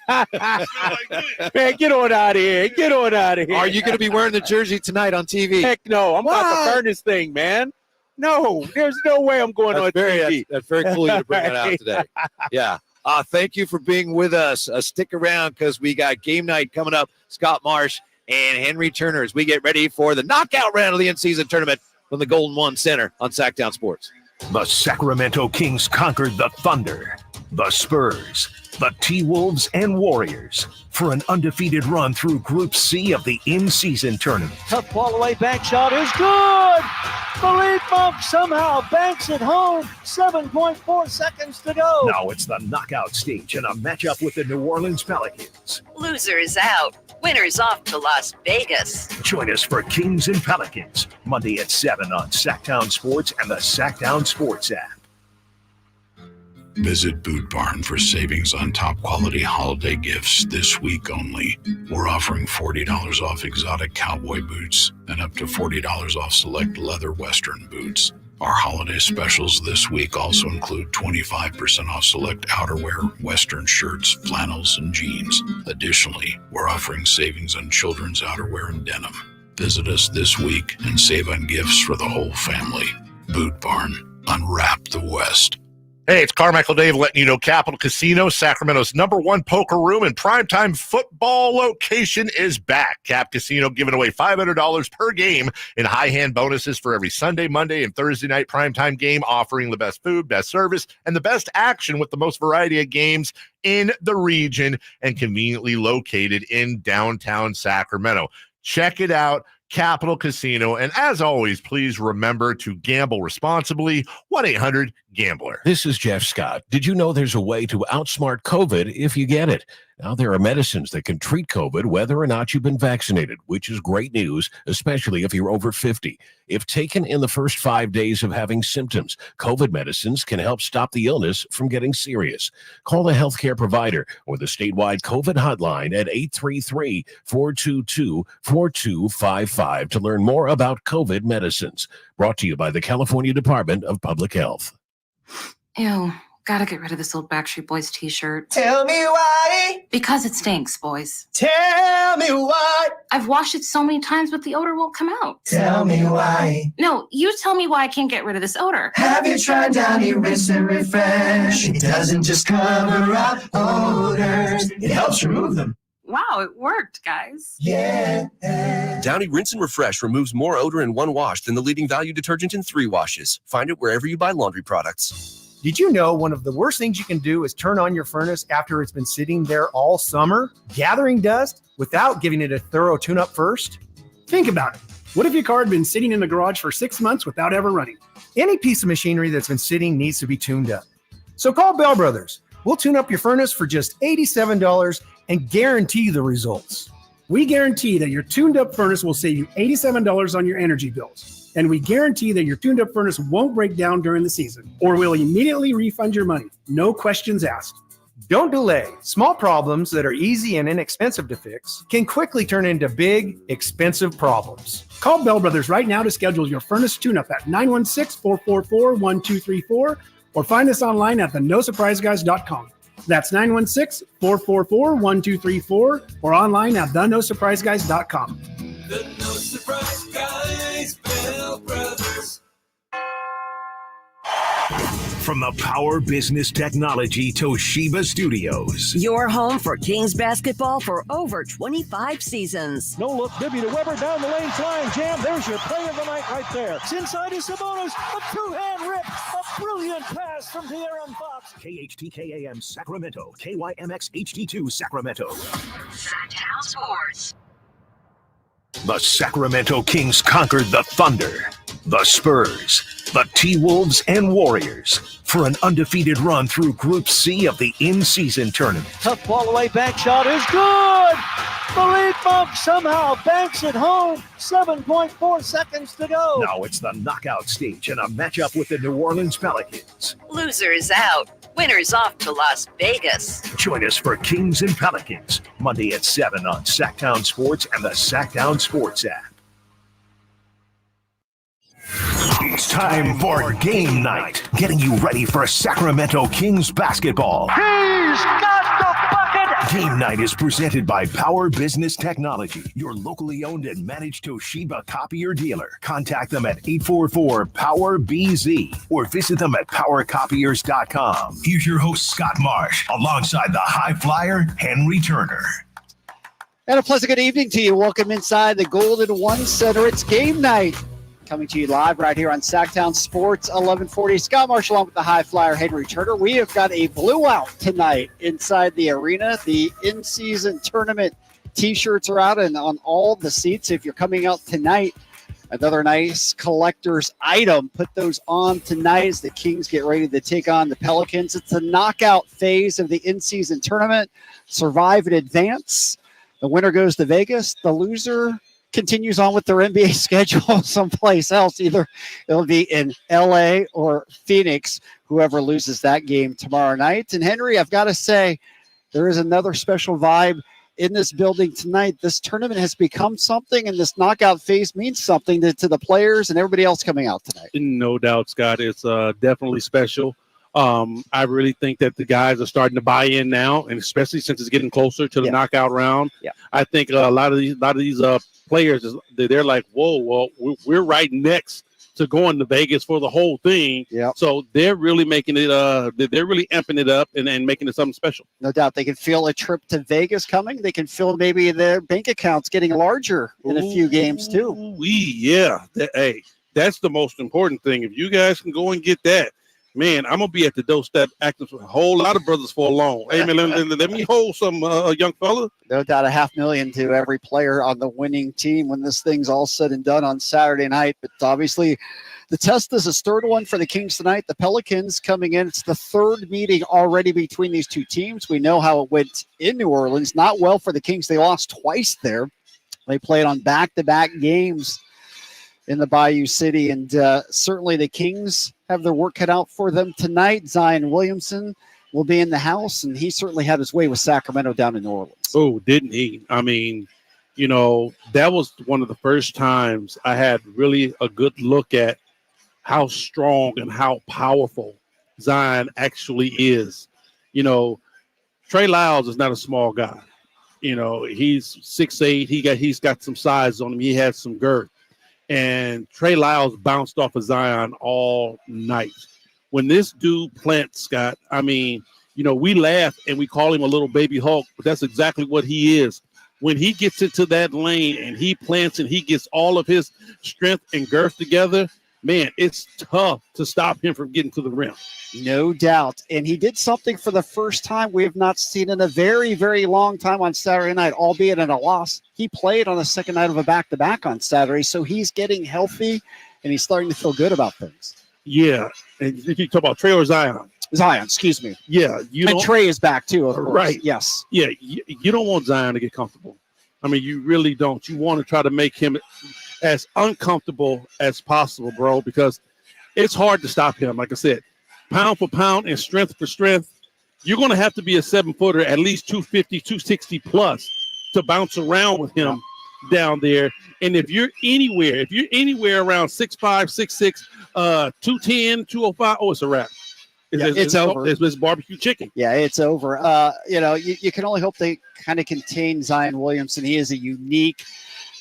[SPEAKER 3] get on out of here. Get on out of here.
[SPEAKER 5] Are you going to be wearing the jersey tonight on TV?
[SPEAKER 3] Heck no. I'm about to burn this thing, man. No, there's no way I'm going on TV.
[SPEAKER 5] That's very cool you to bring that out today. Yeah. Thank you for being with us. Stick around because we got game night coming up. Scott Marsh and Henry Turner as we get ready for the knockout round of the in-season tournament from the Golden One Center on Sactown Sports.
[SPEAKER 1] The Sacramento Kings conquered the Thunder, the Spurs, the T-Wolves, and Warriors for an undefeated run through Group C of the in-season tournament.
[SPEAKER 19] Tough ball away, bank shot is good. The lead bump somehow banks it home. 7.4 seconds to go.
[SPEAKER 1] Now it's the knockout stage in a matchup with the New Orleans Pelicans.
[SPEAKER 12] Losers out. Winners off to Las Vegas.
[SPEAKER 1] Join us for Kings and Pelicans, Monday at 7 on Sactown Sports and the Sactown Sports app.
[SPEAKER 6] Visit Boot Barn for savings on top quality holiday gifts this week only. We're offering $40 off exotic cowboy boots and up to $40 off select leather western boots. Our holiday specials this week also include 25% off select outerwear, western shirts, flannels, and jeans. Additionally, we're offering savings on children's outerwear and denim. Visit us this week and save on gifts for the whole family. Boot Barn, unwrap the West.
[SPEAKER 23] Hey, it's Carmichael Dave letting you know Capital Casino, Sacramento's #1 poker room and primetime football location is back. Cap Casino giving away $500 per game in high hand bonuses for every Sunday, Monday, and Thursday night primetime game, offering the best food, best service, and the best action with the most variety of games in the region and conveniently located in downtown Sacramento. Check it out. Capital Casino. And as always, please remember to gamble responsibly. 1-800-GAMBLER.
[SPEAKER 1] This is Jeff Scott. Did you know there's a way to outsmart COVID if you get it? Now, there are medicines that can treat COVID whether or not you've been vaccinated, which is great news, especially if you're over 50. If taken in the first 5 days of having symptoms, COVID medicines can help stop the illness from getting serious. Call the healthcare provider or the statewide COVID hotline at 833-422-4255 to learn more about COVID medicines. Brought to you by the California Department of Public Health.
[SPEAKER 7] Ew, gotta get rid of this old Backstreet Boys t-shirt.
[SPEAKER 10] Tell me why.
[SPEAKER 7] Because it stinks, boys.
[SPEAKER 10] Tell me why.
[SPEAKER 7] I've washed it so many times, but the odor won't come out.
[SPEAKER 10] Tell me why.
[SPEAKER 7] No, you tell me why I can't get rid of this odor.
[SPEAKER 10] Have you tried Downy Rinse and Refresh? It doesn't just cover up odors, it helps remove them.
[SPEAKER 7] Wow, it worked, guys.
[SPEAKER 10] Yeah.
[SPEAKER 17] Downy Rinse and Refresh removes more odor in 1 wash than the leading value detergent in 3 washes. Find it wherever you buy laundry products.
[SPEAKER 15] Did you know one of the worst things you can do is turn on your furnace after it's been sitting there all summer, gathering dust, without giving it a thorough tune-up first? Think about it. What if your car had been sitting in the garage for 6 months without ever running? Any piece of machinery that's been sitting needs to be tuned up. So call Bell Brothers. We'll tune up your furnace for just $87 and guarantee the results. We guarantee that your tuned-up furnace will save you $87 on your energy bills. And we guarantee that your tuned-up furnace won't break down during the season, or we'll immediately refund your money. No questions asked. Don't delay. Small problems that are easy and inexpensive to fix can quickly turn into big, expensive problems. Call Bell Brothers right now to schedule your furnace tune-up at 916-444-1234 or find us online at thenosurpriseguys.com. That's 916-444-1234 or online at thenosurpriseguys.com.
[SPEAKER 20] The No Surprise Guys, Bell Brothers.
[SPEAKER 1] From the Power Business Technology Toshiba Studios.
[SPEAKER 12] Your home for Kings basketball for over 25 seasons.
[SPEAKER 19] No look, Bibby to Weber down the lane, flying jam. There's your play of the night right there. It's inside is Sabonis, a two-hand rip, a brilliant pass from De'Aaron Fox.
[SPEAKER 1] KHTKAM Sacramento, KYMX HD2 Sacramento.
[SPEAKER 12] Sactown Sports.
[SPEAKER 1] The Sacramento Kings conquered the Thunder, the Spurs, the T-Wolves, and Warriors for an undefeated run through Group C of the in-season tournament.
[SPEAKER 19] Tough ball away, bank shot is good. The lead bump somehow banks it home. 7.4 seconds to go.
[SPEAKER 1] Now it's the knockout stage and a matchup with the New Orleans Pelicans.
[SPEAKER 12] Losers out. Winners off to Las Vegas.
[SPEAKER 1] Join us for Kings and Pelicans, Monday at 7 on Sactown Sports and the Sactown Sports app. It's time for game night, getting you ready for Sacramento Kings basketball.
[SPEAKER 19] He's got the bucket.
[SPEAKER 1] Game night is presented by Power Business Technology, your locally owned and managed Toshiba copier dealer. Contact them at 844-POWER-BZ or visit them at powercopiers.com. Here's your host, Scott Marsh, alongside the high flyer, Henry Turner.
[SPEAKER 18] And a pleasant good evening to you. Welcome inside the Golden One Center. It's game night. Coming to you live right here on Sactown Sports 1140. Scott Marshall along with the high flyer Henry Turner. We have got a blowout tonight inside the arena. The in-season tournament T-shirts are out and on all the seats. If you're coming out tonight, another nice collector's item. Put those on tonight as the Kings get ready to take on the Pelicans. It's the knockout phase of the in-season tournament. Survive and advance. The winner goes to Vegas. The loser continues on with their NBA schedule someplace else. Either it'll be in LA or Phoenix, whoever loses that game tomorrow night. And Henry, I've got to say, there is another special vibe in this building tonight. This tournament has become something, and this knockout phase means something to the players and everybody else coming out tonight.
[SPEAKER 3] No doubt, Scott. It's definitely special. I really think that the guys are starting to buy in now, and especially since it's getting closer to the knockout round. Yeah. I think a lot of these players, they're like, whoa, well, we're right next
[SPEAKER 2] to going to Vegas for the whole thing.
[SPEAKER 18] Yeah.
[SPEAKER 2] So they're really making it. They're really amping it up and making it something special.
[SPEAKER 18] No doubt, they can feel a trip to Vegas coming. They can feel maybe their bank accounts getting larger in a few games too.
[SPEAKER 2] Yeah. Hey, that's the most important thing. If you guys can go and get that, man, I'm gonna be at the doorstep acting for a whole lot of brothers for long. Hey, man, let me hold some young fella.
[SPEAKER 18] No doubt, $500,000 to every player on the winning team when this thing's all said and done on Saturday night. But obviously, the test is a third one for the Kings tonight. The Pelicans coming in. It's the third meeting already between these two teams. We know how it went in New Orleans. Not well for the Kings. They lost twice there. They played on back-to-back games in the Bayou City, and certainly the Kings have their work cut out for them tonight. Zion Williamson will be in the house, and he certainly had his way with Sacramento down in New Orleans.
[SPEAKER 2] Oh, didn't he? I mean, that was one of the first times I had really a good look at how strong and how powerful Zion actually is. Trey Lyles is not a small guy. He's 6'8". He's got some size on him. He has some girth. And Trey Lyles bounced off of Zion all night. When this dude plants, Scott, I mean, we laugh and we call him a little baby Hulk, but that's exactly what he is. When he gets into that lane and he plants and he gets all of his strength and girth together, man, it's tough to stop him from getting to the rim.
[SPEAKER 18] No doubt. And he did something for the first time we have not seen in a very, very long time on Saturday night, albeit in a loss. He played on the second night of a back-to-back on Saturday, so he's getting healthy, and he's starting to feel good about things.
[SPEAKER 2] Yeah. And if you talk about Trey or Zion.
[SPEAKER 18] Zion, excuse me.
[SPEAKER 2] Yeah.
[SPEAKER 18] And Trey is back, too, of course.
[SPEAKER 2] Right.
[SPEAKER 18] Yes.
[SPEAKER 2] Yeah, you don't want Zion to get comfortable. I mean, you really don't. You want to try to make him as uncomfortable as possible, bro, because it's hard to stop him. Like I said, pound for pound and strength for strength, you're going to have to be a 7-footer, at least 250, 260 plus to bounce around with him down there. And if you're anywhere around 6'5", 6'6", 210, 205, oh, it's a wrap.
[SPEAKER 18] It's over.
[SPEAKER 2] It's barbecue chicken.
[SPEAKER 18] Yeah, it's over. You can only hope they kind of contain Zion Williamson. He is a unique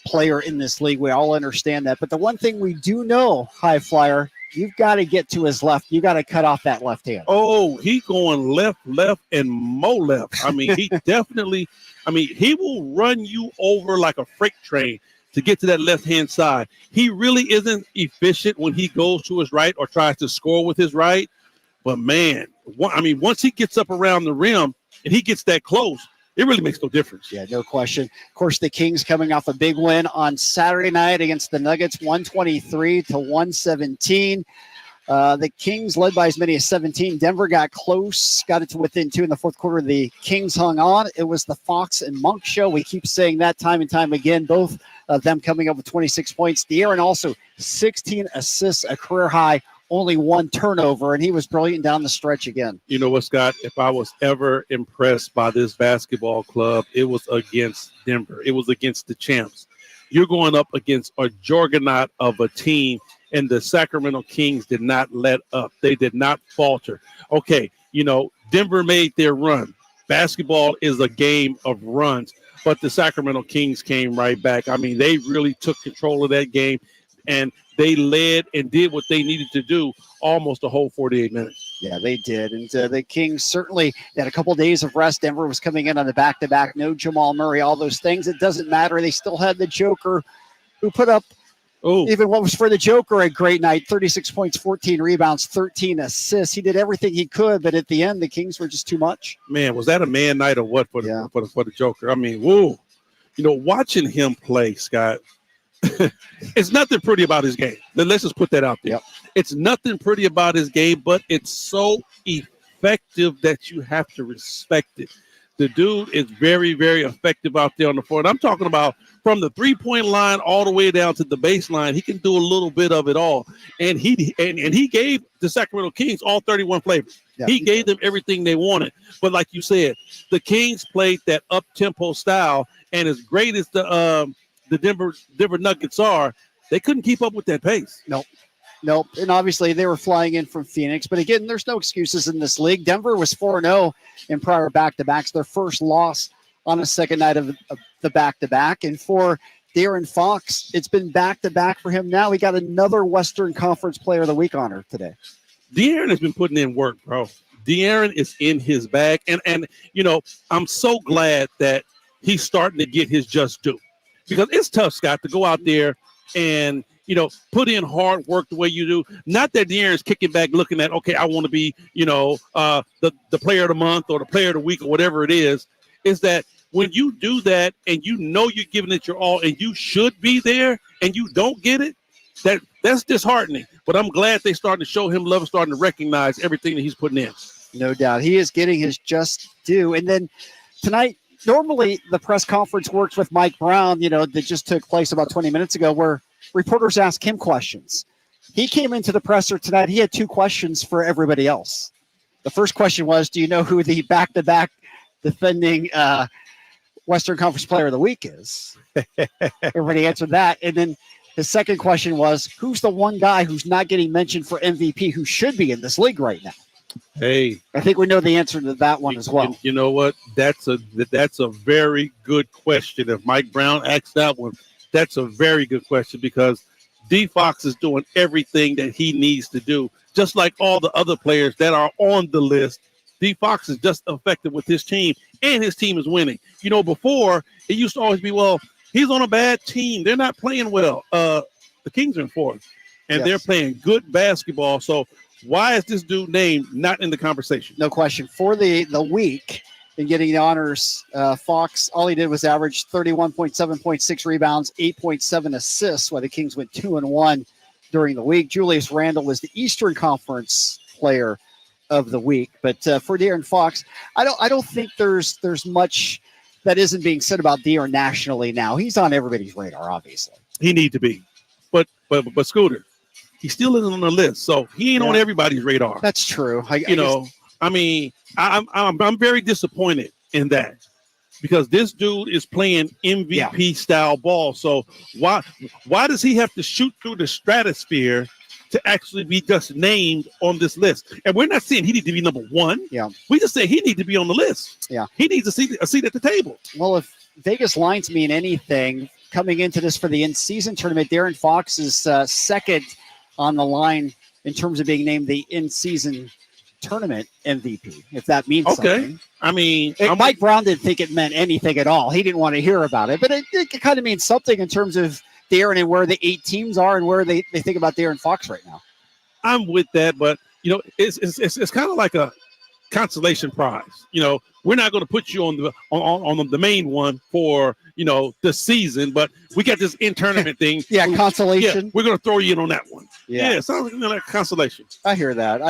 [SPEAKER 18] player in this league. We all understand that. But the one thing we do know, High Flyer, you've got to get to his left. You got to cut off that left hand.
[SPEAKER 2] Oh, he going left, and more left. I mean, he definitely, he will run you over like a freight train to get to that left-hand side. He really isn't efficient when he goes to his right or tries to score with his right. But, man, once he gets up around the rim and he gets that close, it really makes no difference.
[SPEAKER 18] Yeah, no question. Of course, the Kings coming off a big win on Saturday night against the Nuggets, 123-117. The Kings led by as many as 17. Denver got close, got it to within 2 in the fourth quarter. The Kings hung on. It was the Fox and Monk show. We keep saying that time and time again, both of them coming up with 26 points. De'Aaron also 16 assists, a career high. Only 1 turnover, and he was brilliant down the stretch again.
[SPEAKER 2] You know what, Scott? If I was ever impressed by this basketball club, it was against Denver. It was against the champs. You're going up against a juggernaut of a team, and the Sacramento Kings did not let up. They did not falter. Okay, Denver made their run. Basketball is a game of runs, but the Sacramento Kings came right back. I mean, they really took control of that game, and they led and did what they needed to do almost a whole 48 minutes.
[SPEAKER 18] Yeah, they did. And the Kings certainly had a couple days of rest. Denver was coming in on the back-to-back. No Jamal Murray, all those things. It doesn't matter. They still had the Joker who put up, even what was for the Joker, a great night. 36 points, 14 rebounds, 13 assists. He did everything he could, but at the end, the Kings were just too much.
[SPEAKER 2] Man, was that a man night or what for the Joker? I mean, whoa. Watching him play, Scott, it's nothing pretty about his game. Let's just put that out there.
[SPEAKER 18] Yep.
[SPEAKER 2] It's nothing pretty about his game, but it's so effective that you have to respect it. The dude is very, very effective out there on the floor. And I'm talking about from the three-point line all the way down to the baseline. He can do a little bit of it all. And he gave the Sacramento Kings all 31 flavors. Yeah. He gave them everything they wanted. But like you said, the Kings played that up-tempo style, and as great as the Denver Nuggets are, they couldn't keep up with that pace.
[SPEAKER 18] Nope. And obviously they were flying in from Phoenix. But again, there's no excuses in this league. Denver was 4-0 in prior back-to-backs. Their first loss on a second night of the back-to-back. And for De'Aaron Fox, it's been back-to-back for him now. He got another Western Conference Player of the Week honor today.
[SPEAKER 2] De'Aaron has been putting in work, bro. De'Aaron is in his bag. And I'm so glad that he's starting to get his just due. Because it's tough, Scott, to go out there and, put in hard work the way you do. Not that De'Aaron's kicking back looking at, okay, I want to be, the player of the month or the player of the week or whatever it is that when you do that and you're giving it your all and you should be there and you don't get it, that's disheartening. But I'm glad they starting to show him love and starting to recognize everything that he's putting in.
[SPEAKER 18] No doubt. He is getting his just due. And then tonight, normally the press conference works with Mike Brown, that just took place about 20 minutes ago, where reporters ask him questions. He came into the presser tonight. He had two questions for everybody else. The first question was, do you know who the back-to-back defending Western Conference Player of the Week is? Everybody answered that. And then his second question was, who's the one guy who's not getting mentioned for MVP who should be in this league right now?
[SPEAKER 2] Hey,
[SPEAKER 18] I think we know the answer to that one as well.
[SPEAKER 2] You know what? That's a very good question. If Mike Brown asks that one, that's a very good question because D Fox is doing everything that he needs to do, just like all the other players that are on the list. D Fox is just effective with his team, and his team is winning. Before it used to always be, well, he's on a bad team. They're not playing well. The Kings are in fourth, and they're playing good basketball. So why is this dude named not in the conversation?
[SPEAKER 18] No question. For the week in getting the honors, Fox, all he did was average 31.7.6 rebounds, 8.7 assists, while the Kings went 2-1 during the week. Julius Randle was the Eastern Conference Player of the Week. But for De'Aaron Fox, I don't think there's much that isn't being said about De'Aaron nationally now. He's on everybody's radar, obviously.
[SPEAKER 2] He needs to be. But Scooter, he still isn't on the list, so he ain't on everybody's radar.
[SPEAKER 18] That's true.
[SPEAKER 2] I'm very disappointed in that because this dude is playing MVP style ball. So why does he have to shoot through the stratosphere to actually be just named on this list? And we're not saying he needs to be number one.
[SPEAKER 18] Yeah,
[SPEAKER 2] we just say he needs to be on the list.
[SPEAKER 18] Yeah,
[SPEAKER 2] he needs a seat at the table.
[SPEAKER 18] Well, if Vegas lines mean anything coming into this for the in-season tournament, De'Aaron Fox is second on the line in terms of being named the in-season tournament MVP, if that means something.
[SPEAKER 2] I mean,
[SPEAKER 18] Mike Brown didn't think it meant anything at all. He didn't want to hear about it, but it kind of means something in terms of De'Aaron and where the 8 teams are and where they think about De'Aaron Fox right now. I'm
[SPEAKER 2] with that, but it's kind of like a consolation prize. We're not going to put you on the main one for the season, but we got this in-tournament thing.
[SPEAKER 18] Consolation.
[SPEAKER 2] Yeah, we're going to throw you in on that one. Yeah, it sounds like consolation.
[SPEAKER 18] I hear that.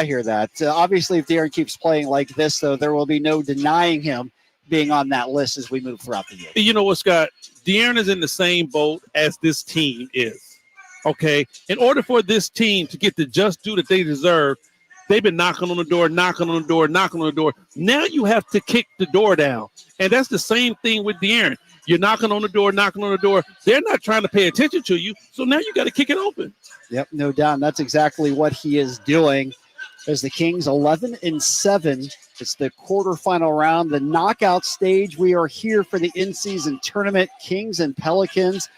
[SPEAKER 18] Obviously, if De'Aaron keeps playing like this, though, there will be no denying him being on that list as we move throughout the year.
[SPEAKER 2] You know what, Scott? De'Aaron is in the same boat as this team is. Okay, in order for this team to get the just due that they deserve, they've been knocking on the door. Now you have to kick the door down. And that's the same thing with De'Aaron. You're knocking on the door. They're not trying to pay attention to you. So now you got to kick it open.
[SPEAKER 18] Yep, no doubt. And that's exactly what he is doing. As the Kings 11-7, it's the quarterfinal round, the knockout stage. We are here for the in-season tournament. Kings and Pelicans.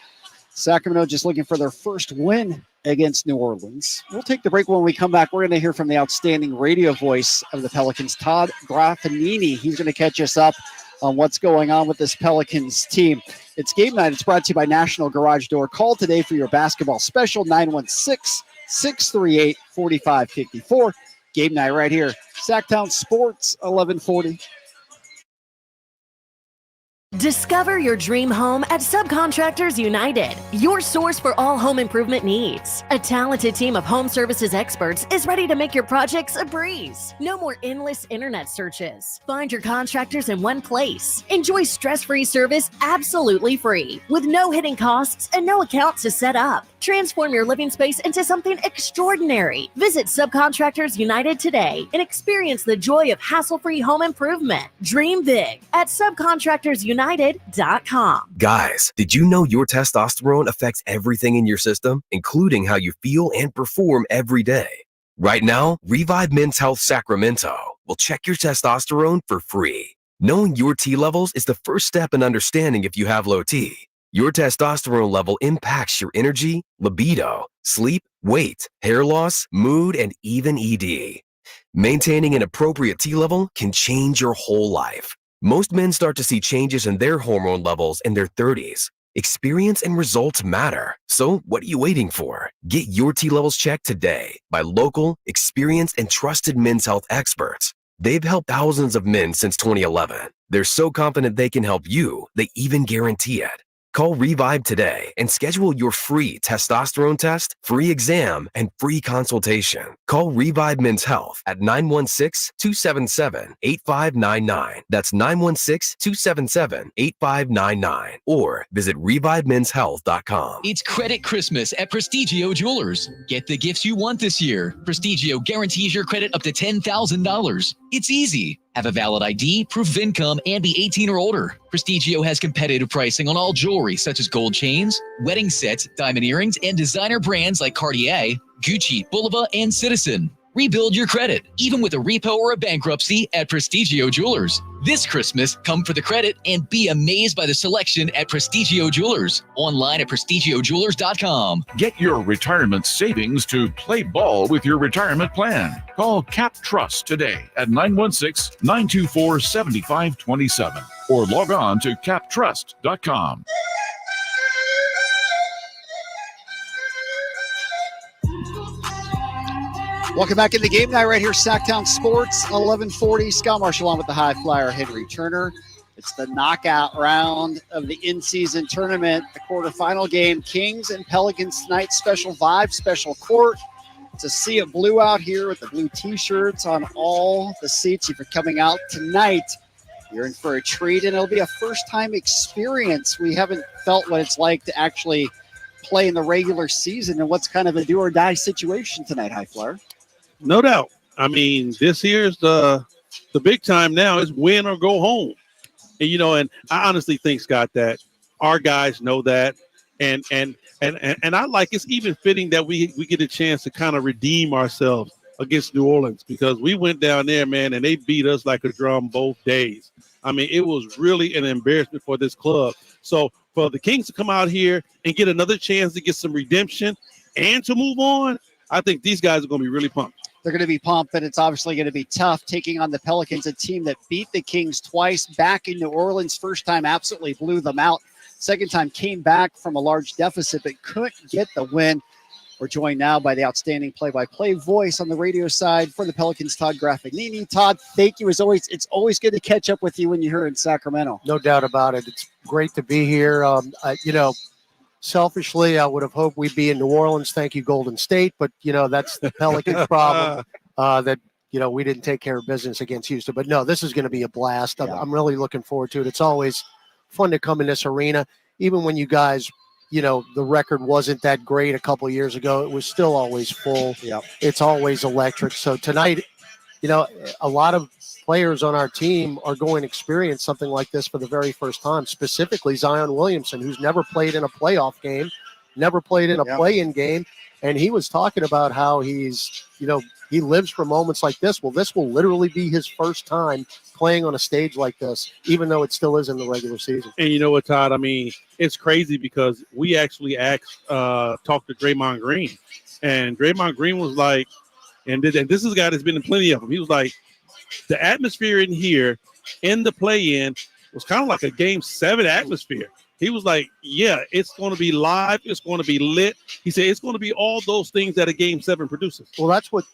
[SPEAKER 18] Sacramento just looking for their first win against New Orleans. We'll take the break. When we come back, we're going to hear from the outstanding radio voice of the Pelicans, Todd Graffanini. He's going to catch us up on what's going on with this Pelicans team. It's game night. It's brought to you by National Garage Door. Call today for your basketball special, 916-638-4554. Game night right here. Sactown Sports, 1140.
[SPEAKER 8] Discover your dream home at Subcontractors United, your source for all home improvement needs. A talented team of home services experts is ready to make your projects a breeze. No more endless internet searches. Find your contractors in one place. Enjoy stress-free service absolutely free, with no hidden costs and no account to set up. Transform your living space into something extraordinary. Visit Subcontractors United today and experience the joy of hassle-free home improvement. Dream big at subcontractorsunited.com.
[SPEAKER 17] Guys, did you know your testosterone affects everything in your system, including how you feel and perform every day? Right now, Revive Men's Health Sacramento will check your testosterone for free. Knowing your T levels is the first step in understanding if you have low T. Your testosterone level impacts your energy, libido, sleep, weight, hair loss, mood, and even ED. Maintaining an appropriate T level can change your whole life. Most men start to see changes in their hormone levels in their 30s. Experience and results matter. So what are you waiting for? Get your T levels checked today by local, experienced, and trusted men's health experts. They've helped thousands of men since 2011. They're so confident they can help you, they even guarantee it. Call Revive today and schedule your free testosterone test, free exam, and free consultation. Call Revive Men's Health at 916-277-8599. That's 916-277-8599. Or visit ReviveMen'sHealth.com.
[SPEAKER 16] It's Credit Christmas at Prestigio Jewelers. Get the gifts you want this year. Prestigio guarantees your credit up to $10,000. It's easy. Have a valid ID, proof of income, and be 18 or older. Prestigio has competitive pricing on all jewelry such as gold chains, wedding sets, diamond earrings, and designer brands like Cartier, Gucci, Bulova, and Citizen. Rebuild your credit, even with a repo or a bankruptcy at Prestigio Jewelers. This Christmas, come for the credit and be amazed by the selection at Prestigio Jewelers. Online at prestigiojewelers.com.
[SPEAKER 9] Get your retirement savings to play ball with your retirement plan. Call Cap Trust today at 916-924-7527 or log on to captrust.com.
[SPEAKER 18] Welcome back in the game night right here, Sactown Sports, 1140. Scott Marshall on with the high flyer, Henry Turner. It's the knockout round of the in-season tournament, the quarterfinal game. Kings and Pelicans tonight, special vibe, special court. It's a sea of blue out here with the blue T-shirts on all the seats. If you're coming out tonight, you're in for a treat, and it'll be a first-time experience. We haven't felt what it's like to actually play in the regular season, and what's kind of a do-or-die situation tonight, high flyer.
[SPEAKER 2] No doubt. I mean, this here's the big time now is win or go home. And, and I honestly think, Scott, that our guys know that. And I like it's even fitting that we get a chance to kind of redeem ourselves against New Orleans, because we went down there, man, and they beat us like a drum both days. I mean, it was really an embarrassment for this club. So for the Kings to come out here and get another chance to get some redemption and to move on, I think these guys are going to be really pumped.
[SPEAKER 18] They're going to be pumped, and it's obviously going to be tough taking on the Pelicans, a team that beat the Kings twice back in New Orleans. First time absolutely blew them out. Second time came back from a large deficit but couldn't get the win. We're joined now by the outstanding play-by-play voice on the radio side for the Pelicans, Todd Graffagnini. Todd, thank you as always. It's always good to catch up with you when you're here in Sacramento.
[SPEAKER 21] No doubt about it. It's great to be here. Selfishly, I would have hoped we'd be in New Orleans. Thank you, Golden State. But, that's the Pelicans' problem that, we didn't take care of business against Houston. But, no, this is going to be a blast. I'm really looking forward to it. It's always fun to come in this arena. Even when you guys, the record wasn't that great a couple of years ago, it was still always full.
[SPEAKER 18] Yeah.
[SPEAKER 21] It's always electric. So tonight, a lot of players on our team are going to experience something like this for the very first time, specifically Zion Williamson, who's never played in a playoff game, never played in a play-in game. And he was talking about how he's, he lives for moments like this. Well, this will literally be his first time playing on a stage like this, even though it still is in the regular season.
[SPEAKER 2] And you know what, Todd? I mean, it's crazy because we actually talked to Draymond Green. And Draymond Green was like, and this is a guy that's been in plenty of them. He was like, the atmosphere in here in the play-in was kind of like a Game 7 atmosphere. He was like, yeah, it's going to be live. It's going to be lit. He said it's going to be all those things that a Game 7 produces.
[SPEAKER 21] Well, that's what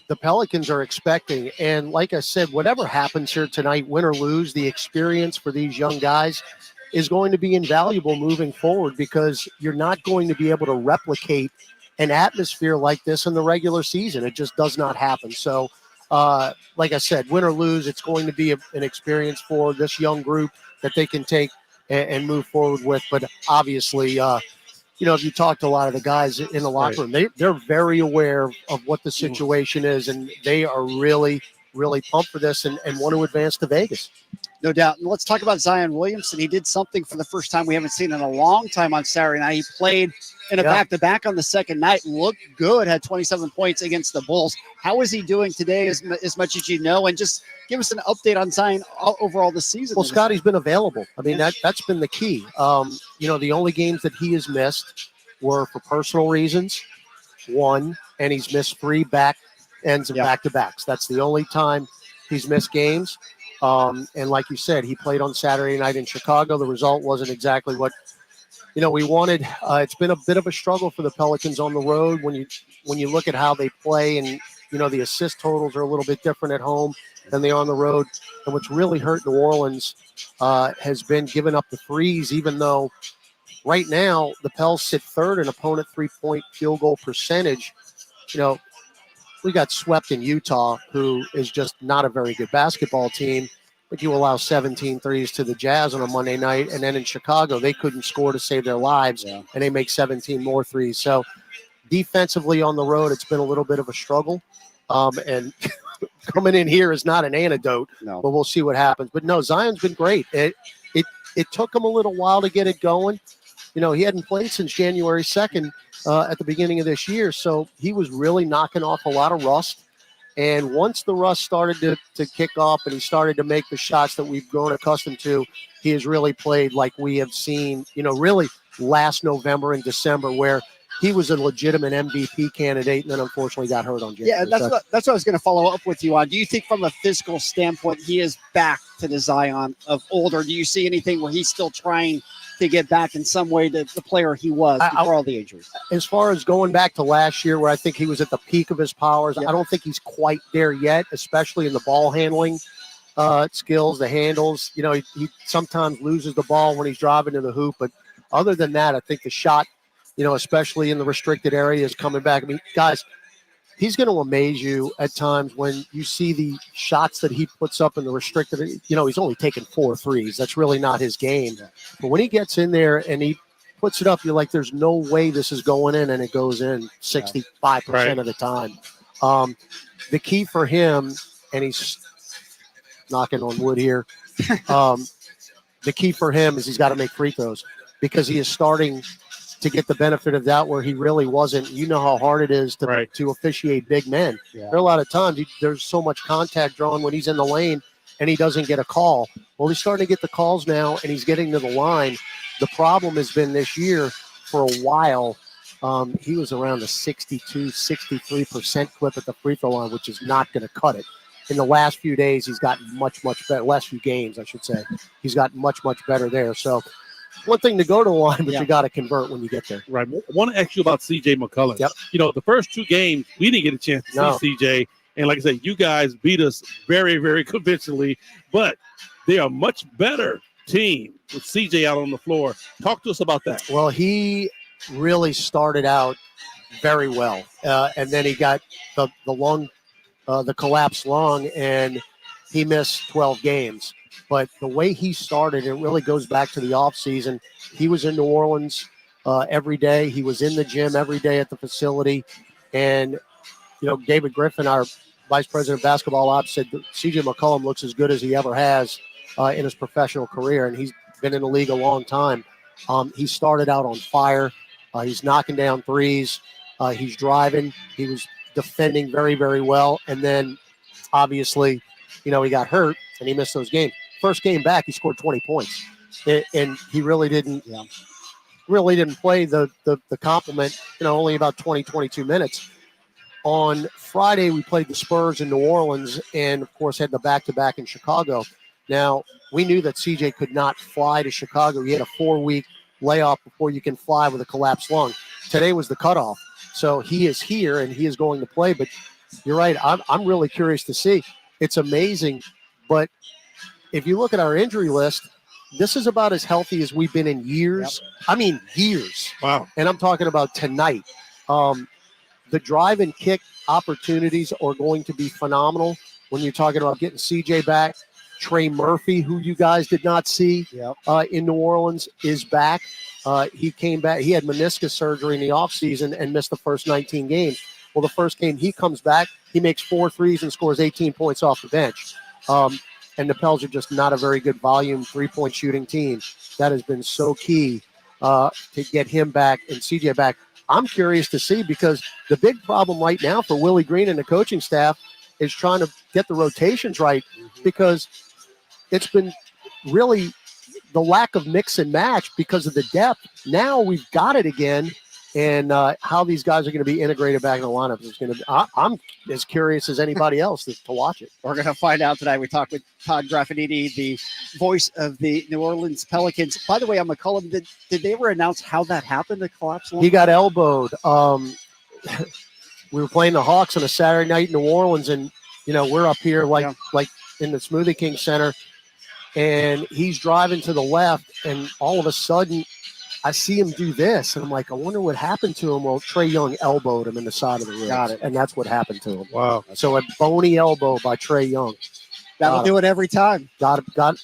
[SPEAKER 21] the Pelicans are expecting. And like I said, whatever happens here tonight, win or lose, the experience for these young guys is going to be invaluable moving forward, because you're not going to be able to replicate an atmosphere like this in the regular season. It just does not happen. So, like I said, win or lose, it's going to be an experience for this young group that they can take and move forward with. But obviously, if you talk to a lot of the guys in the locker room, they're very aware of what the situation is, and they are really, really pumped for this and want to advance to Vegas.
[SPEAKER 18] No doubt. And let's talk about Zion Williamson. He did something for the first time we haven't seen in a long time on Saturday night. He played in a back-to-back on the second night, looked good, had 27 points against the Bulls. How is he doing today as much as you know? And just give us an update on Zion overall this season.
[SPEAKER 21] Well, Scotty's been available. I mean, that's been the key. The only games that he has missed were for personal reasons, one, and he's missed 3 back ends of back-to-backs. That's the only time he's missed games. And like you said, he played on Saturday night in Chicago. The result wasn't exactly what we wanted. It's been a bit of a struggle for the Pelicans on the road when you look at how they play, and the assist totals are a little bit different at home than they are on the road. And what's really hurt New Orleans has been giving up the threes, even though right now the Pels sit third in opponent 3-point field goal percentage. We got swept in Utah, who is just not a very good basketball team, but you allow 17 threes to the Jazz on a Monday night. And then in Chicago, they couldn't score to save their lives, and they make 17 more threes. So defensively on the road, it's been a little bit of a struggle. And coming in here is not an antidote, but we'll see what happens. But no, Zion's been great. It took him a little while to get it going. He hadn't played since January 2nd at the beginning of this year, so he was really knocking off a lot of rust. And once the rust started to kick off and he started to make the shots that we've grown accustomed to, he has really played like we have seen, really last November and December, where he was a legitimate MVP candidate and then unfortunately got hurt on January.
[SPEAKER 18] Yeah, that's what I was going to follow up with you on. Do you think from a physical standpoint he is back to the Zion of old, or do you see anything where he's still trying to get back in some way to the player he was before all the injuries?
[SPEAKER 21] As far as going back to last year, where I think he was at the peak of his powers, I don't think he's quite there yet, especially in the ball handling skills, the handles. He sometimes loses the ball when he's driving to the hoop, but other than that, I think the shot, especially in the restricted area, is coming back. I mean, guys, he's going to amaze you at times when you see the shots that he puts up in the restricted. He's only taken 4 threes. That's really not his game. But when he gets in there and he puts it up, you're like, there's no way this is going in, and it goes in 65% of the time. The key for him, and he's knocking on wood here, the key for him is he's got to make free throws, because he is starting to get the benefit of that where he really wasn't. You know how hard it is to officiate big men. There are a lot of times there's so much contact drawn when he's in the lane and he doesn't get a call. Well, he's starting to get the calls now, and he's getting to the line. The problem has been this year for a while, he was around the 62, 63% clip at the free throw line, which is not going to cut it. In the last few days, he's gotten much, much better. Last few games, I should say. He's gotten much, much better there. So one thing to go to the line, but you got to convert when you get there.
[SPEAKER 2] Right. I want to ask you about C.J. McCollum.
[SPEAKER 21] Yep.
[SPEAKER 2] The first 2 games, we didn't get a chance to see C.J. And like I said, you guys beat us very, very convincingly, but they are a much better team with C.J. out on the floor. Talk to us about that.
[SPEAKER 21] Well, he really started out very well, and then he got the collapse lung, and he missed 12 games. But the way he started, it really goes back to the offseason. He was in New Orleans every day. He was in the gym every day at the facility. And, David Griffin, our vice president of basketball ops, said C.J. McCollum looks as good as he ever has in his professional career. And he's been in the league a long time. He started out on fire. He's knocking down threes. He's driving. He was defending very, very well. And then, obviously, he got hurt and he missed those games. First game back, he scored 20 points, and he really didn't play the complement. Only about 20, 22 minutes. On Friday, we played the Spurs in New Orleans, and of course had the back-to-back in Chicago. Now we knew that CJ could not fly to Chicago. He had a 4-week layoff before you can fly with a collapsed lung. Today was the cutoff, so he is here and he is going to play. But you're right. I'm really curious to see. It's amazing, but if you look at our injury list, this is about as healthy as we've been in years. Yep. I mean, years.
[SPEAKER 2] Wow.
[SPEAKER 21] And I'm talking about tonight. The drive and kick opportunities are going to be phenomenal when you're talking about getting CJ back. Trey Murphy, who you guys did not see in New Orleans, is back. He came back. He had meniscus surgery in the offseason and missed the first 19 games. Well, the first game he comes back, he makes 4 threes and scores 18 points off the bench. and the Pels are just not a very good volume three-point shooting team. That has been so key to get him back and CJ back. I'm curious to see, because the big problem right now for Willie Green and the coaching staff is trying to get the rotations right, because it's been really the lack of mix and match because of the depth. Now we've got it again, and how these guys are going to be integrated back in the lineup is going to be, I'm as curious as anybody else to watch it.
[SPEAKER 18] We're going to find out tonight. We talked with Todd Graffinini, the voice of the New Orleans Pelicans. By the way, on McCollum, did they ever announce how that happened, the collapse?
[SPEAKER 21] He got elbowed. We were playing the Hawks on a Saturday night in New Orleans, and we're up here like in the Smoothie King Center, and he's driving to the left, and all of a sudden I see him do this, and I'm like, I wonder what happened to him. Well, Trae Young elbowed him in the side of the ribs.
[SPEAKER 18] Got it.
[SPEAKER 21] And that's what happened to him.
[SPEAKER 2] Wow.
[SPEAKER 21] So a bony elbow by Trae Young.
[SPEAKER 18] That'll do it every time.
[SPEAKER 21] Got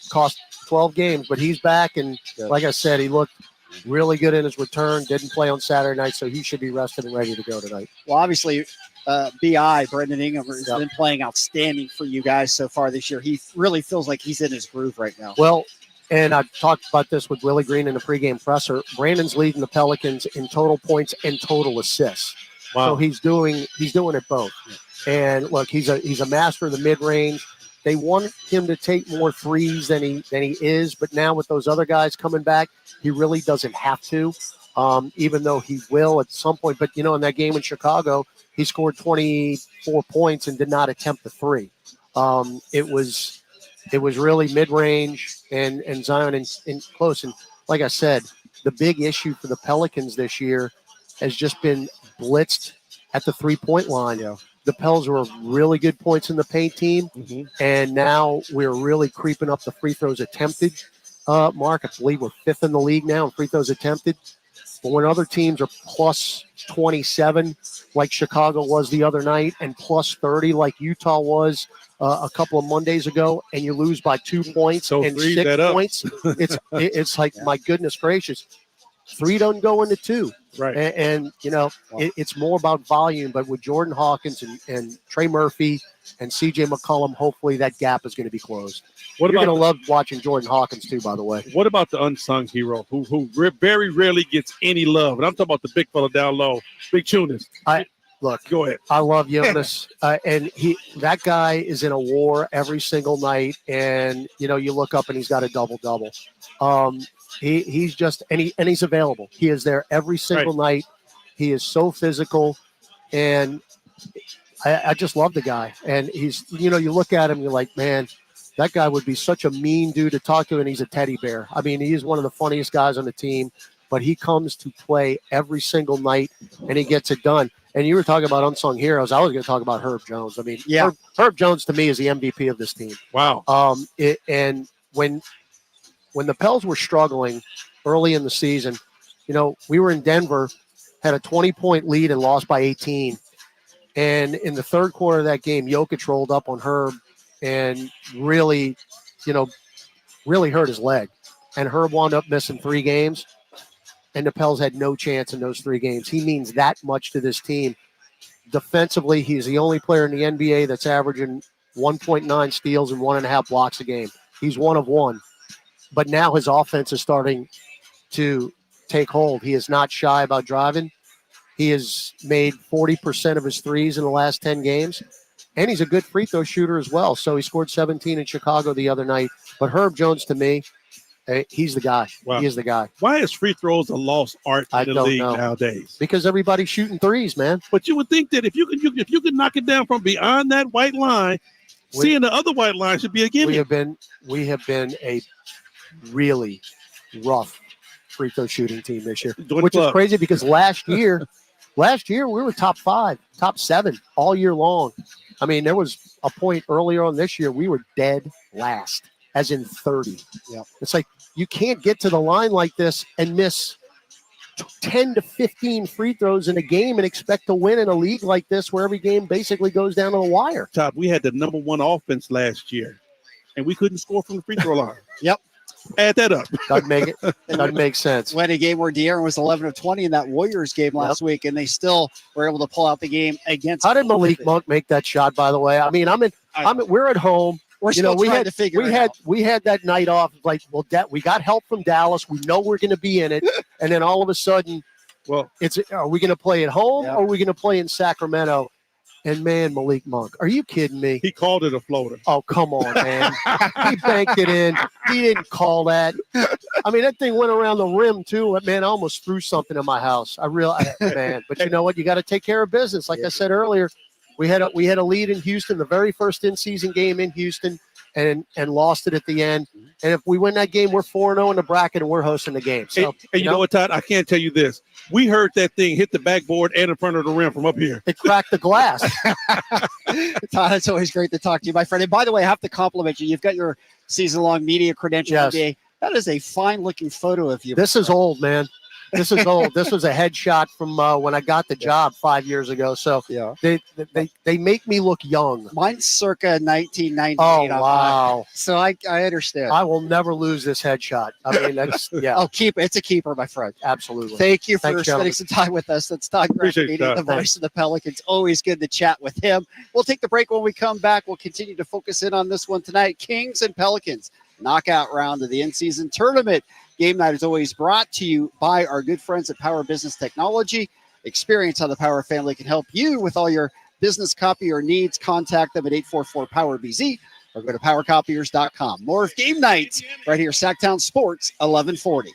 [SPEAKER 21] cost 12 games, but he's back, and like I said, he looked really good in his return. Didn't play on Saturday night, so he should be rested and ready to go tonight.
[SPEAKER 18] Well, obviously, BI, Brendan Ingram, has been playing outstanding for you guys so far this year. He really feels like he's in his groove right now.
[SPEAKER 21] Well, and I've talked about this with Willie Green in the pregame presser. Brandon's leading the Pelicans in total points and total assists.
[SPEAKER 2] Wow.
[SPEAKER 21] So he's doing it both. And look, he's a master of the mid-range. They want him to take more threes than he is, but now with those other guys coming back, he really doesn't have to, even though he will at some point. But in that game in Chicago, he scored 24 points and did not attempt the three. It was really mid-range and Zion in close. And like I said, the big issue for the Pelicans this year has just been blitzed at the three-point line.
[SPEAKER 18] Yeah.
[SPEAKER 21] The Pels were really good points in the paint team, and now we're really creeping up the free throws attempted mark. I believe we're fifth in the league now in free throws attempted. But when other teams are plus 27, like Chicago was the other night, and plus 30, like Utah was a couple of Mondays ago, and you lose by 2 points and 6 points, it's like, my goodness gracious, 3 doesn't go into 2.
[SPEAKER 2] Right.
[SPEAKER 21] And it's more about volume, but with Jordan Hawkins and Trey Murphy and CJ McCollum, hopefully that gap is going to be closed. You're going to love watching Jordan Hawkins too, by the way.
[SPEAKER 2] What about the unsung hero who very rarely gets any love? And I'm talking about the big fella down low, Big Tunis.
[SPEAKER 21] Look,
[SPEAKER 2] go ahead.
[SPEAKER 21] I love Jonas, and that guy is in a war every single night. And you look up and he's got a double-double. He's just and he's available. He is there every single night. He is so physical, and I just love the guy. And he's you look at him, you're like, man, that guy would be such a mean dude to talk to, and he's a teddy bear. I mean, he is one of the funniest guys on the team, but he comes to play every single night, and he gets it done. And you were talking about unsung heroes. I was going to talk about Herb Jones. I mean, Herb Jones to me is the MVP of this team.
[SPEAKER 2] Wow.
[SPEAKER 21] And when the Pels were struggling early in the season, we were in Denver, had a 20-point lead and lost by 18. And in the third quarter of that game, Jokic rolled up on Herb and really hurt his leg. And Herb wound up missing 3 games. And the Pels had no chance in those 3 games. He means that much to this team. Defensively, he's the only player in the NBA that's averaging 1.9 steals and 1.5 blocks a game. He's one of one. But now his offense is starting to take hold. He is not shy about driving. He has made 40% of his threes in the last 10 games. And he's a good free throw shooter as well. So he scored 17 in Chicago the other night. But Herb Jones, to me, he's the guy. Wow. He is the guy.
[SPEAKER 2] Why is free throws a lost art in the league nowadays?
[SPEAKER 21] Because everybody's shooting threes, man.
[SPEAKER 2] But you would think that if you can knock it down from beyond that white line, seeing the other white line should be a gimme.
[SPEAKER 21] We have been a really rough free throw shooting team this year, which is crazy because last year we were top 5, top 7 all year long. I mean, there was a point earlier on this year we were dead last, as in 30.
[SPEAKER 18] Yeah,
[SPEAKER 21] it's like you can't get to the line like this and miss 10 to 15 free throws in a game and expect to win in a league like this where every game basically goes down to the wire.
[SPEAKER 2] Todd, we had the number 1 offense last year, and we couldn't score from the free throw line.
[SPEAKER 18] Yep.
[SPEAKER 2] Add that up.
[SPEAKER 21] Doesn't make sense.
[SPEAKER 18] We had a game where De'Aaron was 11 of 20 in that Warriors game last week, and they still were able to pull out the game against.
[SPEAKER 21] How did Malik Monk make that shot, by the way? I mean, we're at home.
[SPEAKER 18] We're still trying to figure it out.
[SPEAKER 21] We had that night off. Like, well, we got help from Dallas. We know we're going to be in it, and then all of a sudden, are we going to play at home or are we going to play in Sacramento? And man, Malik Monk, are you kidding me?
[SPEAKER 2] He called it a floater.
[SPEAKER 21] Oh, come on, man. He banked it in. He didn't call that. I mean, that thing went around the rim, too. Man, I almost threw something in my house. Man. But you know what? You got to take care of business. Like I said earlier, we had a lead in Houston, the very first in-season game in Houston, and lost it at the end. And if we win that game, we're 4-0 in the bracket, and we're hosting the game. So,
[SPEAKER 2] and you know what, Todd? I can't tell you this. We heard that thing hit the backboard and in front of the rim from up here.
[SPEAKER 21] It cracked the glass.
[SPEAKER 18] Todd, it's always great to talk to you, my friend. And by the way, I have to compliment you. You've got your season-long media credentials. Yes. That is a fine-looking photo of you.
[SPEAKER 21] This is old, man. This is old. This was a headshot from when I got the job 5 years ago. So they make me look young.
[SPEAKER 18] Mine's circa 1998.
[SPEAKER 21] Oh, wow.
[SPEAKER 18] So I understand.
[SPEAKER 21] I will never lose this headshot. I mean, that's,
[SPEAKER 18] I'll keep it. It's a keeper, my friend.
[SPEAKER 21] Absolutely.
[SPEAKER 18] Thank you for spending some time with us. That's Todd Graffitti, the voice of the Pelicans. Always good to chat with him. We'll take the break. When we come back, we'll continue to focus in on this one tonight. Kings and Pelicans. Knockout round of the in-season tournament. Game night is always brought to you by our good friends at Power Business Technology. Experience how the Power family can help you with all your business copier needs. Contact them at 844-POWER-BZ or go to powercopiers.com. More of Game Night right here, Sactown Sports, 1140.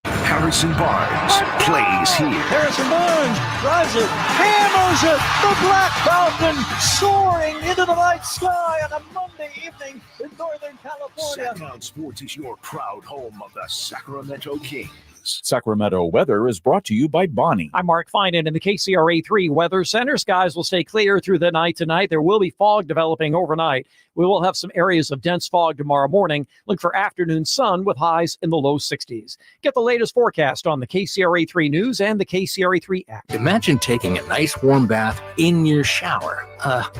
[SPEAKER 1] Harrison Barnes plays here.
[SPEAKER 19] Harrison Barnes drives it, hammers it. The Black Falcon soaring into the night sky on a Monday evening in Northern California.
[SPEAKER 1] Sactown Sports is your proud home of the Sacramento Kings.
[SPEAKER 4] Sacramento weather is brought to you by Bonnie.
[SPEAKER 13] I'm Mark Finan in the KCRA 3 Weather Center. Skies will stay clear through the night tonight. There will be fog developing overnight. We will have some areas of dense fog tomorrow morning. Look for afternoon sun with highs in the low 60s. Get the latest forecast on the KCRA 3 News and the KCRA 3 app.
[SPEAKER 22] Imagine taking a nice warm bath in your shower.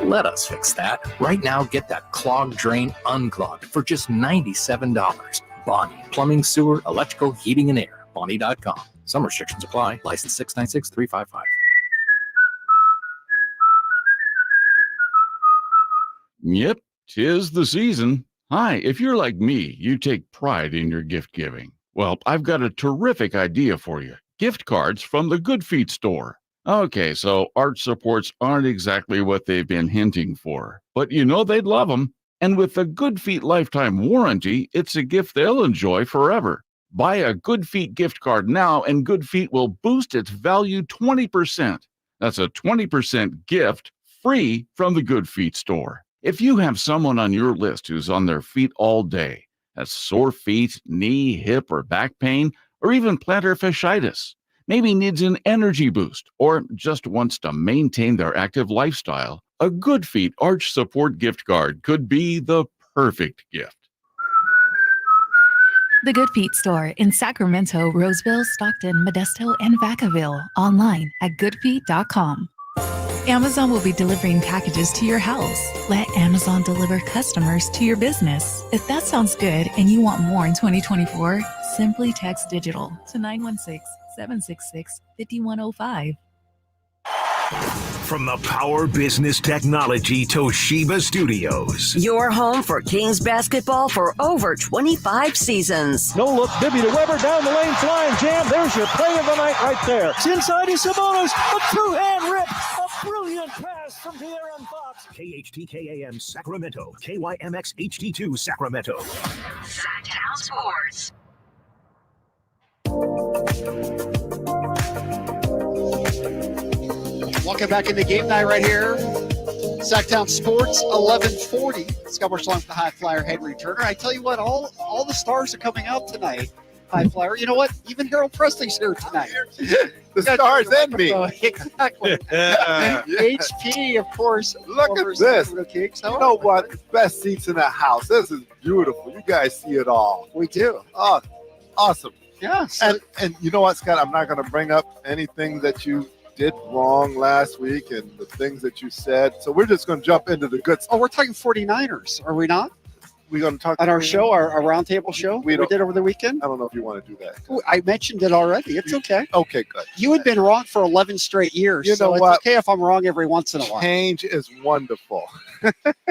[SPEAKER 22] Let us fix that. Right now, get that clogged drain unclogged for just $97. Bonnie, plumbing, sewer, electrical, heating, and air. Bonnie.com. Some restrictions apply. License 696-355.
[SPEAKER 9] Yep, 'tis the season. Hi, if you're like me, you take pride in your gift giving. Well, I've got a terrific idea for you. Gift cards from the Good Feet store. Okay, so arch supports aren't exactly what they've been hinting for, but you know they'd love them. And with the Good Feet lifetime warranty, it's a gift they'll enjoy forever. Buy a Good Feet gift card now, and Good Feet will boost its value 20%. That's a 20% gift free from the Good Feet store. If you have someone on your list who's on their feet all day, has sore feet, knee, hip, or back pain, or even plantar fasciitis, maybe needs an energy boost, or just wants to maintain their active lifestyle, a Good Feet arch support gift card could be the perfect gift.
[SPEAKER 24] The Good Feet store in Sacramento, Roseville, Stockton, Modesto, and Vacaville. Online at goodfeet.com. Amazon will be delivering packages to your house. Let Amazon deliver customers to your business. If that sounds good and you want more in 2024, simply text digital to 916-766-5105.
[SPEAKER 1] From the Power Business Technology Toshiba Studios.
[SPEAKER 12] Your home for Kings basketball for over 25 seasons.
[SPEAKER 19] No look, Bibby to Weber, down the lane, flying jam. There's your play of the night right there. It's inside is Sabonis, a two-hand rip, a brilliant pass from De'Aaron Fox.
[SPEAKER 1] KHTKAM Sacramento, KYMX HD2 Sacramento.
[SPEAKER 12] Sactown Sports.
[SPEAKER 18] Welcome back into Game Night right here. Sactown Sports, 1140. Scott Marshall with the High Flyer Henry Turner. I tell you what, all the stars are coming out tonight. High Flyer. You know what? Even Harold Presley's here tonight.
[SPEAKER 25] The stars and me.
[SPEAKER 18] Exactly. HP, of course.
[SPEAKER 25] Look at this.
[SPEAKER 18] Kings.
[SPEAKER 25] You know what? Best seats in the house. This is beautiful. You guys see it all.
[SPEAKER 18] We do.
[SPEAKER 25] Oh, awesome.
[SPEAKER 18] Yes.
[SPEAKER 25] And you know what, Scott? I'm not going to bring up anything that you did wrong last week and the things that you said. So we're just going to jump into the good stuff.
[SPEAKER 18] Oh, we're talking 49ers, are we not?
[SPEAKER 25] we're going to talk
[SPEAKER 18] on our show, our roundtable show we did over the weekend.
[SPEAKER 25] I don't know if you want to do that.
[SPEAKER 18] I mentioned it already. It's okay.
[SPEAKER 25] Okay, good.
[SPEAKER 18] You had been wrong for 11 straight years.
[SPEAKER 25] You know
[SPEAKER 18] so
[SPEAKER 25] what?
[SPEAKER 18] It's okay if I'm wrong every once in a while.
[SPEAKER 25] Change is wonderful.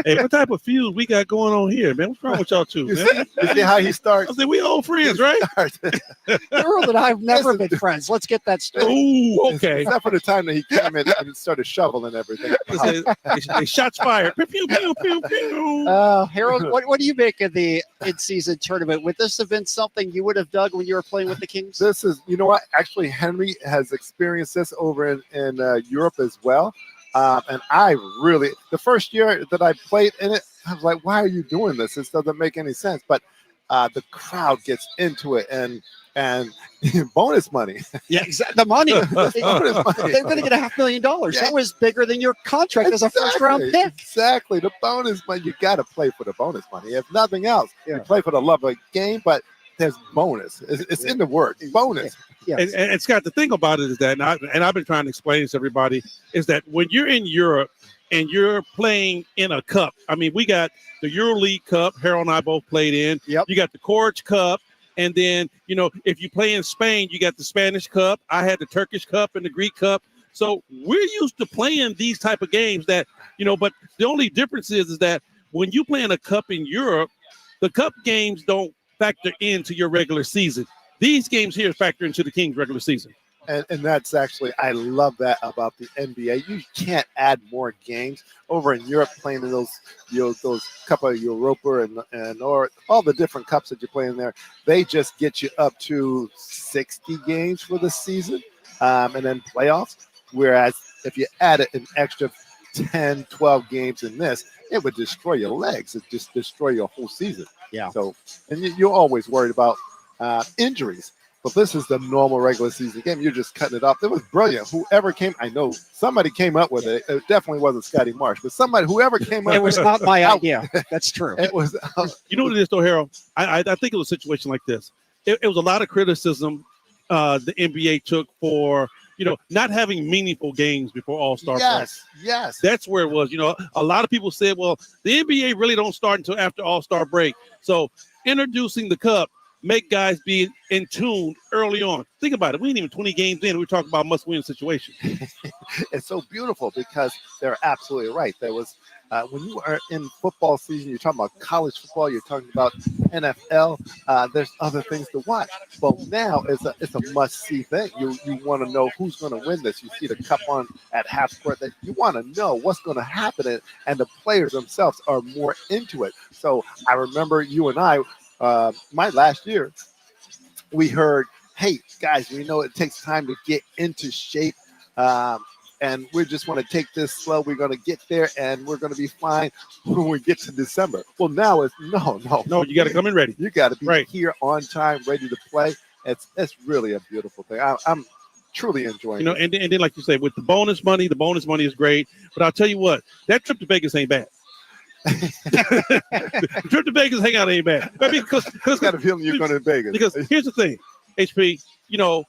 [SPEAKER 2] Hey, what type of feud we got going on here, man? What's wrong with y'all two, man?
[SPEAKER 25] You see how he starts?
[SPEAKER 2] I said we old friends, right?
[SPEAKER 18] Earl and I have never been friends. Let's get that straight.
[SPEAKER 2] Ooh, okay.
[SPEAKER 25] Except for the time that he came in and started shoveling everything.
[SPEAKER 2] They shots fired. Pew, pew, pew, pew, pew.
[SPEAKER 18] Harold, what do you make of the in-season tournament? Would this have been something you would have dug when you were playing with the Kings?
[SPEAKER 25] This is, you know what? Actually, Henry has experienced this over in Europe as well. And I really, the first year that I played in it, I was like, why are you doing this? This doesn't make any sense. But the crowd gets into it and bonus money.
[SPEAKER 18] Yeah, exactly. The money. They're going to get $500,000.
[SPEAKER 25] Yeah.
[SPEAKER 18] That was bigger than your contract as a first-round pick.
[SPEAKER 25] Exactly. The bonus money. You got to play for the bonus money. If nothing else, you play for the love of the game, but there's bonus. It's in the word. Bonus.
[SPEAKER 18] Yes.
[SPEAKER 2] And Scott, the thing about it is that, and I've been trying to explain this to everybody, is that when you're in Europe and you're playing in a cup, I mean, we got the EuroLeague Cup, Harold and I both played in.
[SPEAKER 18] Yep.
[SPEAKER 2] You got the Courage Cup. And then, you know, if you play in Spain, you got the Spanish Cup. I had the Turkish Cup and the Greek Cup. So we're used to playing these type of games that, you know, but the only difference is that when you play in a cup in Europe, the cup games don't factor into your regular season. These games here factor into the Kings' regular season.
[SPEAKER 25] And that's actually, I love that about the NBA. You can't add more games over in Europe playing in those Cup of Europa and or all the different cups that you're playing there. They just get you up to 60 games for the season and then playoffs. Whereas if you added an extra 10, 12 games in this, it would destroy your legs. It just destroy your whole season.
[SPEAKER 18] Yeah.
[SPEAKER 25] So, and you're always worried about injuries. But this is the normal regular season game. You're just cutting it off. It was brilliant. Whoever came, I know somebody came up with it. It definitely wasn't Scotty Marsh, but whoever came up
[SPEAKER 18] it
[SPEAKER 25] with
[SPEAKER 18] was not my idea. That's true.
[SPEAKER 25] It was.
[SPEAKER 2] You know what it is, though, Harold? I think it was a situation like this. It was a lot of criticism the NBA took for, you know, not having meaningful games before All-Star break.
[SPEAKER 25] Yes.
[SPEAKER 2] That's where it was. You know, a lot of people said, well, the NBA really don't start until after All-Star break. So introducing the cup, make guys be in tune early on. Think about it. We ain't even 20 games in. We're talking about must-win situation.
[SPEAKER 25] It's so beautiful because they're absolutely right. There was when you are in football season, you're talking about college football, you're talking about NFL. There's other things to watch. But now it's a must-see thing. You want to know who's going to win this. You see the cup on at half court. That you want to know what's going to happen, and the players themselves are more into it. So I remember you and I. My last year, we heard, hey, guys, we know it takes time to get into shape, and we just want to take this slow. We're going to get there, and we're going to be fine when we get to December. Well, now it's no.
[SPEAKER 2] You got to come in ready.
[SPEAKER 25] You got to be here on time, ready to play. It's really a beautiful thing. I'm truly enjoying it.
[SPEAKER 2] You know, and then like you say, with the bonus money is great. But I'll tell you what, that trip to Vegas ain't bad. The trip to Vegas hang out ain't bad. I mean, because
[SPEAKER 25] got a feeling you're going to Vegas.
[SPEAKER 2] Because here's the thing, HP, you know,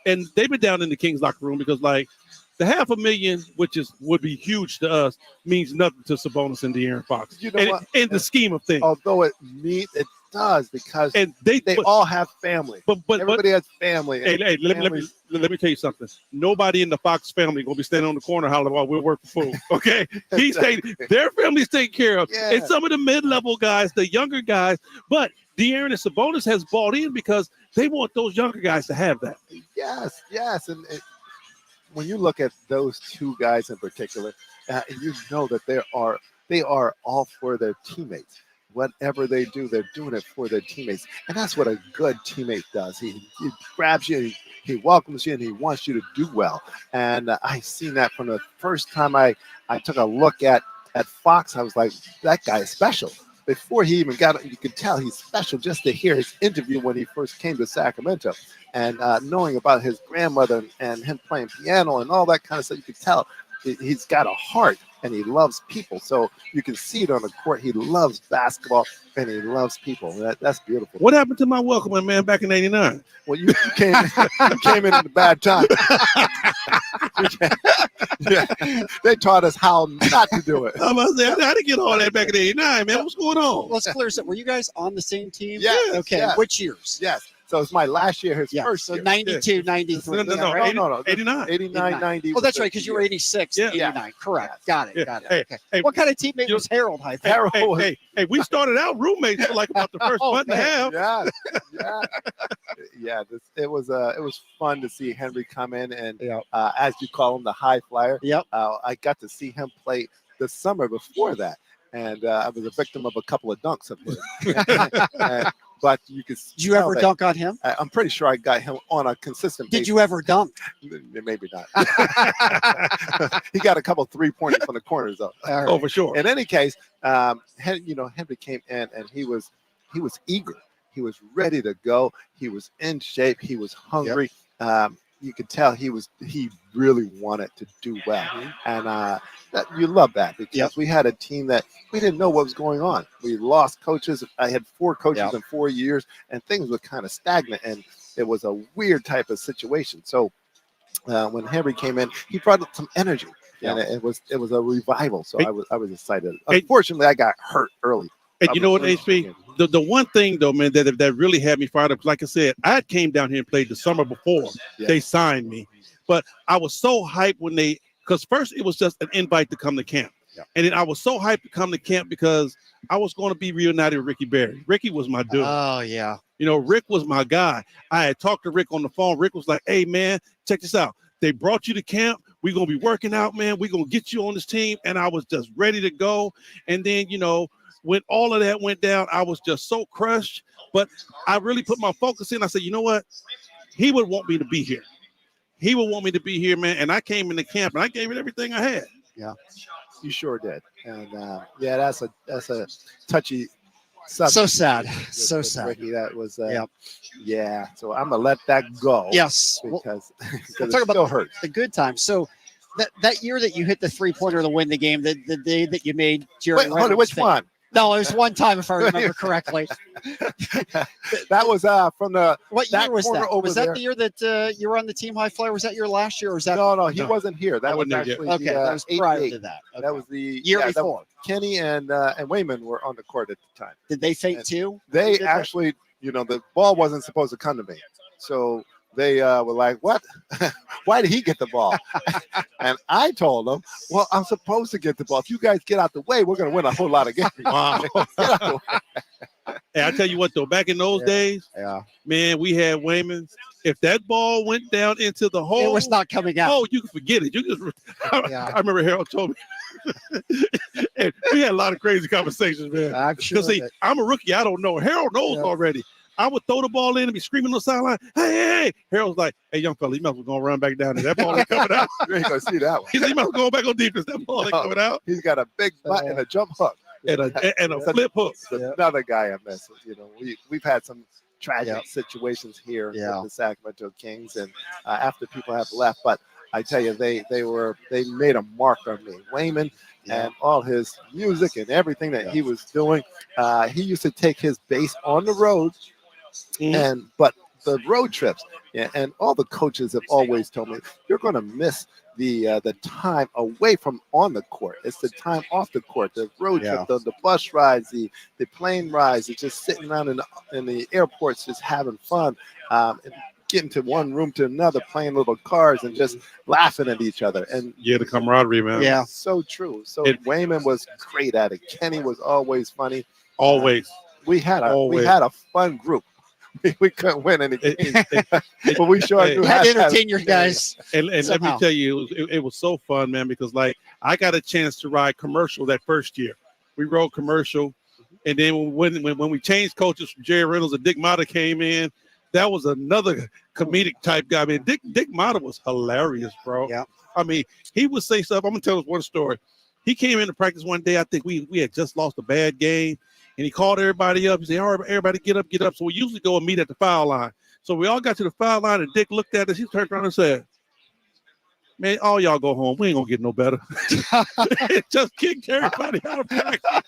[SPEAKER 2] and they've been down in the Kings locker room because like the $500,000, which would be huge to us, means nothing to Sabonis and De'Aaron Fox. You know what? In the scheme of things.
[SPEAKER 25] Although it does because they all have family. But everybody has family.
[SPEAKER 2] Hey, let me tell you something. Nobody in the Fox family gonna be standing on the corner hollering while we're working food. Okay, their family's taken care of, and some of the mid-level guys, the younger guys. But De'Aaron and Sabonis has bought in because they want those younger guys to have that.
[SPEAKER 25] Yes, and when you look at those two guys in particular, you know that they are all for their teammates. Whatever they do, they're doing it for their teammates. And that's what a good teammate does. He grabs you, he welcomes you, and he wants you to do well. And I've seen that from the first time I took a look at Fox. I was like, that guy is special. Before he even got it, you could tell he's special just to hear his interview when he first came to Sacramento. And knowing about his grandmother and him playing piano and all that kind of stuff, you could tell he's got a heart. And he loves people. So you can see it on the court. He loves basketball and he loves people. That's beautiful.
[SPEAKER 2] What happened to my welcoming man back in '89?
[SPEAKER 25] Well, you came in at a bad time. Yeah, they taught us how not to do it.
[SPEAKER 2] I was saying, I didn't get all that back in '89, man. What's going on?
[SPEAKER 18] Let's clear this up. Were you guys on the same team?
[SPEAKER 25] Yes,
[SPEAKER 18] Okay.
[SPEAKER 25] yes.
[SPEAKER 18] Which years?
[SPEAKER 25] Yes. So it's my last year, his
[SPEAKER 18] Yeah.
[SPEAKER 25] first
[SPEAKER 18] So
[SPEAKER 25] year.
[SPEAKER 18] 92, 93.
[SPEAKER 2] No, 89.
[SPEAKER 25] 89, 90.
[SPEAKER 18] Oh, that's right, because you were 86,
[SPEAKER 2] Yeah.
[SPEAKER 18] 89. Correct.
[SPEAKER 25] Yes.
[SPEAKER 18] Got it.
[SPEAKER 2] Yeah.
[SPEAKER 18] Got it.
[SPEAKER 2] Hey,
[SPEAKER 18] Okay.
[SPEAKER 2] hey,
[SPEAKER 18] What kind of teammate was Harold? I think.
[SPEAKER 25] Harold was-
[SPEAKER 2] Hey, we started out roommates for like about the first month and a half.
[SPEAKER 25] Yeah. It was fun to see Henry come in and as you call him, the high flyer.
[SPEAKER 18] Yep.
[SPEAKER 25] I got to see him play the summer before that, and I was a victim of a couple of dunks of his. But you could.
[SPEAKER 18] Did you ever dunk on him?
[SPEAKER 25] I'm pretty sure I got him on a consistent basis.
[SPEAKER 18] Did you ever dunk?
[SPEAKER 25] Maybe not. He got a couple 3-pointers from the corners though.
[SPEAKER 18] Right.
[SPEAKER 2] Oh, for sure.
[SPEAKER 25] In any case, Henry came in and he was eager. He was ready to go. He was in shape. He was hungry. You could tell he really wanted to do well, and you love that because we had a team that we didn't know what was going on. We lost coaches. I had 4 coaches in 4 years, and things were kind of stagnant, and it was a weird type of situation. So when Henry came in, he brought up some energy, and it was a revival. So I was excited. Unfortunately, I got hurt early.
[SPEAKER 2] And you know what, HP? The one thing though, man, that really had me fired up, like I said, I came down here and played the summer before they signed me, but I was so hyped when because first it was just an invite to come to camp, and then I was so hyped to come to camp because I was going to be reunited with Ricky Berry. Ricky was my dude.
[SPEAKER 18] Oh yeah.
[SPEAKER 2] You know, Rick was my guy. I had talked to Rick on the phone. Rick was like, "Hey man, check this out. They brought you to camp. We're gonna be working out, man. We're gonna get you on this team," and I was just ready to go. And then when all of that went down, I was just so crushed. But I really put my focus in. I said, you know what? He would want me to be here. He would want me to be here, man. And I came into camp and I gave it everything I had.
[SPEAKER 25] Yeah, you sure did. And that's a touchy subject.
[SPEAKER 18] So sad.
[SPEAKER 25] So sad. Ricky, that was yeah. So I'm gonna let that go.
[SPEAKER 18] Yes,
[SPEAKER 25] because
[SPEAKER 18] we'll
[SPEAKER 25] it
[SPEAKER 18] talk about
[SPEAKER 25] still hurts.
[SPEAKER 18] the good times. So that year that you hit the 3-pointer to win the game, the day that you made Jerry.
[SPEAKER 25] Wait, hold on, which one?
[SPEAKER 18] No, it was one time, if I remember correctly.
[SPEAKER 25] That was from the.
[SPEAKER 18] What year was that?
[SPEAKER 25] Was
[SPEAKER 18] that the year that you were on the team high flyer? Was that your last year, or was that?
[SPEAKER 25] No, he wasn't here. That was actually
[SPEAKER 18] okay. That was prior to that. Okay.
[SPEAKER 25] That was the
[SPEAKER 18] year before.
[SPEAKER 25] Kenny and Wayman were on the court at the time.
[SPEAKER 18] Did they faint too?
[SPEAKER 25] They actually, the ball wasn't supposed to come to me, so they were like, "What? Why did he get the ball?" And I told them, "Well, I'm supposed to get the ball. If you guys get out the way, we're going to win a whole lot of games."
[SPEAKER 2] Wow.
[SPEAKER 25] Get out the way.
[SPEAKER 2] Hey, I tell you what, though, back in those days, man, we had Wayman. If that ball went down into the hole,
[SPEAKER 18] it was not coming out.
[SPEAKER 2] Oh, you can forget it. You just, I remember Harold told me. And we had a lot of crazy conversations, man.
[SPEAKER 18] I'm sure.
[SPEAKER 2] Because I'm a rookie. I don't know. Harold knows already. I would throw the ball in and be screaming on the sideline, hey. Harold's like, hey, young fella, you might as well go run back down there. That ball ain't coming out.
[SPEAKER 25] You ain't going to see that one.
[SPEAKER 2] He said, you might as well go back on defense. That ball ain't coming out.
[SPEAKER 25] He's got a big butt and a jump hook.
[SPEAKER 2] And a flip hook.
[SPEAKER 25] Another guy I mess with. We've had some tragic situations here with the Sacramento Kings, and after people have left, but I tell you, they made a mark on me. Wayman and all his music and everything that he was doing. He used to take his bass on the road, but the road trips, and all the coaches have always told me, you're going to miss the time away from on the court. It's the time off the court, the road trip, the bus rides, the plane rides, it's just sitting around in the airports, just having fun, getting to one room to another, playing little cards and just laughing at each other. And
[SPEAKER 2] the camaraderie, man.
[SPEAKER 25] Yeah, so true. So Wayman was great at it. Kenny was always funny.
[SPEAKER 2] Always.
[SPEAKER 25] We had a fun group. We couldn't win any games, but we sure do
[SPEAKER 18] had to entertain your guys.
[SPEAKER 2] And let me tell you, it was so fun, man, because I got a chance to ride commercial that first year. We rode commercial, and then when we changed coaches from Jerry Reynolds and Dick Motta came in, that was another comedic type guy. I mean, Dick Motta was hilarious, bro. Yeah. I mean, he would say stuff. I'm gonna tell us one story. He came into practice one day. I think we had just lost a bad game. And he called everybody up. He said, all right, everybody get up, get up. So we usually go and meet at the foul line. So we all got to the foul line, and Dick looked at us. He turned around and said, man, all y'all go home. We ain't going to get no better. Just kicked everybody out of practice.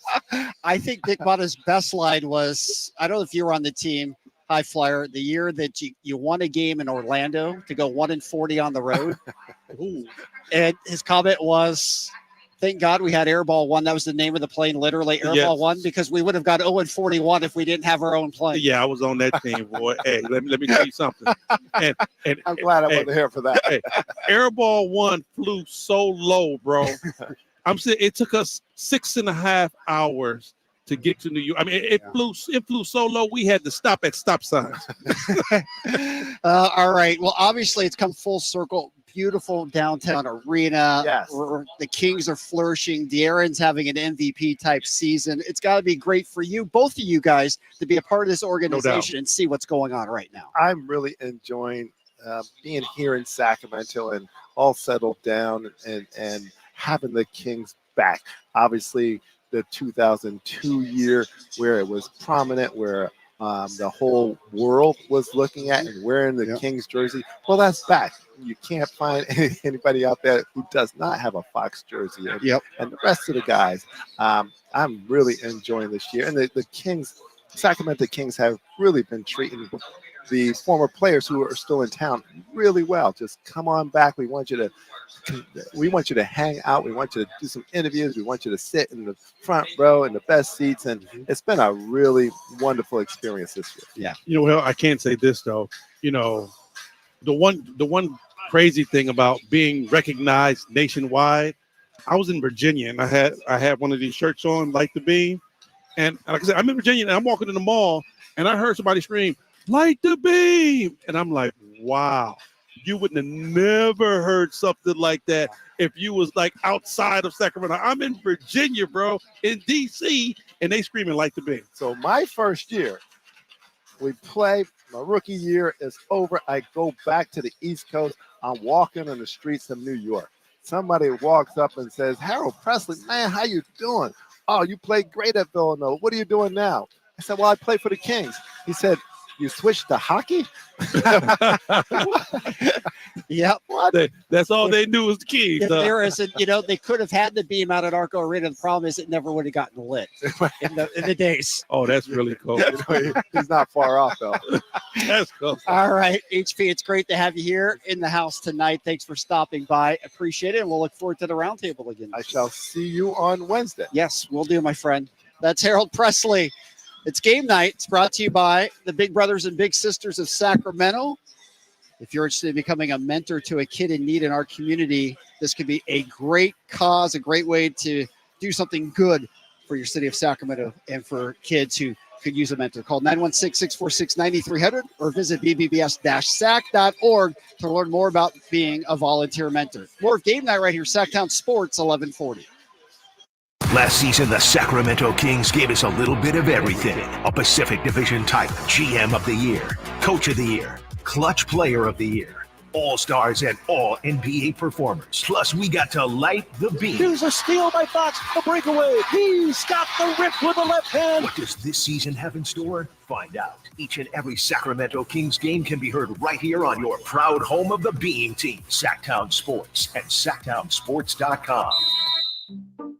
[SPEAKER 18] I think Dick Motta's best line was, I don't know if you were on the team, High Flyer, the year that you won a game in Orlando to go 1-40 on the road. And his comment was, thank God we had Airball 1. That was the name of the plane, literally Airball 1, because we would have got 0-41 if we didn't have our own plane.
[SPEAKER 2] Yeah, I was on that team, boy. Hey, let me tell you something. And
[SPEAKER 25] I'm glad I wasn't here for that.
[SPEAKER 2] Hey, Airball 1 flew so low, bro. I'm saying it took us 6.5 hours to get to New York. I mean, it flew so low we had to stop at stop signs.
[SPEAKER 18] All right. Well, obviously it's come full circle. Beautiful downtown arena.
[SPEAKER 25] Yes.
[SPEAKER 18] The Kings are flourishing. De'Aaron's having an MVP type season. It's got to be great for you, both of you guys, to be a part of this organization and see what's going on right now.
[SPEAKER 25] I'm really enjoying being here in Sacramento and all settled down and having the Kings back. Obviously, the 2002 year where it was prominent, where the whole world was looking at and wearing the Kings jersey. Well, that's back. You can't find anybody out there who does not have a Fox jersey. And the rest of the guys, I'm really enjoying this year. And the Kings, Sacramento Kings, have really been treating the former players who are still in town really well. Just come on back. We want you to hang out. We want you to do some interviews. We want you to sit in the front row in the best seats. And it's been a really wonderful experience this year.
[SPEAKER 2] Yeah. Well, I can't say this though. The one crazy thing about being recognized nationwide, I was in Virginia and I had one of these shirts on, Light the Beam. And like I said, I'm in Virginia and I'm walking in the mall and I heard somebody scream, "Light the beam." And I'm like, wow, you wouldn't have never heard something like that if you was like outside of Sacramento. I'm in Virginia, bro, in DC, and they screaming "Light the beam."
[SPEAKER 25] So my first year, we play, my rookie year is over. I go back to the East Coast. I'm walking on the streets of New York. Somebody walks up and says, "Harold Presley, man, how you doing? Oh, you played great at Villanova. What are you doing now?" I said, "Well, I play for the Kings." He said, "You switched to hockey?"
[SPEAKER 18] Yep.
[SPEAKER 2] That's all they knew was the Kings.
[SPEAKER 18] If there isn't, they could have had the beam out at Arco Arena. The problem is it never would have gotten lit in the days.
[SPEAKER 2] Oh, that's really cool.
[SPEAKER 25] He's not far off, though.
[SPEAKER 2] That's cool.
[SPEAKER 18] All right, HP, it's great to have you here in the house tonight. Thanks for stopping by. Appreciate it, and we'll look forward to the roundtable again.
[SPEAKER 25] I shall see you on Wednesday.
[SPEAKER 18] Yes, we'll do, my friend. That's Harold Presley. It's game night. It's brought to you by the Big Brothers and Big Sisters of Sacramento. If you're interested in becoming a mentor to a kid in need in our community, this could be a great cause, a great way to do something good for your city of Sacramento and for kids who could use a mentor. Call 916-646-9300 or visit bbbs-sac.org to learn more about being a volunteer mentor. More of game night right here, Sactown Sports 1140.
[SPEAKER 1] Last season, the Sacramento Kings gave us a little bit of everything. A Pacific Division type, GM of the Year, Coach of the Year, Clutch Player of the Year, All-Stars and all NBA performers. Plus, we got to light the beam.
[SPEAKER 19] Here's a steal by Fox, a breakaway. He's got the rip with the left hand.
[SPEAKER 1] What does this season have in store? Find out. Each and every Sacramento Kings game can be heard right here on your proud home of the Beam team, Sactown Sports and SactownSports.com.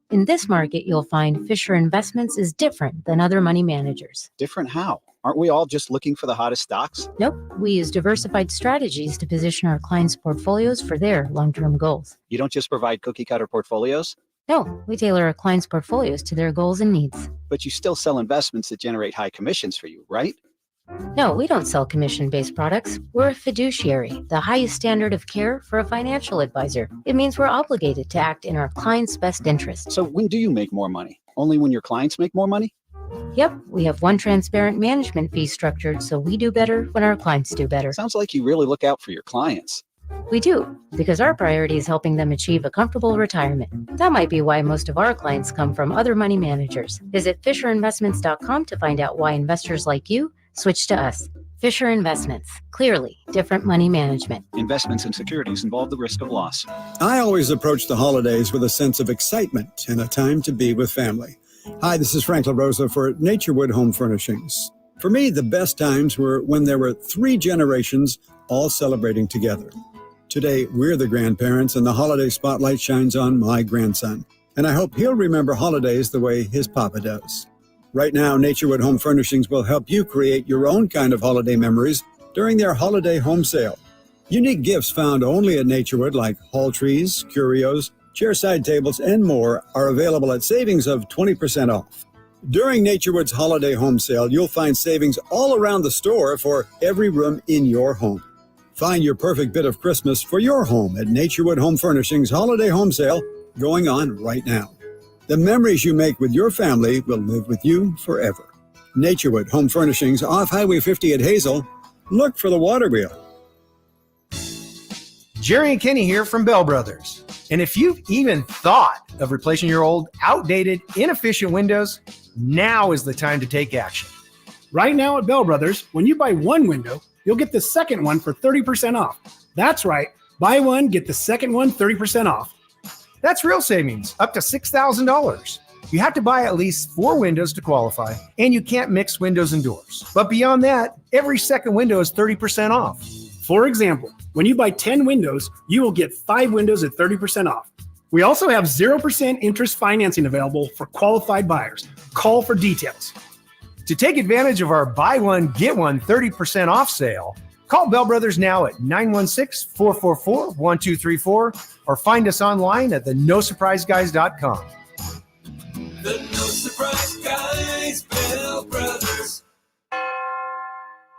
[SPEAKER 5] In this market, you'll find Fisher Investments is different than other money managers.
[SPEAKER 6] Different how? Aren't we all just looking for the hottest stocks?
[SPEAKER 5] Nope. We use diversified strategies to position our clients' portfolios for their long-term goals.
[SPEAKER 6] You don't just provide cookie-cutter portfolios?
[SPEAKER 5] No, we tailor our clients' portfolios to their goals and needs.
[SPEAKER 6] But you still sell investments that generate high commissions for you, right?
[SPEAKER 5] No, we don't sell commission-based products. We're a fiduciary, the highest standard of care for a financial advisor. It means we're obligated to act in our clients' best interest.
[SPEAKER 6] So when do you make more money? Only when your clients make more money?
[SPEAKER 5] Yep, we have one transparent management fee structured, so we do better when our clients do better.
[SPEAKER 6] Sounds like you really look out for your clients.
[SPEAKER 5] We do, because our priority is helping them achieve a comfortable retirement. That might be why most of our clients come from other money managers. Visit FisherInvestments.com to find out why investors like you switch to us. Fisher Investments. Clearly, different money management.
[SPEAKER 6] Investments in securities involve the risk of loss.
[SPEAKER 11] I always approach the holidays with a sense of excitement and a time to be with family. Hi, this is Frank LaRosa for Naturewood Home Furnishings. For me, the best times were when there were 3 generations all celebrating together. Today, we're the grandparents, and the holiday spotlight shines on my grandson. And I hope he'll remember holidays the way his papa does. Right now, Naturewood Home Furnishings will help you create your own kind of holiday memories during their holiday home sale. Unique gifts found only at Naturewood, like hall trees, curios, chairside tables, and more, are available at savings of 20% off. During Naturewood's holiday home sale, you'll find savings all around the store for every room in your home. Find your perfect bit of Christmas for your home at Naturewood Home Furnishings Holiday Home Sale, going on right now. The memories you make with your family will live with you forever. Naturewood Home Furnishings off Highway 50 at Hazel. Look for the water wheel.
[SPEAKER 7] Jerry and Kenny here from Bell Brothers. And if you've even thought of replacing your old, outdated, inefficient windows, now is the time to take action.
[SPEAKER 10] Right now at Bell Brothers, when you buy one window, you'll get the second one for 30% off. That's right. Buy one, get the second one 30% off.
[SPEAKER 7] That's real savings, up to $6,000. You have to buy at least 4 windows to qualify, and you can't mix windows and doors. But beyond that, every second window is 30% off.
[SPEAKER 10] For example, when you buy 10 windows, you will get 5 windows at 30% off. We also have 0% interest financing available for qualified buyers. Call for details.
[SPEAKER 7] To take advantage of our buy one, get one 30% off sale, call Bell Brothers now at 916-444-1234 or find us online at theNoSurpriseGuys.com.
[SPEAKER 20] The No Surprise Guys, Bell Brothers.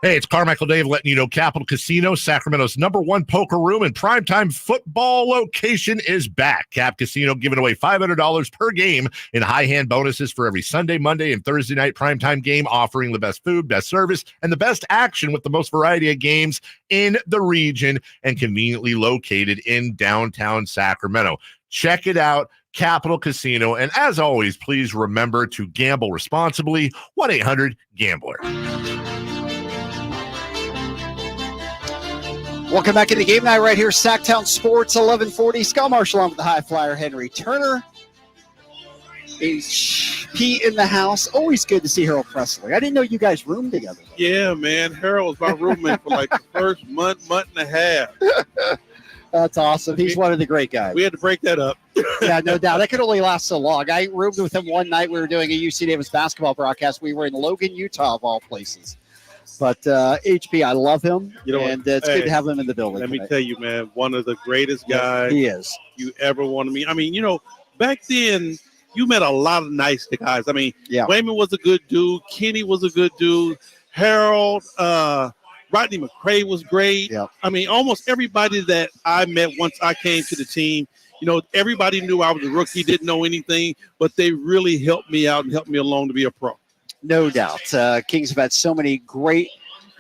[SPEAKER 14] Hey, it's Carmichael Dave letting you know Capital Casino, Sacramento's #1 poker room and primetime football location is back. Cap Casino giving away $500 per game in high hand bonuses for every Sunday, Monday, and Thursday night primetime game, offering the best food, best service, and the best action with the most variety of games in the region and conveniently located in downtown Sacramento. Check it out. Capital Casino. And as always, please remember to gamble responsibly. 1-800-GAMBLER.
[SPEAKER 18] Welcome back into game night right here, Sactown Sports 1140. Scott Marshall on with the high flyer, Henry Turner. HP in the house. Always good to see Harold Presley. I didn't know you guys roomed together.
[SPEAKER 2] Yeah, man. Harold was my roommate for like the first month and a half.
[SPEAKER 18] That's awesome. He's one of the great guys.
[SPEAKER 2] We had to break that up.
[SPEAKER 18] Yeah, no doubt. That could only last so long. I roomed with him one night. We were doing a UC Davis basketball broadcast. We were in Logan, Utah, of all places. But HP, I love him, and it's good to have him in the building.
[SPEAKER 2] Let me tell you, man, one of the greatest guys
[SPEAKER 18] he is
[SPEAKER 2] you ever want to meet. I mean, you know, back then, you met a lot of nice guys. I mean, Wayman was a good dude. Kenny was a good dude. Harold, Rodney McCray was great.
[SPEAKER 18] Yep.
[SPEAKER 2] I mean, almost everybody that I met once I came to the team, you know, everybody knew I was a rookie, didn't know anything, but they really helped me out and helped me along to be a pro.
[SPEAKER 18] No doubt. Kings have had so many great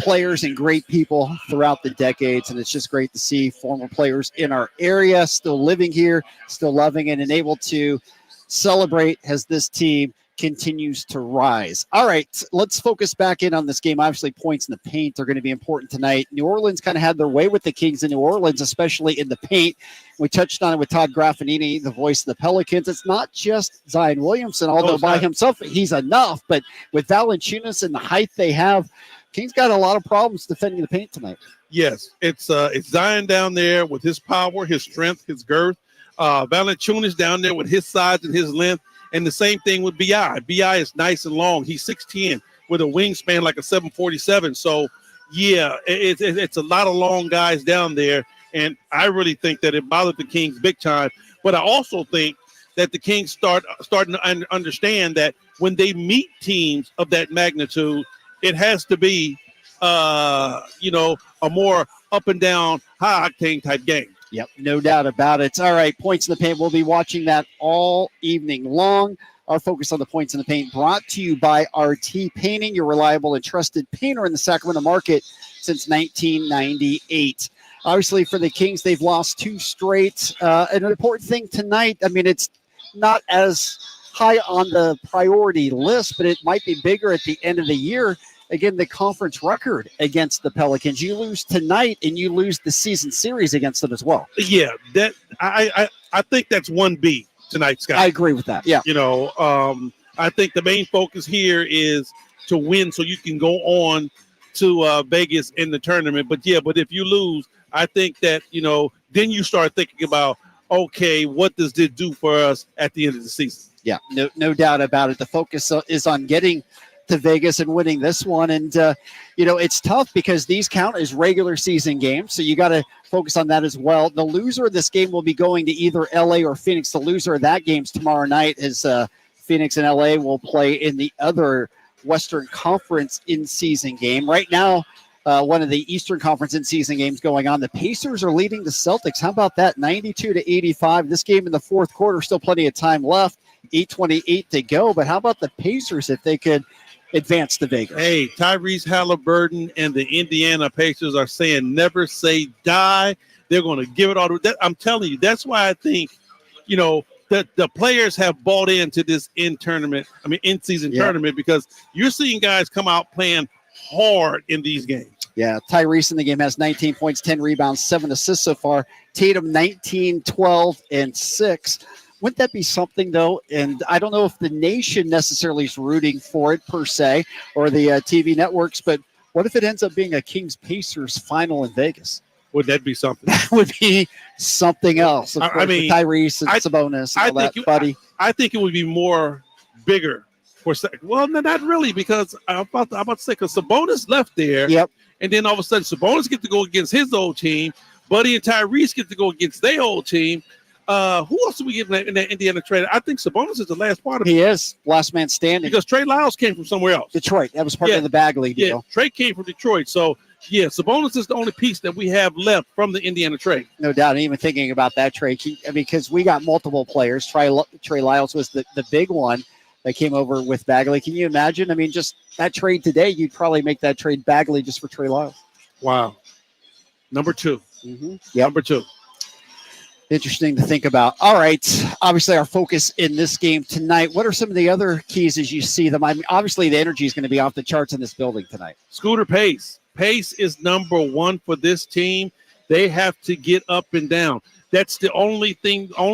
[SPEAKER 18] players and great people throughout the decades, and it's just great to see former players in our area still living here, still loving it, and able to celebrate as this team continues to rise. All right, let's focus back in on this game. Obviously, points in the paint are going to be important tonight. New Orleans kind of had their way with the Kings in New Orleans, especially in the paint. We touched on it with Todd Graffanini, the voice of the Pelicans. It's not just Zion Williamson, although by himself he's enough, but with Valanciunas and the height they have, Kings got a lot of problems defending the paint tonight.
[SPEAKER 2] Yes, it's Zion down there with his power, his strength, his girth. Valanciunas down there with his size and his length. And the same thing with B.I. B.I. is nice and long. He's 6'10", with a wingspan like a 747. So, yeah, it's a lot of long guys down there. And I really think that it bothered the Kings big time. But I also think that the Kings starting to understand that when they meet teams of that magnitude, it has to be, a more up and down, high octane type game.
[SPEAKER 18] Yep, no doubt about it. All right, points in the paint. We'll be watching that all evening long. Our focus on the points in the paint brought to you by RT Painting, your reliable and trusted painter in the Sacramento market since 1998. Obviously, for the Kings, they've lost 2 straight. An important thing tonight, I mean, it's not as high on the priority list, but it might be bigger at the end of the year. Again, the conference record against the Pelicans. You lose tonight, and you lose the season series against them as well.
[SPEAKER 2] Yeah, that I think that's 1B tonight, Scott.
[SPEAKER 18] I agree with that. Yeah,
[SPEAKER 2] I think the main focus here is to win, so you can go on to Vegas in the tournament. But if you lose, I think that then you start thinking about, okay, what does this do for us at the end of the season?
[SPEAKER 18] Yeah, no doubt about it. The focus is on getting to Vegas and winning this one. And, it's tough because these count as regular season games. So you got to focus on that as well. The loser of this game will be going to either LA or Phoenix. The loser of that game's tomorrow night is Phoenix and LA will play in the other Western Conference in-season game. Right now, one of the Eastern Conference in-season games going on. The Pacers are leading the Celtics. How about that? 92-85. This game in the fourth quarter, still plenty of time left. 8:28 to go. But how about the Pacers if they could advance to Vegas?
[SPEAKER 2] Hey, Tyrese Halliburton and the Indiana Pacers are saying never say die. They're going to give it all. I'm telling you, that's why I think, that the players have bought into this in-season tournament, because you're seeing guys come out playing hard in these games.
[SPEAKER 18] Yeah, Tyrese in the game has 19 points, 10 rebounds, 7 assists so far. Tatum 19, 12, and 6. Wouldn't that be something, though? And I don't know if the nation necessarily is rooting for it per se, or the TV networks, but what if it ends up being a Kings-Pacers final in Vegas?
[SPEAKER 2] Would that be something?
[SPEAKER 18] That would be something else. Of course, with Tyrese and Sabonis and all that, buddy.
[SPEAKER 2] I think it would be more bigger. Well, no, not really, because I'm about to say, because Sabonis left there.
[SPEAKER 18] Yep.
[SPEAKER 2] And then all of a sudden, Sabonis get to go against his old team. Buddy and Tyrese get to go against their old team. Who else do we get in that Indiana trade? I think Sabonis is the last part of it.
[SPEAKER 18] He is last man standing.
[SPEAKER 2] Because Trey Lyles came from somewhere else.
[SPEAKER 18] Detroit. That was part of the Bagley deal.
[SPEAKER 2] Yeah, Trey came from Detroit. So, Sabonis is the only piece that we have left from the Indiana trade.
[SPEAKER 18] No doubt. And even thinking about that trade, because we got multiple players. Trey Lyles was the big one that came over with Bagley. Can you imagine? Just that trade today, you'd probably make that trade Bagley just for Trey Lyles.
[SPEAKER 2] Wow. Number 2.
[SPEAKER 18] Mm-hmm. Yep.
[SPEAKER 2] Number 2.
[SPEAKER 18] Interesting to think about. All right. Obviously, our focus in this game tonight. What are some of the other keys as you see them? Obviously, the energy is going to be off the charts in this building tonight.
[SPEAKER 2] Scooter pace. Pace is number 1 for this team. They have to get up and down. That's the only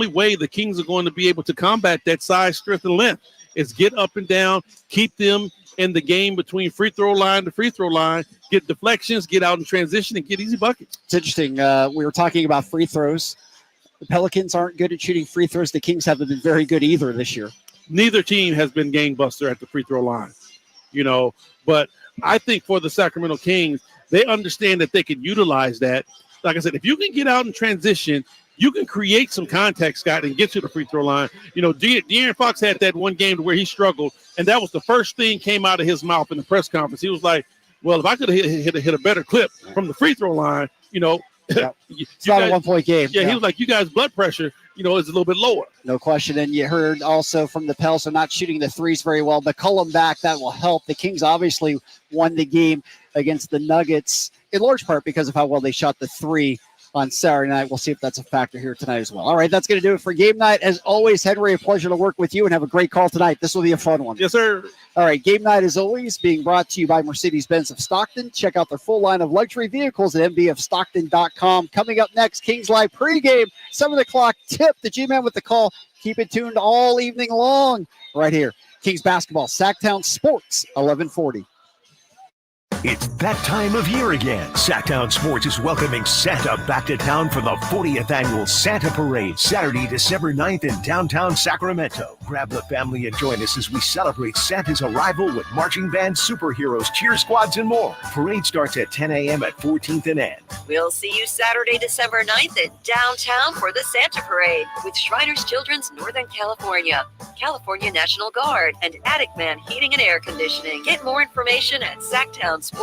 [SPEAKER 2] way the Kings are going to be able to combat that size, strength, and length is get up and down, keep them in the game between free throw line to free throw line, get deflections, get out in transition, and get easy buckets.
[SPEAKER 18] It's interesting. We were talking about free throws. The Pelicans aren't good at shooting free throws. The Kings haven't been very good either this year.
[SPEAKER 2] Neither team has been gangbuster at the free throw line, but I think for the Sacramento Kings, they understand that they can utilize that. Like I said, if you can get out in transition, you can create some contact, Scott, and get to the free throw line. De'Aaron Fox had that one game where he struggled, and that was the first thing came out of his mouth in the press conference. He was like, well, if I could have hit a better clip from the free throw line,
[SPEAKER 18] it's not a 1 point game.
[SPEAKER 2] Yeah, he was like, you guys' blood pressure, is a little bit lower.
[SPEAKER 18] No question. And you heard also from the Pels are not shooting the threes very well. McCollum back, that will help. The Kings obviously won the game against the Nuggets in large part because of how well they shot the three on Saturday night. We'll see if that's a factor here tonight as well. All right, that's going to do it for game night. As always, Henry, a pleasure to work with you and have a great call tonight. This will be a fun one.
[SPEAKER 2] Yes, sir.
[SPEAKER 18] All right, game night, as always, being brought to you by Mercedes-Benz of Stockton. Check out their full line of luxury vehicles at mbofstockton.com. Coming up next, Kings Live pregame, 7 o'clock tip. The G-Man with the call. Keep it tuned all evening long right here. Kings basketball, Sactown Sports, 1140.
[SPEAKER 1] It's that time of year again. Sactown Sports is welcoming Santa back to town for the 40th annual Santa Parade, Saturday, December 9th in downtown Sacramento. Grab the family and join us as we celebrate Santa's arrival with marching bands, superheroes, cheer squads, and more. Parade starts at 10 a.m. at 14th and N.
[SPEAKER 12] We'll see you Saturday, December 9th in downtown for the Santa Parade with Shriners Children's Northern California, California National Guard, and Attic Man Heating and Air Conditioning. Get more information at SactownSports.com.